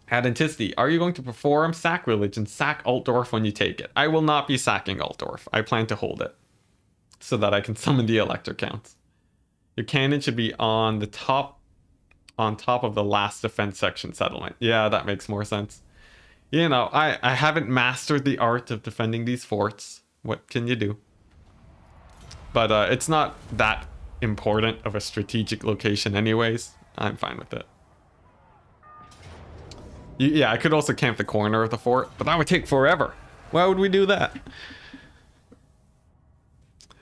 At Enticity, are you going to perform sacrilege and sack Altdorf when you take it? I will not be sacking Altdorf. I plan to hold it so that I can summon the elector counts. Your cannon should be on top of the last defense section settlement. Yeah, that makes more sense. You know, I haven't mastered the art of defending these forts. What can you do? But it's not that important of a strategic location anyways. I'm fine with it. Yeah, I could also camp the corner of the fort, but that would take forever. Why would we do that?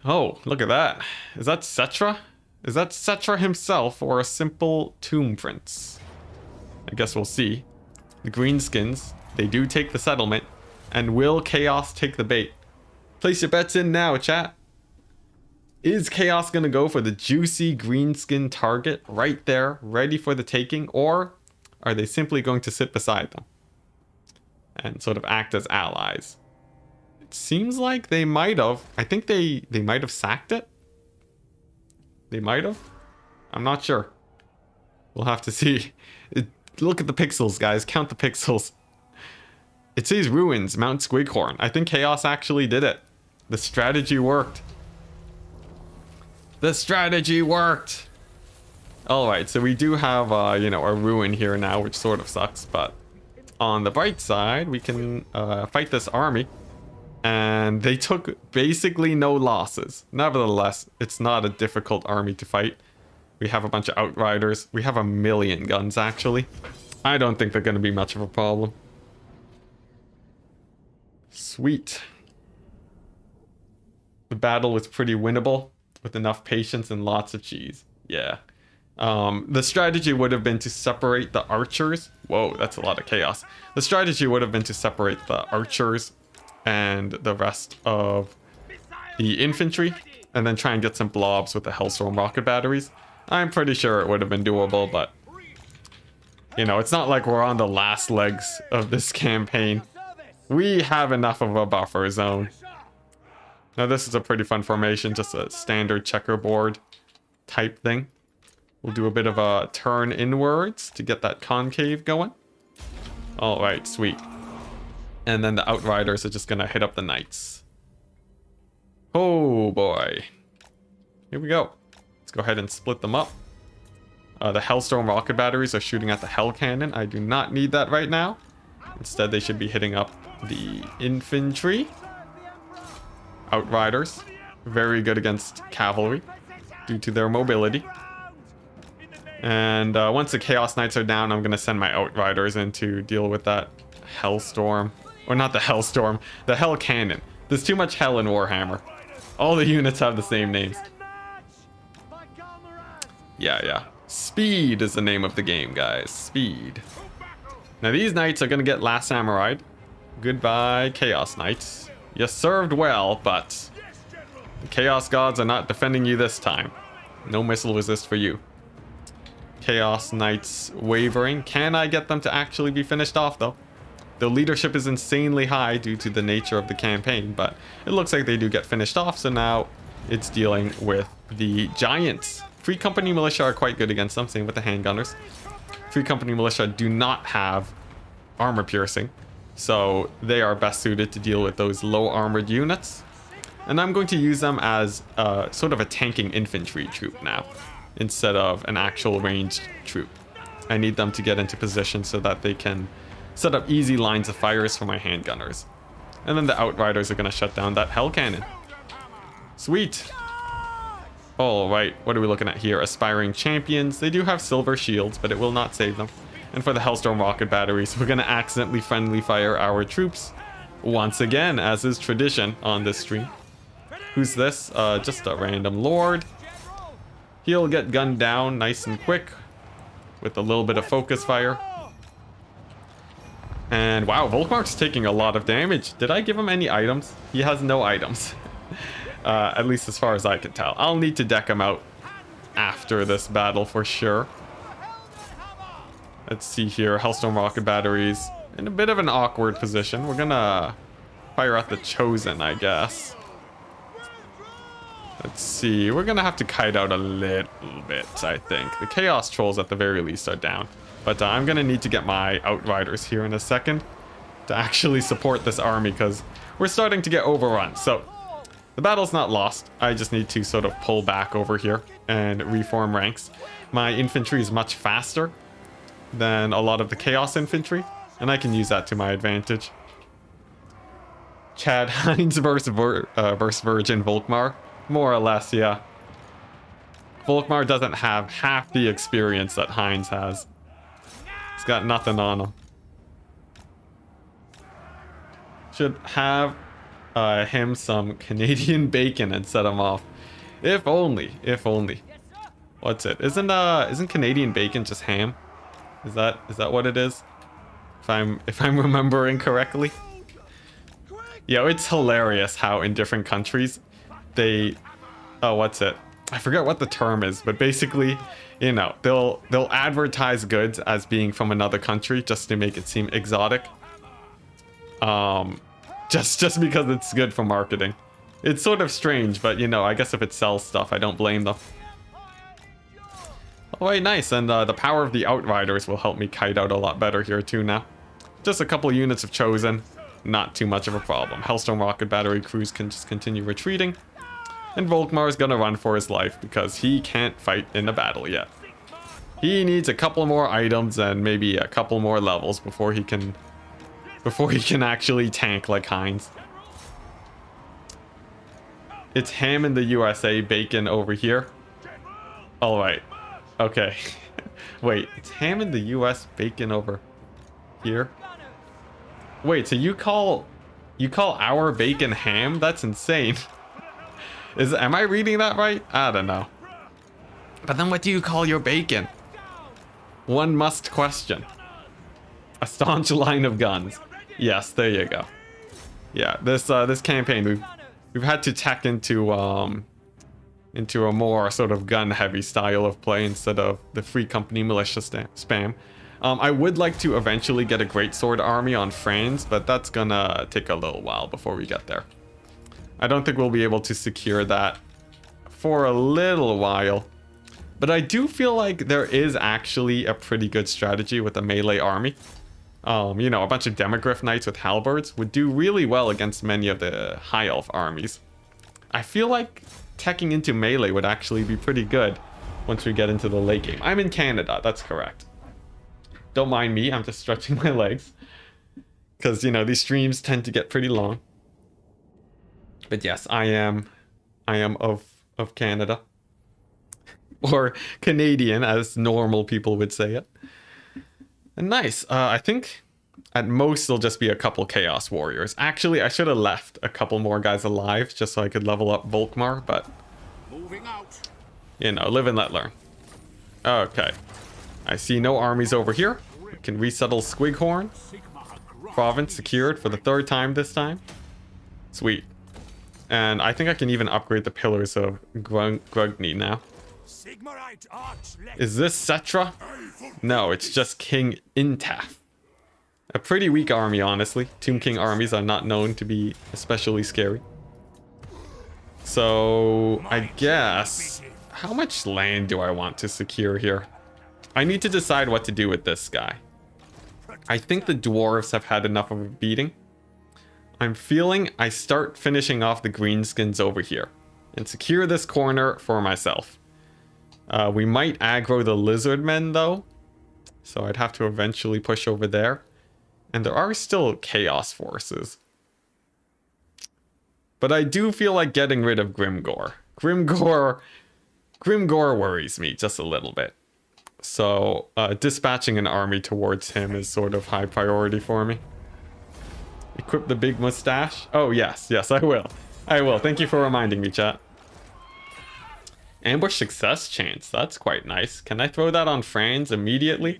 Oh, look at that. Is that Cetra? Is that Cetra himself or a simple tomb prince? I guess we'll see. The greenskins, they do take the settlement. And will Chaos take the bait? Place your bets in now, chat. Is Chaos going to go for the juicy greenskin target right there, ready for the taking? Or are they simply going to sit beside them and sort of act as allies? It seems like they might have. I think they might have sacked it. They might have. I'm not sure. We'll have to see. Look at the pixels, guys. Count the pixels. It says ruins, Mount Squighorn. I think Chaos actually did it. The strategy worked. The strategy worked. Alright, so we do have, you know, a ruin here now, which sort of sucks, but on the bright side, we can fight this army. And they took basically no losses. Nevertheless, it's not a difficult army to fight. We have a bunch of outriders. We have 1,000,000 guns, actually. I don't think they're going to be much of a problem. Sweet. The battle was pretty winnable with enough patience and lots of cheese. Yeah. The strategy would have been to separate the archers. Whoa, that's a lot of chaos. The strategy would have been to separate the archers and the rest of the infantry, and then try and get some blobs with the Hellstorm rocket batteries. I'm pretty sure it would have been doable, but you know, it's not like we're on the last legs of this campaign. We have enough of a buffer zone. Now this is a pretty fun formation, just a standard checkerboard type thing. We'll do a bit of a turn inwards to get that concave going. Alright, sweet. And then the outriders are just gonna hit up the knights. Oh boy. Here we go. Let's go ahead and split them up. The Hellstorm rocket batteries are shooting at the Hell Cannon. I do not need that right now. Instead, they should be hitting up the infantry. Outriders. Very good against cavalry due to their mobility. And once the Chaos Knights are down, I'm going to send my Outriders in to deal with that Hellstorm. Or not the Hellstorm, the Hell Cannon. There's too much hell in Warhammer. All the units have the same names. Yeah. Speed is the name of the game, guys. Speed. Now these knights are going to get Last Samurai. Goodbye, Chaos Knights. You served well, but the Chaos Gods are not defending you this time. No missile resist for you. Chaos Knights wavering. Can I get them to actually be finished off, though? The leadership is insanely high due to the nature of the campaign, but it looks like they do get finished off, so now it's dealing with the Giants. Free Company Militia are quite good against them, same with the Handgunners. Free Company Militia do not have armor piercing, so they are best suited to deal with those low armored units. And I'm going to use them as sort of a tanking infantry troop now, instead of an actual ranged troop. I need them to get into position so that they can set up easy lines of fires for my handgunners. And then the Outriders are going to shut down that Hell Cannon. Sweet. Alright, what are we looking at here? Aspiring Champions. They do have silver shields, but it will not save them. And for the Hellstorm rocket batteries, we're going to accidentally friendly fire our troops. Once again, as is tradition on this stream. Who's this? Just a random lord. He'll get gunned down nice and quick with a little bit of focus fire. And wow, Volkmark's taking a lot of damage. Did I give him any items? He has no items. At least as far as I can tell. I'll need to deck him out after this battle for sure. Let's see here. Hellstorm rocket batteries in a bit of an awkward position. We're gonna fire at the Chosen, I guess. Let's see. We're gonna have to kite out a little bit, I think. The Chaos Trolls at the very least are down. But I'm gonna need to get my Outriders here in a second to actually support this army because we're starting to get overrun. So the battle's not lost. I just need to sort of pull back over here and reform ranks. My infantry is much faster than a lot of the Chaos infantry, and I can use that to my advantage. Chad Hines versus Virgin Volkmar. More or less, yeah. Volkmar doesn't have half the experience that Hines has. He's got nothing on him. Should have him some Canadian bacon and set him off. If only, if only. What's it? Isn't Canadian bacon just ham? Is that what it is? If I'm remembering correctly. Yo, it's hilarious how in different countries they what's it? I forget what the term is, but basically, you know, they'll advertise goods as being from another country just to make it seem exotic. Just because it's good for marketing. It's sort of strange, but you know, I guess if it sells stuff, I don't blame them. Alright, nice, and the power of the Outriders will help me kite out a lot better here too now. Just a couple units of Chosen, not too much of a problem. Hellstorm rocket battery crews can just continue retreating. And Volkmar is gonna run for his life because he can't fight in a battle yet. He needs a couple more items and maybe a couple more levels before he can actually tank like Heinz. It's ham in the USA, bacon over here. Alright. Okay. Wait, it's ham in the US, bacon over here? Wait, so you call our bacon ham? That's insane. Am I reading that right? I don't know. But then what do you call your bacon? One must question. A staunch line of guns. Yes, there you go. Yeah, this campaign we've had to tack into a more sort of gun-heavy style of play instead of the Free Company militia spam. I would like to eventually get a greatsword army on Franz, but that's gonna take a little while before we get there. I don't think we'll be able to secure that for a little while. But I do feel like there is actually a pretty good strategy with a melee army. You know, a bunch of Demogryph Knights with halberds would do really well against many of the High Elf armies. I feel like teching into melee would actually be pretty good once we get into the late game. I'm in Canada, that's correct. Don't mind me, I'm just stretching my legs. Because, you know, these streams tend to get pretty long. But yes, I am of Canada. Or Canadian, as normal people would say it. And nice. I think at most there'll just be a couple Chaos Warriors. Actually, I should have left a couple more guys alive just so I could level up Volkmar, but Moving out. You know, live and let learn. Okay. I see no armies over here. We can resettle Squighorn. Province secured for the third time this time. Sweet. And I think I can even upgrade the pillars of Grugni now. Is this Cetra? No, it's just King Intaf. A pretty weak army, honestly. Tomb King armies are not known to be especially scary. So, I guess... How much land do I want to secure here? I need to decide what to do with this guy. I think the Dwarves have had enough of a beating. I'm feeling I start finishing off the greenskins over here and secure this corner for myself. We might aggro the lizardmen though, so I'd have to eventually push over there. And there are still chaos forces. But I do feel like getting rid of Grimgor. Grimgor worries me just a little bit. So dispatching an army towards him is sort of high priority for me. Equip the big mustache. Oh, yes, I will. Thank you for reminding me, chat. Ambush success chance. That's quite nice. Can I throw that on Franz immediately?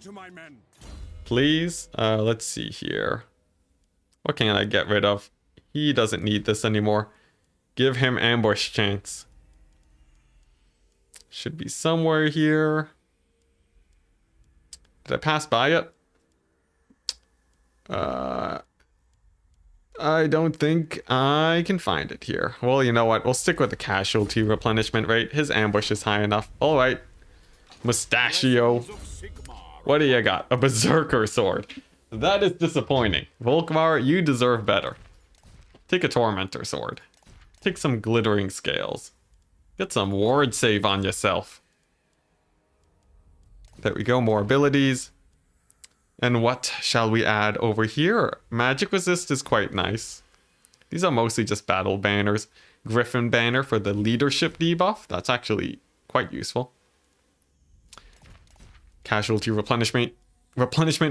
Please? Let's see here. What can I get rid of? He doesn't need this anymore. Give him ambush chance. Should be somewhere here. Did I pass by it? I don't think I can find it here. Well, you know what? We'll stick with the casualty replenishment rate. His ambush is high enough. All right. Mustachio. What do you got? A berserker sword. That is disappointing. Volkmar, you deserve better. Take a tormentor sword. Take some glittering scales. Get some ward save on yourself. There we go. More abilities. And what shall we add over here? Magic resist is quite nice. These are mostly just battle banners. Griffin banner for the leadership debuff. That's actually quite useful. Casualty replenishment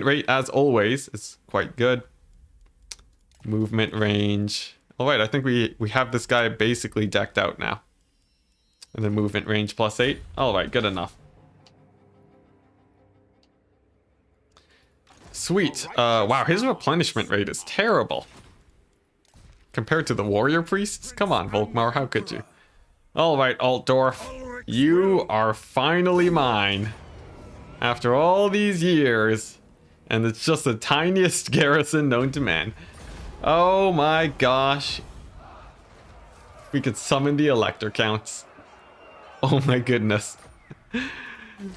rate, as always, is quite good. Movement range. All right, I think we have this guy basically decked out now. And then movement range +8. All right, good enough. Sweet. Wow, his replenishment rate is terrible. Compared to the warrior priests? Come on, Volkmar, how could you? Alright, Altdorf. You are finally mine. After all these years. And it's just the tiniest garrison known to man. Oh my gosh. We could summon the elector counts. Oh my goodness.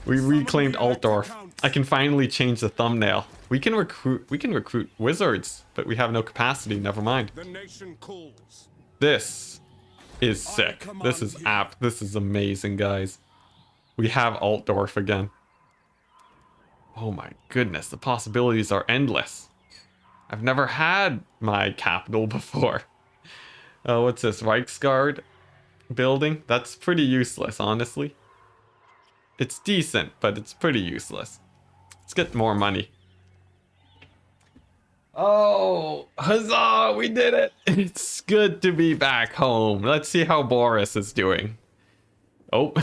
We reclaimed Altdorf. I can finally change the thumbnail. We can recruit wizards, but we have no capacity, never mind. This is sick. This is amazing, guys. We have Altdorf again. Oh my goodness, the possibilities are endless. I've never had my capital before. What's this? Reichsguard building? That's pretty useless, honestly. It's decent, but it's pretty useless. Let's get more money. Oh, huzzah, we did it. It's good to be back home. Let's see how Boris is doing. Oh.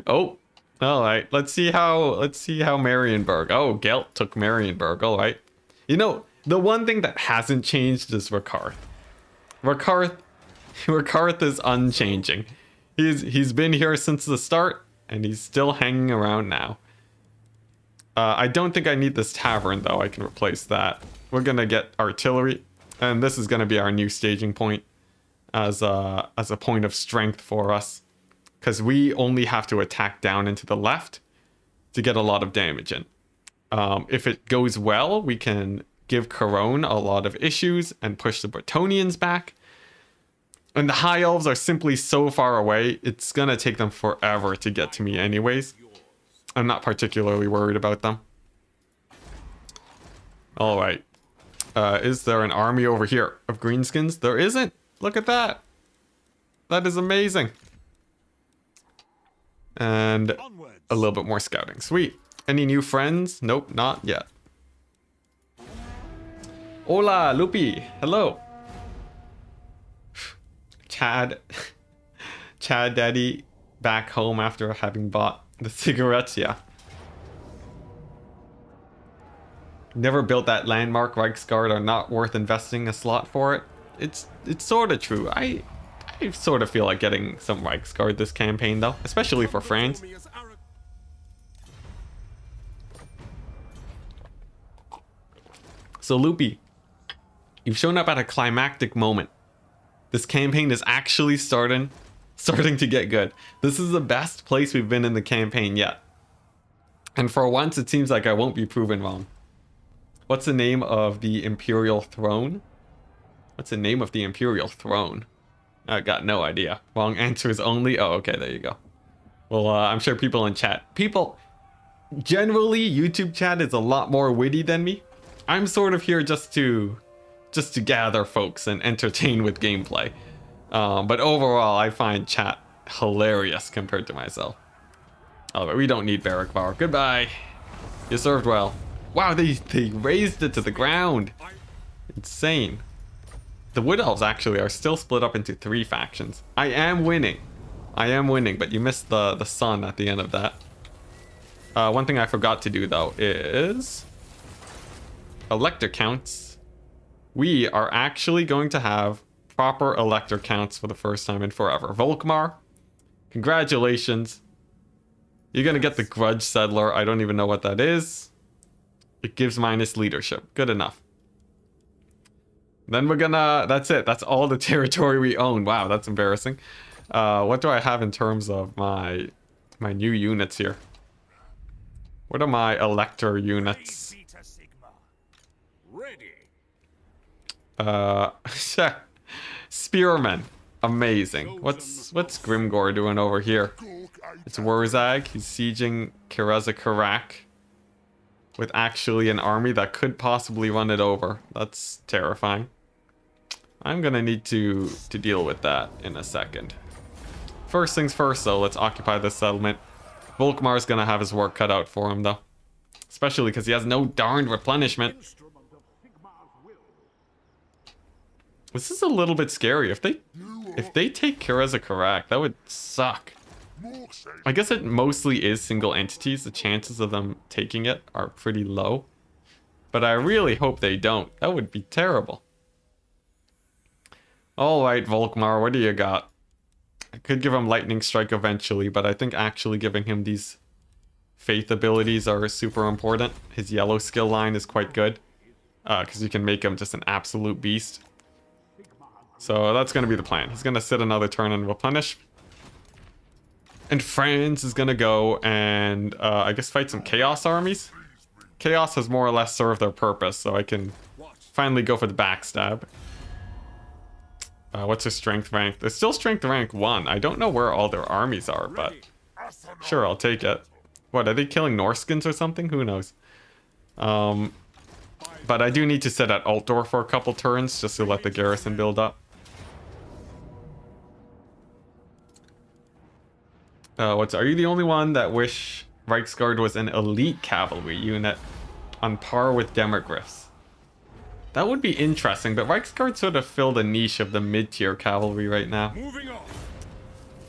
Oh. All right. Let's see how Marienburg. Oh, Gelt took Marienburg. All right. You know, the one thing that hasn't changed is Rakarth. Rakarth is unchanging. He's been here since the start and he's still hanging around now. I don't think I need this tavern, though. I can replace that. We're going to get artillery. And this is going to be our new staging point as a point of strength for us. Because we only have to attack down into the left to get a lot of damage in. If it goes well, we can give Corone a lot of issues and push the Bretonnians back. And the High Elves are simply so far away, it's going to take them forever to get to me anyways. I'm not particularly worried about them. Alright. Is there an army over here of greenskins? There isn't. Look at that. That is amazing. And a little bit more scouting. Sweet. Any new friends? Nope, not yet. Hola, Lupi. Hello. Chad Daddy back home after having bought the cigarettes, yeah. Never built that landmark. Reichsguard are not worth investing a slot for it. It's sort of true. I sort of feel like getting some Reichsguard this campaign though, especially for France. So Loopy, you've shown up at a climactic moment. This campaign is actually starting to get good. This is the best place we've been in the campaign yet. And for once, it seems like I won't be proven wrong. What's the name of the Imperial throne? What's the name of the Imperial throne? I got no idea. Wrong answers only. Oh, okay, there you go. Well, I'm sure people in chat. Generally, YouTube chat is a lot more witty than me. I'm sort of here just to gather folks and entertain with gameplay. But overall, I find chat hilarious compared to myself. Oh, but we don't need Barrickvar. Goodbye. You served well. Wow, they raised it to the ground. Insane. The Wood Elves actually are still split up into 3 factions. I am winning, but you missed the sun at the end of that. One thing I forgot to do though is elector counts. We are actually going to have proper elector counts for the first time in forever. Volkmar, congratulations. You're gonna get the Grudge Settler. I don't even know what that is. It gives minus leadership. Good enough. Then we're gonna, that's it. That's all the territory we own. Wow, that's embarrassing. What do I have in terms of my new units here? What are my elector units? Spearmen. Amazing. What's Grimgor doing over here? It's Warzag. He's sieging Karak with actually an army that could possibly run it over. That's terrifying. I'm gonna need to deal with that in a second. First things first though, let's occupy this settlement. Volkmar's gonna have his work cut out for him though. Especially because he has no darned replenishment. This is a little bit scary. If they take Karak, that would suck. I guess it mostly is single entities. The chances of them taking it are pretty low. But I really hope they don't. That would be terrible. Alright, Volkmar, what do you got? I could give him Lightning Strike eventually, but I think actually giving him these Faith abilities are super important. His yellow skill line is quite good. Because you can make him just an absolute beast. So that's going to be the plan. He's going to sit another turn and replenish. And Franz is going to go and I guess fight some Chaos armies. Chaos has more or less served their purpose, so I can finally go for the backstab. What's their strength rank? They're still strength rank 1. I don't know where all their armies are, but sure, I'll take it. What, are they killing Norskins or something? Who knows? But I do need to sit at Altdorf for a couple turns just to let the garrison build up. Are you the only one that wish Reichsguard was an elite cavalry unit on par with Demogryphs? That would be interesting, but Reichsguard sort of filled a niche of the mid-tier cavalry right now.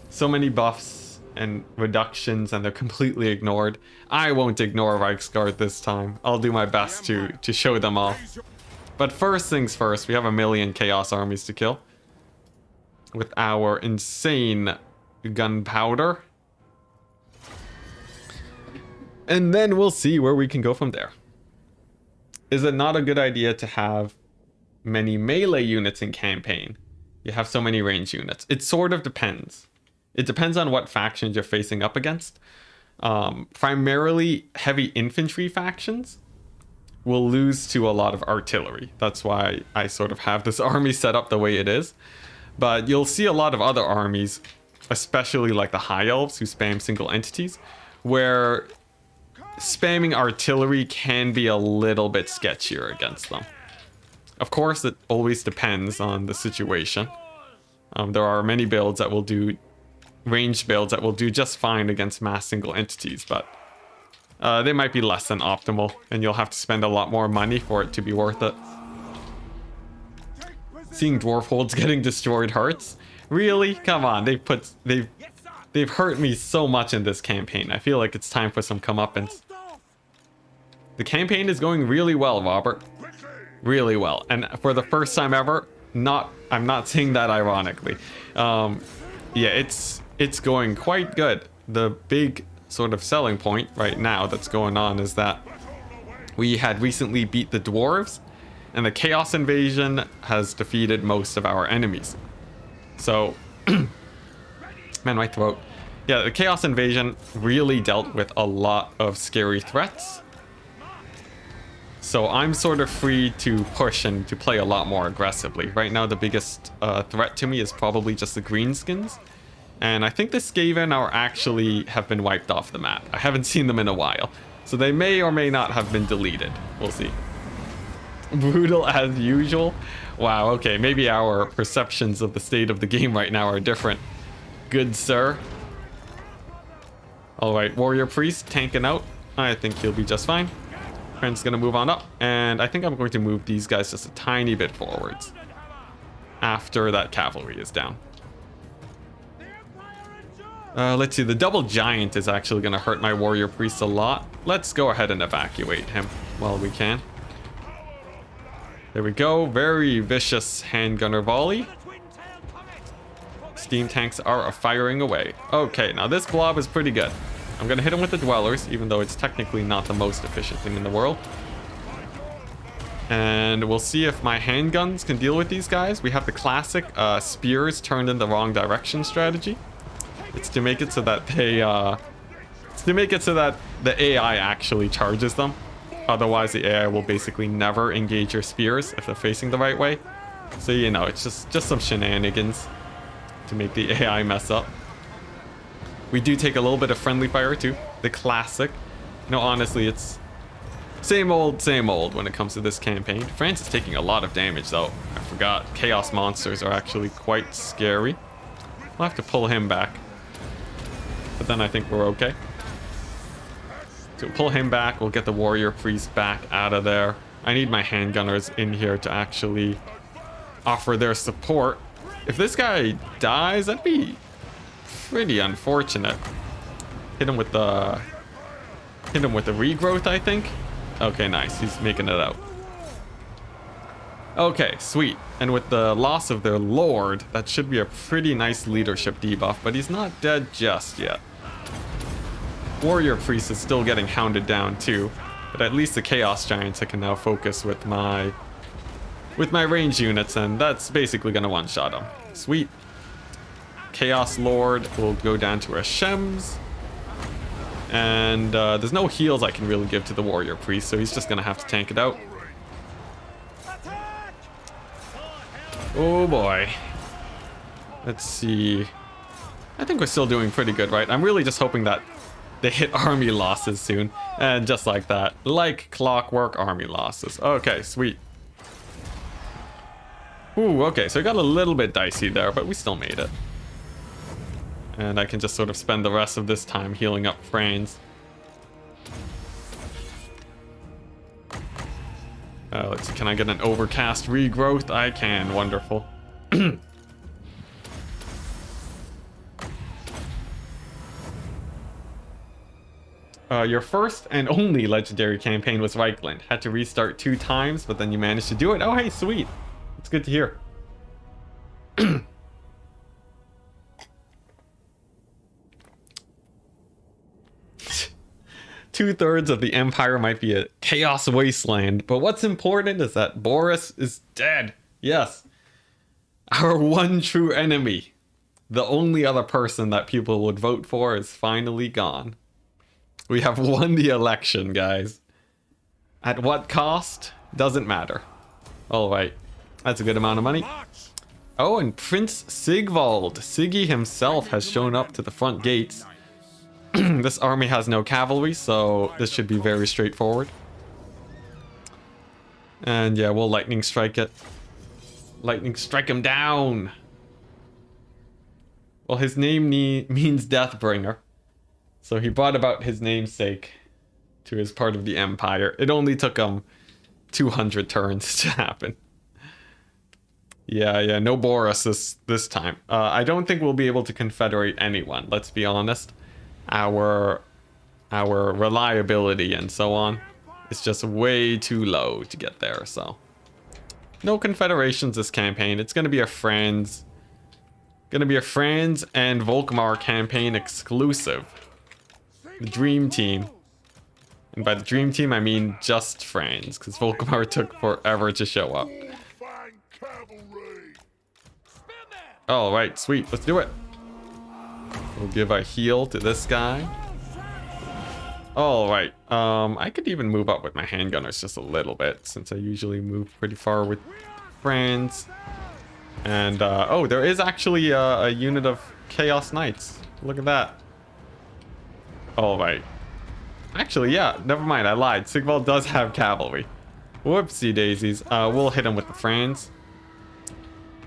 So many buffs and reductions, and they're completely ignored. I won't ignore Reichsguard this time. I'll do my best to show them all. But first things first, we have 1,000,000 Chaos armies to kill. With our insane gunpowder. And then we'll see where we can go from there. Is it not a good idea to have many melee units in campaign? You have so many range units. It sort of depends. It depends on what factions you're facing up against. Primarily heavy infantry factions will lose to a lot of artillery. That's why I sort of have this army set up the way it is. But you'll see a lot of other armies, especially like the High Elves who spam single entities, where spamming artillery can be a little bit sketchier against them. Of course, it always depends on the situation. There are many builds that will do, ranged builds that will do just fine against mass single entities, but they might be less than optimal, and you'll have to spend a lot more money for it to be worth it. Seeing dwarf holds getting destroyed hurts. Really? Come on, they've hurt me so much in this campaign. I feel like it's time for some comeuppance. The campaign is going really well, Robert. Really well. And for the first time ever, I'm not saying that ironically. Yeah, it's going quite good. The big sort of selling point right now that's going on is that we had recently beat the Dwarves, and the Chaos Invasion has defeated most of our enemies. So, man, my throat. Yeah, the Chaos Invasion really dealt with a lot of scary threats. So I'm sort of free to push and to play a lot more aggressively. Right now, the biggest threat to me is probably just the greenskins. And I think the Skaven are actually have been wiped off the map. I haven't seen them in a while. So they may or may not have been deleted. We'll see. Brutal as usual. Wow, okay, maybe our perceptions of the state of the game right now are different. Good sir. Alright, Warrior Priest tanking out. I think he'll be just fine. Friend's gonna move on up, and I think I'm going to move these guys just a tiny bit forwards after that cavalry is down. Let's see, the double giant is actually gonna hurt my warrior priest a lot. Let's go ahead and evacuate him while we can. There we go, very vicious handgunner volley. Steam tanks are firing away. Okay, now this blob is pretty good. I'm gonna hit him with the dwellers, even though it's technically not the most efficient thing in the world. And we'll see if my handguns can deal with these guys. We have the classic spears turned in the wrong direction strategy. It's to make it so that they, it's to make it so that the AI actually charges them. Otherwise, the AI will basically never engage your spears if they're facing the right way. So, you know, it's just some shenanigans to make the AI mess up. We do take a little bit of friendly fire too. The classic. You know, honestly, it's same old when it comes to this campaign. France is taking a lot of damage though. I forgot. Chaos monsters are actually quite scary. We'll have to pull him back. But then I think we're okay. So we'll pull him back. We'll get the warrior priest back out of there. I need my handgunners in here to actually offer their support. If this guy dies, that'd be pretty unfortunate. Hit him with the regrowth, I think. Okay, nice. He's making it out. Okay, sweet. And with the loss of their lord, that should be a pretty nice leadership debuff, but he's not dead just yet. Warrior priest is still getting hounded down too, but at least the chaos giants I can now focus with my range units, and that's basically gonna one-shot him. Sweet. Chaos Lord will go down to a Shems. And there's no heals I can really give to the Warrior Priest, so he's just gonna have to tank it out. Oh boy. Let's see. I think we're still doing pretty good, right? I'm really just hoping that they hit army losses soon. And just like that. Like clockwork, army losses. Okay, sweet. Ooh, okay, so it got a little bit dicey there, but we still made it. And I can just sort of spend the rest of this time healing up Franz. Let's see, can I get an overcast regrowth? I can, wonderful. Your first and only legendary campaign was Reichland. Had to restart 2 times, but then you managed to do it. Oh, hey, sweet. It's good to hear. 2/3 of the Empire might be a chaos wasteland, but what's important is that Boris is dead. Yes. Our one true enemy. The only other person that people would vote for is finally gone. We have won the election, guys. At what cost? Doesn't matter. Alright. That's a good amount of money. Oh, and Prince Sigvald. Siggy himself has shown up to the front gates. This army has no cavalry, so this should be very straightforward. And yeah, we'll lightning strike it. Lightning strike him down. Well, his name means Deathbringer. So he brought about his namesake to his part of the empire. It only took him 200 turns to happen. Yeah, no Boris this time. I don't think we'll be able to confederate anyone, let's be honest. Our reliability and so on is just way too low to get there, so. No confederations this campaign. It's gonna be a Franz and Volkmar campaign exclusive. The Dream Team. And by the Dream Team, I mean just Franz, because Volkmar took forever to show up. All right, sweet. Let's do it. We'll give a heal to this guy. All right. I could even move up with my handgunners just a little bit, since I usually move pretty far with friends. And oh, there is actually a unit of Chaos Knights. Look at that. All right. Actually, yeah, never mind. I lied. Sigvald does have cavalry. Whoopsie daisies. We'll hit him with the Franz.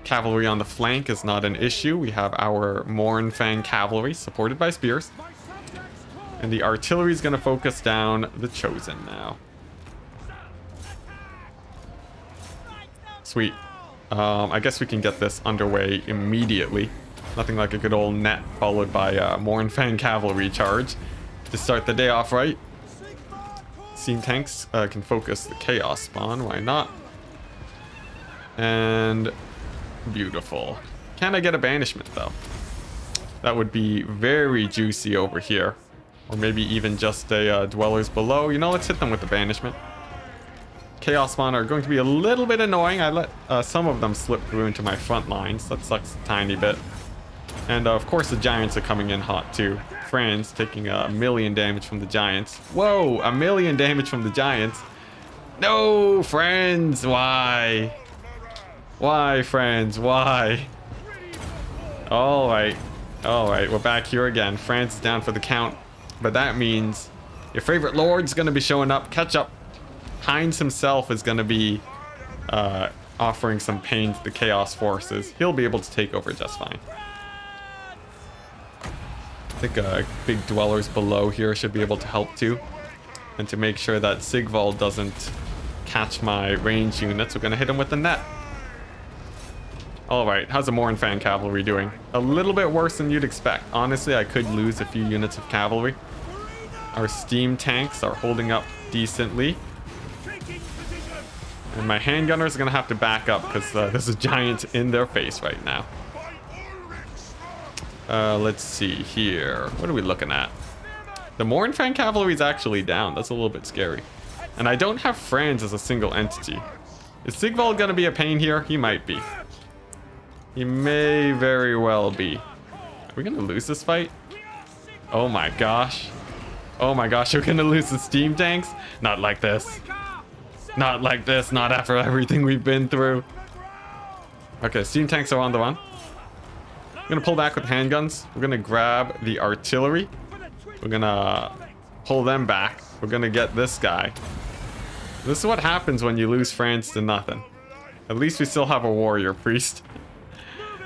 Cavalry on the flank is not an issue. We have our Mournfang cavalry supported by spears. And the artillery is going to focus down the Chosen now. Sweet. I guess we can get this underway immediately. Nothing like a good old net followed by a Mournfang cavalry charge to start the day off right. Steam tanks can focus the chaos spawn. Why not? And beautiful. Can I get a banishment though? That would be very juicy over here. Or maybe even just a dwellers below. You know, let's hit them with the banishment. Chaos spawn are going to be a little bit annoying. I let some of them slip through into my front lines. That sucks a tiny bit. And of course the giants are coming in hot too. Franz taking 1,000,000 damage from the giants. Whoa, 1,000,000 damage from the giants. No, Franz, why? Why, Franz, why? All right, we're back here again. Franz is down for the count. But that means your favorite lord's gonna be showing up. Catch up. Heinz himself is gonna be offering some pain to the chaos forces. He'll be able to take over just fine. I think big dwellers below here should be able to help too. And to make sure that Sigvald doesn't catch my range units, we're gonna hit him with the net. Alright, how's the Mournfang cavalry doing? A little bit worse than you'd expect. Honestly, I could lose a few units of cavalry. Our steam tanks are holding up decently. And my handgunners are going to have to back up because there's a giant in their face right now. Let's see here. What are we looking at? The Mournfang cavalry is actually down. That's a little bit scary. And I don't have Franz as a single entity. Is Sigvald going to be a pain here? He might be. He may very well be. Are we going to lose this fight? Oh my gosh. Oh my gosh, we're going to lose the steam tanks? Not like this. Not like this. Not after everything we've been through. Okay, steam tanks are on the run. We're going to pull back with handguns. We're going to grab the artillery. We're going to pull them back. We're going to get this guy. This is what happens when you lose Franz to nothing. At least we still have a warrior priest.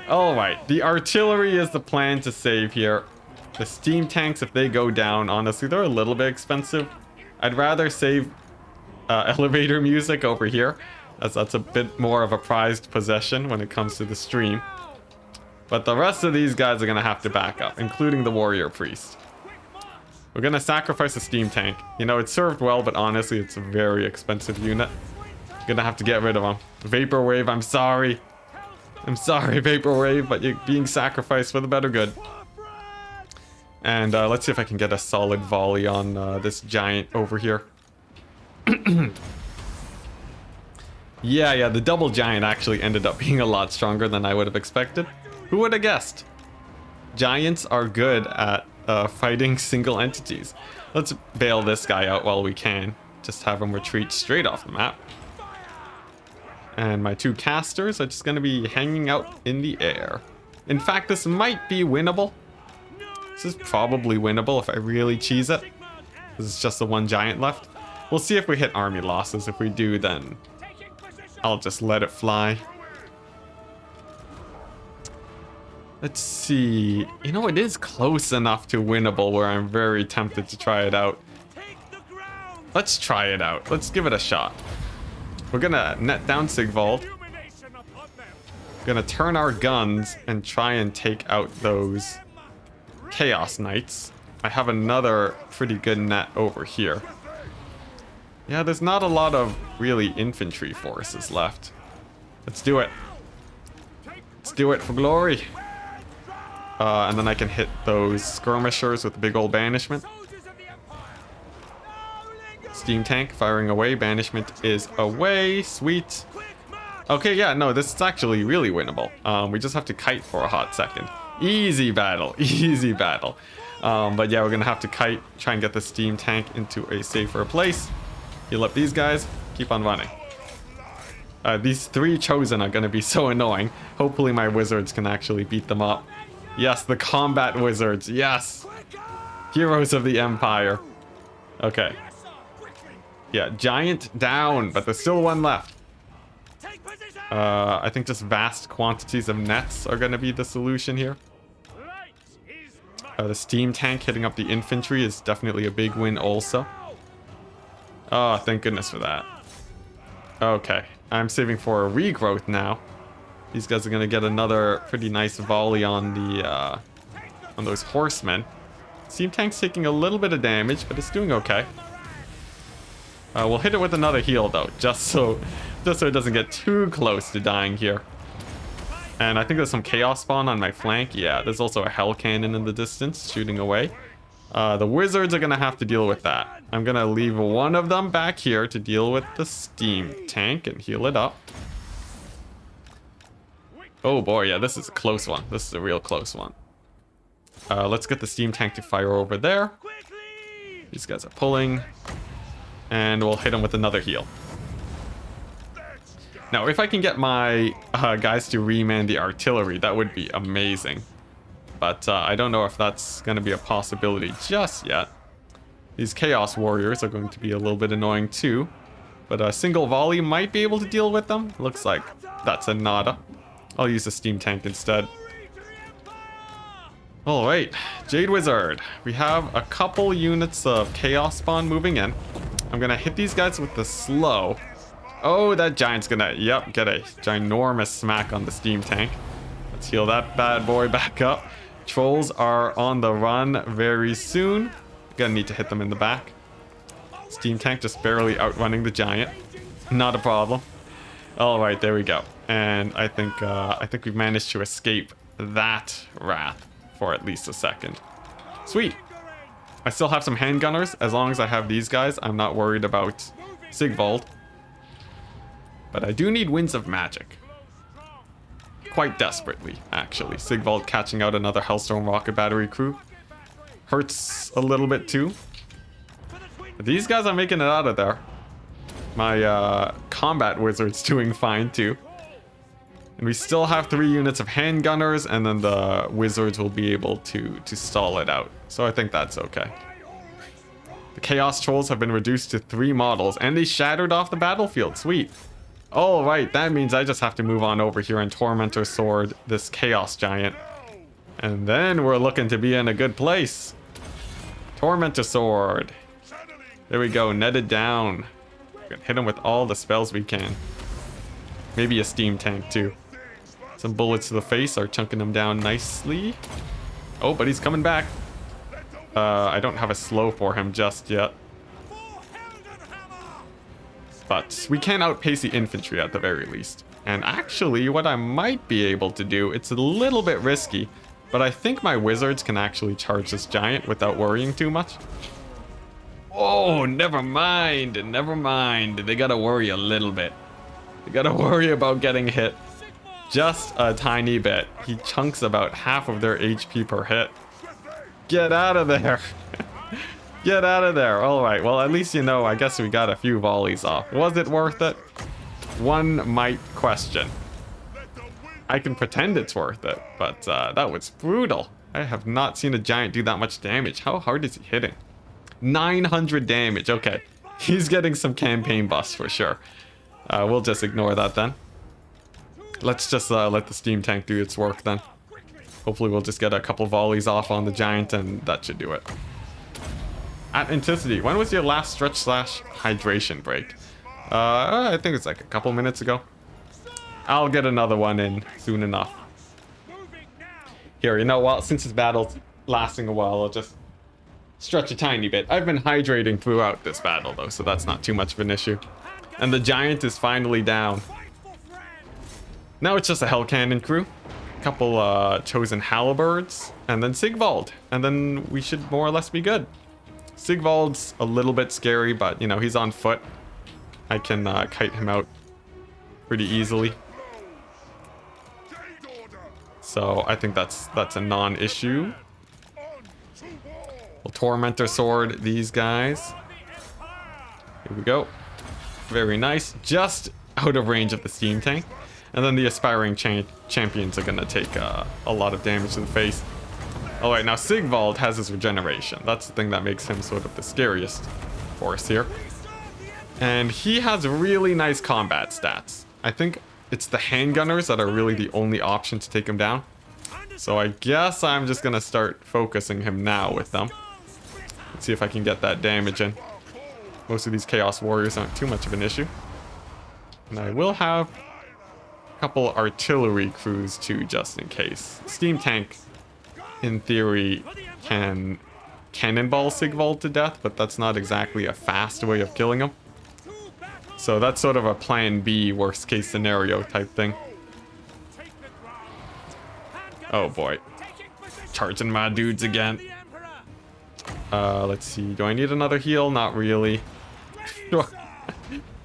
Alright, the artillery is the plan to save here. The steam tanks, if they go down, honestly, they're a little bit expensive. I'd rather save elevator music over here, as that's a bit more of a prized possession when it comes to the stream. But the rest of these guys are going to have to back up, including the warrior priest. We're going to sacrifice a steam tank. You know, it served well, but honestly, it's a very expensive unit. Gonna have to get rid of him. Vaporwave, I'm sorry. I'm sorry, Vaporwave, but you're being sacrificed for the better good. And let's see if I can get a solid volley on this giant over here. Yeah, the double giant actually ended up being a lot stronger than I would have expected. Who would have guessed? Giants are good at fighting single entities. Let's bail this guy out while we can. Just have him retreat straight off the map. And my two casters are just going to be hanging out in the air. In fact, this might be winnable. This is probably winnable if I really cheese it. This is just the one giant left. We'll see if we hit army losses. If we do, then I'll just let it fly. Let's see. You know, it is close enough to winnable where I'm very tempted to try it out. Let's try it out. Let's give it a shot. We're gonna net down Sigvald. Gonna turn our guns and try and take out those Chaos Knights. I have another pretty good net over here. Yeah, there's not a lot of really infantry forces left. Let's do it. Let's do it for glory. And then I can hit those skirmishers with the big old banishment. Steam tank firing away. Banishment is away. Sweet. Okay, yeah, no, this is actually really winnable. We just have to kite for a hot second. Easy battle. Easy battle. But yeah, we're gonna have to kite, try and get the steam tank into a safer place. Heal up these guys, keep on running. These 3 chosen are gonna be so annoying. Hopefully my wizards can actually beat them up. Yes, the combat wizards, yes! Heroes of the Empire. Okay. Yeah, giant down, but there's still one left. I think just vast quantities of nets are gonna be the solution here. The steam tank hitting up the infantry is definitely a big win also. Oh, thank goodness for that. Okay, I'm saving for a regrowth now. These guys are gonna get another pretty nice volley on the on those horsemen. Steam tank's taking a little bit of damage, but it's doing okay. We'll hit it with another heal though, just so it doesn't get too close to dying here. And I think there's some chaos spawn on my flank. Yeah, there's also a hell cannon in the distance shooting away. The wizards are gonna have to deal with that. I'm gonna leave one of them back here to deal with the steam tank and heal it up. Oh boy, yeah, this is a close one. This is a real close one. Let's get the steam tank to fire over there. These guys are pulling. And we'll hit them with another heal. Now, if I can get my guys to reman the artillery, that would be amazing. But I don't know if that's going to be a possibility just yet. These Chaos Warriors are going to be a little bit annoying too. But a single volley might be able to deal with them. Looks like that's a nada. I'll use a steam tank instead. Alright, Jade Wizard. We have a couple units of Chaos Spawn moving in. I'm going to hit these guys with the slow. Oh, that giant's gonna, yep, get a ginormous smack on the steam tank. Let's heal that bad boy back up. Trolls are on the run very soon. Gonna need to hit them in the back. Steam tank just barely outrunning the giant. Not a problem. All right, there we go. And I think we've managed to escape that wrath for at least a second. Sweet. I still have some handgunners. As long as I have these guys, I'm not worried about Sigvald. But I do need Winds of Magic. Quite desperately, actually. Sigvald catching out another Hellstorm rocket battery crew. Hurts a little bit too. But these guys are making it out of there. My combat wizard's doing fine too. And we still have 3 units of handgunners, and then the wizards will be able to stall it out. So I think that's okay. The Chaos Trolls have been reduced to 3 models, and they shattered off the battlefield. Sweet. All right, that means I just have to move on over here and Tormentor Sword this Chaos Giant. And then we're looking to be in a good place. Tormentor Sword. There we go, netted down. We're gonna hit him with all the spells we can. Maybe a steam tank too. Some bullets to the face are chunking him down nicely. Oh, but he's coming back. I don't have a slow for him just yet. But we can outpace the infantry at the very least. And actually, what I might be able to do, it's a little bit risky, but I think my wizards can actually charge this giant without worrying too much. Oh, never mind, never mind. They gotta worry a little bit. They gotta worry about getting hit. Just a tiny bit. He chunks about half of their HP per hit. Get out of there. Get out of there. All right, well, at least you know, I guess we got a few volleys off. Was it worth it? One might question. I can pretend it's worth it, but that was brutal. I have not seen a giant do that much damage. How hard is he hitting? 900 damage. Okay, he's getting some campaign buffs for sure. We'll just ignore that then. Let's just let the steam tank do its work then. Hopefully we'll just get a couple volleys off on the giant and that should do it. At Enticity, when was your last stretch/hydration break? I think it's like a couple minutes ago. I'll get another one in soon enough. Here, you know what? Since this battle's lasting a while, I'll just stretch a tiny bit. I've been hydrating throughout this battle though, so that's not too much of an issue. And the giant is finally down. Now it's just a Hell Cannon crew. A couple chosen halberds, and then Sigvald. And then we should more or less be good. Sigvald's a little bit scary, but you know, he's on foot. I can kite him out pretty easily. So I think that's a non-issue. We'll Tormentor Sword these guys. Here we go. Very nice. Just out of range of the steam tank. And then the aspiring champions are going to take a lot of damage to the face. Oh wait, now Sigvald has his regeneration. That's the thing that makes him sort of the scariest force here. And he has really nice combat stats. I think it's the handgunners that are really the only option to take him down. So I guess I'm just going to start focusing him now with them. Let's see if I can get that damage in. Most of these Chaos Warriors aren't too much of an issue. And I will have a couple artillery crews too, just in case. Steam tank, in theory, can cannonball Sigvald to death, but that's not exactly a fast way of killing him. So that's sort of a plan B, worst case scenario type thing. Oh boy. Charging my dudes again. Let's see. Do I need another heal? Not really.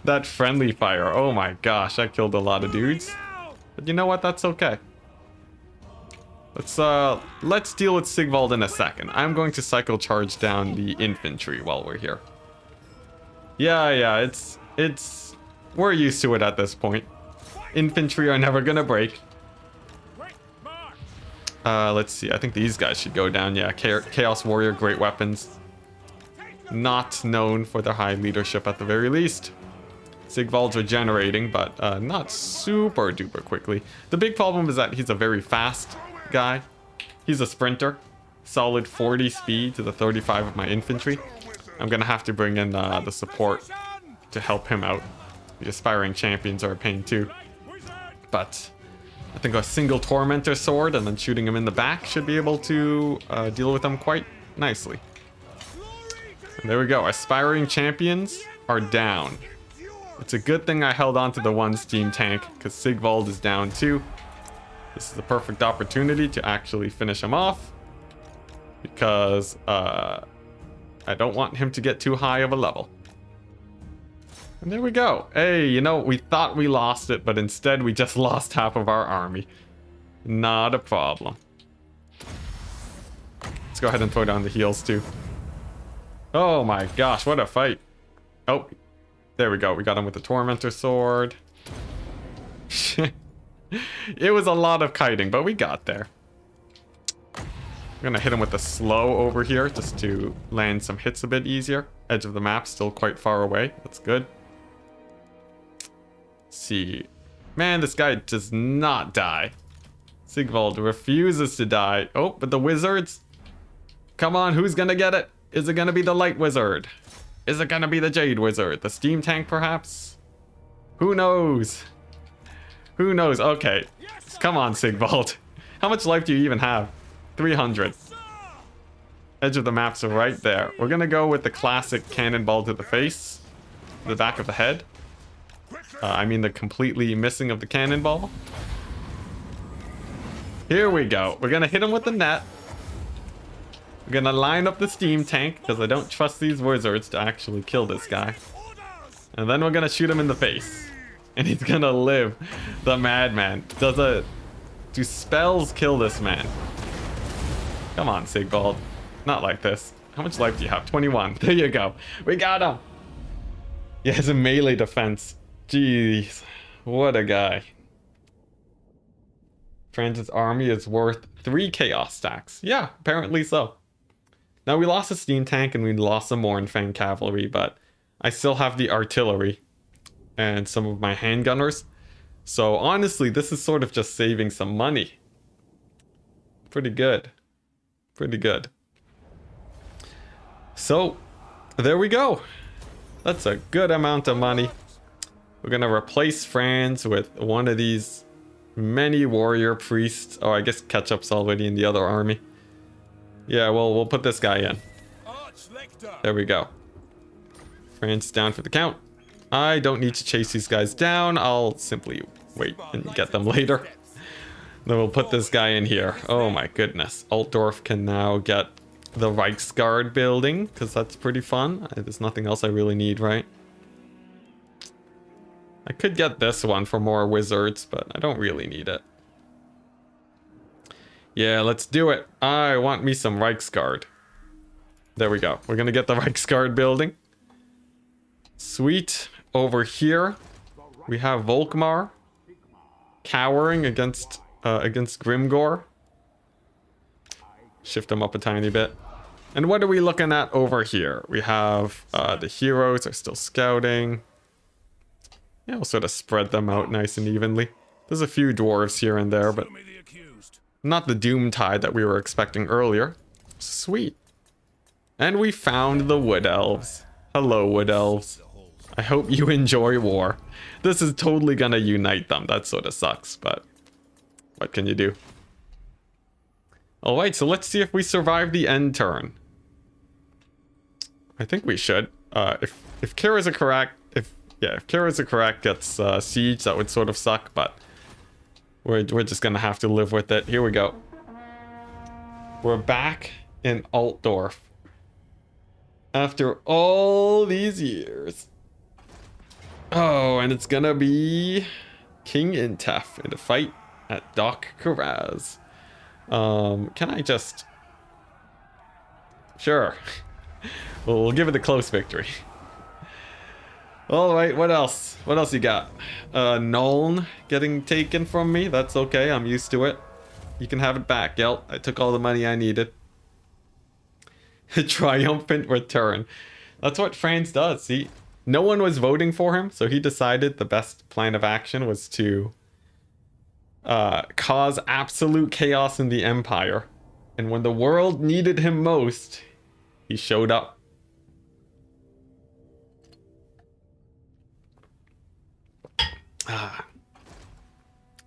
That friendly fire. Oh my gosh, that killed a lot of dudes. But you know what? That's okay. Let's deal with Sigvald in a second. I'm going to cycle charge down the infantry while we're here. Yeah, it's we're used to it at this point. Infantry are never gonna break. Let's see. I think these guys should go down. Yeah, Chaos Warrior, great weapons. Not known for their high leadership at the very least. Sigvald's regenerating, but not super duper quickly. The big problem is that he's a very fast guy. He's a sprinter. Solid 40 speed to the 35 of my infantry. I'm gonna have to bring in the support to help him out. The aspiring champions are a pain too. But I think a single Tormentor Sword and then shooting him in the back should be able to deal with them quite nicely. And there we go. Aspiring champions are down. It's a good thing I held on to the one steam tank because Sigvald is down too. This is the perfect opportunity to actually finish him off because I don't want him to get too high of a level. And there we go. Hey, you know, we thought we lost it, but instead we just lost half of our army. Not a problem. Let's go ahead and throw down the heals too. Oh my gosh, what a fight. Oh, there we go. We got him with the Tormentor Sword. It was a lot of kiting, but we got there. I'm gonna hit him with the slow over here just to land some hits a bit easier. Edge of the map still quite far away. That's good. Let's see. Man, this guy does not die. Sigvald refuses to die. Oh, but the wizards. Come on, who's gonna get it? Is it gonna be the light wizard? Is it gonna be the jade wizard? The steam tank, perhaps? Who knows? Who knows? Okay. Come on, Sigvald. How much life do you even have? 300. Edge of the maps are right there. We're gonna go with the classic cannonball to the face. The back of the head. I mean the completely missing of the cannonball. Here we go. We're gonna hit him with the net. We're gonna line up the steam tank because I don't trust these wizards to actually kill this guy. And then we're gonna shoot him in the face. And he's gonna live. The madman. Do spells kill this man? Come on, Sigvald. Not like this. How much life do you have? 21. There you go. We got him. He has a melee defense. Jeez. What a guy. Franz's army is worth 3 chaos stacks. Yeah, apparently so. Now we lost a steam tank and we lost some Mournfang cavalry, but I still have the artillery and some of my handgunners. So honestly, this is sort of just saving some money. Pretty good. Pretty good. So, there we go. That's a good amount of money. We're gonna replace Franz with one of these many warrior priests. Oh, I guess Ketchup's already in the other army. Yeah, well, we'll put this guy in. There we go. Franz down for the count. I don't need to chase these guys down. I'll simply wait and get them later. Then we'll put this guy in here. Oh my goodness. Altdorf can now get the Reichsguard building, because that's pretty fun. There's nothing else I really need, right? I could get this one for more wizards, but I don't really need it. Yeah, let's do it. I want me some Reichsguard. There we go. We're gonna get the Reichsguard building. Sweet. Over here, we have Volkmar cowering against Grimgor. Shift them up a tiny bit. And what are we looking at over here? We have the heroes are still scouting. Yeah, we'll sort of spread them out nice and evenly. There's a few dwarves here and there, but not the doom tide that we were expecting earlier. Sweet. And we found the wood elves. Hello, wood elves. I hope you enjoy war. This is totally gonna unite them. That sort of sucks, but what can you do? Alright, so let's see if we survive the end turn. I think we should. If Kira's correct, if Kira's correct gets siege, that would sort of suck, but we're just gonna have to live with it. Here we go. We're back in Altdorf. After all these years. Oh, and it's gonna be King Intef in a fight at Dock Karaz. Can I just... Sure. We'll give it a close victory. Alright, what else? What else you got? Nuln getting taken from me. That's okay, I'm used to it. You can have it back, Gelt. I took all the money I needed. A triumphant return. That's what Franz does, see? No one was voting for him, so he decided the best plan of action was to cause absolute chaos in the Empire. And when the world needed him most, he showed up.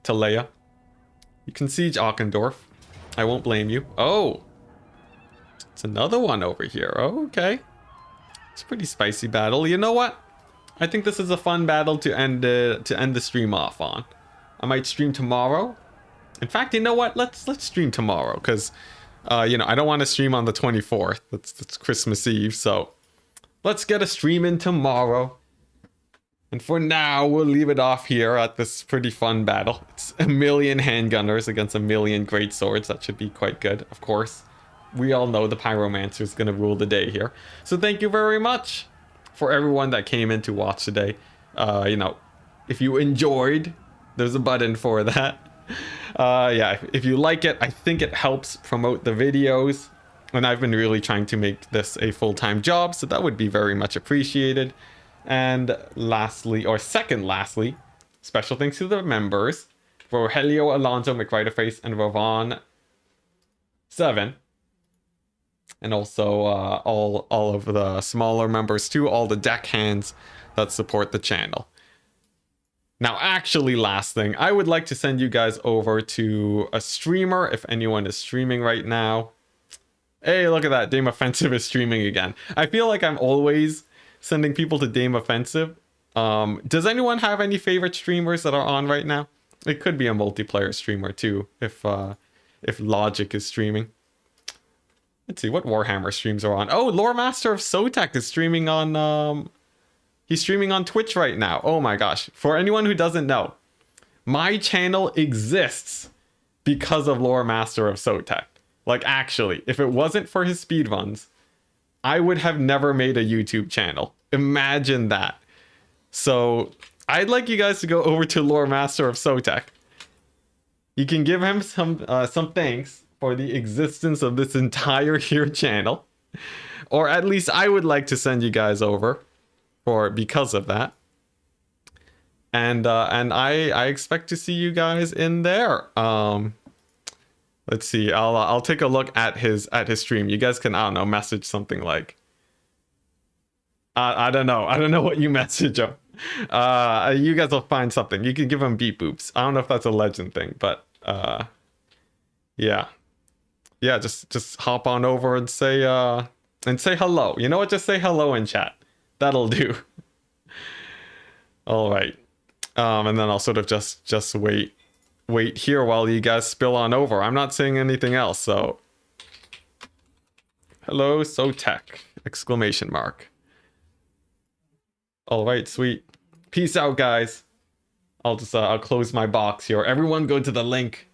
Talea. You can siege Ochendorf. I won't blame you. Oh! It's another one over here. Oh, okay. It's a pretty spicy battle. You know what? I think this is a fun battle to end the stream off on. I might stream tomorrow. In fact, you know what? Let's stream tomorrow, because you know, I don't want to stream on the 24th. That's Christmas Eve, so let's get a stream in tomorrow. And for now, we'll leave it off here at this pretty fun battle. It's 1,000,000 handgunners against 1,000,000 great swords. That should be quite good, of course. We all know the Pyromancer is going to rule the day here. So thank you very much for everyone that came in to watch today. You know, if you enjoyed, there's a button for that. Yeah, if you like it, I think it helps promote the videos. And I've been really trying to make this a full-time job, so that would be very much appreciated. And lastly, or second lastly, special thanks to the members. Rogelio, Alonso, McWriterface, and Ravon 7. And also all of the smaller members too, all the deckhands that support the channel. Now, actually, last thing, I would like to send you guys over to a streamer, if anyone is streaming right now. Hey, look at that, Dame Offensive is streaming again. I feel like I'm always sending people to Dame Offensive. Does anyone have any favorite streamers that are on right now? It could be a multiplayer streamer too, if Logic is streaming. Let's see what Warhammer streams are on. Oh, Lore Master of Sotek is streaming on he's streaming on Twitch right now. Oh my gosh. For anyone who doesn't know, my channel exists because of Lore Master of Sotek. Like, actually, if it wasn't for his speedruns, I would have never made a YouTube channel. Imagine that. So I'd like you guys to go over to Lore Master of Sotek. You can give him some thanks for the existence of this entire here channel, or at least I would like to send you guys over because of that. And I expect to see you guys in there. Let's see. I'll take a look at his stream. You guys can, I don't know, message something like I don't know what you message him. You guys will find something. You can give him beep boops. I don't know if that's a legend thing, but yeah, just hop on over and say hello. You know what? Just say hello in chat. That'll do. All right. And then I'll sort of just wait here while you guys spill on over. I'm not saying anything else, so hello Sotek! Exclamation mark. All right, sweet. Peace out, guys. I'll close my box here. Everyone go to the link